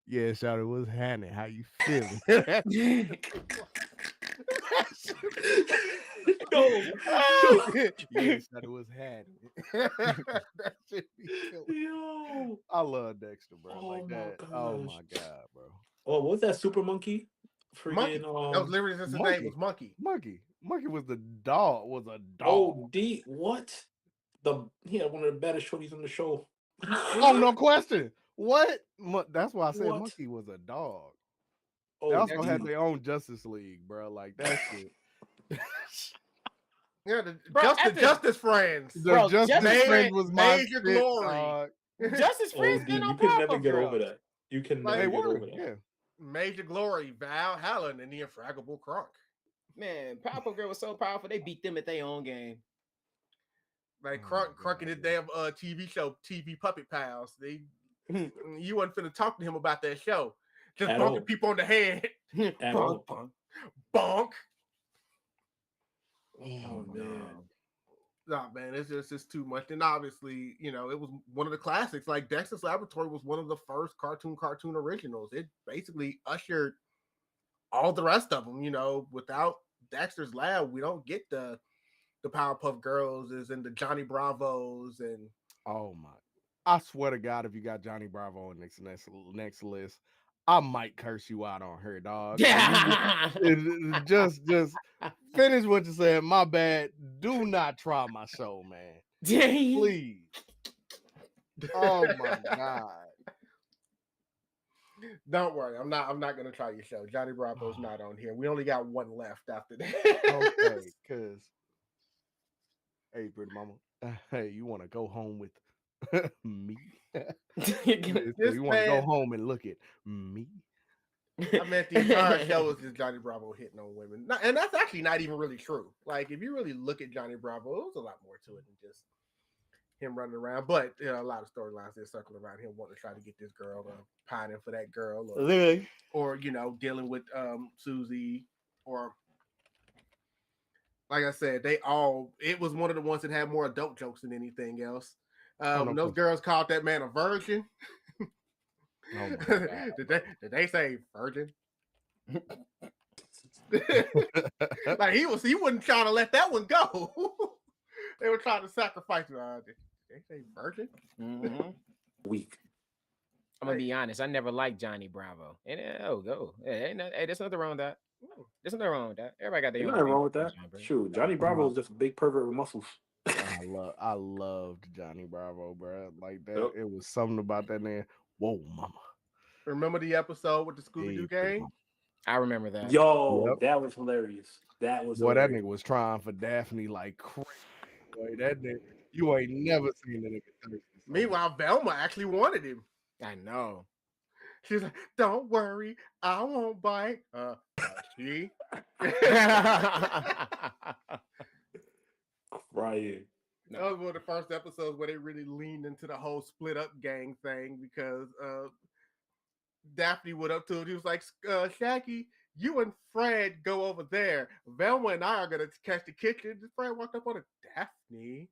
Yeah, shout it was Hannah. How you feeling? Yeah, shout it was Hannah. That shit be killing. Yo. I love Dexter, bro. Oh like that. Gosh. Oh my God, bro. Oh, what was that Super Monkey? Monkey. That was literally his name was Monkey. Monkey was the dog. Oh, what? He had one of the baddest shorties on the show. Oh, no question. What? That's why I said Monkey was a dog. They also had their own Justice League, bro. Like that shit. Yeah, Bro, Justice Friends. The Justice Friends was Major my Glory. Justice Friends been on you can never Powerpuff get Girls. over that. You can Like, never They get were, over that. yeah. Major Glory, Val Hallen, and the Infraggable Crunk. Man, Powerpuff Girl was so powerful. They beat them at their own game. Like Crunk and his damn TV show, TV Puppet Pals. You wasn't finna talk to him about that show. Just bonking people on the head. Bonk, bonk. Bonk. Oh man. Nah, man, it's just too much. And obviously, you know, it was one of the classics. Like Dexter's Laboratory was one of the first cartoon originals. It basically ushered all the rest of them. You know, without Dexter's Lab, we don't get the Powerpuff Girls and the Johnny Bravos and. Oh my! I swear to God, if you got Johnny Bravo in next list, I might curse you out on her, dog. Yeah. Just finish what you said. My bad. Do not try my show, man. Please. Oh my God. Don't worry, I'm not gonna try your show. Johnny Bravo's not on here. We only got one left after that. Okay, cause hey, pretty mama. Hey, you want to go home with me? You want to go home and look at me? I meant the entire show was just Johnny Bravo hitting on women. And that's actually not even really true. Like, if you really look at Johnny Bravo, there's a lot more to it than just him running around. But you know, a lot of storylines that circle around him wanting to try to get this girl, pining for that girl, or you know, dealing with Susie, or like I said, it was one of the ones that had more adult jokes than anything else. Those girls called that man a virgin. Oh my God. Did they say virgin? Like he wasn't trying to let that one go. They were trying to sacrifice. Did they say virgin? Mm-hmm. Weak. I'm gonna be honest. I never liked Johnny Bravo. And hey, there's nothing wrong with that. There's nothing wrong with that. Everybody got their own. There's nothing wrong with that. Shoot, Johnny Bravo is just a big pervert with muscles. I loved Johnny Bravo, bro. Like that, It was something about that man. Whoa, mama. Remember the episode with the Scooby Doo gang? I remember that. Yo, that was hilarious. That was boy, that nigga was trying for Daphne like crazy. Boy, that nigga, you ain't never seen that nigga thirsty. Meanwhile, Velma actually wanted him. I know. She's like, "Don't worry, I won't bite." She. Crying. That was one of the first episodes where they really leaned into the whole split up gang thing because Daphne went up to him. He was like, Shaggy, you and Fred go over there. Velma and I are going to catch the kitchen. Fred walked up on her. Daphne?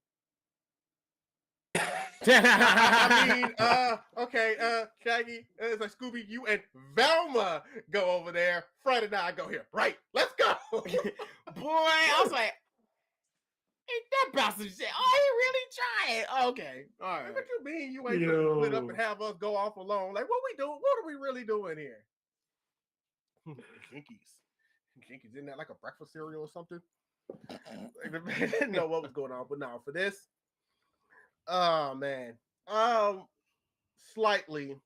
Okay, Shaggy, it's like Scooby, you and Velma go over there. Fred and I go here. Right, let's go. Boy, I was like, ain't that about some shit? Oh, he really trying. Okay, all right. What you mean you ain't gonna split up and have us go off alone? Like, what we doing? What are we really doing here? Jinkies, isn't that like a breakfast cereal or something? Like, the man didn't know what was going on, but now for this, oh man, slightly,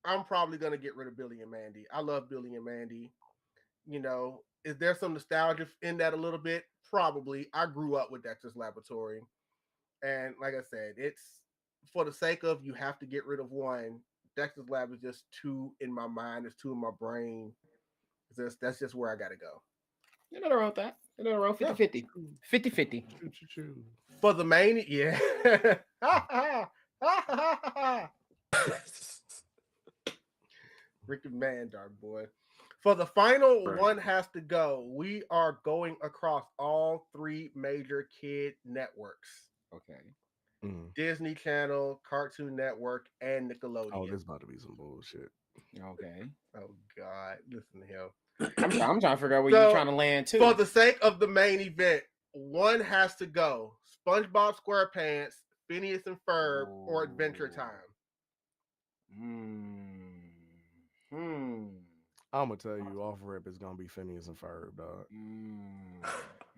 I'm probably gonna get rid of Billy and Mandy. I love Billy and Mandy. You know, is there some nostalgia in that a little bit? Probably. I grew up with Dexter's Laboratory, and like I said, it's for the sake of you have to get rid of one. Dexter's Lab is just too in my mind. It's too in my brain. That's just where I gotta go. You know wrong with that. You know wrong 50-50. 50-50. For the main, yeah. Rick and Mandar, boy. For the final one has to go. We are going across all three major kid networks. Okay. Disney Channel, Cartoon Network, and Nickelodeon. Oh, this about to be some bullshit. Okay. Oh God, listen to him. I'm trying to figure out where you're trying to land too. For the sake of the main event, one has to go. SpongeBob SquarePants, Phineas and Ferb, or Adventure Time. I'm gonna tell you off rip it's gonna be Phineas and Ferb, dog.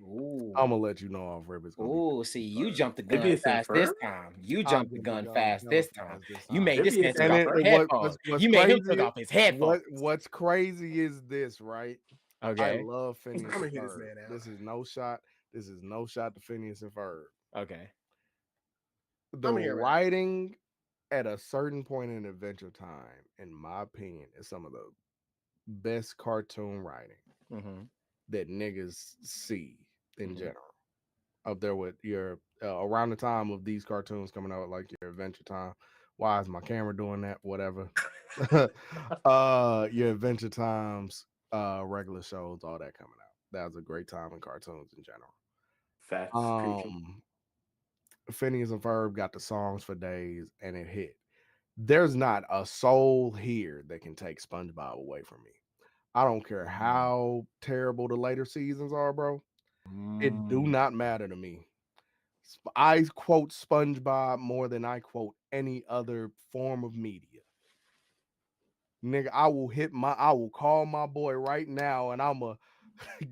I'm gonna let you know off rip it's gonna be. See, you jumped the gun fast this time. You jumped the gun fast this time. You made this man take off his headphones. You made him take off his headphones. What's crazy is this, right? Okay. I love Phineas and Ferb. This is no shot. This is no shot to Phineas and Ferb. Okay. The writing at a certain point in Adventure Time, in my opinion, is some of the best cartoon writing that niggas see in general. Up there with your around the time of these cartoons coming out, like your Adventure Time. Why is my camera doing that? Whatever. Your Adventure Times, regular shows, all that coming out. That was a great time in cartoons in general. Facts. Phineas and Ferb got the songs for days, and it hit. There's not a soul here that can take SpongeBob away from me. I don't care how terrible the later seasons are, bro. It do not matter to me. I quote SpongeBob more than I quote any other form of media. Nigga, I will call my boy right now and I'm a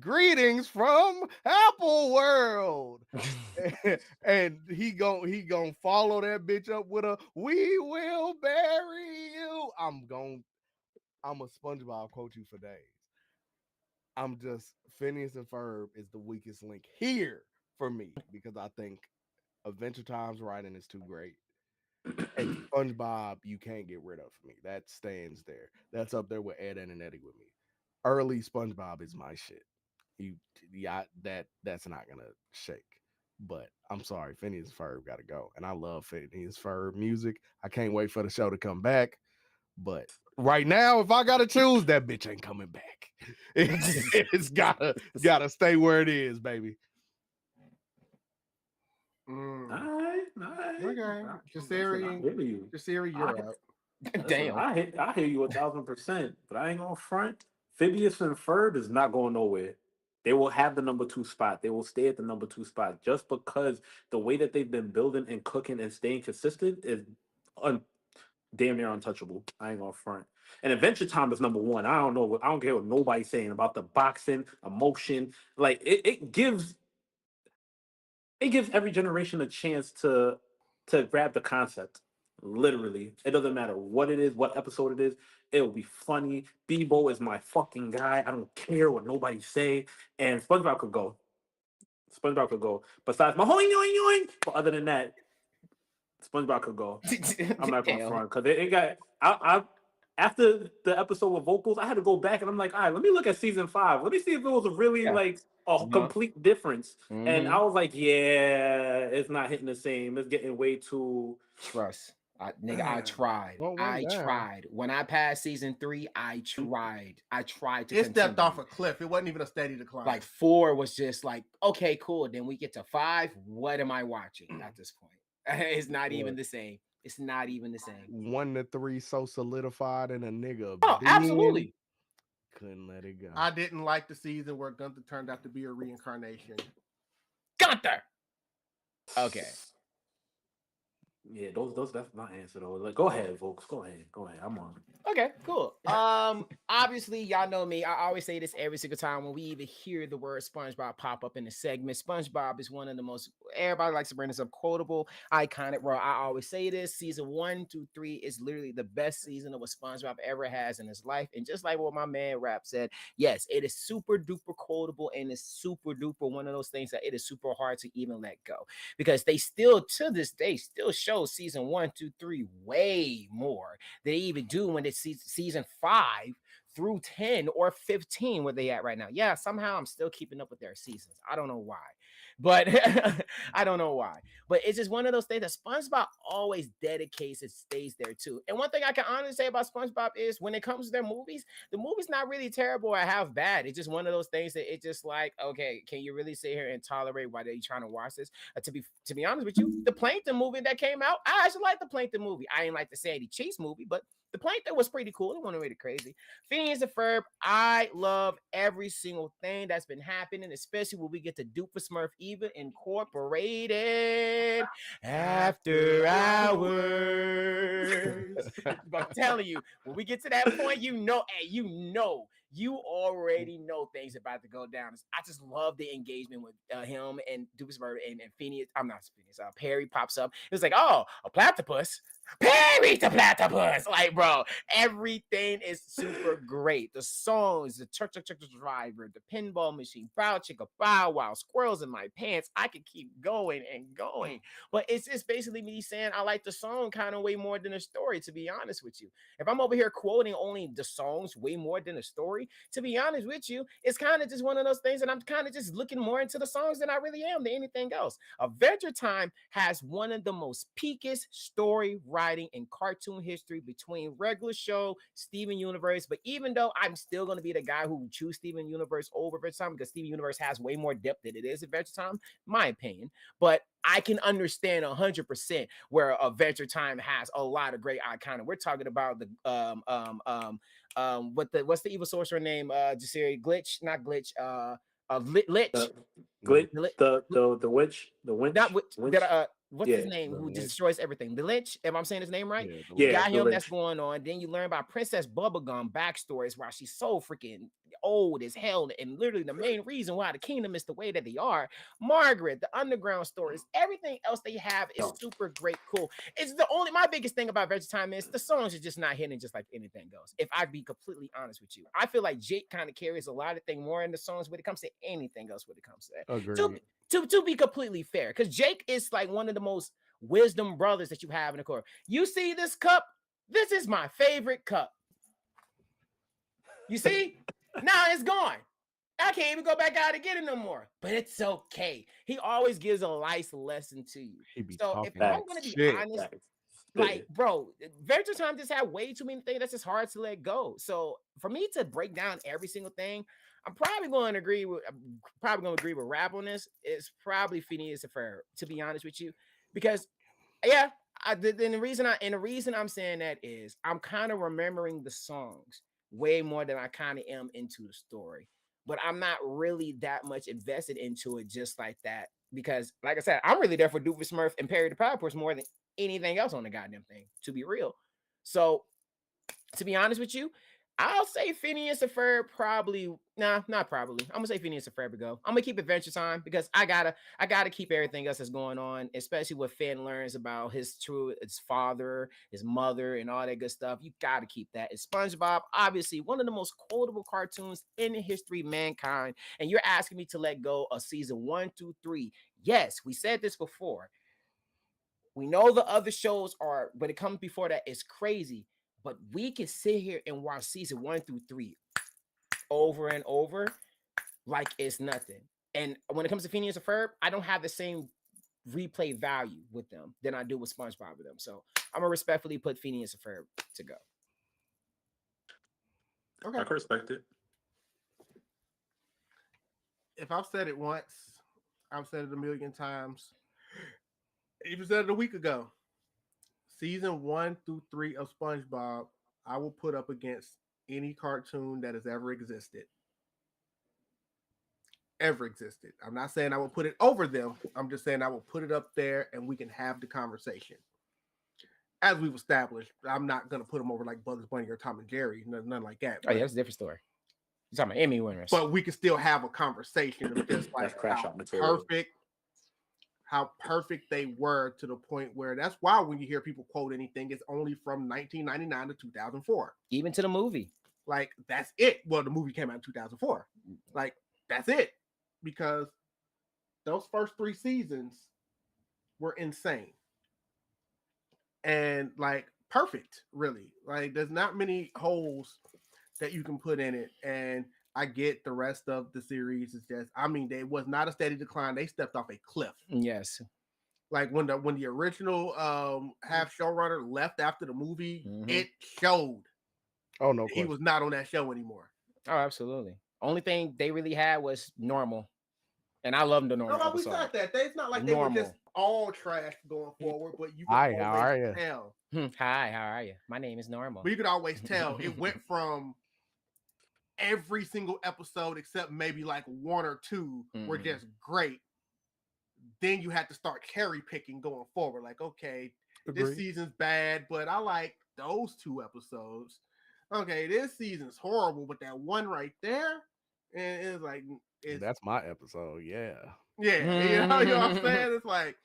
greetings from Apple World. And he gon' follow that bitch up with a we will bury you. I'm a SpongeBob quote you for days. I'm just Phineas and Ferb is the weakest link here for me because I think Adventure Time's writing is too great. And SpongeBob, you can't get rid of for me. That stands there. That's up there with Ed and Eddy with me. Early SpongeBob is my shit. That's not gonna shake. But I'm sorry, Phineas and Ferb gotta go. And I love Phineas Ferb music. I can't wait for the show to come back. But right now, if I gotta choose, that bitch ain't coming back. It's gotta stay where it is, baby. All right. Okay. Jasirii, you're up. Damn. I hear you 1,000%, but I ain't gonna front. Phineas and Ferb is not going nowhere. They will have the number 2 spot. They will stay at the number 2 spot just because the way that they've been building and cooking and staying consistent is damn near untouchable. I ain't gonna front. And Adventure Time is number 1. I don't care what nobody's saying about the boxing, emotion. Like it gives every generation a chance to grab the concept. Literally, it doesn't matter what it is, what episode it is. It'll be funny. Bebo is my fucking guy. I don't care what nobody say. And SpongeBob could go. Besides my yoing yoing. But other than that, SpongeBob could go. I'm not going to front because it got. I after the episode with VoQualz, I had to go back and I'm like, all right, let me look at season 5. Let me see if it was really like a complete difference. And I was like, yeah, it's not hitting the same. It's getting way too. Trust. I tried. I tried. When I passed season 3, I tried. It stepped off a cliff. It wasn't even a steady decline. Like 4 was just like, okay, cool. Then we get to 5. What am I watching at this point? It's not even the same. It's not even the same. 1 to 3 so solidified in a nigga. Oh, absolutely. Couldn't let it go. I didn't like the season where Gunther turned out to be a reincarnation. Gunther. Okay. Yeah, that's my answer though. Like, go ahead, folks. Go ahead. I'm on. Okay, cool. Obviously, y'all know me. I always say this every single time when we even hear the word SpongeBob pop up in the segment. SpongeBob is one of the most, everybody likes to bring this up, quotable, iconic. Bro, I always say this. Season 1 to 3 is literally the best season of what SpongeBob ever has in his life. And just like what my man Rap said, yes, it is super duper quotable and it's super duper one of those things that it is super hard to even let go because they still, to this day, still show season 1, 2, 3 way more than they even do when it's season 5 through 10 or 15 where they at right now. Yeah, somehow I'm still keeping up with their seasons. I don't know why, but but it's just one of those things that SpongeBob always dedicates and stays there too. And one thing I can honestly say about SpongeBob is when it comes to their movies, the movie's not really terrible or half bad. It's just one of those things that it's just like, okay, can you really sit here and tolerate why they're trying to watch this? To be honest with you, the Plankton movie that came out, I actually like the Plankton movie. I ain't like the Sandy Cheeks movie, but the Plankton was pretty cool. It wasn't really crazy. Phineas and Ferb, I love every single thing that's been happening, especially when we get to Duper Smurf even Incorporated after hours. But I'm telling you, when we get to that point, you already know things about to go down. I just love the engagement with him and Duper Smurf and Phineas. I'm not Phineas. Perry pops up. It was like, oh, a platypus. Perry the platypus. Like, bro, everything is super great. The songs, the truck driver, the pinball machine, bow chicka bow wow, squirrels in my pants. I could keep going and going. But it's just basically me saying I like the song kind of way more than the story, to be honest with you. If I'm over here quoting only the songs way more than the story, to be honest with you, it's kind of just one of those things that I'm kind of just looking more into the songs than I really am than anything else. Adventure Time has one of the most peakest story writing in cartoon history between regular show, Steven Universe. But even though I'm still going to be the guy who would choose Steven Universe over Adventure Time because Steven Universe has way more depth than it is Adventure Time, my opinion. But I can understand 100% where Adventure Time has a lot of great iconic. We're talking about the what's the evil sorcerer name? Jasirii, Glitch, not Glitch. Lich. Glitch, the witch, the winch. Not witch. Winch? What's his name? Who destroys everything? The Lich. If I'm saying his name right, Yeah, got him. Lynch. That's going on. Then you learn about Princess Bubblegum backstories, why she's so freaking old as hell, and literally the main reason why the kingdom is the way that they are. Margaret, the underground stories, everything else they have is super great, cool. It's the only my biggest thing about Adventure Time is the songs are just not hitting just like anything goes. If I be completely honest with you, I feel like Jake kind of carries a lot of things more in the songs when it comes to anything else. When it comes to that, Agreed. To be completely fair, because Jake is like one of the most wisdom brothers that you have in the core. You see this cup? This is my favorite cup. You see? Now it's gone. I can't even go back out and get it no more. But it's okay. He always gives a nice lesson to you. So if I'm gonna be honest, like, bro, Adventure Time just had way too many things that's just hard to let go. So for me to break down every single thing, I'm probably going to agree with Rap on this. It's probably Phineas and Ferb, to be honest with you, because yeah, the reason I'm saying that is I'm kind of remembering the songs way more than I kind of am into the story, but I'm not really that much invested into it just like that because, like I said, I'm really there for Doofus Smurf and Perry the Platypus more than anything else on the goddamn thing, to be real. So, to be honest with you, I'll say Phineas and Ferb probably. Nah, not probably. I'm gonna say Phineas and Ferb go. I'm gonna keep Adventure Time because I gotta keep everything else that's going on, especially when Finn learns about his father, his mother, and all that good stuff. You gotta keep that. It's SpongeBob, obviously one of the most quotable cartoons in the history of mankind. And you're asking me to let go of season 1 through 3. Yes, we said this before. We know the other shows are, but it comes before that, it's crazy. But we can sit here and watch season 1 through 3 over and over like it's nothing. And when it comes to Phineas and Ferb, I don't have the same replay value with them than I do with SpongeBob with them. So I'm gonna respectfully put Phineas and Ferb to go. Okay, I can respect it. If I've said it once, I've said it a million times. Even said it a week ago. Season 1 through 3 of SpongeBob, I will put up against any cartoon that has ever existed. Ever existed. I'm not saying I will put it over them. I'm just saying I will put it up there and we can have the conversation. As we've established, I'm not going to put them over like Bugs Bunny or Tom and Jerry. None like that. Oh, yeah, that's a different story. You're talking about Emmy winners. But we can still have a conversation of just like how perfect they were to the point where that's why when you hear people quote anything, it's only from 1999 to 2004. Even to the movie. Like, that's it. Well, the movie came out in 2004. Like, that's it. Because those first 3 seasons were insane. And, like, perfect, really. Like, there's not many holes that you can put in it. And I get the rest of the series is just, I mean, they was not a steady decline. They stepped off a cliff. Yes. Like when the original half showrunner left after the movie, it showed. Oh no, he was not on that show anymore. Oh, absolutely. Only thing they really had was Normal, and I love the Normal. No, we got that. It's not like they were just all trash going forward, but you could always tell. Hi, how are you? My name is Normal. But you could always tell it went from every single episode except maybe like 1 or 2 were just great. Then you had to start cherry picking going forward. Like, okay, this season's bad, but I like those 2 episodes. Okay, this season's horrible, but that one right there, and it's like that's my episode. Yeah. You know what I'm saying? It's like,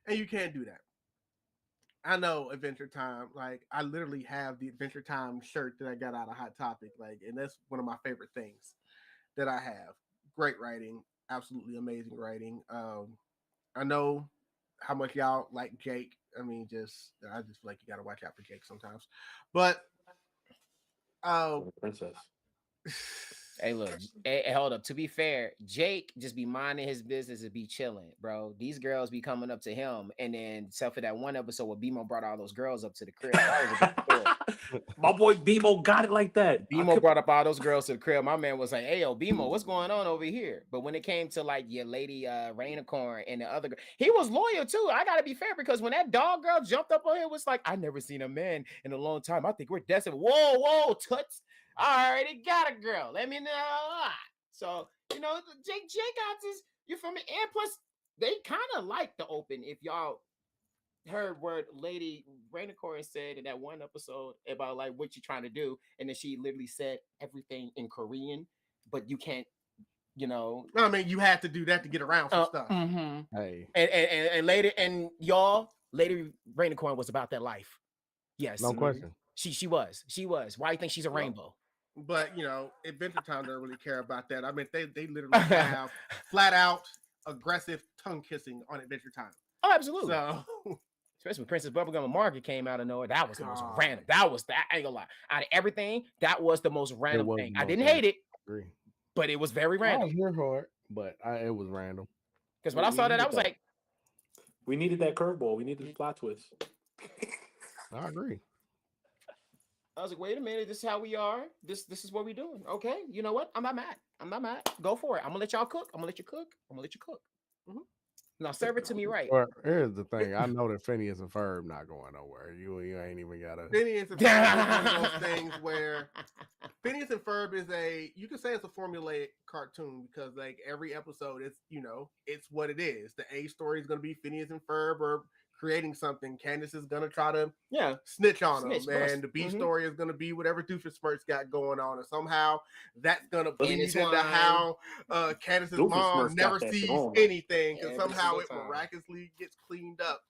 and you can't do that. I know Adventure Time. Like, I literally have the Adventure Time shirt that I got out of Hot Topic. Like, and that's one of my favorite things that I have. Great writing, absolutely amazing writing. I know how much y'all like Jake. I mean, I just feel like you gotta watch out for Jake sometimes. But Princess. Hey, look, hey, hold up. To be fair, Jake just be minding his business and be chilling, bro. These girls be coming up to him, and then except for that one episode where BMO brought all those girls up to the crib. My boy BMO got it like that. BMO brought up all those girls to the crib. My man was like, "Hey, yo, BMO, what's going on over here?" But when it came to like your lady Rainicorn and the other girl, he was loyal too. I gotta be fair because when that dog girl jumped up on him, it was like, I never seen a man in a long time. I think we're destined. Whoa, toots. I already got a girl. Let me know. So, you know, Jake got this. You feel me? And plus, they kind of like the open. If y'all heard what Lady Rainicorn said in that one episode about like what you're trying to do, and then she literally said everything in Korean, but you can't, you know. I mean, you had to do that to get around some stuff. Mm-hmm. Hey, and later, and y'all, Lady Rainicorn was about that life. Yes, no question. She was. Why do you think she's a rainbow? But you know, Adventure Time don't really care about that. I mean, they literally have flat out aggressive tongue kissing on Adventure Time. Oh, absolutely. So, especially when Princess Bubblegum and Margaret came out of nowhere, that was the most random. That I ain't gonna lie. Out of everything, that was the most random thing. I didn't hate it, but it was very random. I was here for it, but it was random. Because when I saw that, I was like, we needed that curveball. We needed the plot twist. I agree. I was like, wait a minute, this is how we are. This is what we're doing. Okay, you know what? I'm not mad. Go for it. I'm gonna let y'all cook. I'm gonna let you cook. Mm-hmm. Now serve it to me right. Well, here's the thing. I know that Phineas and Ferb not going nowhere. You ain't even gotta. Phineas and Ferb is one of those things where Phineas and Ferb is you can say it's a formulaic cartoon because like every episode is, you know, it's what it is. The A story is gonna be Phineas and Ferb or creating something. Candace is gonna try to snitch on them, and the B story is gonna be whatever Doofenshmirtz got going on, and somehow that's gonna bleed into how Candace's mom never sees anything, because somehow it miraculously gets cleaned up.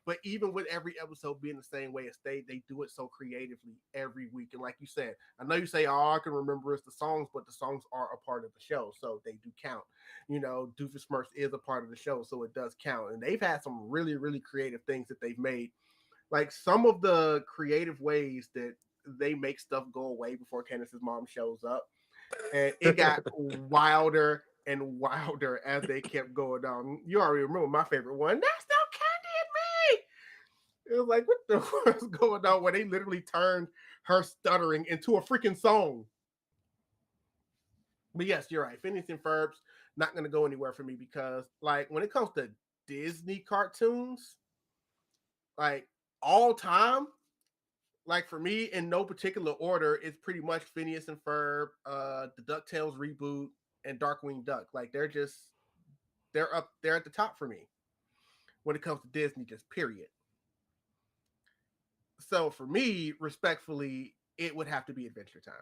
But even with every episode being the same way as they do it so creatively every week. And like you said, I know you say all I can remember is the songs, but the songs are a part of the show, so they do count. You know, Doofenshmirtz is a part of the show, so it does count. And they've had some really, really creative things that they've made. Like some of the creative ways that they make stuff go away before Candace's mom shows up. And it got wilder and wilder as they kept going on. You already remember my favorite one. That's no candy in me. It was like, what the fuck is going on? Where they literally turned her stuttering into a freaking song. But yes, you're right. Phineas and Ferb's not going to go anywhere for me because, like, when it comes to Disney cartoons, like, all time, like, for me, in no particular order, it's pretty much Phineas and Ferb, the DuckTales reboot, and Darkwing Duck. Like, they're up there at the top for me when it comes to Disney, just period. So for me, respectfully, it would have to be Adventure Time.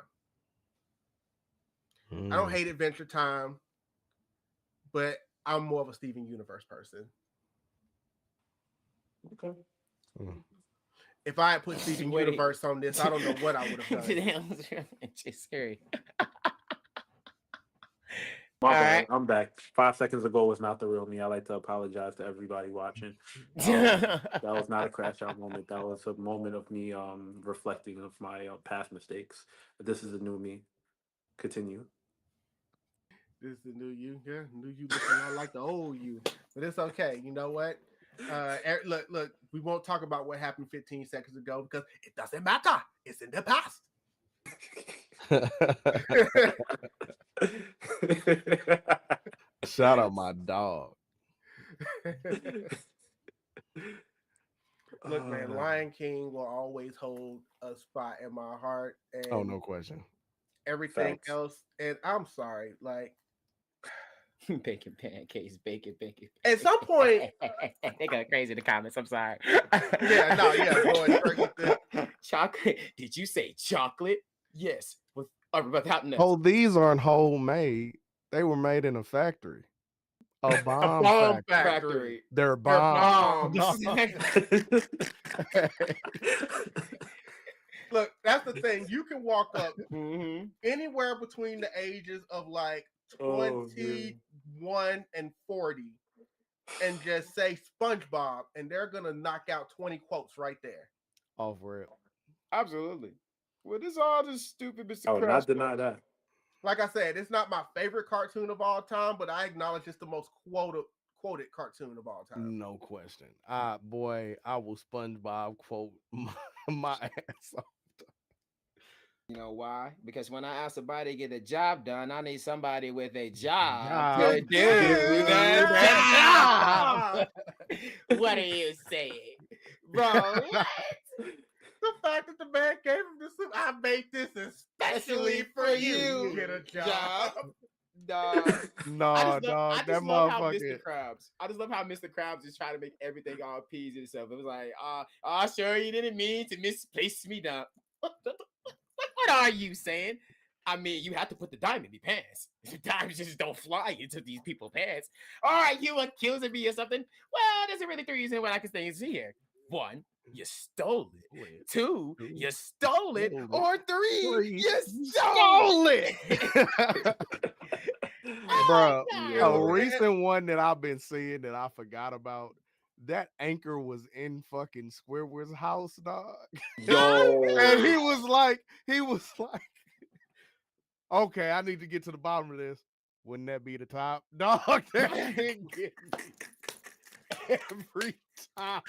I don't hate Adventure Time, but I'm more of a Steven Universe person. Okay. If I had put Steven Universe on this, I don't know what I would have done. Jasirii. My bad. I'm back. 5 seconds ago was not the real me. I like to apologize to everybody watching. That was not a crash out moment. That was a moment of me reflecting of my past mistakes. But this is the new me. Continue. This is the new you. Yeah, new you looking a lot like the old you. But it's okay. You know what? Look, we won't talk about what happened 15 seconds ago because it doesn't matter. It's in the past. Shout out my dog. Look, man, Lion King will always hold a spot in my heart. And no question. Everything else, and I'm sorry, like bacon pancakes, bacon. At some point, they go crazy in the comments. I'm sorry. Going straight with this. Chocolate. Did you say chocolate? Yes, without nuts. Oh, these aren't homemade. They were made in a factory. A bomb bomb factory. factory. They're They're bombs. bombs. Look, that's the thing. You can walk up anywhere between the ages of like 21 and 40 and just say SpongeBob, and they're gonna knock out 20 quotes right there. Oh, for real. Absolutely. Well, this is all just stupid Mr. I would Krabs. not deny that. Like I said, it's not my favorite cartoon of all time, but I acknowledge it's the most quoted cartoon of all time. No question. Boy, I will SpongeBob quote my ass off. You know why? Because when I ask somebody to get a job done, I need somebody with a job Job. to do that job. What are you saying, bro? What? The fact that the man gave him this, I made this especially for you. Get a job. Dog. No, dog. That motherfucker. I just love how Mr. Krabs is trying to make everything all peasy and stuff. It was like, sure you didn't mean to misplace me down. What are you saying? I mean, you have to put the diamond in your pants. The diamonds just don't fly into these people's pants. All right, you accusing me or something? Well, there's really 3 reasons why I can stay here. 1, you stole it. 2, you stole it. Or 3, you stole it. Bro, Oh, a recent one that I've been seeing that I forgot about. That anchor was in fucking Squidward's house, dog. Yo. And he was like, okay, I need to get to the bottom of this. Wouldn't that be the top? Dog, that shit get me every time.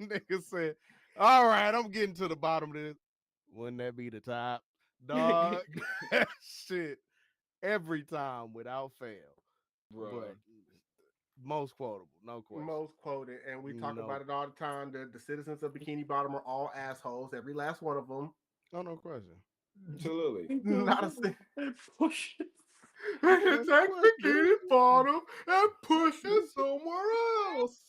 Nigga said, all right, I'm getting to the bottom of this. Wouldn't that be the top? Dog, that shit every time without fail. bro. But most quotable, no question. Most quoted, and we talk about it all the time. The citizens of Bikini Bottom are all assholes, every last one of them. Oh, no question. Absolutely. Not a thing. Push it. Take Bikini Bottom and push it somewhere else.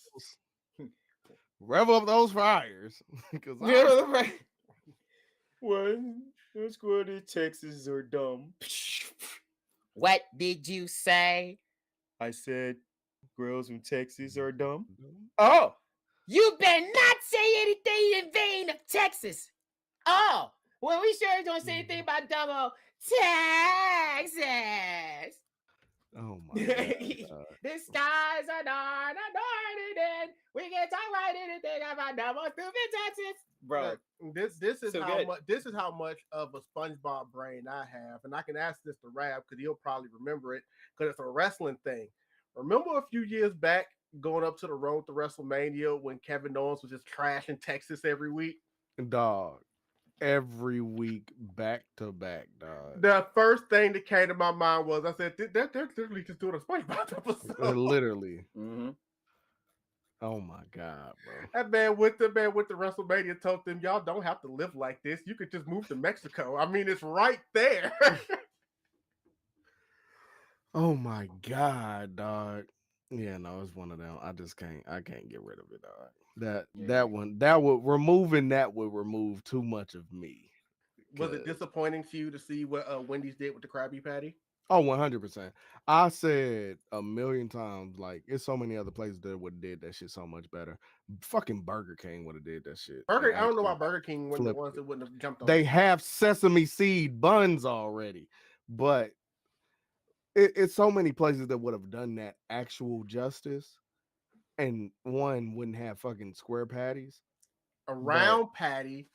Rev up those fires. Because One, let's go to Texas are dumb. What did you say? I said girls from Texas are dumb. Oh, you better not say anything in vain of Texas. Oh, well, we sure don't say anything about dumb old Texas. oh my God. The skies are dark, and we can talk about anything about dumb old stupid Texas. Bro, this is so how good. much of a SpongeBob brain I have, and I can ask this to Rab because he'll probably remember it because it's a wrestling thing. Remember a few years back going up to the road to WrestleMania when Kevin Owens was just trashing Texas every week? Dog. Every week, back to back, dog. The first thing that came to my mind was I said, they're literally just doing a SpongeBob episode. Literally. Mm-hmm. Oh my God, bro. That man with the WrestleMania told them, y'all don't have to live like this. You could just move to Mexico. I mean, it's right there. Oh my God, dog. Yeah, no, it's one of them. I can't get rid of it, dog. Removing that would remove too much of me. Was it disappointing to you to see what Wendy's did with the Krabby Patty? Oh, 100%. I said a million times, like, it's so many other places that would have did that shit so much better. Fucking Burger King would have did that shit. I don't know why Burger King wasn't the ones that wouldn't have jumped on. They have sesame seed buns already, but it's so many places that would have done that actual justice, and one wouldn't have fucking square patties. A round patty,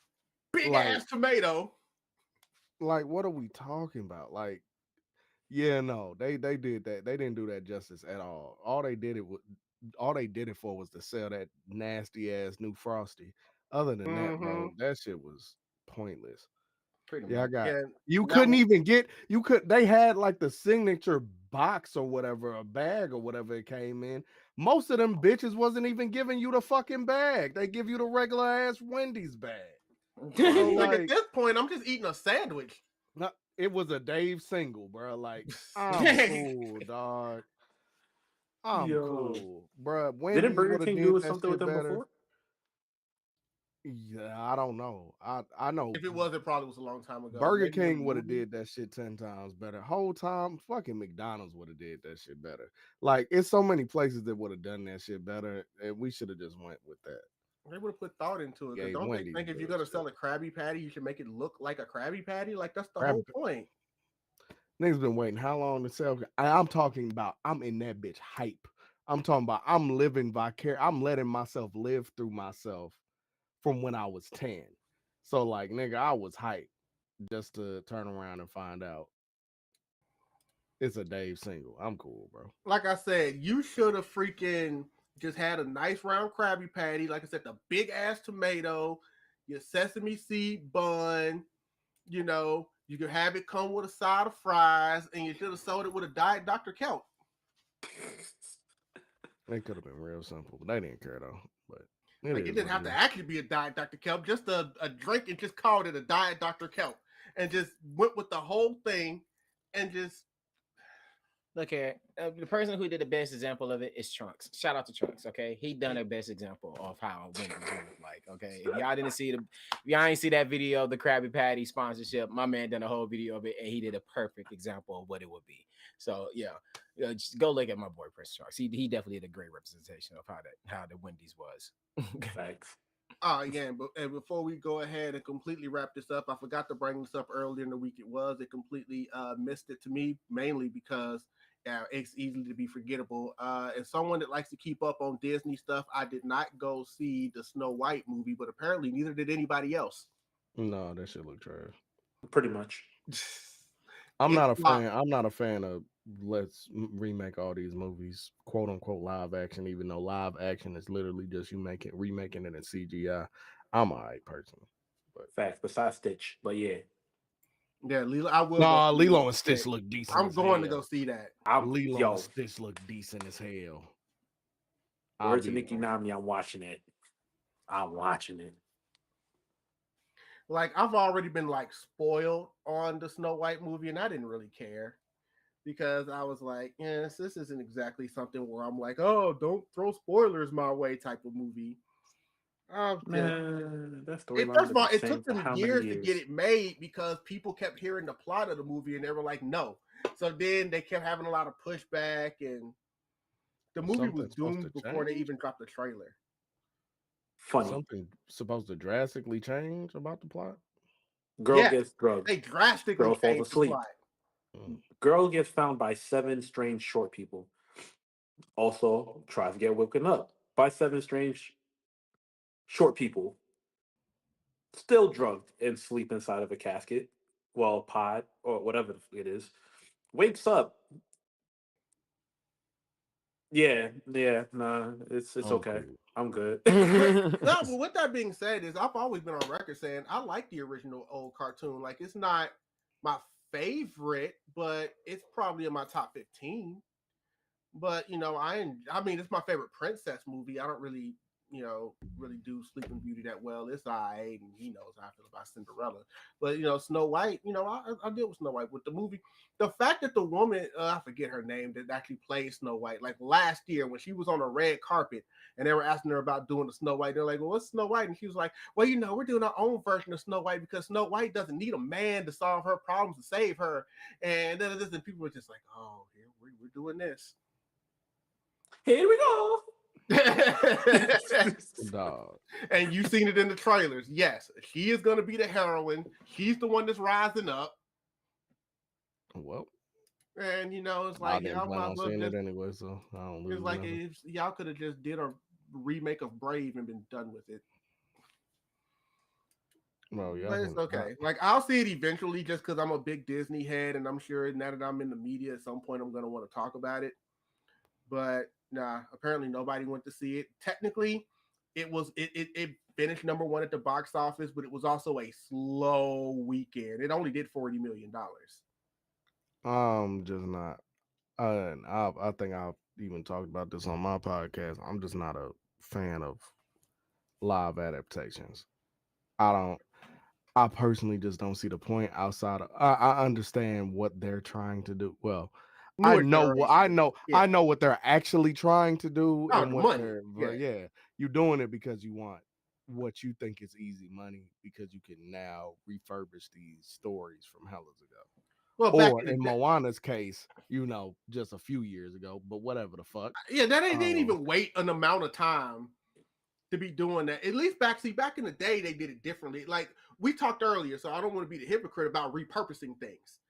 big ass tomato. Like, what are we talking about? Like, yeah, no, they did that. They didn't do that justice at all. All they did it for was to sell that nasty ass new Frosty. Other than that, bro, that shit was pointless. Pretty Yeah, much. They had like the signature box or whatever, a bag or whatever it came in. Most of them bitches wasn't even giving you the fucking bag. They give you the regular ass Wendy's bag. So, like, at this point, I'm just eating a sandwich. No, it was a Dave single, bro. Like, I'm cool, dog. I'm cool, bro. Didn't Burger King do something with them before? Yeah, I don't know. I know If it was, it probably was a long time ago. Burger Maybe in King the would have movie. did that shit 10 times better. Whole time, fucking McDonald's would have did that shit better. Like, it's so many places that would have done that shit better, and we should have just went with that. They would have put thought into it. Because Gave don't Wendy's they think if good you're gonna shit. sell a Krabby Patty, you should make it look like a Krabby Patty? Like that's the Krabby whole point. Niggas been waiting how long to sell? I'm talking about I'm in that bitch hype. I'm talking about I'm living vicarious. I'm letting myself live through myself from when I was 10. So like nigga, I was hyped just to turn around and find out it's a Dave single. I'm cool, bro. Like I said, you should have freaking just had a nice round Krabby Patty. Like I said, the big ass tomato, your sesame seed bun. You know, you could have it come with a side of fries, and you should have sold it with a Diet Dr. Kelp. It could have been real simple, but they didn't care though. But it didn't have to actually be a Diet Dr. Kelp, just a drink, and just called it a Diet Dr. Kelp, and just went with the whole thing, and just look here. The person who did the best example of it is Trunks. Shout out to Trunks. Okay, he done the best example of how Wendy's look like. Okay, if y'all didn't see if y'all ain't see that video, the Krabby Patty sponsorship, my man done a whole video of it, and he did a perfect example of what it would be. So yeah, just go look at my boy Prince Trunks. He definitely did a great representation of how the Wendy's was. Thanks. Yeah, and before we go ahead and completely wrap this up, I forgot to bring this up earlier in the week. It completely missed it to me, mainly because it's easy to be forgettable. As someone that likes to keep up on Disney stuff, I did not go see the Snow White movie, but apparently neither did anybody else. No, that shit look trash. Pretty much. I'm not a fan. I'm not a fan of let's remake all these movies, quote unquote live action, even though live action is literally just you remaking it in CGI. I'm alright personally. But facts, besides Stitch. But yeah. Yeah, Lilo, I will. Nah, Lilo and Stitch look decent. I'm going to go see that. Lilo and Stitch look decent as hell. Words to Nicki Nami, I'm watching it. I'm watching it. Like I've already been like spoiled on the Snow White movie, and I didn't really care because I was like, yes, this isn't exactly something where I'm like, oh, don't throw spoilers my way type of movie. Man, that's the first of all, it took them years to get it made because people kept hearing the plot of the movie and they were like, no. So then they kept having a lot of pushback, and the movie was doomed before they even dropped the trailer. Funny. Something supposed to drastically change about the plot? Girl gets drugged. They drastically Girl falls asleep. Girl gets found by 7 strange short people. Also tries to get woken up by 7 strange short people. Still drugged and sleep inside of a casket. Well, pod or whatever it is. Wakes up. Yeah, nah, it's okay. Cool. I'm good. No, but with that being said, I've always been on record saying I like the original old cartoon. Like it's not my favorite, but it's probably in my top 15. But you know, I mean, it's my favorite princess movie. I don't really, really do Sleeping Beauty that well. It's alright, and he knows how I feel about Cinderella. But Snow White, I deal with Snow White with the movie. The fact that the woman, I forget her name, that actually played Snow White, like last year when she was on a red carpet and they were asking her about doing the Snow White, they're like, well, what's Snow White? And she was like, well, we're doing our own version of Snow White because Snow White doesn't need a man to solve her problems to save her. And then people were just like, oh, here we're doing this. Here we go. Dog. And you've seen it in the trailers. Yes, she is going to be the heroine. She's the one that's rising up. Well, and it's like I didn't plan on seeing it anyway, so I don't lose. It's like if y'all could have just did a remake of Brave and been done with it. Well, yeah, but it's okay. Like I'll see it eventually, just because I'm a big Disney head, and I'm sure now that I'm in the media, at some point I'm going to want to talk about it. But nah, apparently nobody went to see it. Technically, it finished number 1 at the box office, but it was also a slow weekend. It only did $40 million. Just not. I think I've even talked about this on my podcast. I'm just not a fan of live adaptations. I personally just don't see the point outside of. I understand what they're trying to do. Well, I know what they're actually trying to do, and what they're you're doing it because you want what you think is easy money because you can now refurbish these stories from hellas ago. Well, back Or in day, Moana's case, just a few years ago, but whatever the fuck. yeah, they didn't even wait an amount of time to be doing that. At least back in the day, they did it differently. Like we talked earlier, so I don't want to be the hypocrite about repurposing things.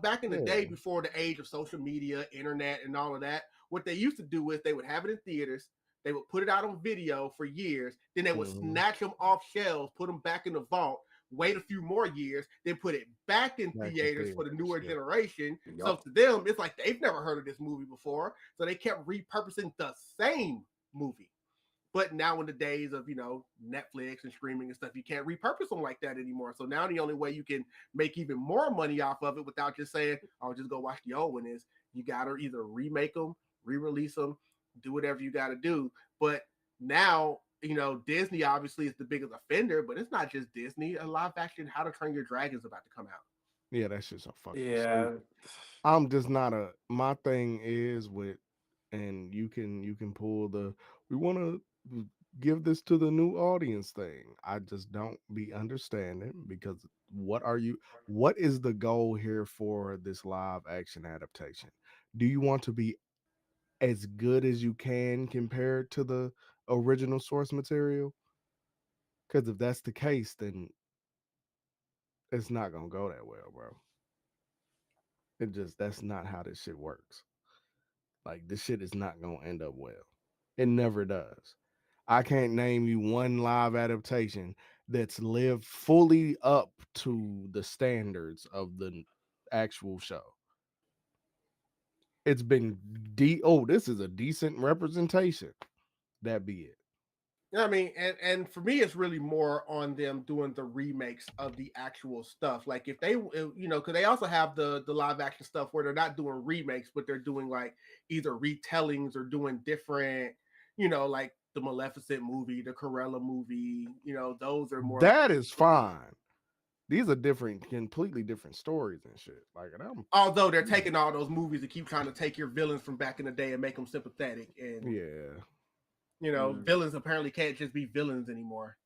Back in the day, before the age of social media, internet, and all of that, what they used to do is they would have it in theaters. They would put it out on video for years. Then they would snatch them off shelves, put them back in the vault, wait a few more years, then put it back in theaters for the newer generation. Yep. So to them, it's like they've never heard of this movie before. So they kept repurposing the same movie. But now in the days of, Netflix and streaming and stuff, you can't repurpose them like that anymore. So now the only way you can make even more money off of it without just saying, "I'll just go watch the old one," is you got to either remake them, re-release them, do whatever you got to do. But now, Disney obviously is the biggest offender, but it's not just Disney. A live action How to Train Your Dragon is about to come out. Yeah, that's just a fucking stupid. I'm just not my thing is with, and you can pull we want to give this to the new audience thing. I just don't be understanding because what is the goal here for this live action adaptation? Do you want to be as good as you can compared to the original source material? Because if that's the case, then it's not gonna go that well, bro. That's not how this shit works. Like, this shit is not gonna end up well. It never does. I can't name you one live adaptation that's lived fully up to the standards of the actual show. It's been this is a decent representation. That be it. I mean, and for me, it's really more on them doing the remakes of the actual stuff. Like if they, because they also have the live action stuff where they're not doing remakes, but they're doing like either retellings or doing different, like the Maleficent movie, the Cruella movie. Those are more. That is fine. These are completely different stories and shit. Like, although they're taking all those movies and keep trying to take your villains from back in the day and make them sympathetic and villains apparently can't just be villains anymore.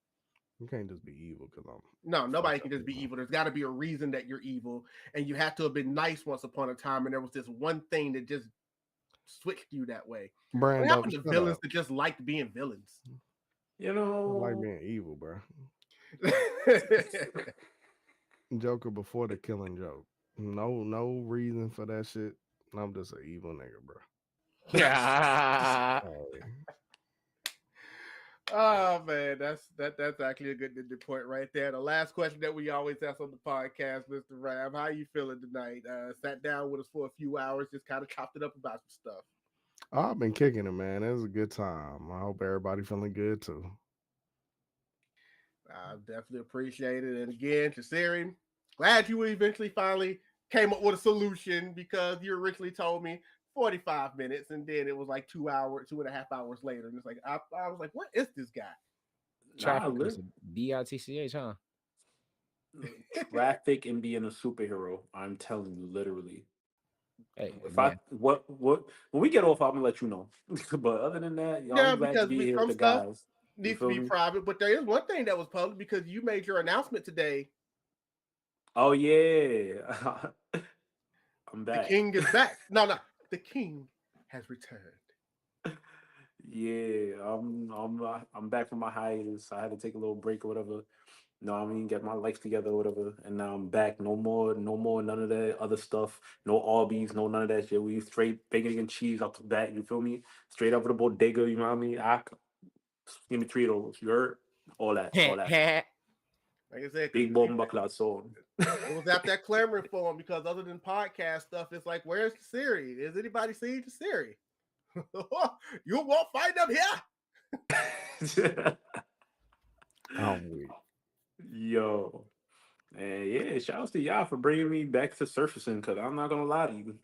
You can't just be evil because nobody can just be evil. There's got to be a reason that you're evil, and you have to have been nice once upon a time, and there was this one thing that just switched you that way. What happened to villains that just liked being villains? I like being evil, bro. Joker before the Killing Joke. No reason for that shit. I'm just an evil nigga, bro. Oh man, that's actually a good point right there. The last question that we always ask on the podcast, Mr. Rab, how you feeling tonight? Sat down with us for a few hours, just kind of chopped it up about some stuff. I've been kicking it, man. It was a good time. I hope everybody feeling good too. I definitely appreciate it. And again, Jasirii, glad you eventually finally came up with a solution, because you originally told me 45 minutes, and then it was like 2.5 hours later. And it's like, I was like, what is this guy? Traffic BITCH, huh? Traffic and being a superhero. I'm telling you, literally. Hey, when we get off, I'm gonna let you know. But other than that, I'm glad to be here with the guys. Needs to be private, but there is one thing that was public, because you made your announcement today. Oh yeah, I'm back. The king is back. No, the king has returned. Yeah, I'm back from my hiatus. I had to take a little break or whatever. Get my life together or whatever, and now I'm back. No more, none of that other stuff. No Arby's, none of that shit. We straight bacon and cheese out the bat. You feel me? Straight up with a bodega. You know what I mean? Give me 3 of those. You heard? All that. Like I said, big bomba class on. It was out there clamoring for him, because other than podcast stuff, it's like, where's Jasirii? Has anybody seen Jasirii? You won't find them here. I'm weak. Yo. And yeah, shout out to y'all for bringing me back to surfacing, because I'm not going to lie to you.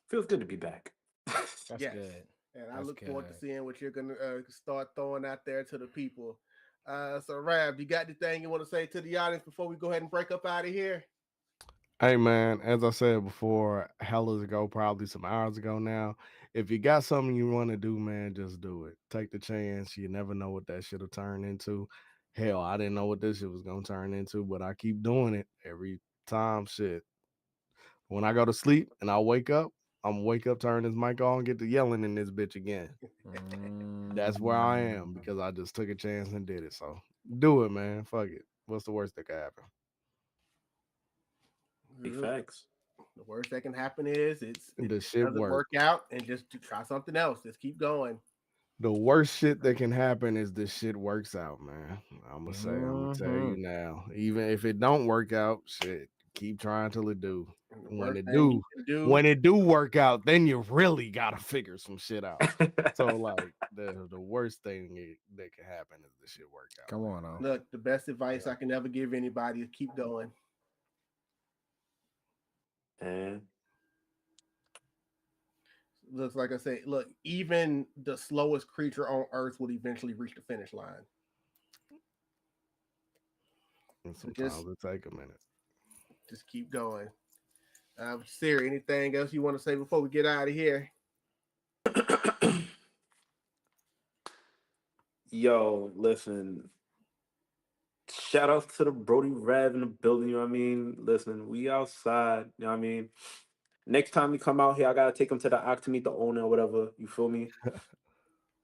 Feels good to be back. That's good. And I look forward to seeing what you're going to start throwing out there to the people. So, Rab, you got anything you want to say to the audience before we go ahead and break up out of here? Hey man, as I said before, hellas ago, probably some hours ago now. If you got something you want to do, man, just do it. Take the chance. You never know what that shit'll turn into. Hell, I didn't know what this shit was gonna turn into, but I keep doing it every time. Shit. When I go to sleep and I wake up, I'm wake up, turn this mic on, get to yelling in this bitch again. That's where I am because I just took a chance and did it. So do it, man. Fuck it. What's the worst that could happen? Big facts. The worst that can happen is it The shit doesn't work. work out, and just to try something else. Just keep going. The worst shit that can happen is this shit works out, man. I'm gonna tell you now. Even if it don't work out, shit, keep trying till it do. When it do work out, then you really gotta figure some shit out. So like the worst thing that can happen is the shit work out. Come on, now. Look, the best advice I can ever give anybody is keep going. And Looks like I say, look, even the slowest creature on Earth will eventually reach the finish line. And sometimes it take a minute. Just keep going. Siri, anything else you want to say before we get out of here? Yo, listen. Shout out to the Brody Rev in the building, you know what I mean? Listen, we outside, you know what I mean? Next time we come out here, I gotta take him to the Ock to meet the owner or whatever. You feel me?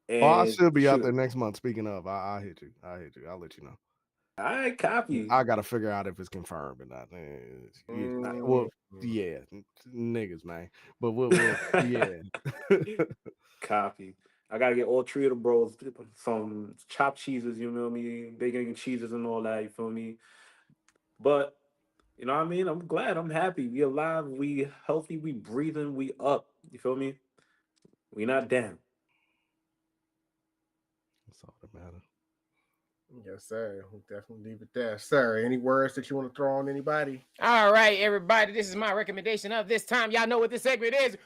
And I should be out there next month. Speaking of, I'll hit you. I'll let you know. All right, copy. I gotta figure out if it's confirmed or not. Well, yeah, niggas, man. But yeah. Copy. I gotta get all three of the bros some chopped cheeses, you know me, bacon and cheeses and all that, you feel me? But you know what I mean? I'm glad, I'm happy. We alive, we healthy, we breathing, we up. You feel me? We not down. That's all that matters. Yes, sir. We'll definitely leave it there. Sir, any words that you want to throw on anybody? All right, everybody. This is my recommendation of this time. Y'all know what this segment is.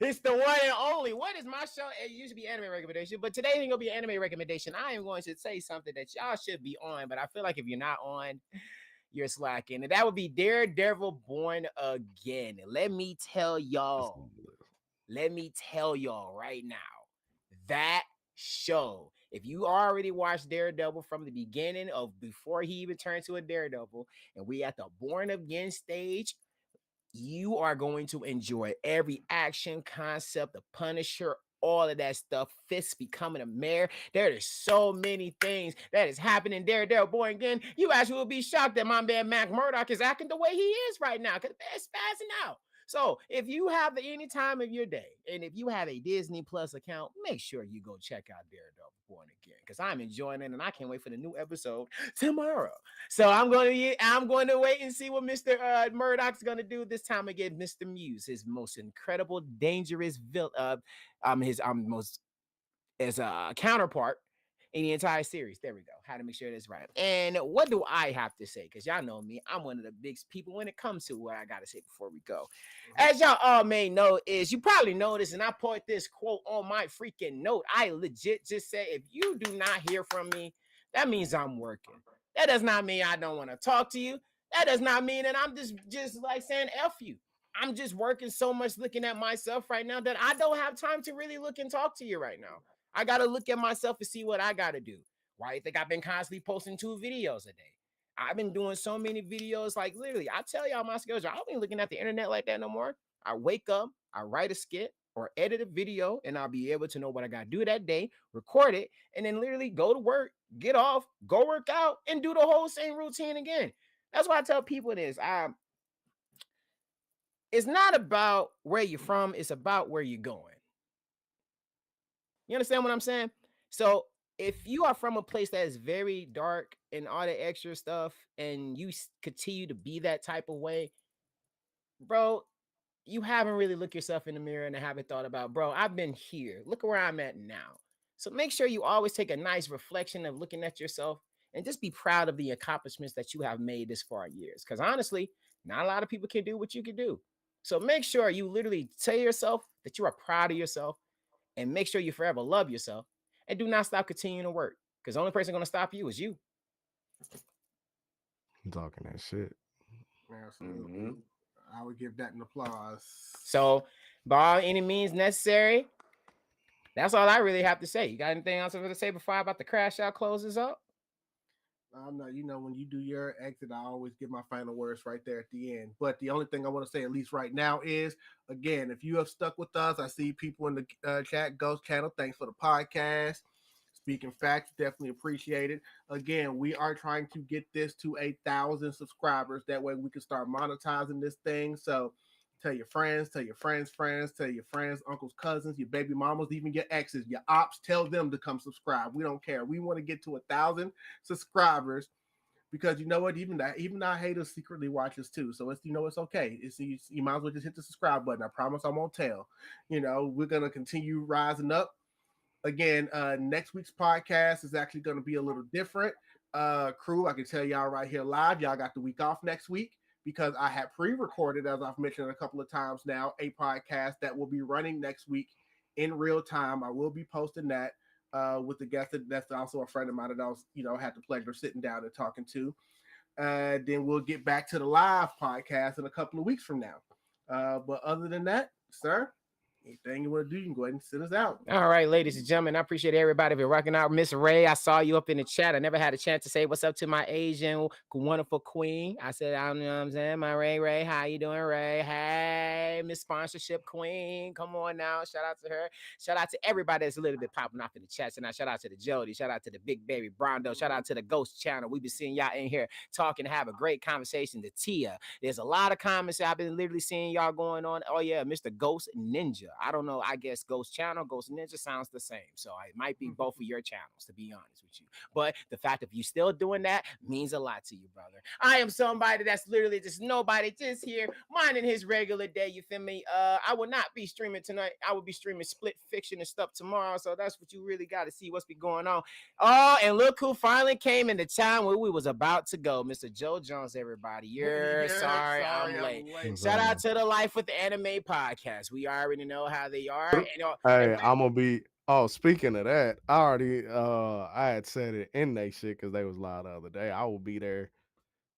It's the one and only. What is my show? It used to be anime recommendation, but today ain't gonna be anime recommendation. I am going to say something that y'all should be on, but I feel like if you're not on, you're slacking. And that would be Daredevil Born Again. Let me tell y'all right now, that show, if you already watched Daredevil from the beginning of before he even turned to a Daredevil, and we at the Born Again stage, you are going to enjoy every action concept, the Punisher, all of that stuff, fists becoming a mayor. There is so many things that is happening. Daredevil Born Again. You actually will be shocked that my man Mac Murdock is acting the way he is right now, because man's spazzing out. So if you have any time of your day, and if you have a Disney Plus account, make sure you go check out Daredevil Born Again, because I'm enjoying it, and I can't wait for the new episode tomorrow. So I'm going to wait and see what Mr. Murdoch's going to do this time again. Mr. Muse, his most incredible, dangerous his most as a counterpart in the entire series. There we go. How to make sure that's right. And what do I have to say? Because y'all know me, I'm one of the big people when it comes to what I gotta say before we go. As y'all all may know, is you probably noticed, and I put this quote on my freaking note. I legit just said, if you do not hear from me, that means I'm working. That does not mean I don't want to talk to you. That does not mean that I'm just like saying F you. I'm just working so much looking at myself right now that I don't have time to really look and talk to you right now. I got to look at myself and see what I got to do. Why you think I've been constantly posting 2 videos a day? I've been doing so many videos, like literally, I tell y'all my skills. I don't be looking at the internet like that no more. I wake up, I write a skit or edit a video, and I'll be able to know what I got to do that day, record it, and then literally go to work, get off, go work out, and do the whole same routine again. That's why I tell people this. It's not about where you're from, it's about where you're going. You understand what I'm saying? So if you are from a place that is very dark and all the extra stuff, and you continue to be that type of way, bro, you haven't really looked yourself in the mirror and haven't thought about, bro, I've been here. Look where I'm at now. So make sure you always take a nice reflection of looking at yourself and just be proud of the accomplishments that you have made this far years. Because honestly, not a lot of people can do what you can do. So make sure you literally tell yourself that you are proud of yourself, and make sure you forever love yourself, and do not stop continuing to work, because the only person going to stop you is you. I'm talking that shit. Absolutely. Mm-hmm. I would give that an applause. So, by any means necessary, that's all I really have to say. You got anything else to say before I about to crash out, close this up? No, when you do your exit, I always give my final words right there at the end. But the only thing I want to say, at least right now, is again, if you have stuck with us, I see people in the chat, Ghost Channel, thanks for the podcast. Speaking facts, definitely appreciate it. Again, we are trying to get this to 1,000 subscribers. That way we can start monetizing this thing. So tell your friends, tell your friends' friends, tell your friends, uncles, cousins, your baby mamas, even your exes, your ops, tell them to come subscribe. We don't care. We want to get to 1,000 subscribers because you know what? Even our haters secretly watch us too. So it's it's okay. You might as well just hit the subscribe button. I promise I won't tell. We're gonna continue rising up. Again, next week's podcast is actually going to be a little different. Crew, I can tell y'all right here live, y'all got the week off next week because I have pre-recorded, as I've mentioned a couple of times now, a podcast that will be running next week in real time. I will be posting that with the guest that's also a friend of mine that I was, had the pleasure of sitting down and talking to. Then we'll get back to the live podcast in a couple of weeks from now. But other than that, sir, anything you want to do, you can go ahead and send us out. All right, ladies and gentlemen, I appreciate everybody for rocking out. Miss Ray, I saw you up in the chat. I never had a chance to say what's up to my Asian wonderful queen. I said, I know what I'm saying. My Ray, how you doing, Ray? Hey, Miss Sponsorship Queen. Come on now. Shout out to her. Shout out to everybody that's a little bit popping off in the chat tonight. Shout out to the Jody. Shout out to the Big Baby Brondo. Shout out to the Ghost Channel. We've been seeing y'all in here talking, have a great conversation. The Tia. There's a lot of comments I've been literally seeing y'all going on. Oh, yeah, Mr. Ghost Ninja. I don't know. I guess Ghost Channel, Ghost Ninja sounds the same. So it might be both of your channels, to be honest with you. But the fact that you still doing that means a lot to you, brother. I am somebody that's literally just nobody, just here minding his regular day. You feel me? I will not be streaming tonight. I will be streaming Split Fiction and stuff tomorrow. So that's what you really got to see what's been going on. Oh, and look who finally came in the time where we was about to go. Mr. Joe Jones, everybody. You're sorry, I'm late. Shout out to the Life with the Anime podcast. We already know how they are. Hey, I'm gonna be. Oh, speaking of that, I already I had said it in they shit because they was live the other day. I will be there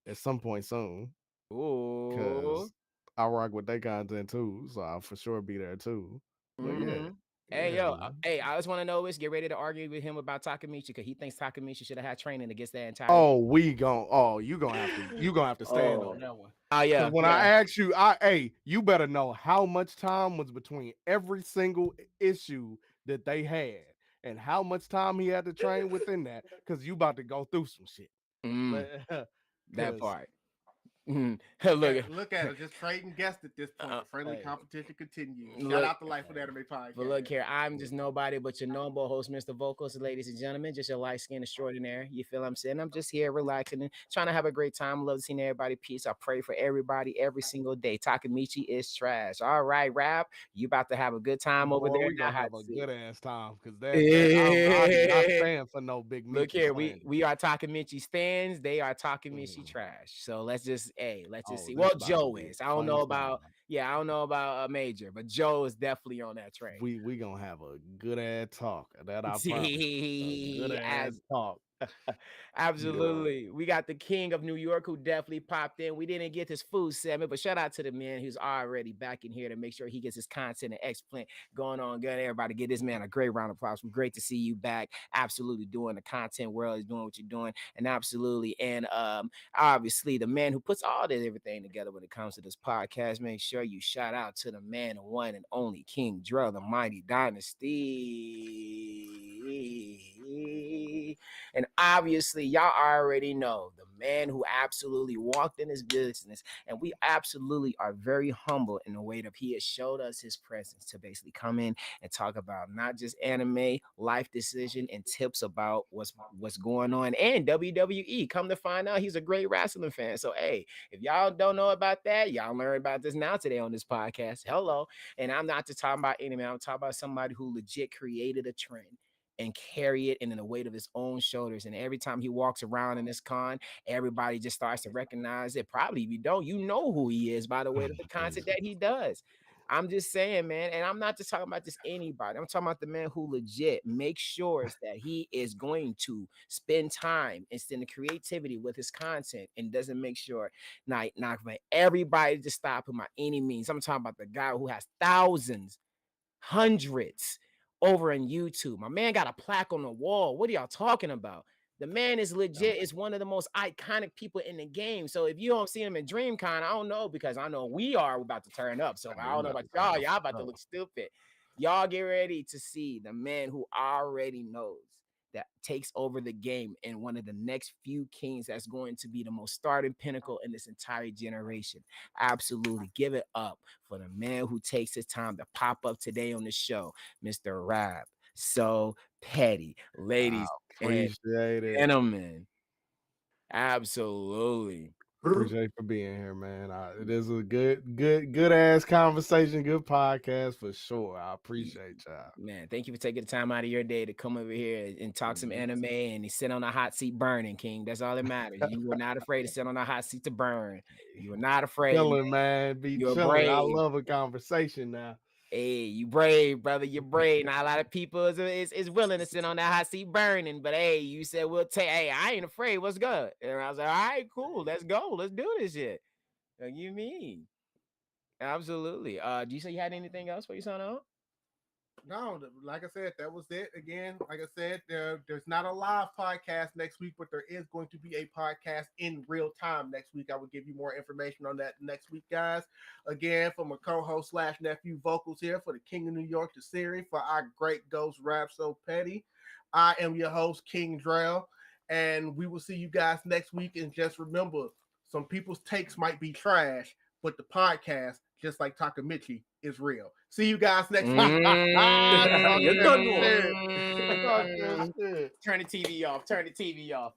at some point soon. Because I rock with their content too, so I'll for sure be there too. But yeah. Hey, I just want to know is get ready to argue with him about Takamichi because he thinks Takamichi should have had training against that entire. You gonna have to stand on that one. Oh yeah. When I ask you, you better know how much time was between every single issue that they had and how much time he had to train within that, because you about to go through some shit. That part. Look at it, just trading guests at this point. The friendly competition continues. Shout out to Life with Anime Podcast. But look here, I'm just nobody but your noble host, Mr. VoQualz, ladies and gentlemen, just your light skin extraordinaire. You feel what I'm saying? I'm just here relaxing and trying to have a great time. Love seeing everybody. Peace. I pray for everybody every single day. Takamichi is trash. All right, Rap, you about to have a good time over there. We gonna have a good ass time because I'm not staying for no big. Look here, we are Takamichi stands. They are Takamichi trash. So let's just see. Well, Joe is. I don't know about a Major, but Joe is definitely on that train. We gonna have a good ass talk. That I promise. Good ass talk. Absolutely. We got the King of New York who definitely popped in. We didn't get his food segment, but shout out to the man who's already back in here to make sure he gets his content and excellent going on. Good, everybody, give this man a great round of applause. Great to see you back. Absolutely doing the content world, is doing what you're doing, and absolutely, and obviously the man who puts all this everything together when it comes to this podcast. Make sure you shout out to the man, the one and only King Drell, the Mighty Dynasty. And obviously, y'all already know the man who absolutely walked in his business. And we absolutely are very humble in the way that he has showed us his presence to basically come in and talk about not just anime, life decision, and tips about what's going on and WWE. Come to find out, he's a great wrestling fan. So, hey, if y'all don't know about that, y'all learn about this now today on this podcast. Hello. And I'm not just talking about anime. I'm talking about somebody who legit created a trend and carry it in the weight of his own shoulders. And every time he walks around in this con, everybody just starts to recognize it. Probably if you don't, you know who he is by the weight of the content that he does. I'm just saying, man, and I'm not just talking about just anybody. I'm talking about the man who legit makes sure that he is going to spend time and spend the creativity with his content and doesn't make sure not for everybody to stop him by any means. I'm talking about the guy who has thousands, hundreds over on YouTube. My man got a plaque on the wall. What are y'all talking about? The man is legit. Is one of the most iconic people in the game. So if you don't see him in DreamCon, I don't know, because I know we are about to turn up. So I don't know about y'all. Y'all about to look stupid. Y'all get ready to see the man who already knows that takes over the game and one of the next few kings that's going to be the most starting pinnacle in this entire generation. Absolutely. Give it up for the man who takes his time to pop up today on the show, Mr. RabSoPetty. Ladies and gentlemen. Absolutely. Appreciate you for being here, man. It is a good ass conversation, good podcast for sure. I appreciate y'all. Man, thank you for taking the time out of your day to come over here and talk some anime and sit on a hot seat burning, King. That's all that matters. You were not afraid to sit on a hot seat to burn. You were not afraid. Chilling, man. You're chilling. Brave. I love a conversation now. Hey, you brave, brother. You're brave. Not a lot of people is willing to sit on that hot seat burning, but hey, you said we'll take. Hey, I ain't afraid. What's good? And I was like, all right, cool. Let's go. Let's do this shit. What you mean? Absolutely. Do you say you had anything else for you sign out? No, like I said, that was it. Again, like I said, there's not a live podcast next week, but there is going to be a podcast in real time next week. I will give you more information on that next week, guys. Again, for my co-host / nephew VoQualz here, for the King of New York, Jasirii, for our great ghost RabSoPetty. I am your host, King Drell, and we will see you guys next week. And just remember, some people's takes might be trash, but the podcast, just like Takamichi, is real. See you guys next week. Turn the TV off. Turn the TV off.